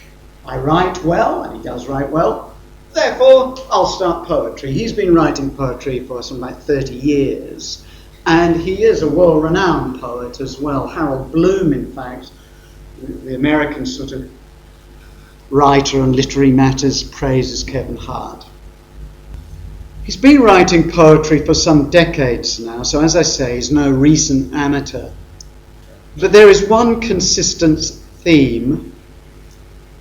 I write well, and he does write well, therefore I'll start poetry. He's been writing poetry for something like 30 years. And he is a world-renowned poet as well. Harold Bloom, in fact, the American sort of writer on literary matters, praises Kevin Hart. He's been writing poetry for some decades now, so as I say, he's no recent amateur. But there is one consistent theme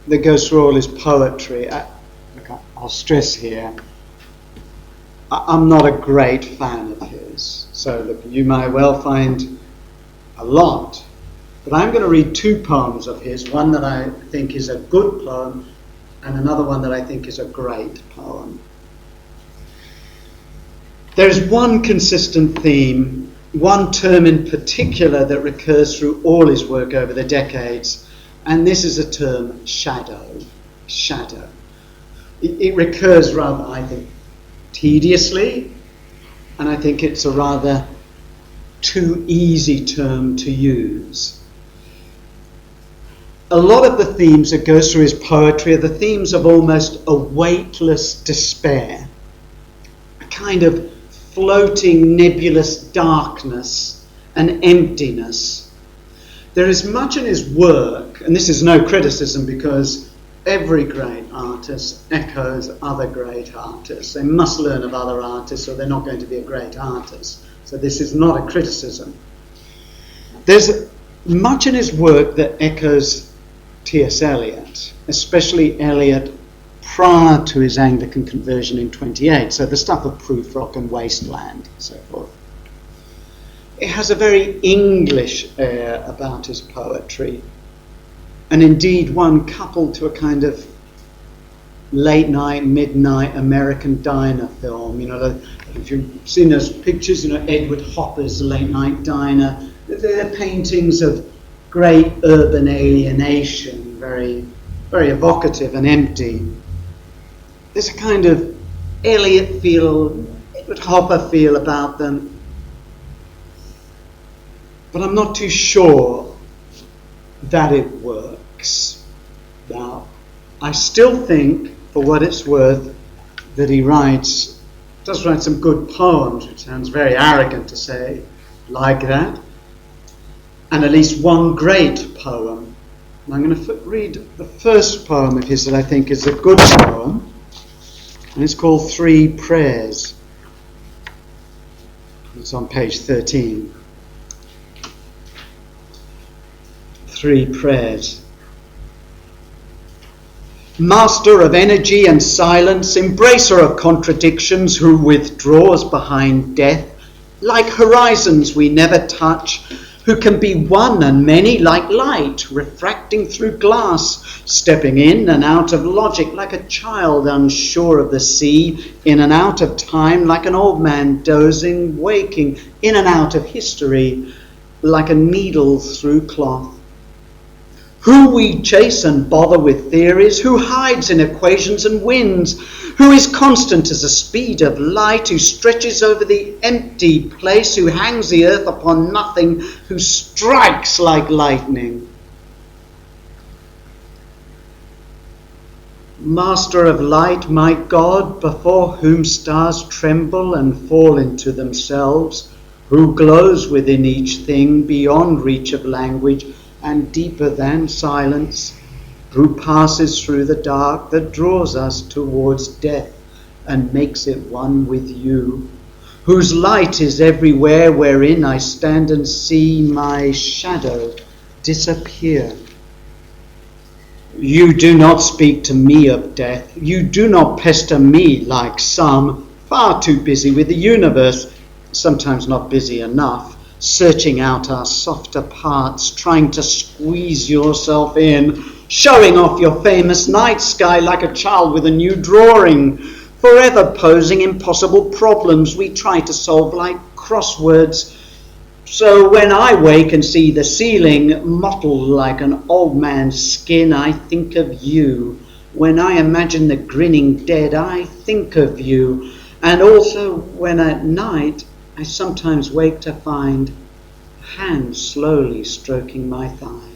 that goes through all his poetry. I'll stress here, I'm not a great fan of his. So look, you might well find a lot. But I'm going to read two poems of his, one that I think is a good poem and another one that I think is a great poem. There's one consistent theme, one term in particular that recurs through all his work over the decades, and this is a term, shadow. Shadow. It recurs rather, I think, tediously, and I think it's a rather too easy term to use. A lot of the themes that goes through his poetry are the themes of almost a weightless despair, a kind of floating nebulous darkness and emptiness. There is much in his work, and this is no criticism because every great artist echoes other great artists. They must learn of other artists or they're not going to be a great artist. So this is not a criticism. There's much in his work that echoes T.S. Eliot, especially Eliot prior to his Anglican conversion in 28. So the stuff of Prufrock and Wasteland and so forth. It has a very English air about his poetry. And indeed one coupled to a kind of late night, midnight American diner film. You know, if you've seen those pictures, you know, Edward Hopper's Late Night Diner. They're paintings of great urban alienation, very, very evocative and empty. There's a kind of Eliot feel, Edward Hopper feel about them. but I'm not too sure that it works. Now, I still think, for what it's worth, that he does write some good poems, which sounds very arrogant to say like that, and at least one great poem. And I'm going to read the first poem of his that I think is a good poem, and it's called Three Prayers. It's on page 13. Three Prayers. Master of energy and silence, embracer of contradictions, who withdraws behind death, like horizons we never touch, who can be one and many like light, refracting through glass, stepping in and out of logic like a child unsure of the sea, in and out of time like an old man dozing, waking, in and out of history like a needle through cloth. Who we chase and bother with theories, who hides in equations and wins, who is constant as the speed of light, who stretches over the empty place, who hangs the earth upon nothing, who strikes like lightning. Master of light, my God, before whom stars tremble and fall into themselves, who glows within each thing beyond reach of language, and deeper than silence, who passes through the dark that draws us towards death and makes it one with you, whose light is everywhere, wherein I stand and see my shadow disappear. You do not speak to me of death. You do not pester me like some, far too busy with the universe, sometimes not busy enough, searching out our softer parts, trying to squeeze yourself in, showing off your famous night sky like a child with a new drawing, forever posing impossible problems we try to solve like crosswords. So when I wake and see the ceiling mottled like an old man's skin, I think of you. When I imagine the grinning dead, I think of you. And also when at night I sometimes wake to find a hand slowly stroking my thigh.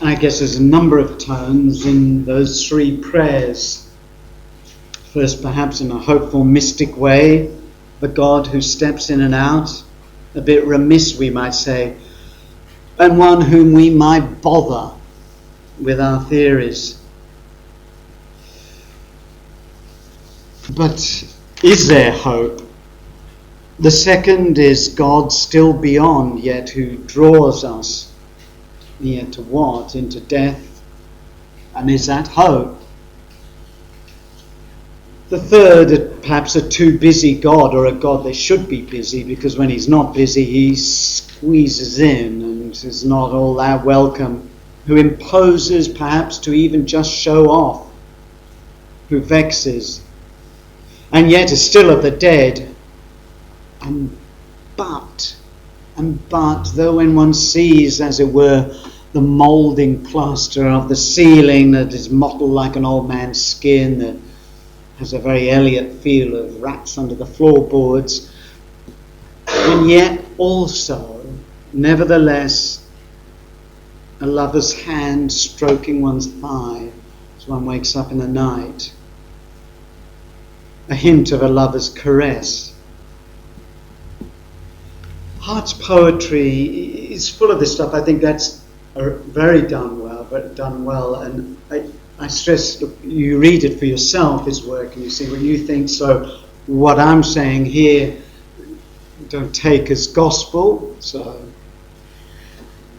I guess there's a number of tones in those three prayers. First, perhaps in a hopeful, mystic way, the God who steps in and out, a bit remiss, we might say, and one whom we might bother with our theories. But is there hope? The second is God still beyond, yet who draws us, yet to what? Into death. And is that hope? The third, perhaps a too busy God, or a God that should be busy, because when he's not busy he squeezes in and is not all that welcome, who imposes perhaps to even just show off, who vexes, and yet is still of the dead. And but, though when one sees, as it were, the moulding plaster of the ceiling that is mottled like an old man's skin, that has a very Eliot feel of rats under the floorboards, and yet also, nevertheless, a lover's hand stroking one's thigh as one wakes up in the night, a hint of a lover's caress. Hart's poetry is full of this stuff. I think that's very done well, and I stress, look, you read it for yourself, his work, and you see when you think, so what I'm saying here don't take as gospel. So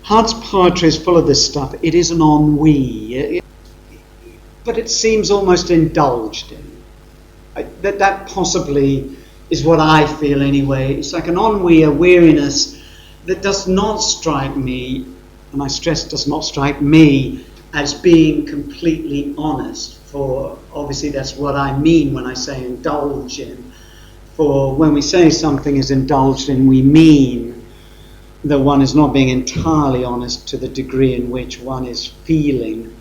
Hart's poetry is full of this stuff. It is an ennui, but it seems almost indulged in. That possibly is what I feel anyway. It's like an ennui, a weariness that does not strike me, and I stress does not strike me, as being completely honest. For obviously that's what I mean when I say indulge in. For when we say something is indulged in, we mean that one is not being entirely honest to the degree in which one is feeling.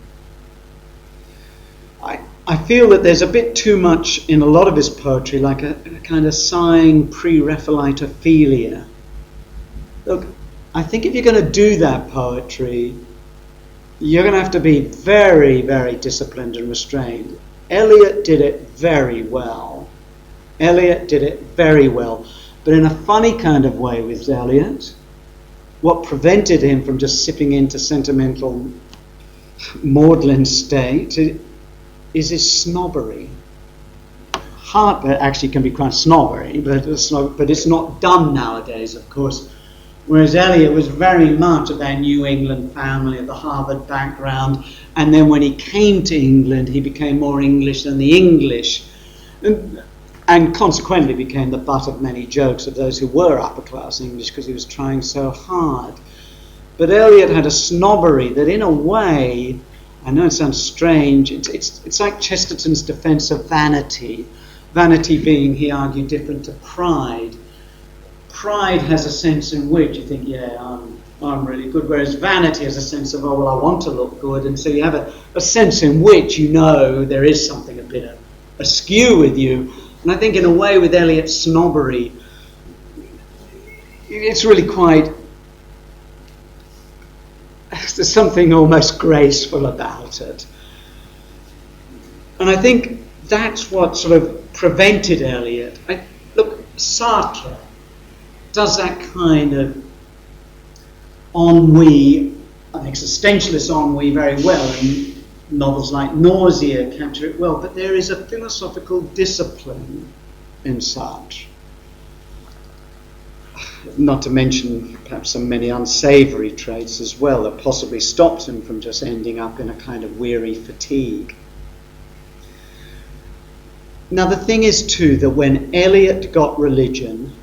I feel that there's a bit too much in a lot of his poetry, like a kind of sighing pre-Raphaelite Ophelia. Look, I think if you're going to do that poetry, you're going to have to be very, very disciplined and restrained. Eliot did it very well. But in a funny kind of way with Eliot, what prevented him from just sipping into sentimental maudlin state is his snobbery. Harper actually can be quite snobbery, but it's not done nowadays, of course. Whereas Eliot was very much of that New England family, of the Harvard background, and then when he came to England, he became more English than the English, and consequently became the butt of many jokes of those who were upper-class English because he was trying so hard. But Eliot had a snobbery that, in a way, I know it sounds strange, it's like Chesterton's defense of vanity. Vanity being, he argued, different to pride. Pride has a sense in which you think, yeah, I'm really good, whereas vanity has a sense of, oh, well, I want to look good, and so you have a sense in which you know there is something a bit askew with you. And I think in a way with Eliot's snobbery, it's really quite, there's something almost graceful about it. And I think that's what sort of prevented Eliot. Look, Sartre does that kind of ennui, an existentialist ennui, very well, and novels like Nausea capture it well, but there is a philosophical discipline in Sartre. Not to mention perhaps some many unsavoury traits as well that possibly stops him from just ending up in a kind of weary fatigue. Now the thing is too that when Eliot got religion,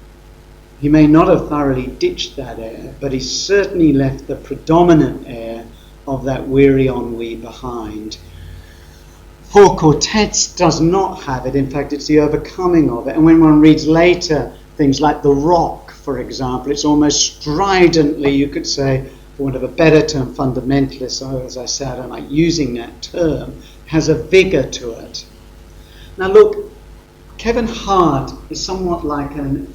he may not have thoroughly ditched that air, but he certainly left the predominant air of that weary ennui behind. Four Quartets does not have it. In fact, it's the overcoming of it. And when one reads later things like The Rock, for example, it's almost stridently, you could say, for want of a better term, fundamentalist, as I say, I don't like using that term, has a vigour to it. Now look, Kevin Hart is somewhat like an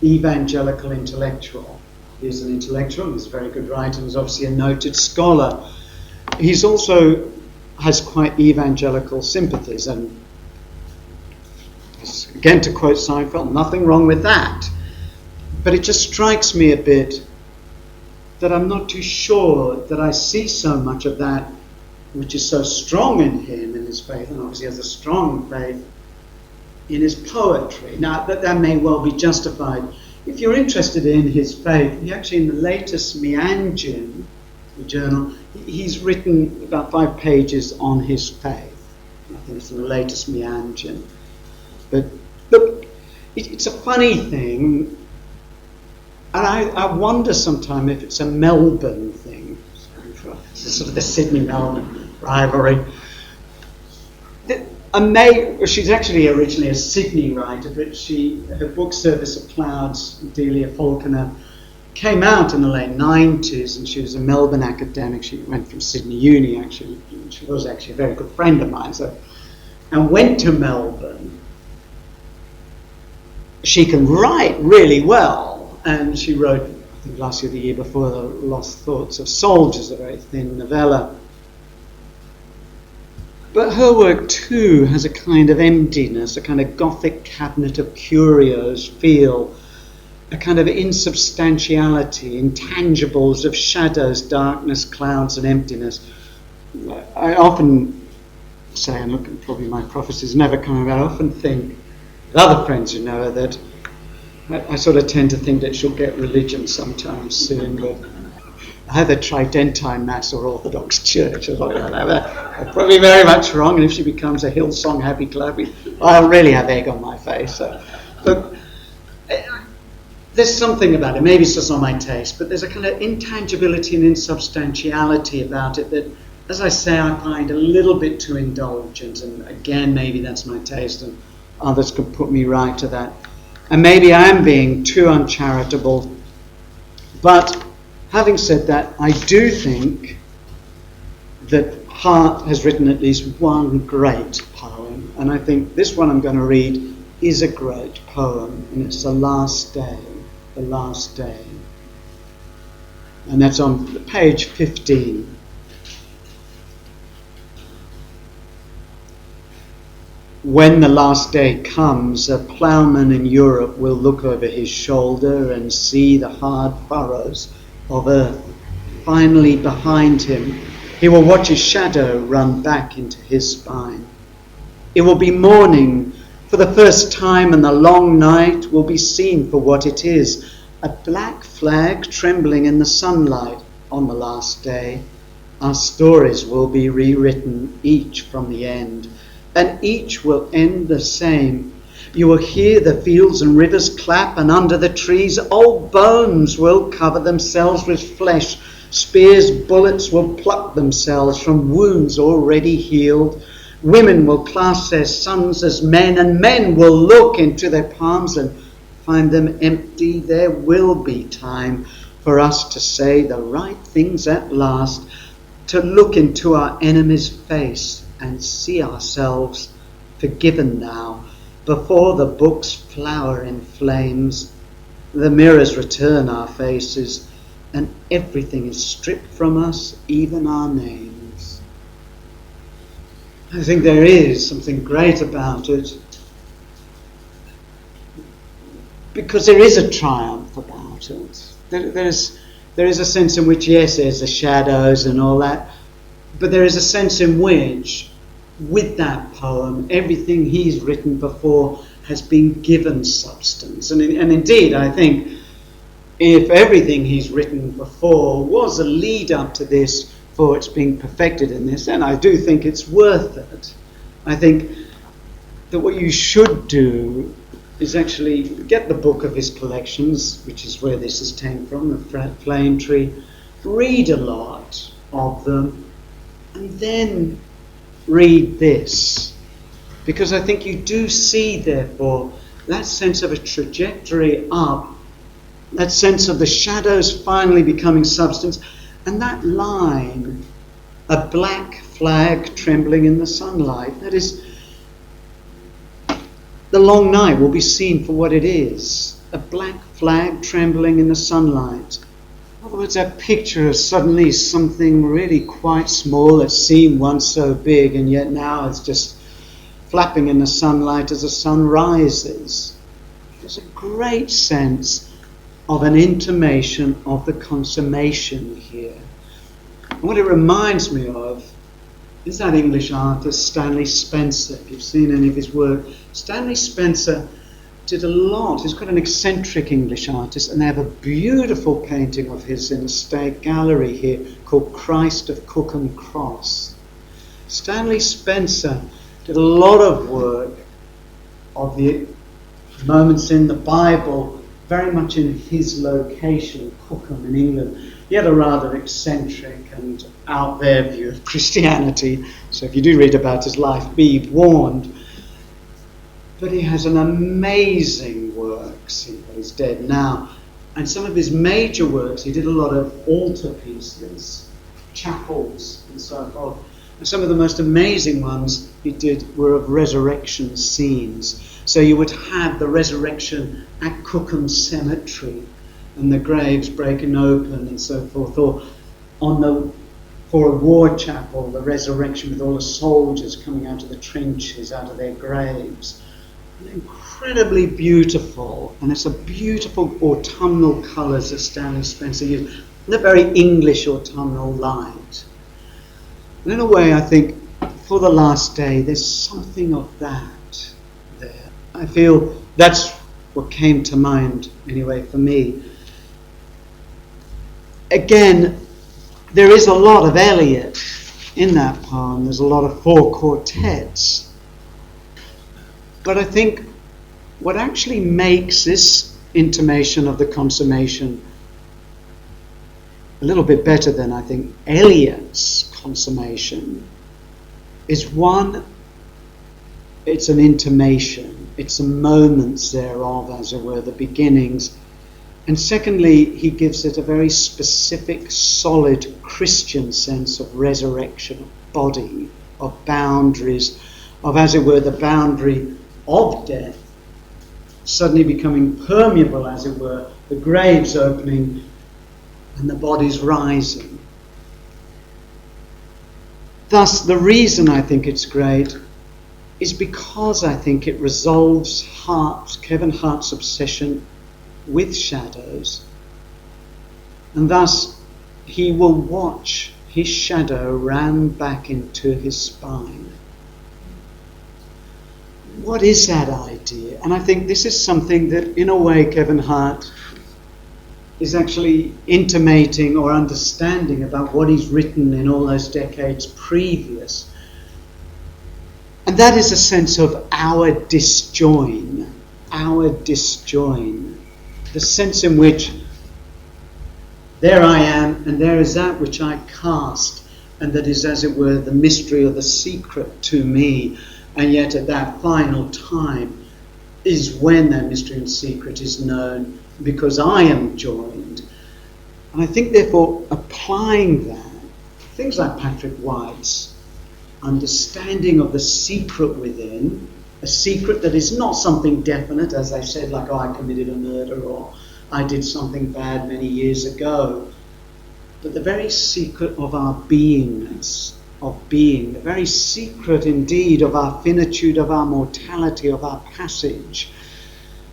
evangelical intellectual. He's an intellectual, he's a very good writer, he's obviously a noted scholar. He's also has quite evangelical sympathies, and again to quote Seinfeld, nothing wrong with that. But it just strikes me a bit that I'm not too sure that I see so much of that which is so strong in him, in his faith, and obviously has a strong faith in his poetry. Now, that may well be justified. If you're interested in his faith, he actually, in the latest Meanjin, the journal, he's written about 5 pages on his faith. I think it's in the latest Meanjin. But look, it's a funny thing, and I wonder sometimes if it's a Melbourne thing. It's sort of the Sydney-Melbourne rivalry. She's actually originally a Sydney writer, but her book Service of Clouds, Delia Falconer, came out in the late 90s, and she was a Melbourne academic. She went from Sydney Uni, actually. She was actually a very good friend of mine, and went to Melbourne. She can write really well, and she wrote, I think last year, the year before, The Lost Thoughts of Soldiers, a very thin novella. But her work too has a kind of emptiness, a kind of Gothic cabinet of curios feel, a kind of insubstantiality, intangibles of shadows, darkness, clouds, and emptiness. I often say, and look, probably my prophecy's never coming about, I often think, with other friends who know her, that I sort of tend to think that she'll get religion sometime soon, but either Tridentine Mass or Orthodox Church. I'm probably very much wrong, and if she becomes a Hillsong Happy Clappy, I'll really have egg on my face. So, look, there's something about it. Maybe it's just not my taste, but there's a kind of intangibility and insubstantiality about it that, as I say, I find a little bit too indulgent. And again, maybe that's my taste, and others could put me right to that. And maybe I am being too uncharitable, but having said that, I do think that Hart has written at least one great poem, and I think this one I'm going to read is a great poem, and it's The Last Day. The Last Day. And that's on page 15. When the last day comes, a ploughman in Europe will look over his shoulder and see the hard furrows of earth. Finally, behind him, he will watch his shadow run back into his spine. It will be morning for the first time, and the long night will be seen for what it is, a black flag trembling in the sunlight on the last day. Our stories will be rewritten, each from the end, and each will end the same. You will hear the fields and rivers clap, and under the trees old bones will cover themselves with flesh. Spears, bullets will pluck themselves from wounds already healed. Women will clasp their sons as men, and men will look into their palms and find them empty. There will be time for us to say the right things at last, to look into our enemy's face and see ourselves forgiven now, before the books flower in flames, the mirrors return our faces, and everything is stripped from us, even our names. I think there is something great about it, because there is a triumph about it. There is a sense in which, yes, there's the shadows and all that, but there is a sense in which, with that poem, everything he's written before has been given substance. And indeed, I think, if everything he's written before was a lead up to this for its being perfected in this, then I do think it's worth it. I think that what you should do is actually get the book of his collections, which is where this is taken from, the Flame Tree, read a lot of them, and then read this. Because I think you do see, therefore, that sense of a trajectory up, that sense of the shadows finally becoming substance, and that line, a black flag trembling in the sunlight. That is, the long night will be seen for what it is, a black flag trembling in the sunlight. In other words, that picture of suddenly something really quite small that seemed once so big, and yet now it's just flapping in the sunlight as the sun rises. There's a great sense of an intimation of the consummation here. And what it reminds me of is that English artist Stanley Spencer. If you've seen any of his work, Stanley Spencer did a lot. He's quite an eccentric English artist, and they have a beautiful painting of his in the State Gallery here called Christ of Cookham Cross. Stanley Spencer did a lot of work of the moments in the Bible, very much in his location, Cookham in England. He had a rather eccentric and out there view of Christianity, so if you do read about his life, be warned. But he has an amazing works. He's dead now. And some of his major works, he did a lot of altarpieces, chapels, and so forth. And some of the most amazing ones he did were of resurrection scenes. So you would have the resurrection at Cookham Cemetery, and the graves breaking open and so forth, or for a war chapel, the resurrection with all the soldiers coming out of the trenches, out of their graves. Incredibly beautiful, and it's a beautiful autumnal colours that Stanley Spencer used, and a very English autumnal light. And in a way, I think, for the last day, there's something of that there. I feel that's what came to mind, anyway, for me. Again, there is a lot of Eliot in that poem. There's a lot of four quartets. But I think what actually makes this intimation of the consummation a little bit better than, I think, Eliot's consummation is, one, it's an intimation. It's the moments thereof, as it were, the beginnings. And secondly, he gives it a very specific, solid Christian sense of resurrection, body, of boundaries, of, as it were, the boundary of death, suddenly becoming permeable, as it were, the graves opening and the bodies rising. Thus, the reason I think it's great is because I think it resolves Kevin Hart's obsession with shadows. And thus, he will watch his shadow ram back into his spine. What is that idea? And I think this is something that, in a way, Kevin Hart is actually intimating or understanding about what he's written in all those decades previous. And that is a sense of our disjoin. The sense in which there I am and there is that which I cast, and that is, as it were, the mystery or the secret to me. And yet at that final time is when that mystery and secret is known, because I am joined. And I think, therefore, applying that, things like Patrick White's understanding of the secret within, a secret that is not something definite, as I said, like, oh, I committed a murder or I did something bad many years ago, but the very secret of our beingness, of being, the very secret indeed of our finitude, of our mortality, of our passage.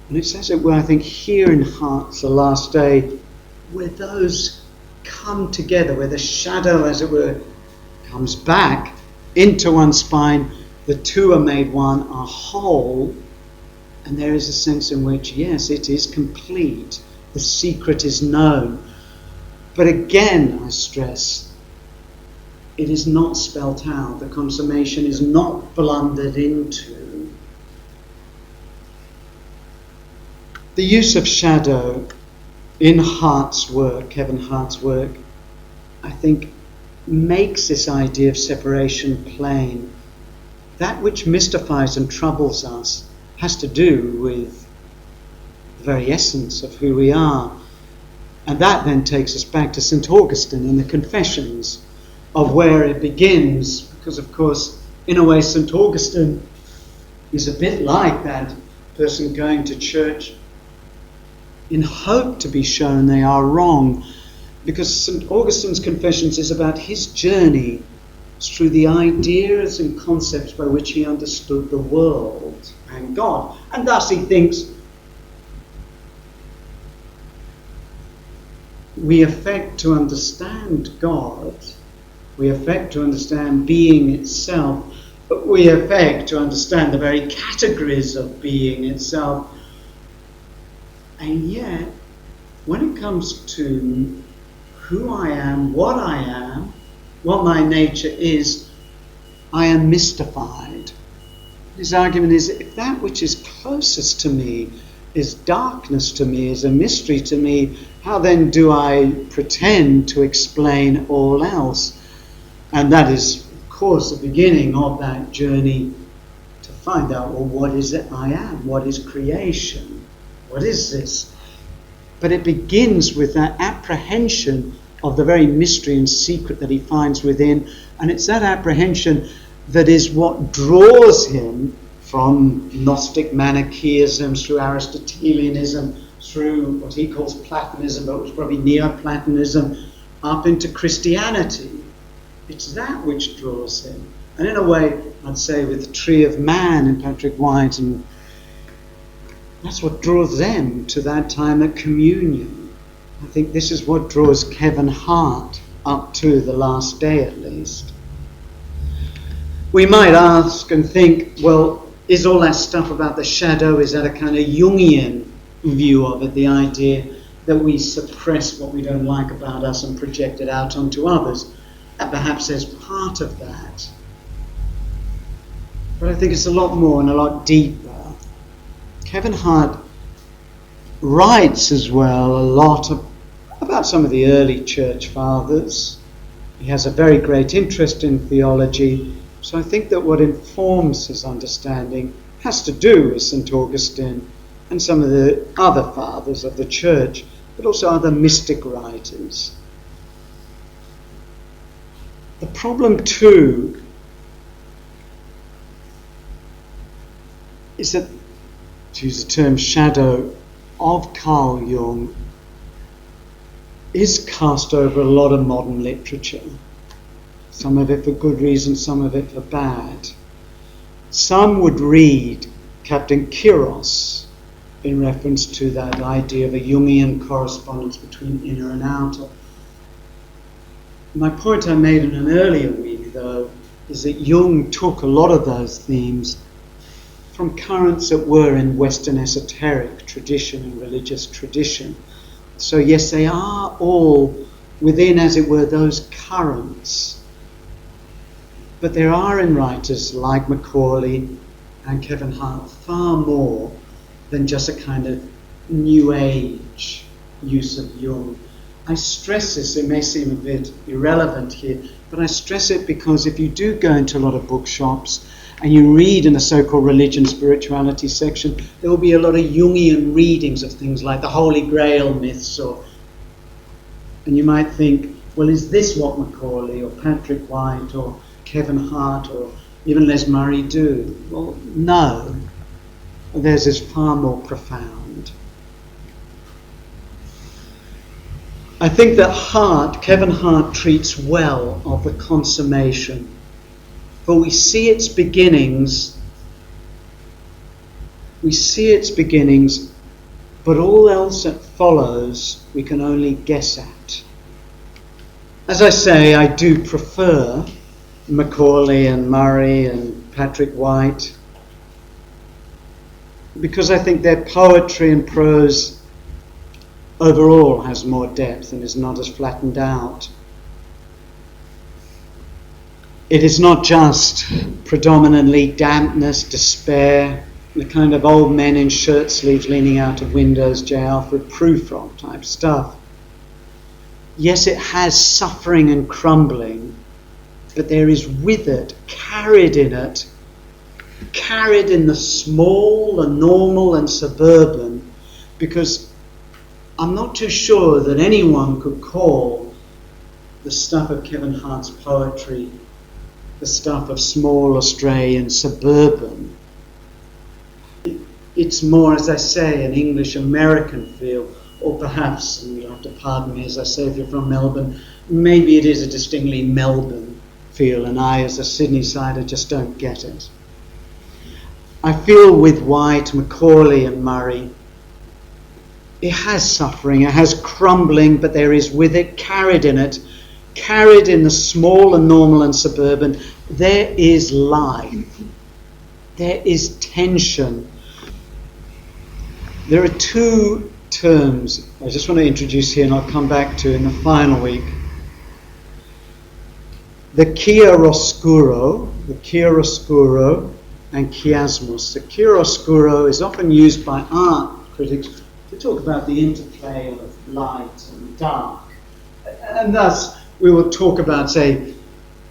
And it's, as it were, I think, here in Hart's The Last Day, where those come together, where the shadow, as it were, comes back into one spine, the two are made one, are whole, and there is a sense in which, yes, it is complete, the secret is known. But again, I stress, it is not spelt out, the consummation is not blundered into. The use of shadow in Hart's work, Kevin Hart's work, I think makes this idea of separation plain. That which mystifies and troubles us has to do with the very essence of who we are. And that then takes us back to St. Augustine in the Confessions, of where it begins, because of course, in a way, St. Augustine is a bit like that person going to church in hope to be shown they are wrong, because St. Augustine's Confessions is about his journey through the ideas and concepts by which he understood the world and God. And thus he thinks we affect to understand God, we affect to understand being itself, but we affect to understand the very categories of being itself. And yet, when it comes to who I am, what my nature is, I am mystified. His argument is, if that which is closest to me is darkness to me, is a mystery to me, how then do I pretend to explain all else? And that is, of course, the beginning of that journey to find out, well, what is it I am? What is creation? What is this? But it begins with that apprehension of the very mystery and secret that he finds within. And it's that apprehension that is what draws him from Gnostic Manichaeism, through Aristotelianism, through what he calls Platonism, but it was probably Neoplatonism, up into Christianity. It's that which draws him. And in a way, I'd say with the Tree of Man in Patrick White, and that's what draws them to that time at communion. I think this is what draws Kevin Hart up to The Last Day, at least. We might ask and think, well, is all that stuff about the shadow, is that a kind of Jungian view of it, the idea that we suppress what we don't like about us and project it out onto others? And perhaps there's part of that. But I think it's a lot more and a lot deeper. Kevin Hart writes as well a lot about some of the early church fathers. He has a very great interest in theology, so I think that what informs his understanding has to do with St. Augustine and some of the other fathers of the church, but also other mystic writers. The problem too is that, to use the term shadow of Carl Jung, is cast over a lot of modern literature. Some of it for good reason, some of it for bad. Some would read Captain Kiros in reference to that idea of a Jungian correspondence between inner and outer. My point I made in an earlier week, though, is that Jung took a lot of those themes from currents that were in Western esoteric tradition and religious tradition. So yes, they are all within, as it were, those currents. But there are in writers like Macaulay and Kevin Hart far more than just a kind of New Age use of Jung. I stress this, it may seem a bit irrelevant here, but I stress it because if you do go into a lot of bookshops and you read in the so-called religion spirituality section, there will be a lot of Jungian readings of things like the Holy Grail myths, and you might think, well, is this what Macaulay or Patrick White or Kevin Hart or even Les Murray do? Well, no. Theirs is far more profound. I think that Kevin Hart treats well of the consummation, for we see its beginnings, but all else that follows we can only guess at. As I say, I do prefer Macaulay and Murray and Patrick White, because I think their poetry and prose overall has more depth and is not as flattened out. It is not just predominantly dampness, despair, the kind of old men in shirt sleeves leaning out of windows, J. Alfred Prufrock type stuff. Yes, it has suffering and crumbling, but there is with it, carried in the small and normal and suburban, because I'm not too sure that anyone could call the stuff of Kevin Hart's poetry the stuff of small Australian suburban. It's more, as I say, an English-American feel, or perhaps, and you'll have to pardon me as I say if you're from Melbourne, maybe it is a distinctly Melbourne feel, and I, as a Sydney-sider, just don't get it. I feel with White, Macaulay and Murray, it has suffering, it has crumbling, but there is with it, carried in the small and normal and suburban, there is life, there is tension. There are two terms I just want to introduce here, and I'll come back to in the final week. The chiaroscuro and chiasmus. The chiaroscuro is often used by art critics to talk about the interplay of light and dark. And thus, we will talk about, say,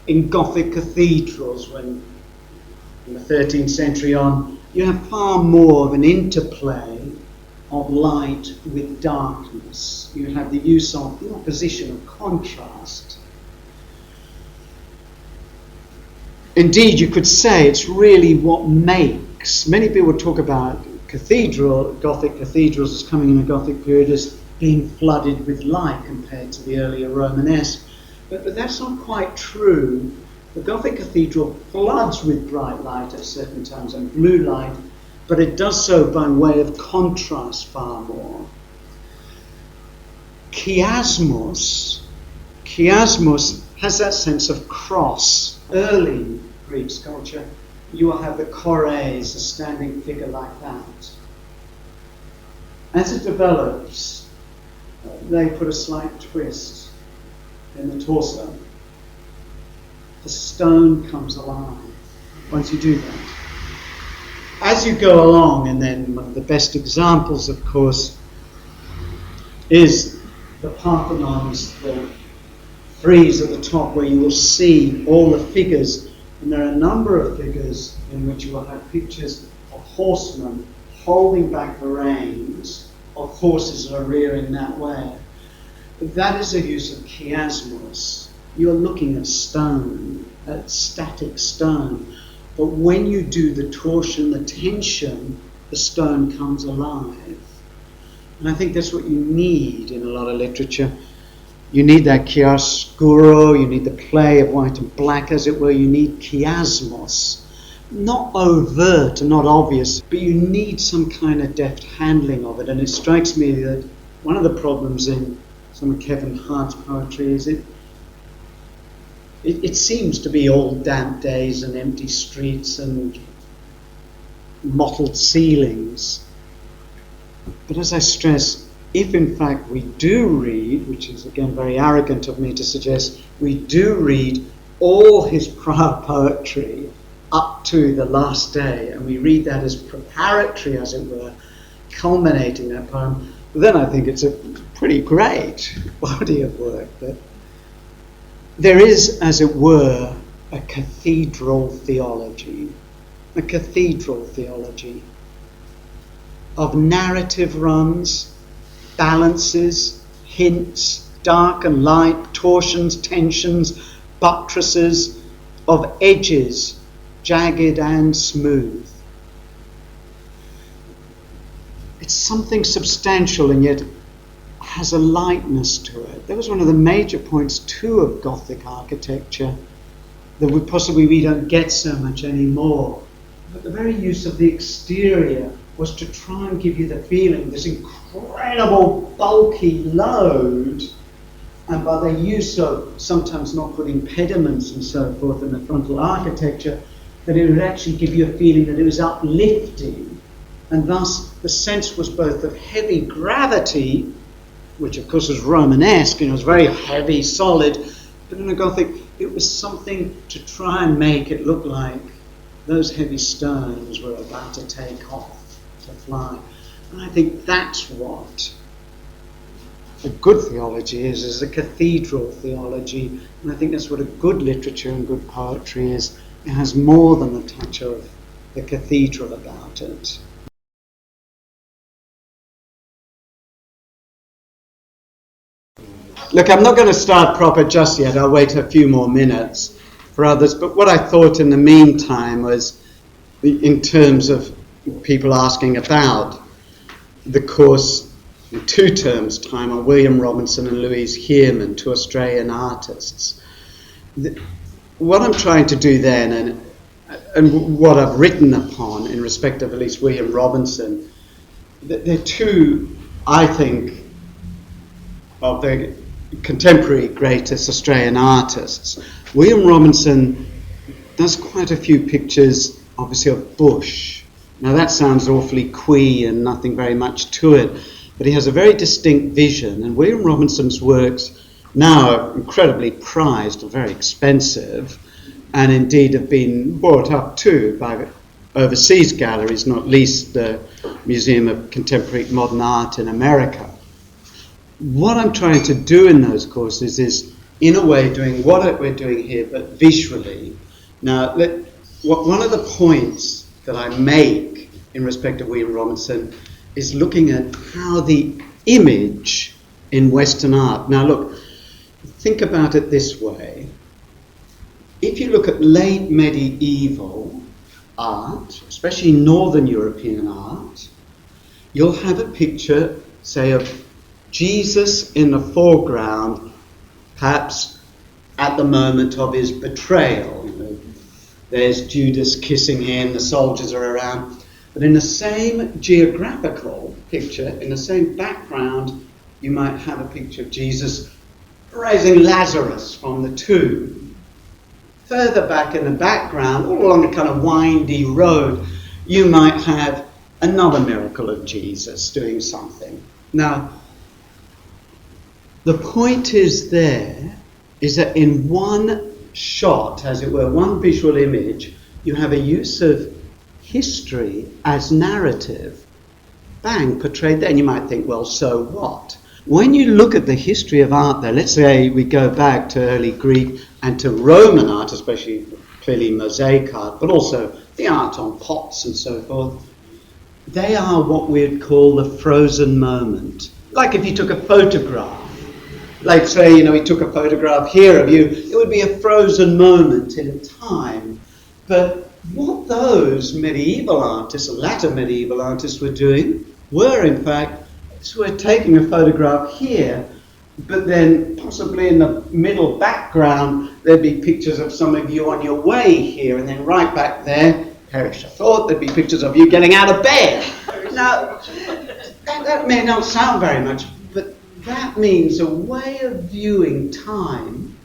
in Gothic cathedrals, when in the 13th century on, you have far more of an interplay of light with darkness. You have the use of the opposition of contrast. Indeed, you could say it's really what makes, many people talk about Gothic cathedrals as coming in the Gothic period as being flooded with light compared to the earlier Romanesque. But that's not quite true. The Gothic cathedral floods with bright light at certain times and blue light, but it does so by way of contrast far more. Chiasmus has that sense of cross. Early Greek sculpture, you will have the chores, a standing figure like that. As it develops, they put a slight twist in the torso. The stone comes alive once you do that. As you go along, and then one of the best examples, of course, is the Parthenon's, the frieze at the top where you will see all the figures, and there are a number of figures in which you will have pictures of horsemen holding back the reins of horses that are rearing that way. That is a use of chiasmus. you're looking at stone, at static stone. But when you do the torsion, the tension, the stone comes alive. And I think that's what you need in a lot of literature. You need that chiaroscuro, you need the play of white and black, as it were. You need chiasmos. Not overt and not obvious, but you need some kind of deft handling of it. And it strikes me that one of the problems in some of Kevin Hart's poetry is it seems to be all damp days and empty streets and mottled ceilings. But as I stress, if in fact we do read, which is again very arrogant of me to suggest, we do read all his prior poetry up to the last day, and we read that as preparatory, as it were, culminating that poem, then I think it's a pretty great body of work. But there is, as it were, a cathedral theology of narrative runs, balances, hints, dark and light, torsions, tensions, buttresses, of edges, jagged and smooth. It's something substantial and yet has a lightness to it. That was one of the major points too of Gothic architecture that we don't get so much anymore. But the very use of the exterior was to try and give you the feeling, this incredible bulky load, and by the use of sometimes not putting pediments and so forth in the frontal architecture, that it would actually give you a feeling that it was uplifting, and thus the sense was both of heavy gravity, which of course was Romanesque, it was very heavy, solid, but in a Gothic it was something to try and make it look like those heavy stones were about to take off, to fly. And I think that's what a good theology is a cathedral theology, and I think that's what a good literature and good poetry is. It has more than the touch of the cathedral about it. Look, I'm not going to start proper just yet. I'll wait a few more minutes for others. But what I thought in the meantime was, in terms of people asking about the course in 2 terms' time on William Robinson and Louise Heermann, 2 Australian artists. What I'm trying to do then, and what I've written upon in respect of at least William Robinson, they're 2, I think, of the contemporary greatest Australian artists. William Robinson does quite a few pictures, obviously, of bush. Now that sounds awfully twee and nothing very much to it, but he has a very distinct vision, and William Robinson's works now are incredibly prized and very expensive, and indeed have been bought up too by overseas galleries, not least the Museum of Contemporary Modern Art in America. What I'm trying to do in those courses is, in a way, doing what we're doing here, but visually. Now, one of the points that I make in respect of William Robinson is looking at how the image in Western art. Now, look, think about it this way. If you look at late medieval art, especially Northern European art, you'll have a picture, say, of Jesus in the foreground, perhaps at the moment of his betrayal. There's Judas kissing him, the soldiers are around. But in the same geographical picture, in the same background, you might have a picture of Jesus raising Lazarus from the tomb. Further back in the background, all along a kind of windy road, you might have another miracle of Jesus doing something. Now, the point is that in one shot, as it were, one visual image, you have a use of history as narrative, bang, portrayed there. And you might think, well, so what? When you look at the history of art there, let's say we go back to early Greek and to Roman art, especially clearly mosaic art, but also the art on pots and so forth, they are what we'd call the frozen moment. Like if you took a photograph like say, he took a photograph here of you, it would be a frozen moment in time. But what those medieval artists, latter medieval artists, were doing were, in fact, we're taking a photograph here, but then possibly in the middle background there'd be pictures of some of you on your way here, and then right back there, perish the thought, there'd be pictures of you getting out of bed. Now, that may not sound very much, but that means a way of viewing time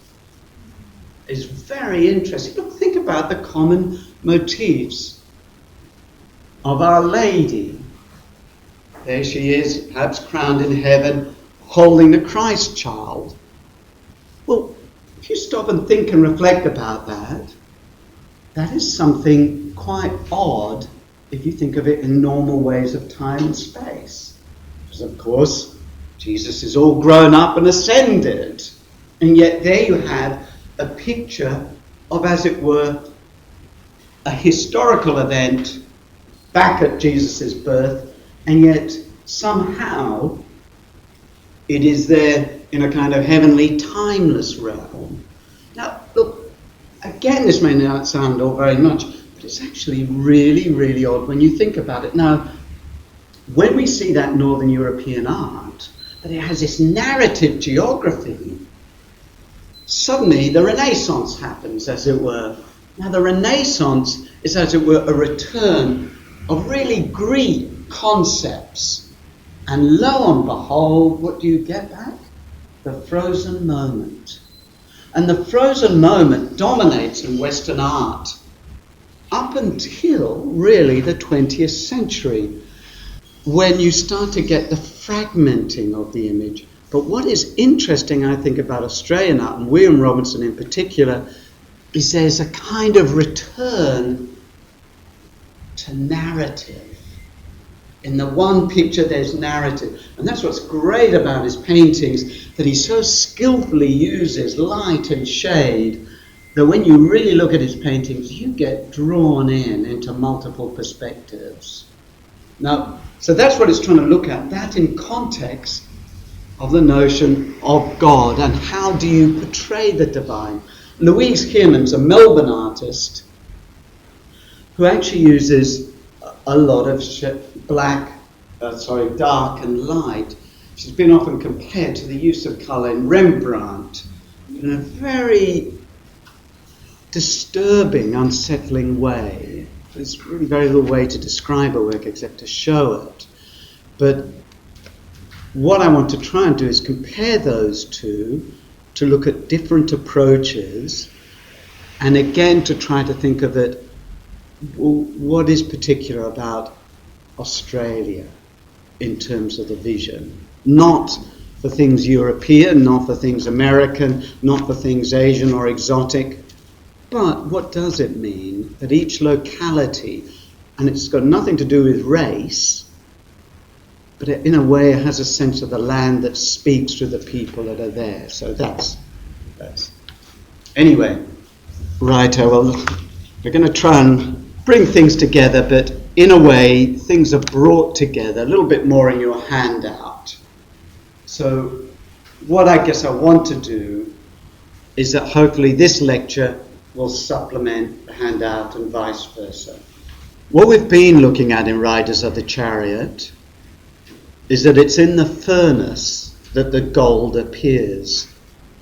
is very interesting. Look, think about the common motifs of Our Lady. There she is, perhaps crowned in heaven, holding the Christ child. Well, if you stop and think and reflect about that, that is something quite odd if you think of it in normal ways of time and space. Because, of course, Jesus is all grown up and ascended. And yet there you have a picture of, as it were, a historical event back at Jesus' birth, and yet somehow it is there in a kind of heavenly, timeless realm. Now, look, again, this may not sound all very much, but it's actually really, really odd when you think about it. Now, when we see that Northern European art, that it has this narrative geography, suddenly the Renaissance happens, as it were. Now, the Renaissance is, as it were, a return of really Greek concepts. And lo and behold, what do you get back? The frozen moment. And the frozen moment dominates in Western art up until really the 20th century, when you start to get the fragmenting of the image. But what is interesting, I think, about Australian art, and William Robinson in particular, is there's a kind of return to narrative. In the one picture, there's narrative. And that's what's great about his paintings, that he so skillfully uses light and shade, that when you really look at his paintings, you get drawn into multiple perspectives. Now, so that's what it's trying to look at, that in context of the notion of God, and how do you portray the divine. Louise Kierman's a Melbourne artist who actually uses a lot of dark and light. She's been often compared to the use of colour in Rembrandt in a very disturbing, unsettling way. There's really very little way to describe her work except to show it. But what I want to try and do is compare those two, to look at different approaches, and again to try to think of it, what is particular about Australia in terms of the vision? Not for things European, not for things American, not for things Asian or exotic, but what does it mean that each locality, and it's got nothing to do with race, but in a way it has a sense of the land that speaks to the people that are there. So that's anyway, right, well, we're going to try and bring things together, but in a way things are brought together a little bit more in your handout. So what I guess I want to do is that hopefully this lecture will supplement the handout and vice versa. What we've been looking at in Riders of the Chariot is that it's in the furnace that the gold appears.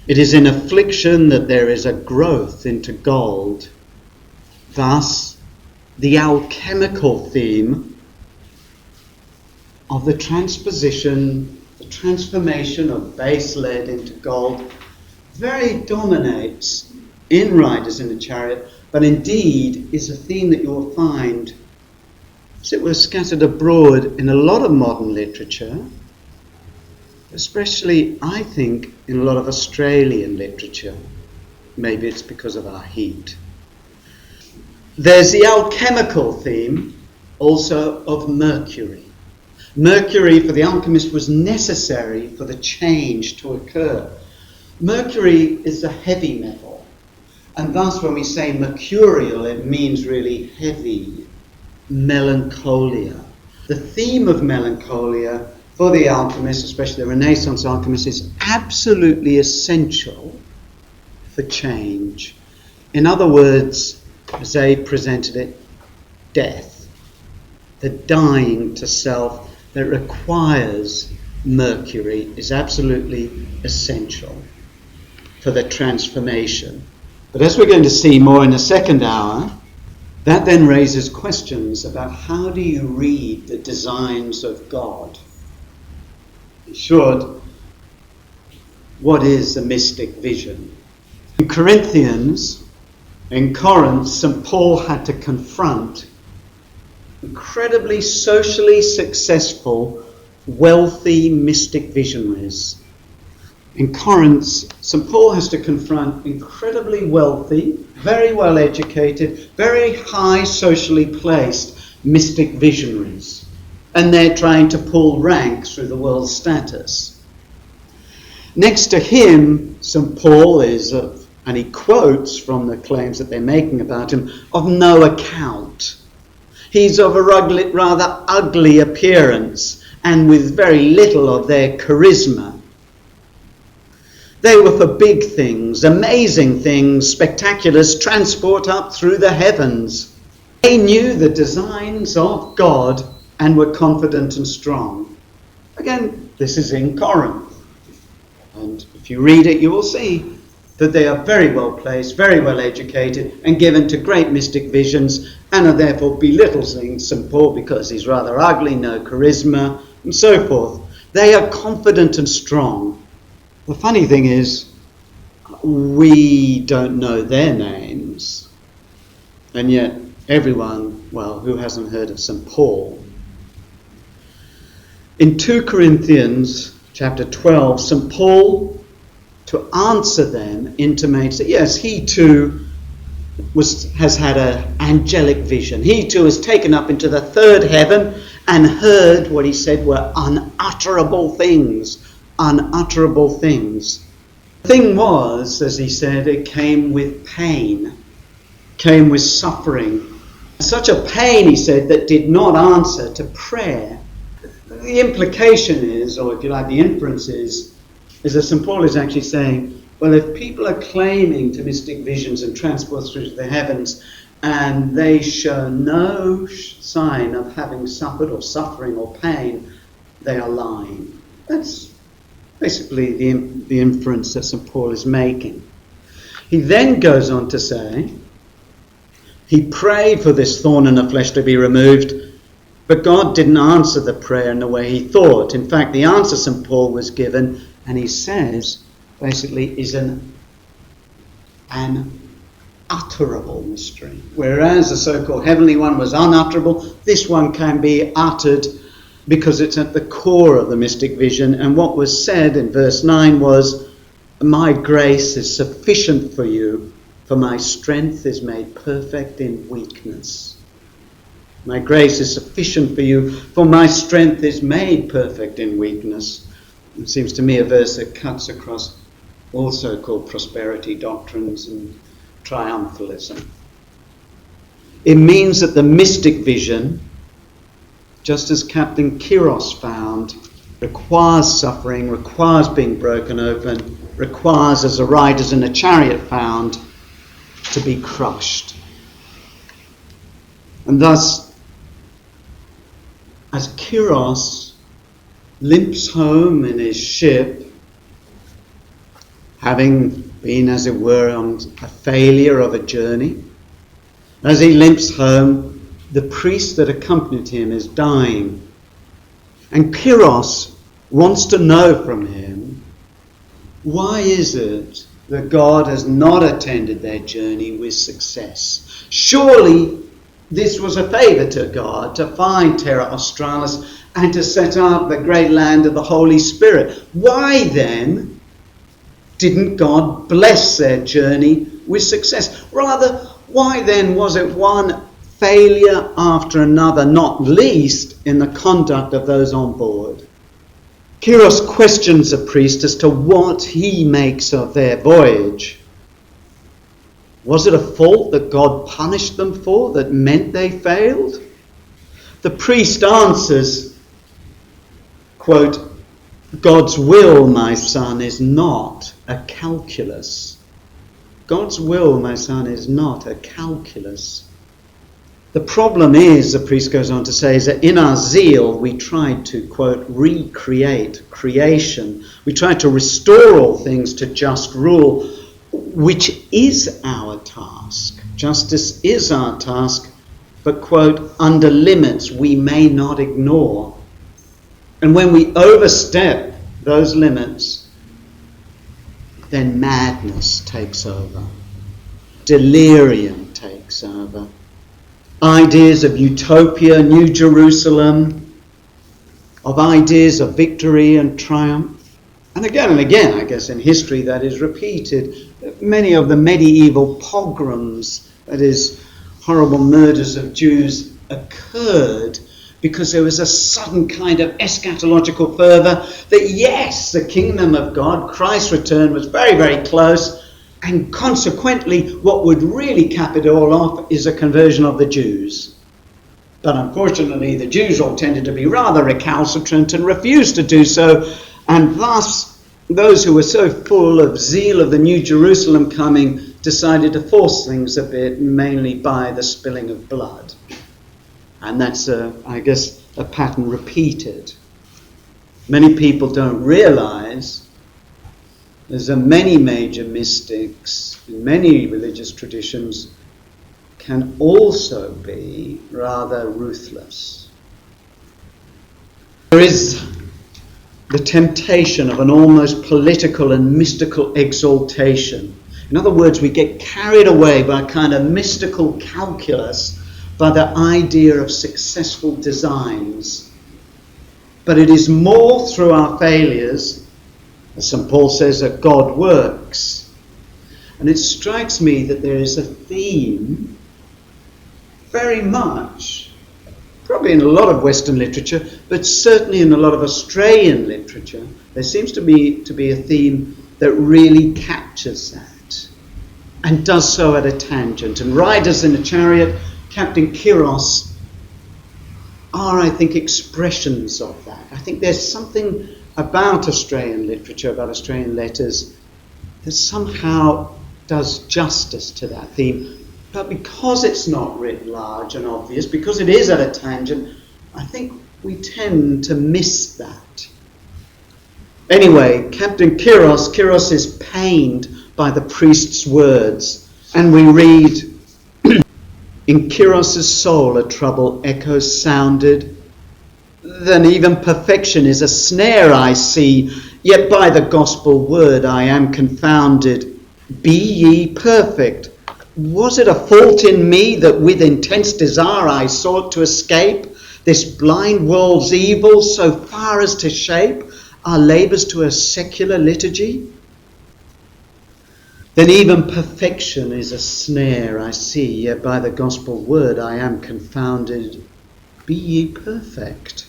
It is in affliction that there is a growth into gold. Thus, the alchemical theme of the transposition, the transformation of base lead into gold, very dominates in Riders in the Chariot, but indeed is a theme that you'll find, as it was, scattered abroad in a lot of modern literature, especially, I think, in a lot of Australian literature. Maybe it's because of our heat. There's the alchemical theme also of Mercury. Mercury, for the alchemist, was necessary for the change to occur. Mercury is a heavy metal, and thus when we say mercurial, it means really heavy, melancholia. The theme of melancholia for the alchemists, especially the Renaissance alchemists, is absolutely essential for change. In other words, as they presented it, death, the dying to self that requires mercury, is absolutely essential for the transformation. But as we're going to see more in the second hour, that then raises questions about how do you read the designs of God? In short, what is a mystic vision? In Corinthians, in Corinth, St. Paul had to confront incredibly socially successful, wealthy mystic visionaries. In Corinth, St. Paul has to confront incredibly wealthy, very well educated, very high socially placed mystic visionaries. And they're trying to pull rank through the world's status. Next to him, St. Paul is, and he quotes from the claims that they're making about him, of no account. He's of a rather ugly appearance and with very little of their charisma. They were for big things, amazing things, spectaculars, transport up through the heavens. They knew the designs of God and were confident and strong. Again, this is in Corinth. And if you read it, you will see that they are very well placed, very well educated, and given to great mystic visions, and are therefore belittling St. Paul because he's rather ugly, no charisma, and so forth. They are confident and strong. The funny thing is, we don't know their names, and yet everyone, well, who hasn't heard of St. Paul? In 2 Corinthians chapter 12, St. Paul, to answer them, intimates that yes, he too has had an angelic vision. He too is taken up into the third heaven and heard what he said were unutterable things. Unutterable things. The thing was, as he said, it came with pain, came with suffering. Such a pain, he said, that did not answer to prayer. The implication is, or if you like, the inference is that St. Paul is actually saying, well, if people are claiming to mystic visions and transport through the heavens, and they show no sign of having suffered or suffering or pain, they are lying. That's basically the inference that St. Paul is making. He then goes on to say, he prayed for this thorn in the flesh to be removed, but God didn't answer the prayer in the way he thought. In fact, the answer St. Paul was given, and he says, basically, is an utterable mystery. Whereas the so-called heavenly one was unutterable, this one can be uttered because it's at the core of the mystic vision. And what was said in verse 9 was, my grace is sufficient for you, for my strength is made perfect in weakness. My grace is sufficient for you, for my strength is made perfect in weakness. It seems to me a verse that cuts across all so-called prosperity doctrines and triumphalism. It means that the mystic vision, just as Captain Kyros found, requires suffering, requires being broken open, requires, as the riders in a chariot found, to be crushed. And thus, as Kyros limps home in his ship, having been, as it were, on a failure of a journey, as he limps home, the priest that accompanied him is dying. And Kyros wants to know from him, why is it that God has not attended their journey with success? Surely this was a favour to God to find Terra Australis and to set up the great land of the Holy Spirit. Why then didn't God bless their journey with success? Rather, why then was it one failure after another, not least in the conduct of those on board? Kyros questions the priest as to what he makes of their voyage. Was it a fault that God punished them for that meant they failed? The priest answers quote, God's will, my son, is not a calculus. God's will, my son, is not a calculus. The problem is, the priest goes on to say, is that in our zeal we try to, quote, recreate creation. We try to restore all things to just rule, which is our task. Justice is our task, but, quote, under limits we may not ignore. And when we overstep those limits, then madness takes over. Delirium takes over. Ideas of utopia, New Jerusalem, of ideas of victory and triumph. And again, I guess, in history that is repeated. Many of the medieval pogroms, that is, horrible murders of Jews, occurred because there was a sudden kind of eschatological fervour that, yes, the kingdom of God, Christ's return, was very, very close. And consequently, what would really cap it all off is a conversion of the Jews. But unfortunately, the Jews all tended to be rather recalcitrant and refused to do so. And thus, those who were so full of zeal of the New Jerusalem coming decided to force things a bit, mainly by the spilling of blood. And that's, I guess, a pattern repeated. Many people don't realise there's many major mystics in many religious traditions can also be rather ruthless. There is the temptation of an almost political and mystical exaltation. In other words, we get carried away by a kind of mystical calculus, by the idea of successful designs. But it is more through our failures, as St. Paul says, that God works. And it strikes me that there is a theme very much, probably in a lot of Western literature, but certainly in a lot of Australian literature, there seems to be a theme that really captures that and does so at a tangent. And Riders in a Chariot, Captain Kiros are, I think, expressions of that. I think there's something about Australian literature, about Australian letters, that somehow does justice to that theme. But because it's not writ large and obvious, because it is at a tangent, I think we tend to miss that. Anyway, Captain Kiros is pained by the priest's words, and we read, in Kiros' soul a trouble echo sounded, then even perfection is a snare I see, yet by the gospel word I am confounded. Be ye perfect. Was it a fault in me that with intense desire I sought to escape this blind world's evil so far as to shape our labours to a secular liturgy? Then even perfection is a snare I see, yet by the gospel word I am confounded. Be ye perfect.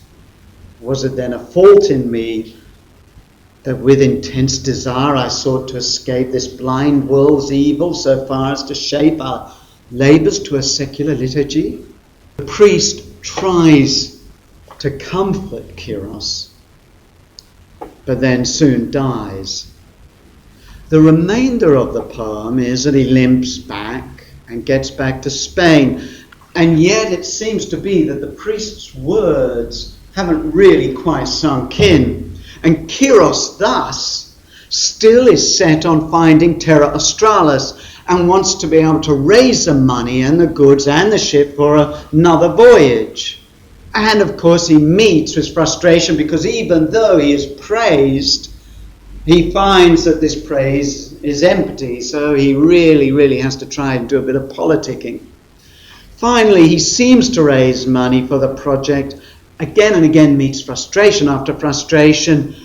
Was it then a fault in me that with intense desire I sought to escape this blind world's evil so far as to shape our labours to a secular liturgy? The priest tries to comfort Kiros, but then soon dies. The remainder of the poem is that he limps back and gets back to Spain, and yet it seems to be that the priest's words haven't really quite sunk in. And Kiros thus still is set on finding Terra Australis and wants to be able to raise the money and the goods and the ship for another voyage. And of course he meets with frustration because even though he is praised, he finds that this praise is empty, so he really has to try and do a bit of politicking. Finally, he seems to raise money for the project, again and again meets frustration after frustration,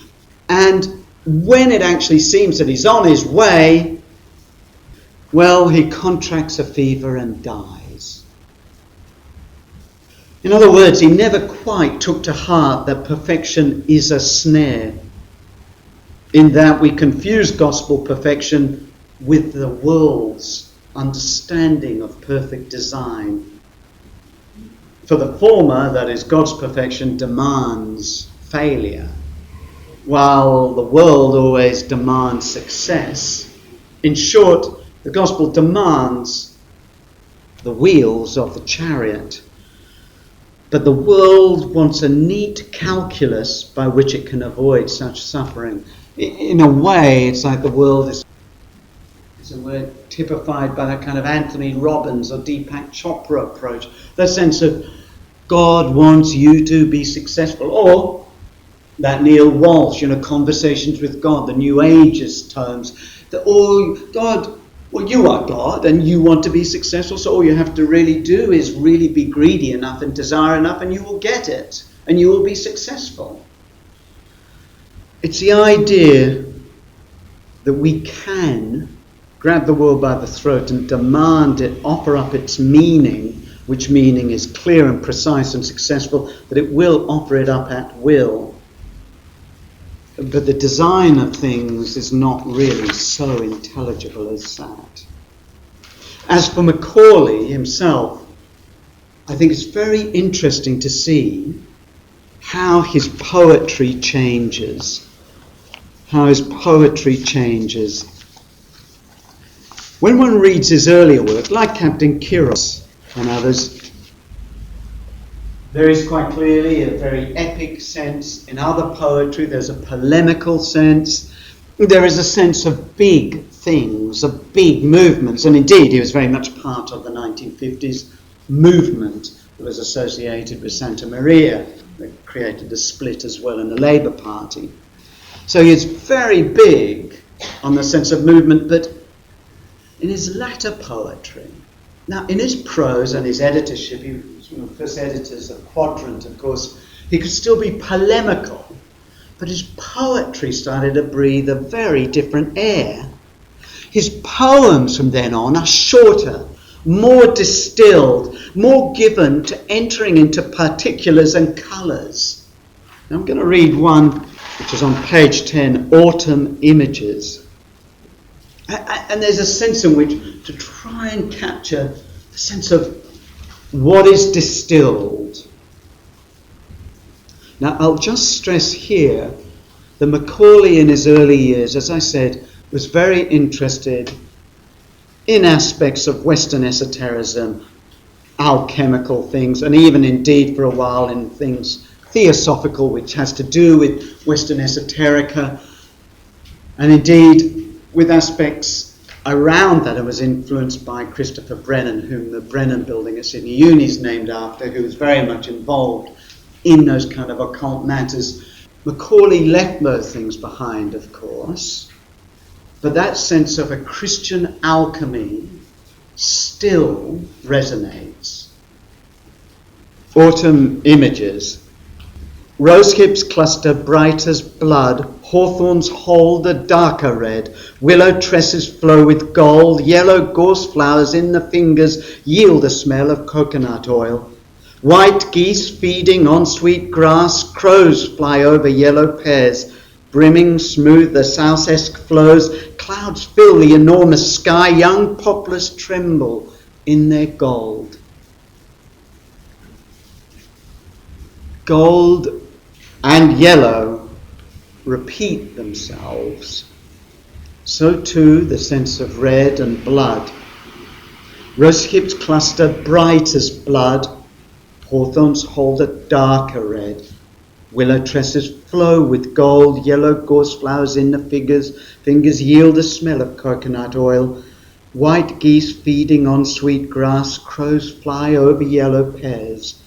and when it actually seems that he's on his way, well, he contracts a fever and dies. In other words, he never quite took to heart that perfection is a snare, in that we confuse gospel perfection with the world's understanding of perfect design. For the former, that is God's perfection, demands failure. while the world always demands success. In short, the gospel demands the wheels of the chariot. But the world wants a neat calculus by which it can avoid such suffering. In a way, it's like the world is a word typified by that kind of Anthony Robbins or Deepak Chopra approach. That sense of God wants you to be successful. Or that Neil Walsh, Conversations with God, the New Age's tomes. That God, well, you are God and you want to be successful, so all you have to really do is really be greedy enough and desire enough and you will get it and you will be successful. It's the idea that we can grab the world by the throat and demand it offer up its meaning, which meaning is clear and precise and successful, that it will offer it up at will. But the design of things is not really so intelligible as that. As for Macaulay himself, I think it's very interesting to see how his poetry changes. When one reads his earlier work, like Captain Kiros and others, there is quite clearly a very epic sense. In other poetry, there's a polemical sense. There is a sense of big things, of big movements. And indeed, he was very much part of the 1950s movement that was associated with Santa Maria, that created a split as well in the Labour Party. So he's very big on the sense of movement, but in his latter poetry, now in his prose and his editorship, he was one of the first editors of Quadrant, of course, he could still be polemical, but his poetry started to breathe a very different air. His poems from then on are shorter, more distilled, more given to entering into particulars and colours. Now I'm going to read one which is on page 10, Autumn Images. And there's a sense in which to try and capture the sense of what is distilled. Now, I'll just stress here that Macaulay in his early years, as I said, was very interested in aspects of Western esotericism, alchemical things, and even indeed for a while in things theosophical, which has to do with Western esoterica, and indeed with aspects around that. It was influenced by Christopher Brennan, whom the Brennan building at Sydney Uni is named after, who was very much involved in those kind of occult matters. Macaulay left those things behind, of course, but that sense of a Christian alchemy still resonates. Autumn Images. Rosehips cluster bright as blood, hawthorns hold a darker red, willow tresses flow with gold, yellow gorse flowers in the fingers yield a smell of coconut oil. White geese feeding on sweet grass, crows fly over yellow pears, brimming smooth the south-esque flows, clouds fill the enormous sky, young poplars tremble in their gold. Gold and yellow repeat themselves. So too the sense of red and blood. Rosehips cluster bright as blood, hawthorns hold a darker red. Willow tresses flow with gold, yellow gorse flowers in the fingers yield a smell of coconut oil. White geese feeding on sweet grass, crows fly over yellow pears.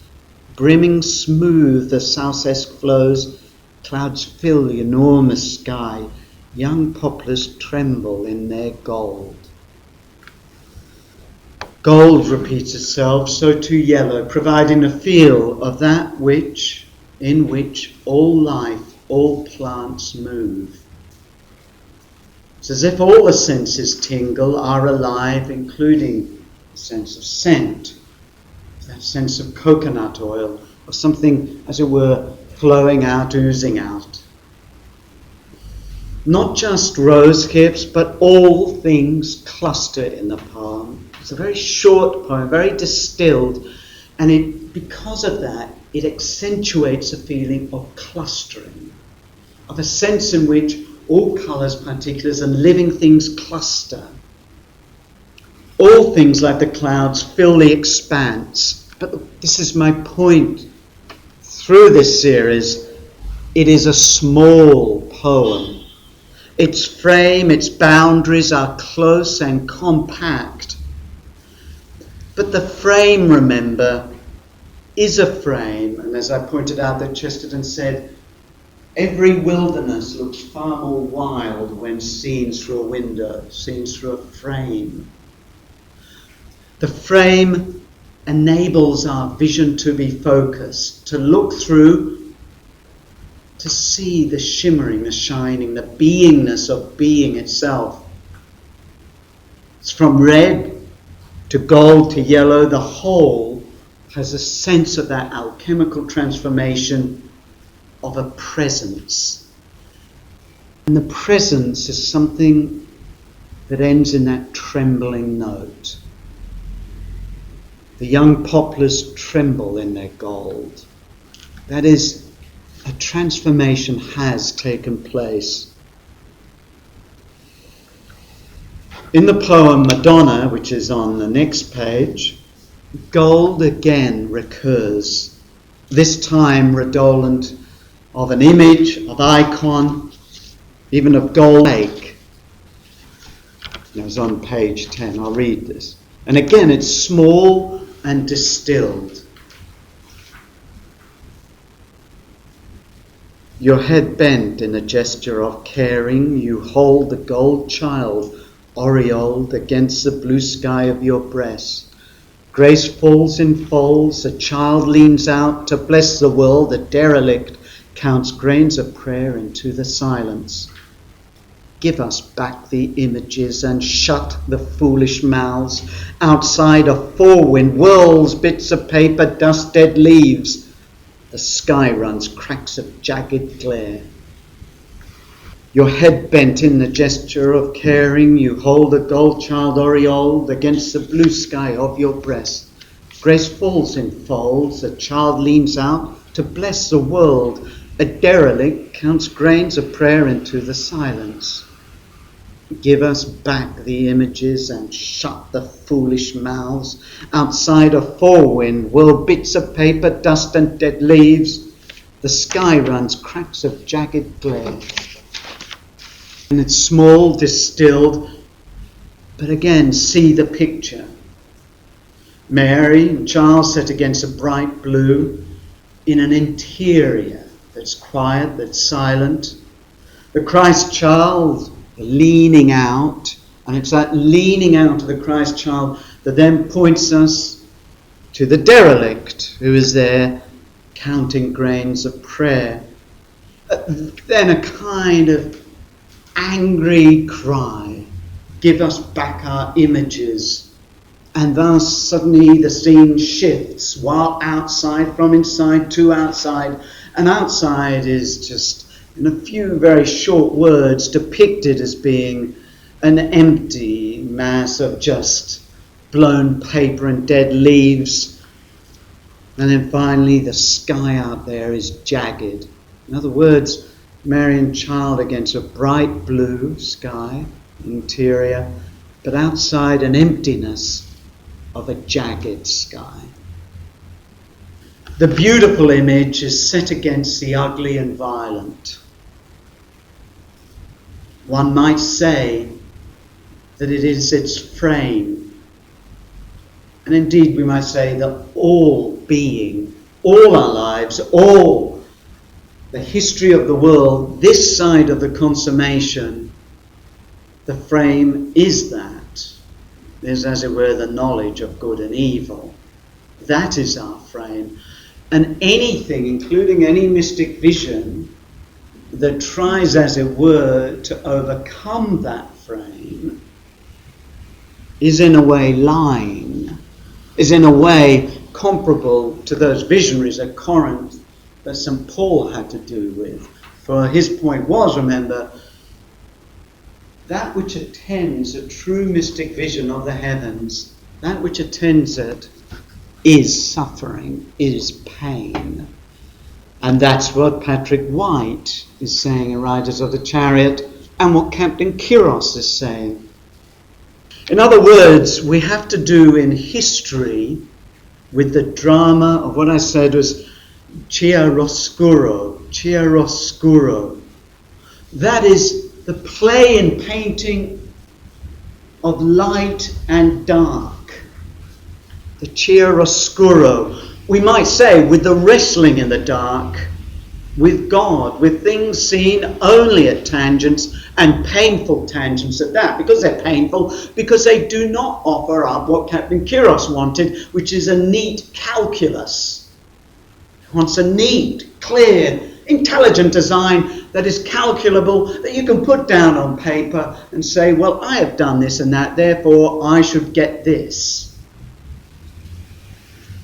Brimming smooth the south-esque flows, clouds fill the enormous sky, young poplars tremble in their gold. Gold repeats itself, so too yellow, providing a feel of that in which all life, all plants move. It's as if all the senses tingle, are alive, including the sense of scent, that sense of coconut oil, of something, as it were, flowing out, oozing out. Not just rose hips, but all things cluster in the poem. It's a very short poem, very distilled, and because of that, it accentuates a feeling of clustering. of a sense in which all colours, particulars and living things cluster. All things like the clouds fill the expanse. But this is my point. Through this series, it is a small poem. Its frame, its boundaries are close and compact. But the frame, remember, is a frame. And as I pointed out, that Chesterton said, every wilderness looks far more wild when seen through a window, seen through a frame. The frame enables our vision to be focused, to look through, to see the shimmering, the shining, the beingness of being itself. It's from red to gold to yellow. The whole has a sense of that alchemical transformation of a presence. And the presence is something that ends in that trembling note. The young poplars tremble in their gold. That is, a transformation has taken place. In the poem Madonna, which is on the next page, gold again recurs, this time redolent of an image, of icon, even of gold lake. It was on page 10. I'll read this. And again, it's small and distilled. Your head bent in a gesture of caring, you hold the gold child aureoled against the blue sky of your breast. Grace falls in folds, a child leans out to bless the world, the derelict counts grains of prayer into the silence. Give us back the images and shut the foolish mouths. Outside a forewind whirls bits of paper, dust, dead leaves. The sky runs cracks of jagged glare. Your head bent in the gesture of caring, you hold a gold child aureoled against the blue sky of your breast. Grace falls in folds, a child leans out to bless the world. A derelict counts grains of prayer into the silence. Give us back the images and shut the foolish mouths. Outside a forewind whirl bits of paper, dust and dead leaves. The sky runs cracks of jagged glare. And it's small, distilled, but again, see the picture. Mary and Charles set against a bright blue in an interior that's quiet, that's silent. The Christ child leaning out, and it's that leaning out of the Christ child that then points us to the derelict who is there counting grains of prayer. Then a kind of angry cry, give us back our images. And thus suddenly the scene shifts, while outside, from inside to outside, and outside is just, in a few very short words, depicted as being an empty mass of just blown paper and dead leaves. And then finally the sky out there is jagged. In other words, Mary and Child against a bright blue sky, interior, but outside an emptiness of a jagged sky. The beautiful image is set against the ugly and violent. One might say that it is its frame. And indeed we might say that all being, all our lives, all the history of the world, this side of the consummation, the frame is that. There's, as it were, the knowledge of good and evil. That is our frame. And anything, including any mystic vision, that tries, as it were, to overcome that frame, is in a way lying, is in a way comparable to those visionaries at Corinth that St. Paul had to do with. For his point was, remember, that which attends a true mystic vision of the heavens, that which attends it is suffering, is pain. And that's what Patrick White is saying in Riders of the Chariot, and what Captain Kiros is saying. In other words, we have to do in history with the drama of what I said was chiaroscuro. That is the play and painting of light and dark. The chiaroscuro. We might say with the wrestling in the dark with God, with things seen only at tangents, and painful tangents at that. Because they're painful, because they do not offer up what Captain Kiros wanted, which is a neat calculus. He wants a neat, clear, intelligent design that is calculable, that you can put down on paper and say, well, I have done this and that, therefore I should get this.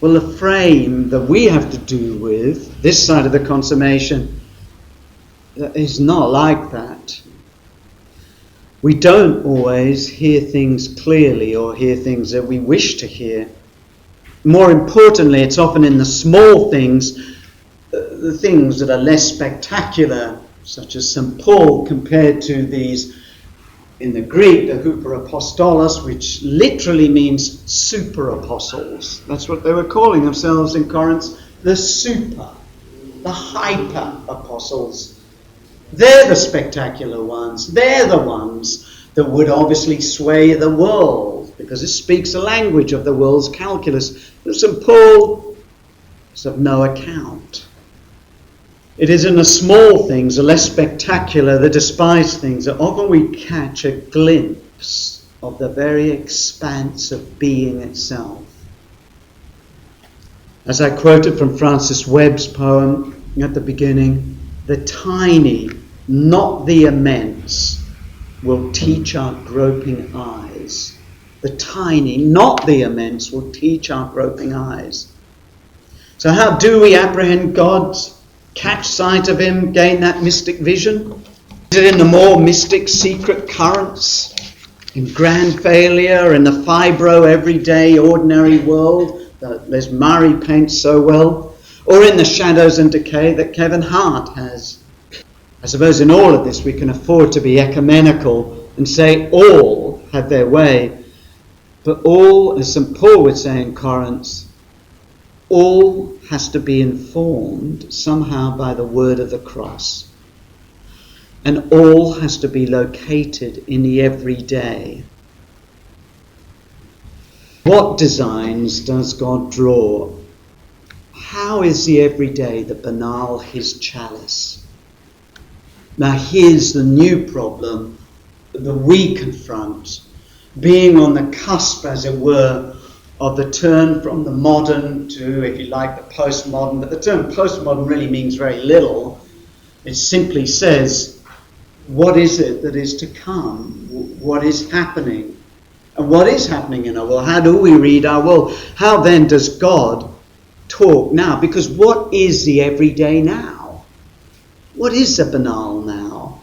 Well, the frame that we have to do with, this side of the consummation, is not like that. We don't always hear things clearly or hear things that we wish to hear. More importantly, it's often in the small things, the things that are less spectacular, such as St. Paul compared to these, in the Greek, the hyperapostolos, which literally means super apostles. That's what they were calling themselves in Corinth, the super, the hyper apostles. They're the spectacular ones. They're the ones that would obviously sway the world, because it speaks the language of the world's calculus. But St. Paul is of no account. It is in the small things, the less spectacular, the despised things, that often we catch a glimpse of the very expanse of being itself. As I quoted from Francis Webb's poem at the beginning, the tiny, not the immense, will teach our groping eyes. The tiny, not the immense, will teach our groping eyes. So how do we apprehend God? Catch sight of him, gain that mystic vision? Is it in the more mystic secret currents, in grand failure, in the fibro everyday ordinary world that Les Murray paints so well, or in the shadows and decay that Kevin Hart has? I suppose in all of this we can afford to be ecumenical and say all have their way, but all, as St. Paul would say in Corinth, all has to be informed somehow by the word of the cross. And all has to be located in the everyday. What designs does God draw? How is the everyday, the banal, his chalice? Now here's the new problem that we confront, being on the cusp, as it were, of the turn from the modern to, if you like, the postmodern. But the term postmodern really means very little. It simply says, what is it that is to come? What is happening? And what is happening in our world? How do we read our world? How then does God talk now? Because what is the everyday now? What is the banal now?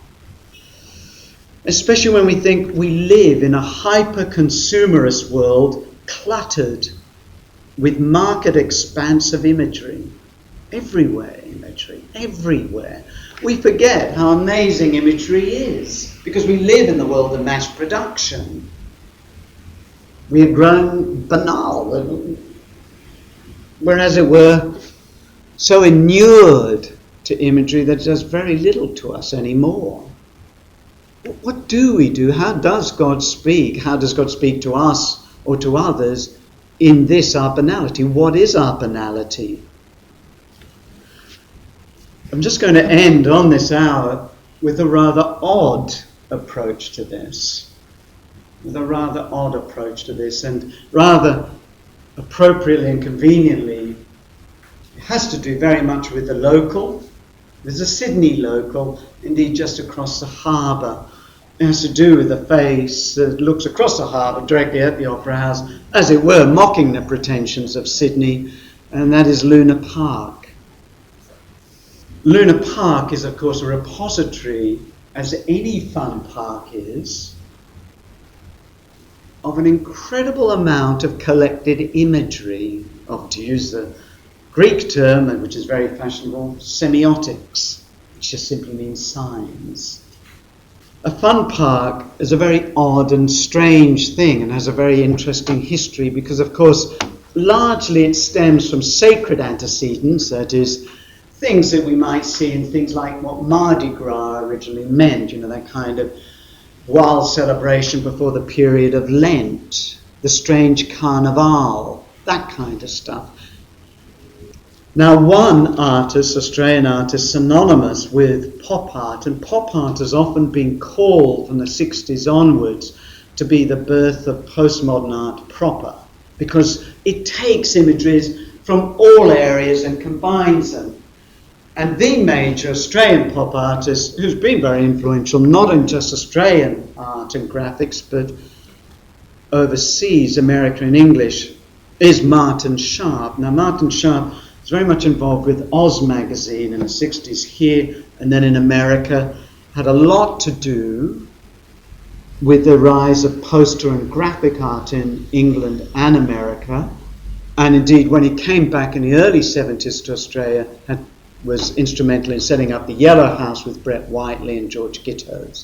Especially when we think we live in a hyper-consumerist world, cluttered with market expanse of imagery. Everywhere imagery, everywhere. We forget how amazing imagery is because we live in the world of mass production. We have grown banal. We're, as it were, so inured to imagery that it does very little to us anymore. What do we do? How does God speak? How does God speak to us or to others in this our banality? What is our banality? I'm just going to end on this hour with a rather odd approach to this. And rather appropriately and conveniently, it has to do very much with the local. There's a Sydney local, indeed just across the harbour. It has to do with a face that looks across the harbour directly at the Opera House, as it were, mocking the pretensions of Sydney, and that is Luna Park. Luna Park is, of course, a repository, as any fun park is, of an incredible amount of collected imagery, to use the Greek term, which is very fashionable, semiotics, which just simply means signs. A fun park is a very odd and strange thing and has a very interesting history because, of course, largely it stems from sacred antecedents, that is, things that we might see in things like what Mardi Gras originally meant, that kind of wild celebration before the period of Lent, the strange carnival, that kind of stuff. Now, one artist, Australian artist, synonymous with pop art, and pop art has often been called from the 60s onwards to be the birth of postmodern art proper, because it takes imageries from all areas and combines them. And the major Australian pop artist, who's been very influential, not in just Australian art and graphics, but overseas, America and English, is Martin Sharp. Now, Martin Sharp was very much involved with Oz magazine in the 60s here and then in America, had a lot to do with the rise of poster and graphic art in England and America. And indeed, when he came back in the early 70s to Australia, was instrumental in setting up the Yellow House with Brett Whiteley and George Gittos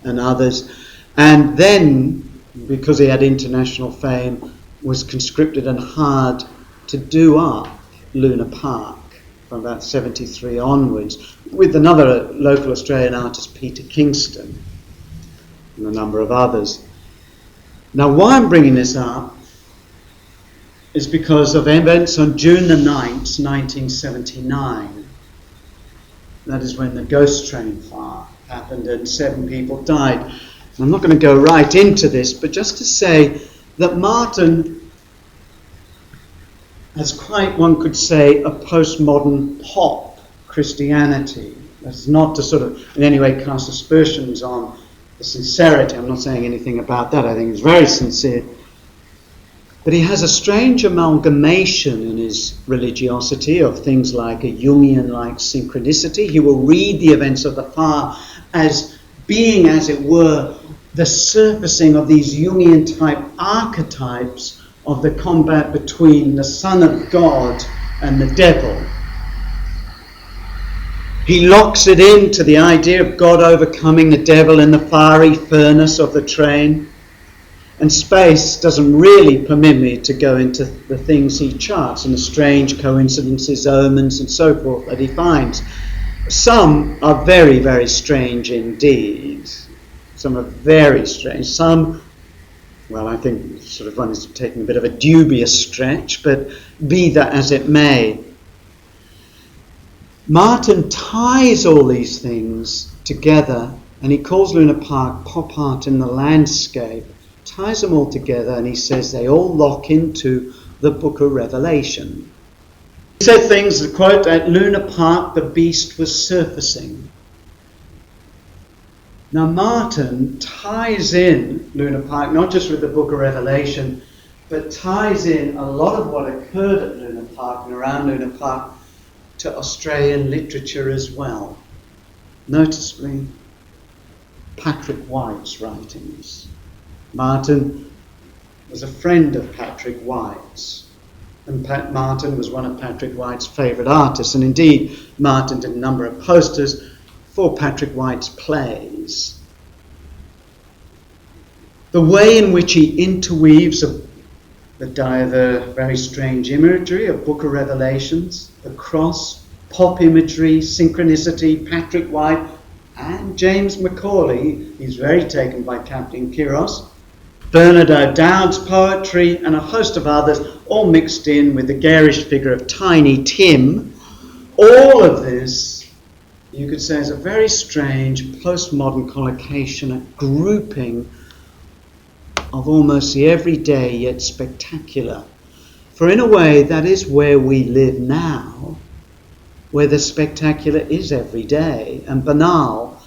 and others. And then, because he had international fame, was conscripted and hired to do up Luna Park from about 73 onwards, with another local Australian artist, Peter Kingston, and a number of others. Now, why I'm bringing this up is because of events on June the 9th, 1979. That is when the ghost train fire happened and 7 people died. And I'm not going to go right into this, but just to say that Martin has quite, one could say, a postmodern pop Christianity. That's not to sort of in any way cast aspersions on the sincerity. I'm not saying anything about that. I think it's very sincere. But he has a strange amalgamation in his religiosity of things like a Jungian-like synchronicity. He will read the events of the fire as being, as it were, the surfacing of these Jungian-type archetypes of the combat between the Son of God and the devil. He locks it into the idea of God overcoming the devil in the fiery furnace of the train. And space doesn't really permit me to go into the things he charts and the strange coincidences, omens and so forth that he finds. Some are very, very strange indeed. Some are very strange. Some, well, I think sort of one is taking a bit of a dubious stretch, but be that as it may. Martin ties all these things together, and he calls Luna Park pop art in the landscape, ties them all together, and he says they all lock into the book of Revelation. He said things, quote, at Luna Park the beast was surfacing. Now Martin ties in Luna Park not just with the book of Revelation, but ties in a lot of what occurred at Luna Park and around Luna Park to Australian literature as well. Noticeably, Patrick White's writings. Martin was a friend of Patrick White's, and Martin was one of Patrick White's favourite artists, and indeed Martin did a number of posters for Patrick White's plays. The way in which he interweaves the very strange imagery of Book of Revelations, the cross, pop imagery, synchronicity, Patrick White, and James Macaulay, he's very taken by Captain Kiros, Bernard O'Dowd's poetry, and a host of others, all mixed in with the garish figure of Tiny Tim. All of this, you could say, is a very strange postmodern collocation, a grouping of almost the everyday yet spectacular. For in a way, that is where we live now, where the spectacular is every day and banal.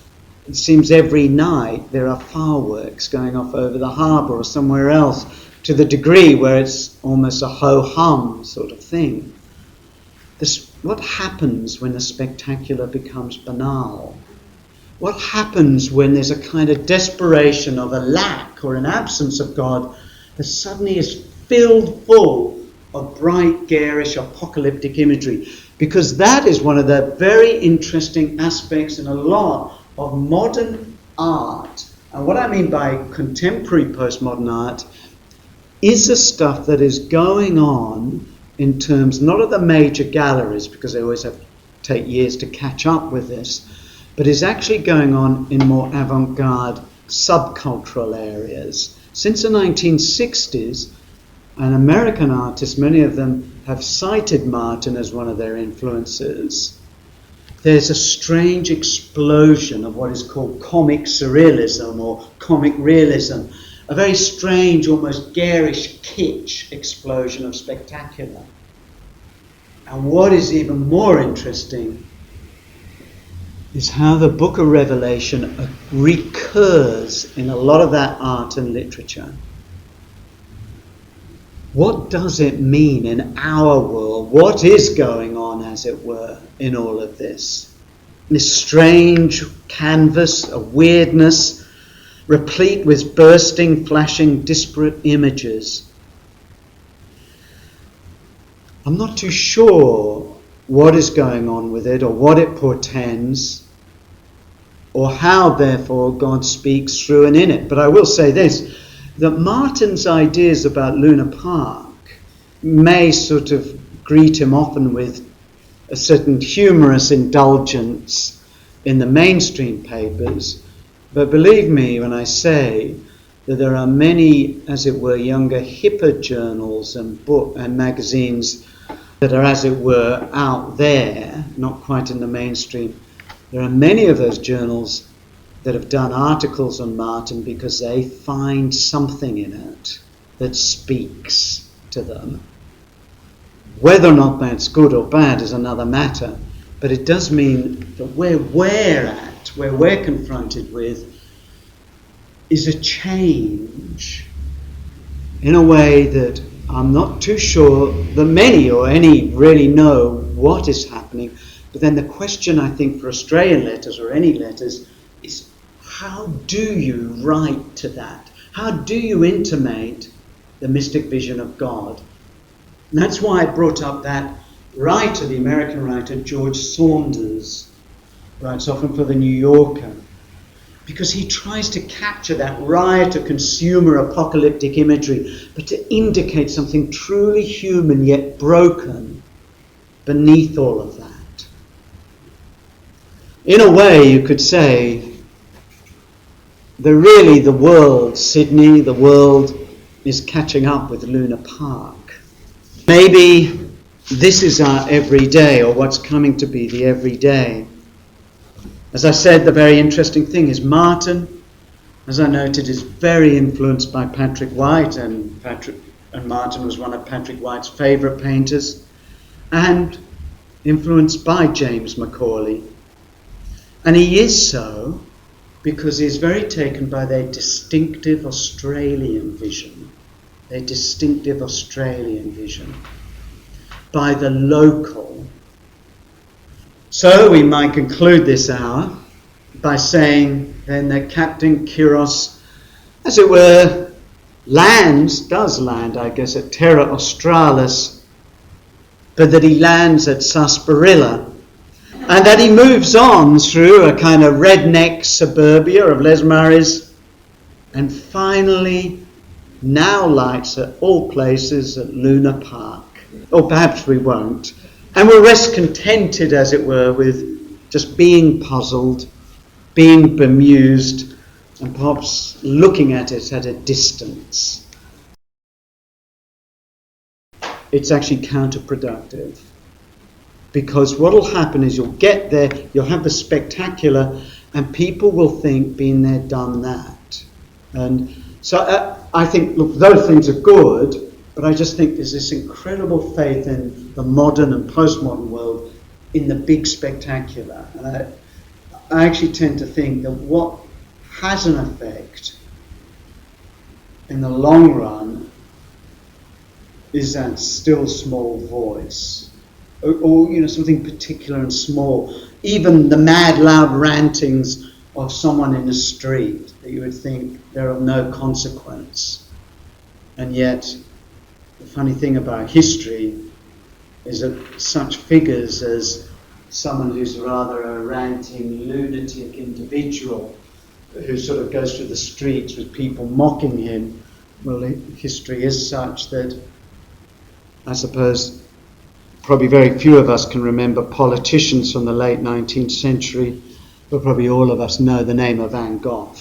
It seems every night there are fireworks going off over the harbour or somewhere else, to the degree where it's almost a ho-hum sort of thing. What happens when the spectacular becomes banal? What happens when there's a kind of desperation of a lack or an absence of God that suddenly is filled full of bright, garish, apocalyptic imagery, because that is one of the very interesting aspects in a lot of modern art. And what I mean by contemporary postmodern art is the stuff that is going on in terms not of the major galleries, because they always have to take years to catch up with this, but is actually going on in more avant-garde subcultural areas. Since the 1960s, and American artists, many of them have cited Martin as one of their influences, there's a strange explosion of what is called comic surrealism or comic realism, a very strange, almost garish kitsch explosion of spectacular. And what is even more interesting is how the Book of Revelation recurs in a lot of that art and literature. What does it mean in our world? What is going on, as it were, in all of this? This strange canvas of weirdness, replete with bursting, flashing, disparate images. I'm not too sure what is going on with it, or what it portends, or how, therefore, God speaks through and in it. But I will say this, that Martin's ideas about Luna Park may sort of greet him often with a certain humorous indulgence in the mainstream papers, but believe me when I say that there are many, as it were, younger, hipper journals and book and magazines that are, as it were, out there, not quite in the mainstream. There are many of those journals that have done articles on Martin because they find something in it that speaks to them. Whether or not that's good or bad is another matter, but it does mean that where we're confronted with, is a change in a way that I'm not too sure that many or any really know what is happening. But then the question, I think, for Australian letters or any letters is, how do you write to that? How do you intimate the mystic vision of God? And that's why I brought up that writer, the American writer George Saunders, writes often for the New Yorker, because he tries to capture that riot of consumer apocalyptic imagery, but to indicate something truly human yet broken beneath all of that. In a way, you could say that the world, Sydney, the world is catching up with Luna Park. Maybe this is our everyday, or what's coming to be the everyday. As I said, the very interesting thing is Martin, as I noted, is very influenced by Patrick White, and Martin was one of Patrick White's favourite painters, and influenced by James Macaulay. And he is so because he is very taken by their distinctive Australian vision, by the local. So we might conclude this hour by saying then that Captain Kyros, as it were, does land, I guess, at Terra Australis, but that he lands at Sarsaparilla, and that he moves on through a kind of redneck suburbia of Les Murray's, and finally now lights at all places at Luna Park. Or perhaps we won't. And we'll rest contented, as it were, with just being puzzled, being bemused, and perhaps looking at it at a distance. It's actually counterproductive. Because what will happen is you'll get there, you'll have the spectacular, and people will think, been there, done that. And so I think, look, those things are good, but I just think there's this incredible faith in the modern and postmodern world in the big spectacular. And I actually tend to think that what has an effect in the long run is that still small voice. Or something particular and small. Even the mad, loud rantings of someone in the street that you would think they're of no consequence. And yet, the funny thing about history is that such figures as someone who's rather a ranting lunatic individual who sort of goes through the streets with people mocking him, well, history is such that I suppose probably very few of us can remember politicians from the late 19th century, but probably all of us know the name of Van Gogh.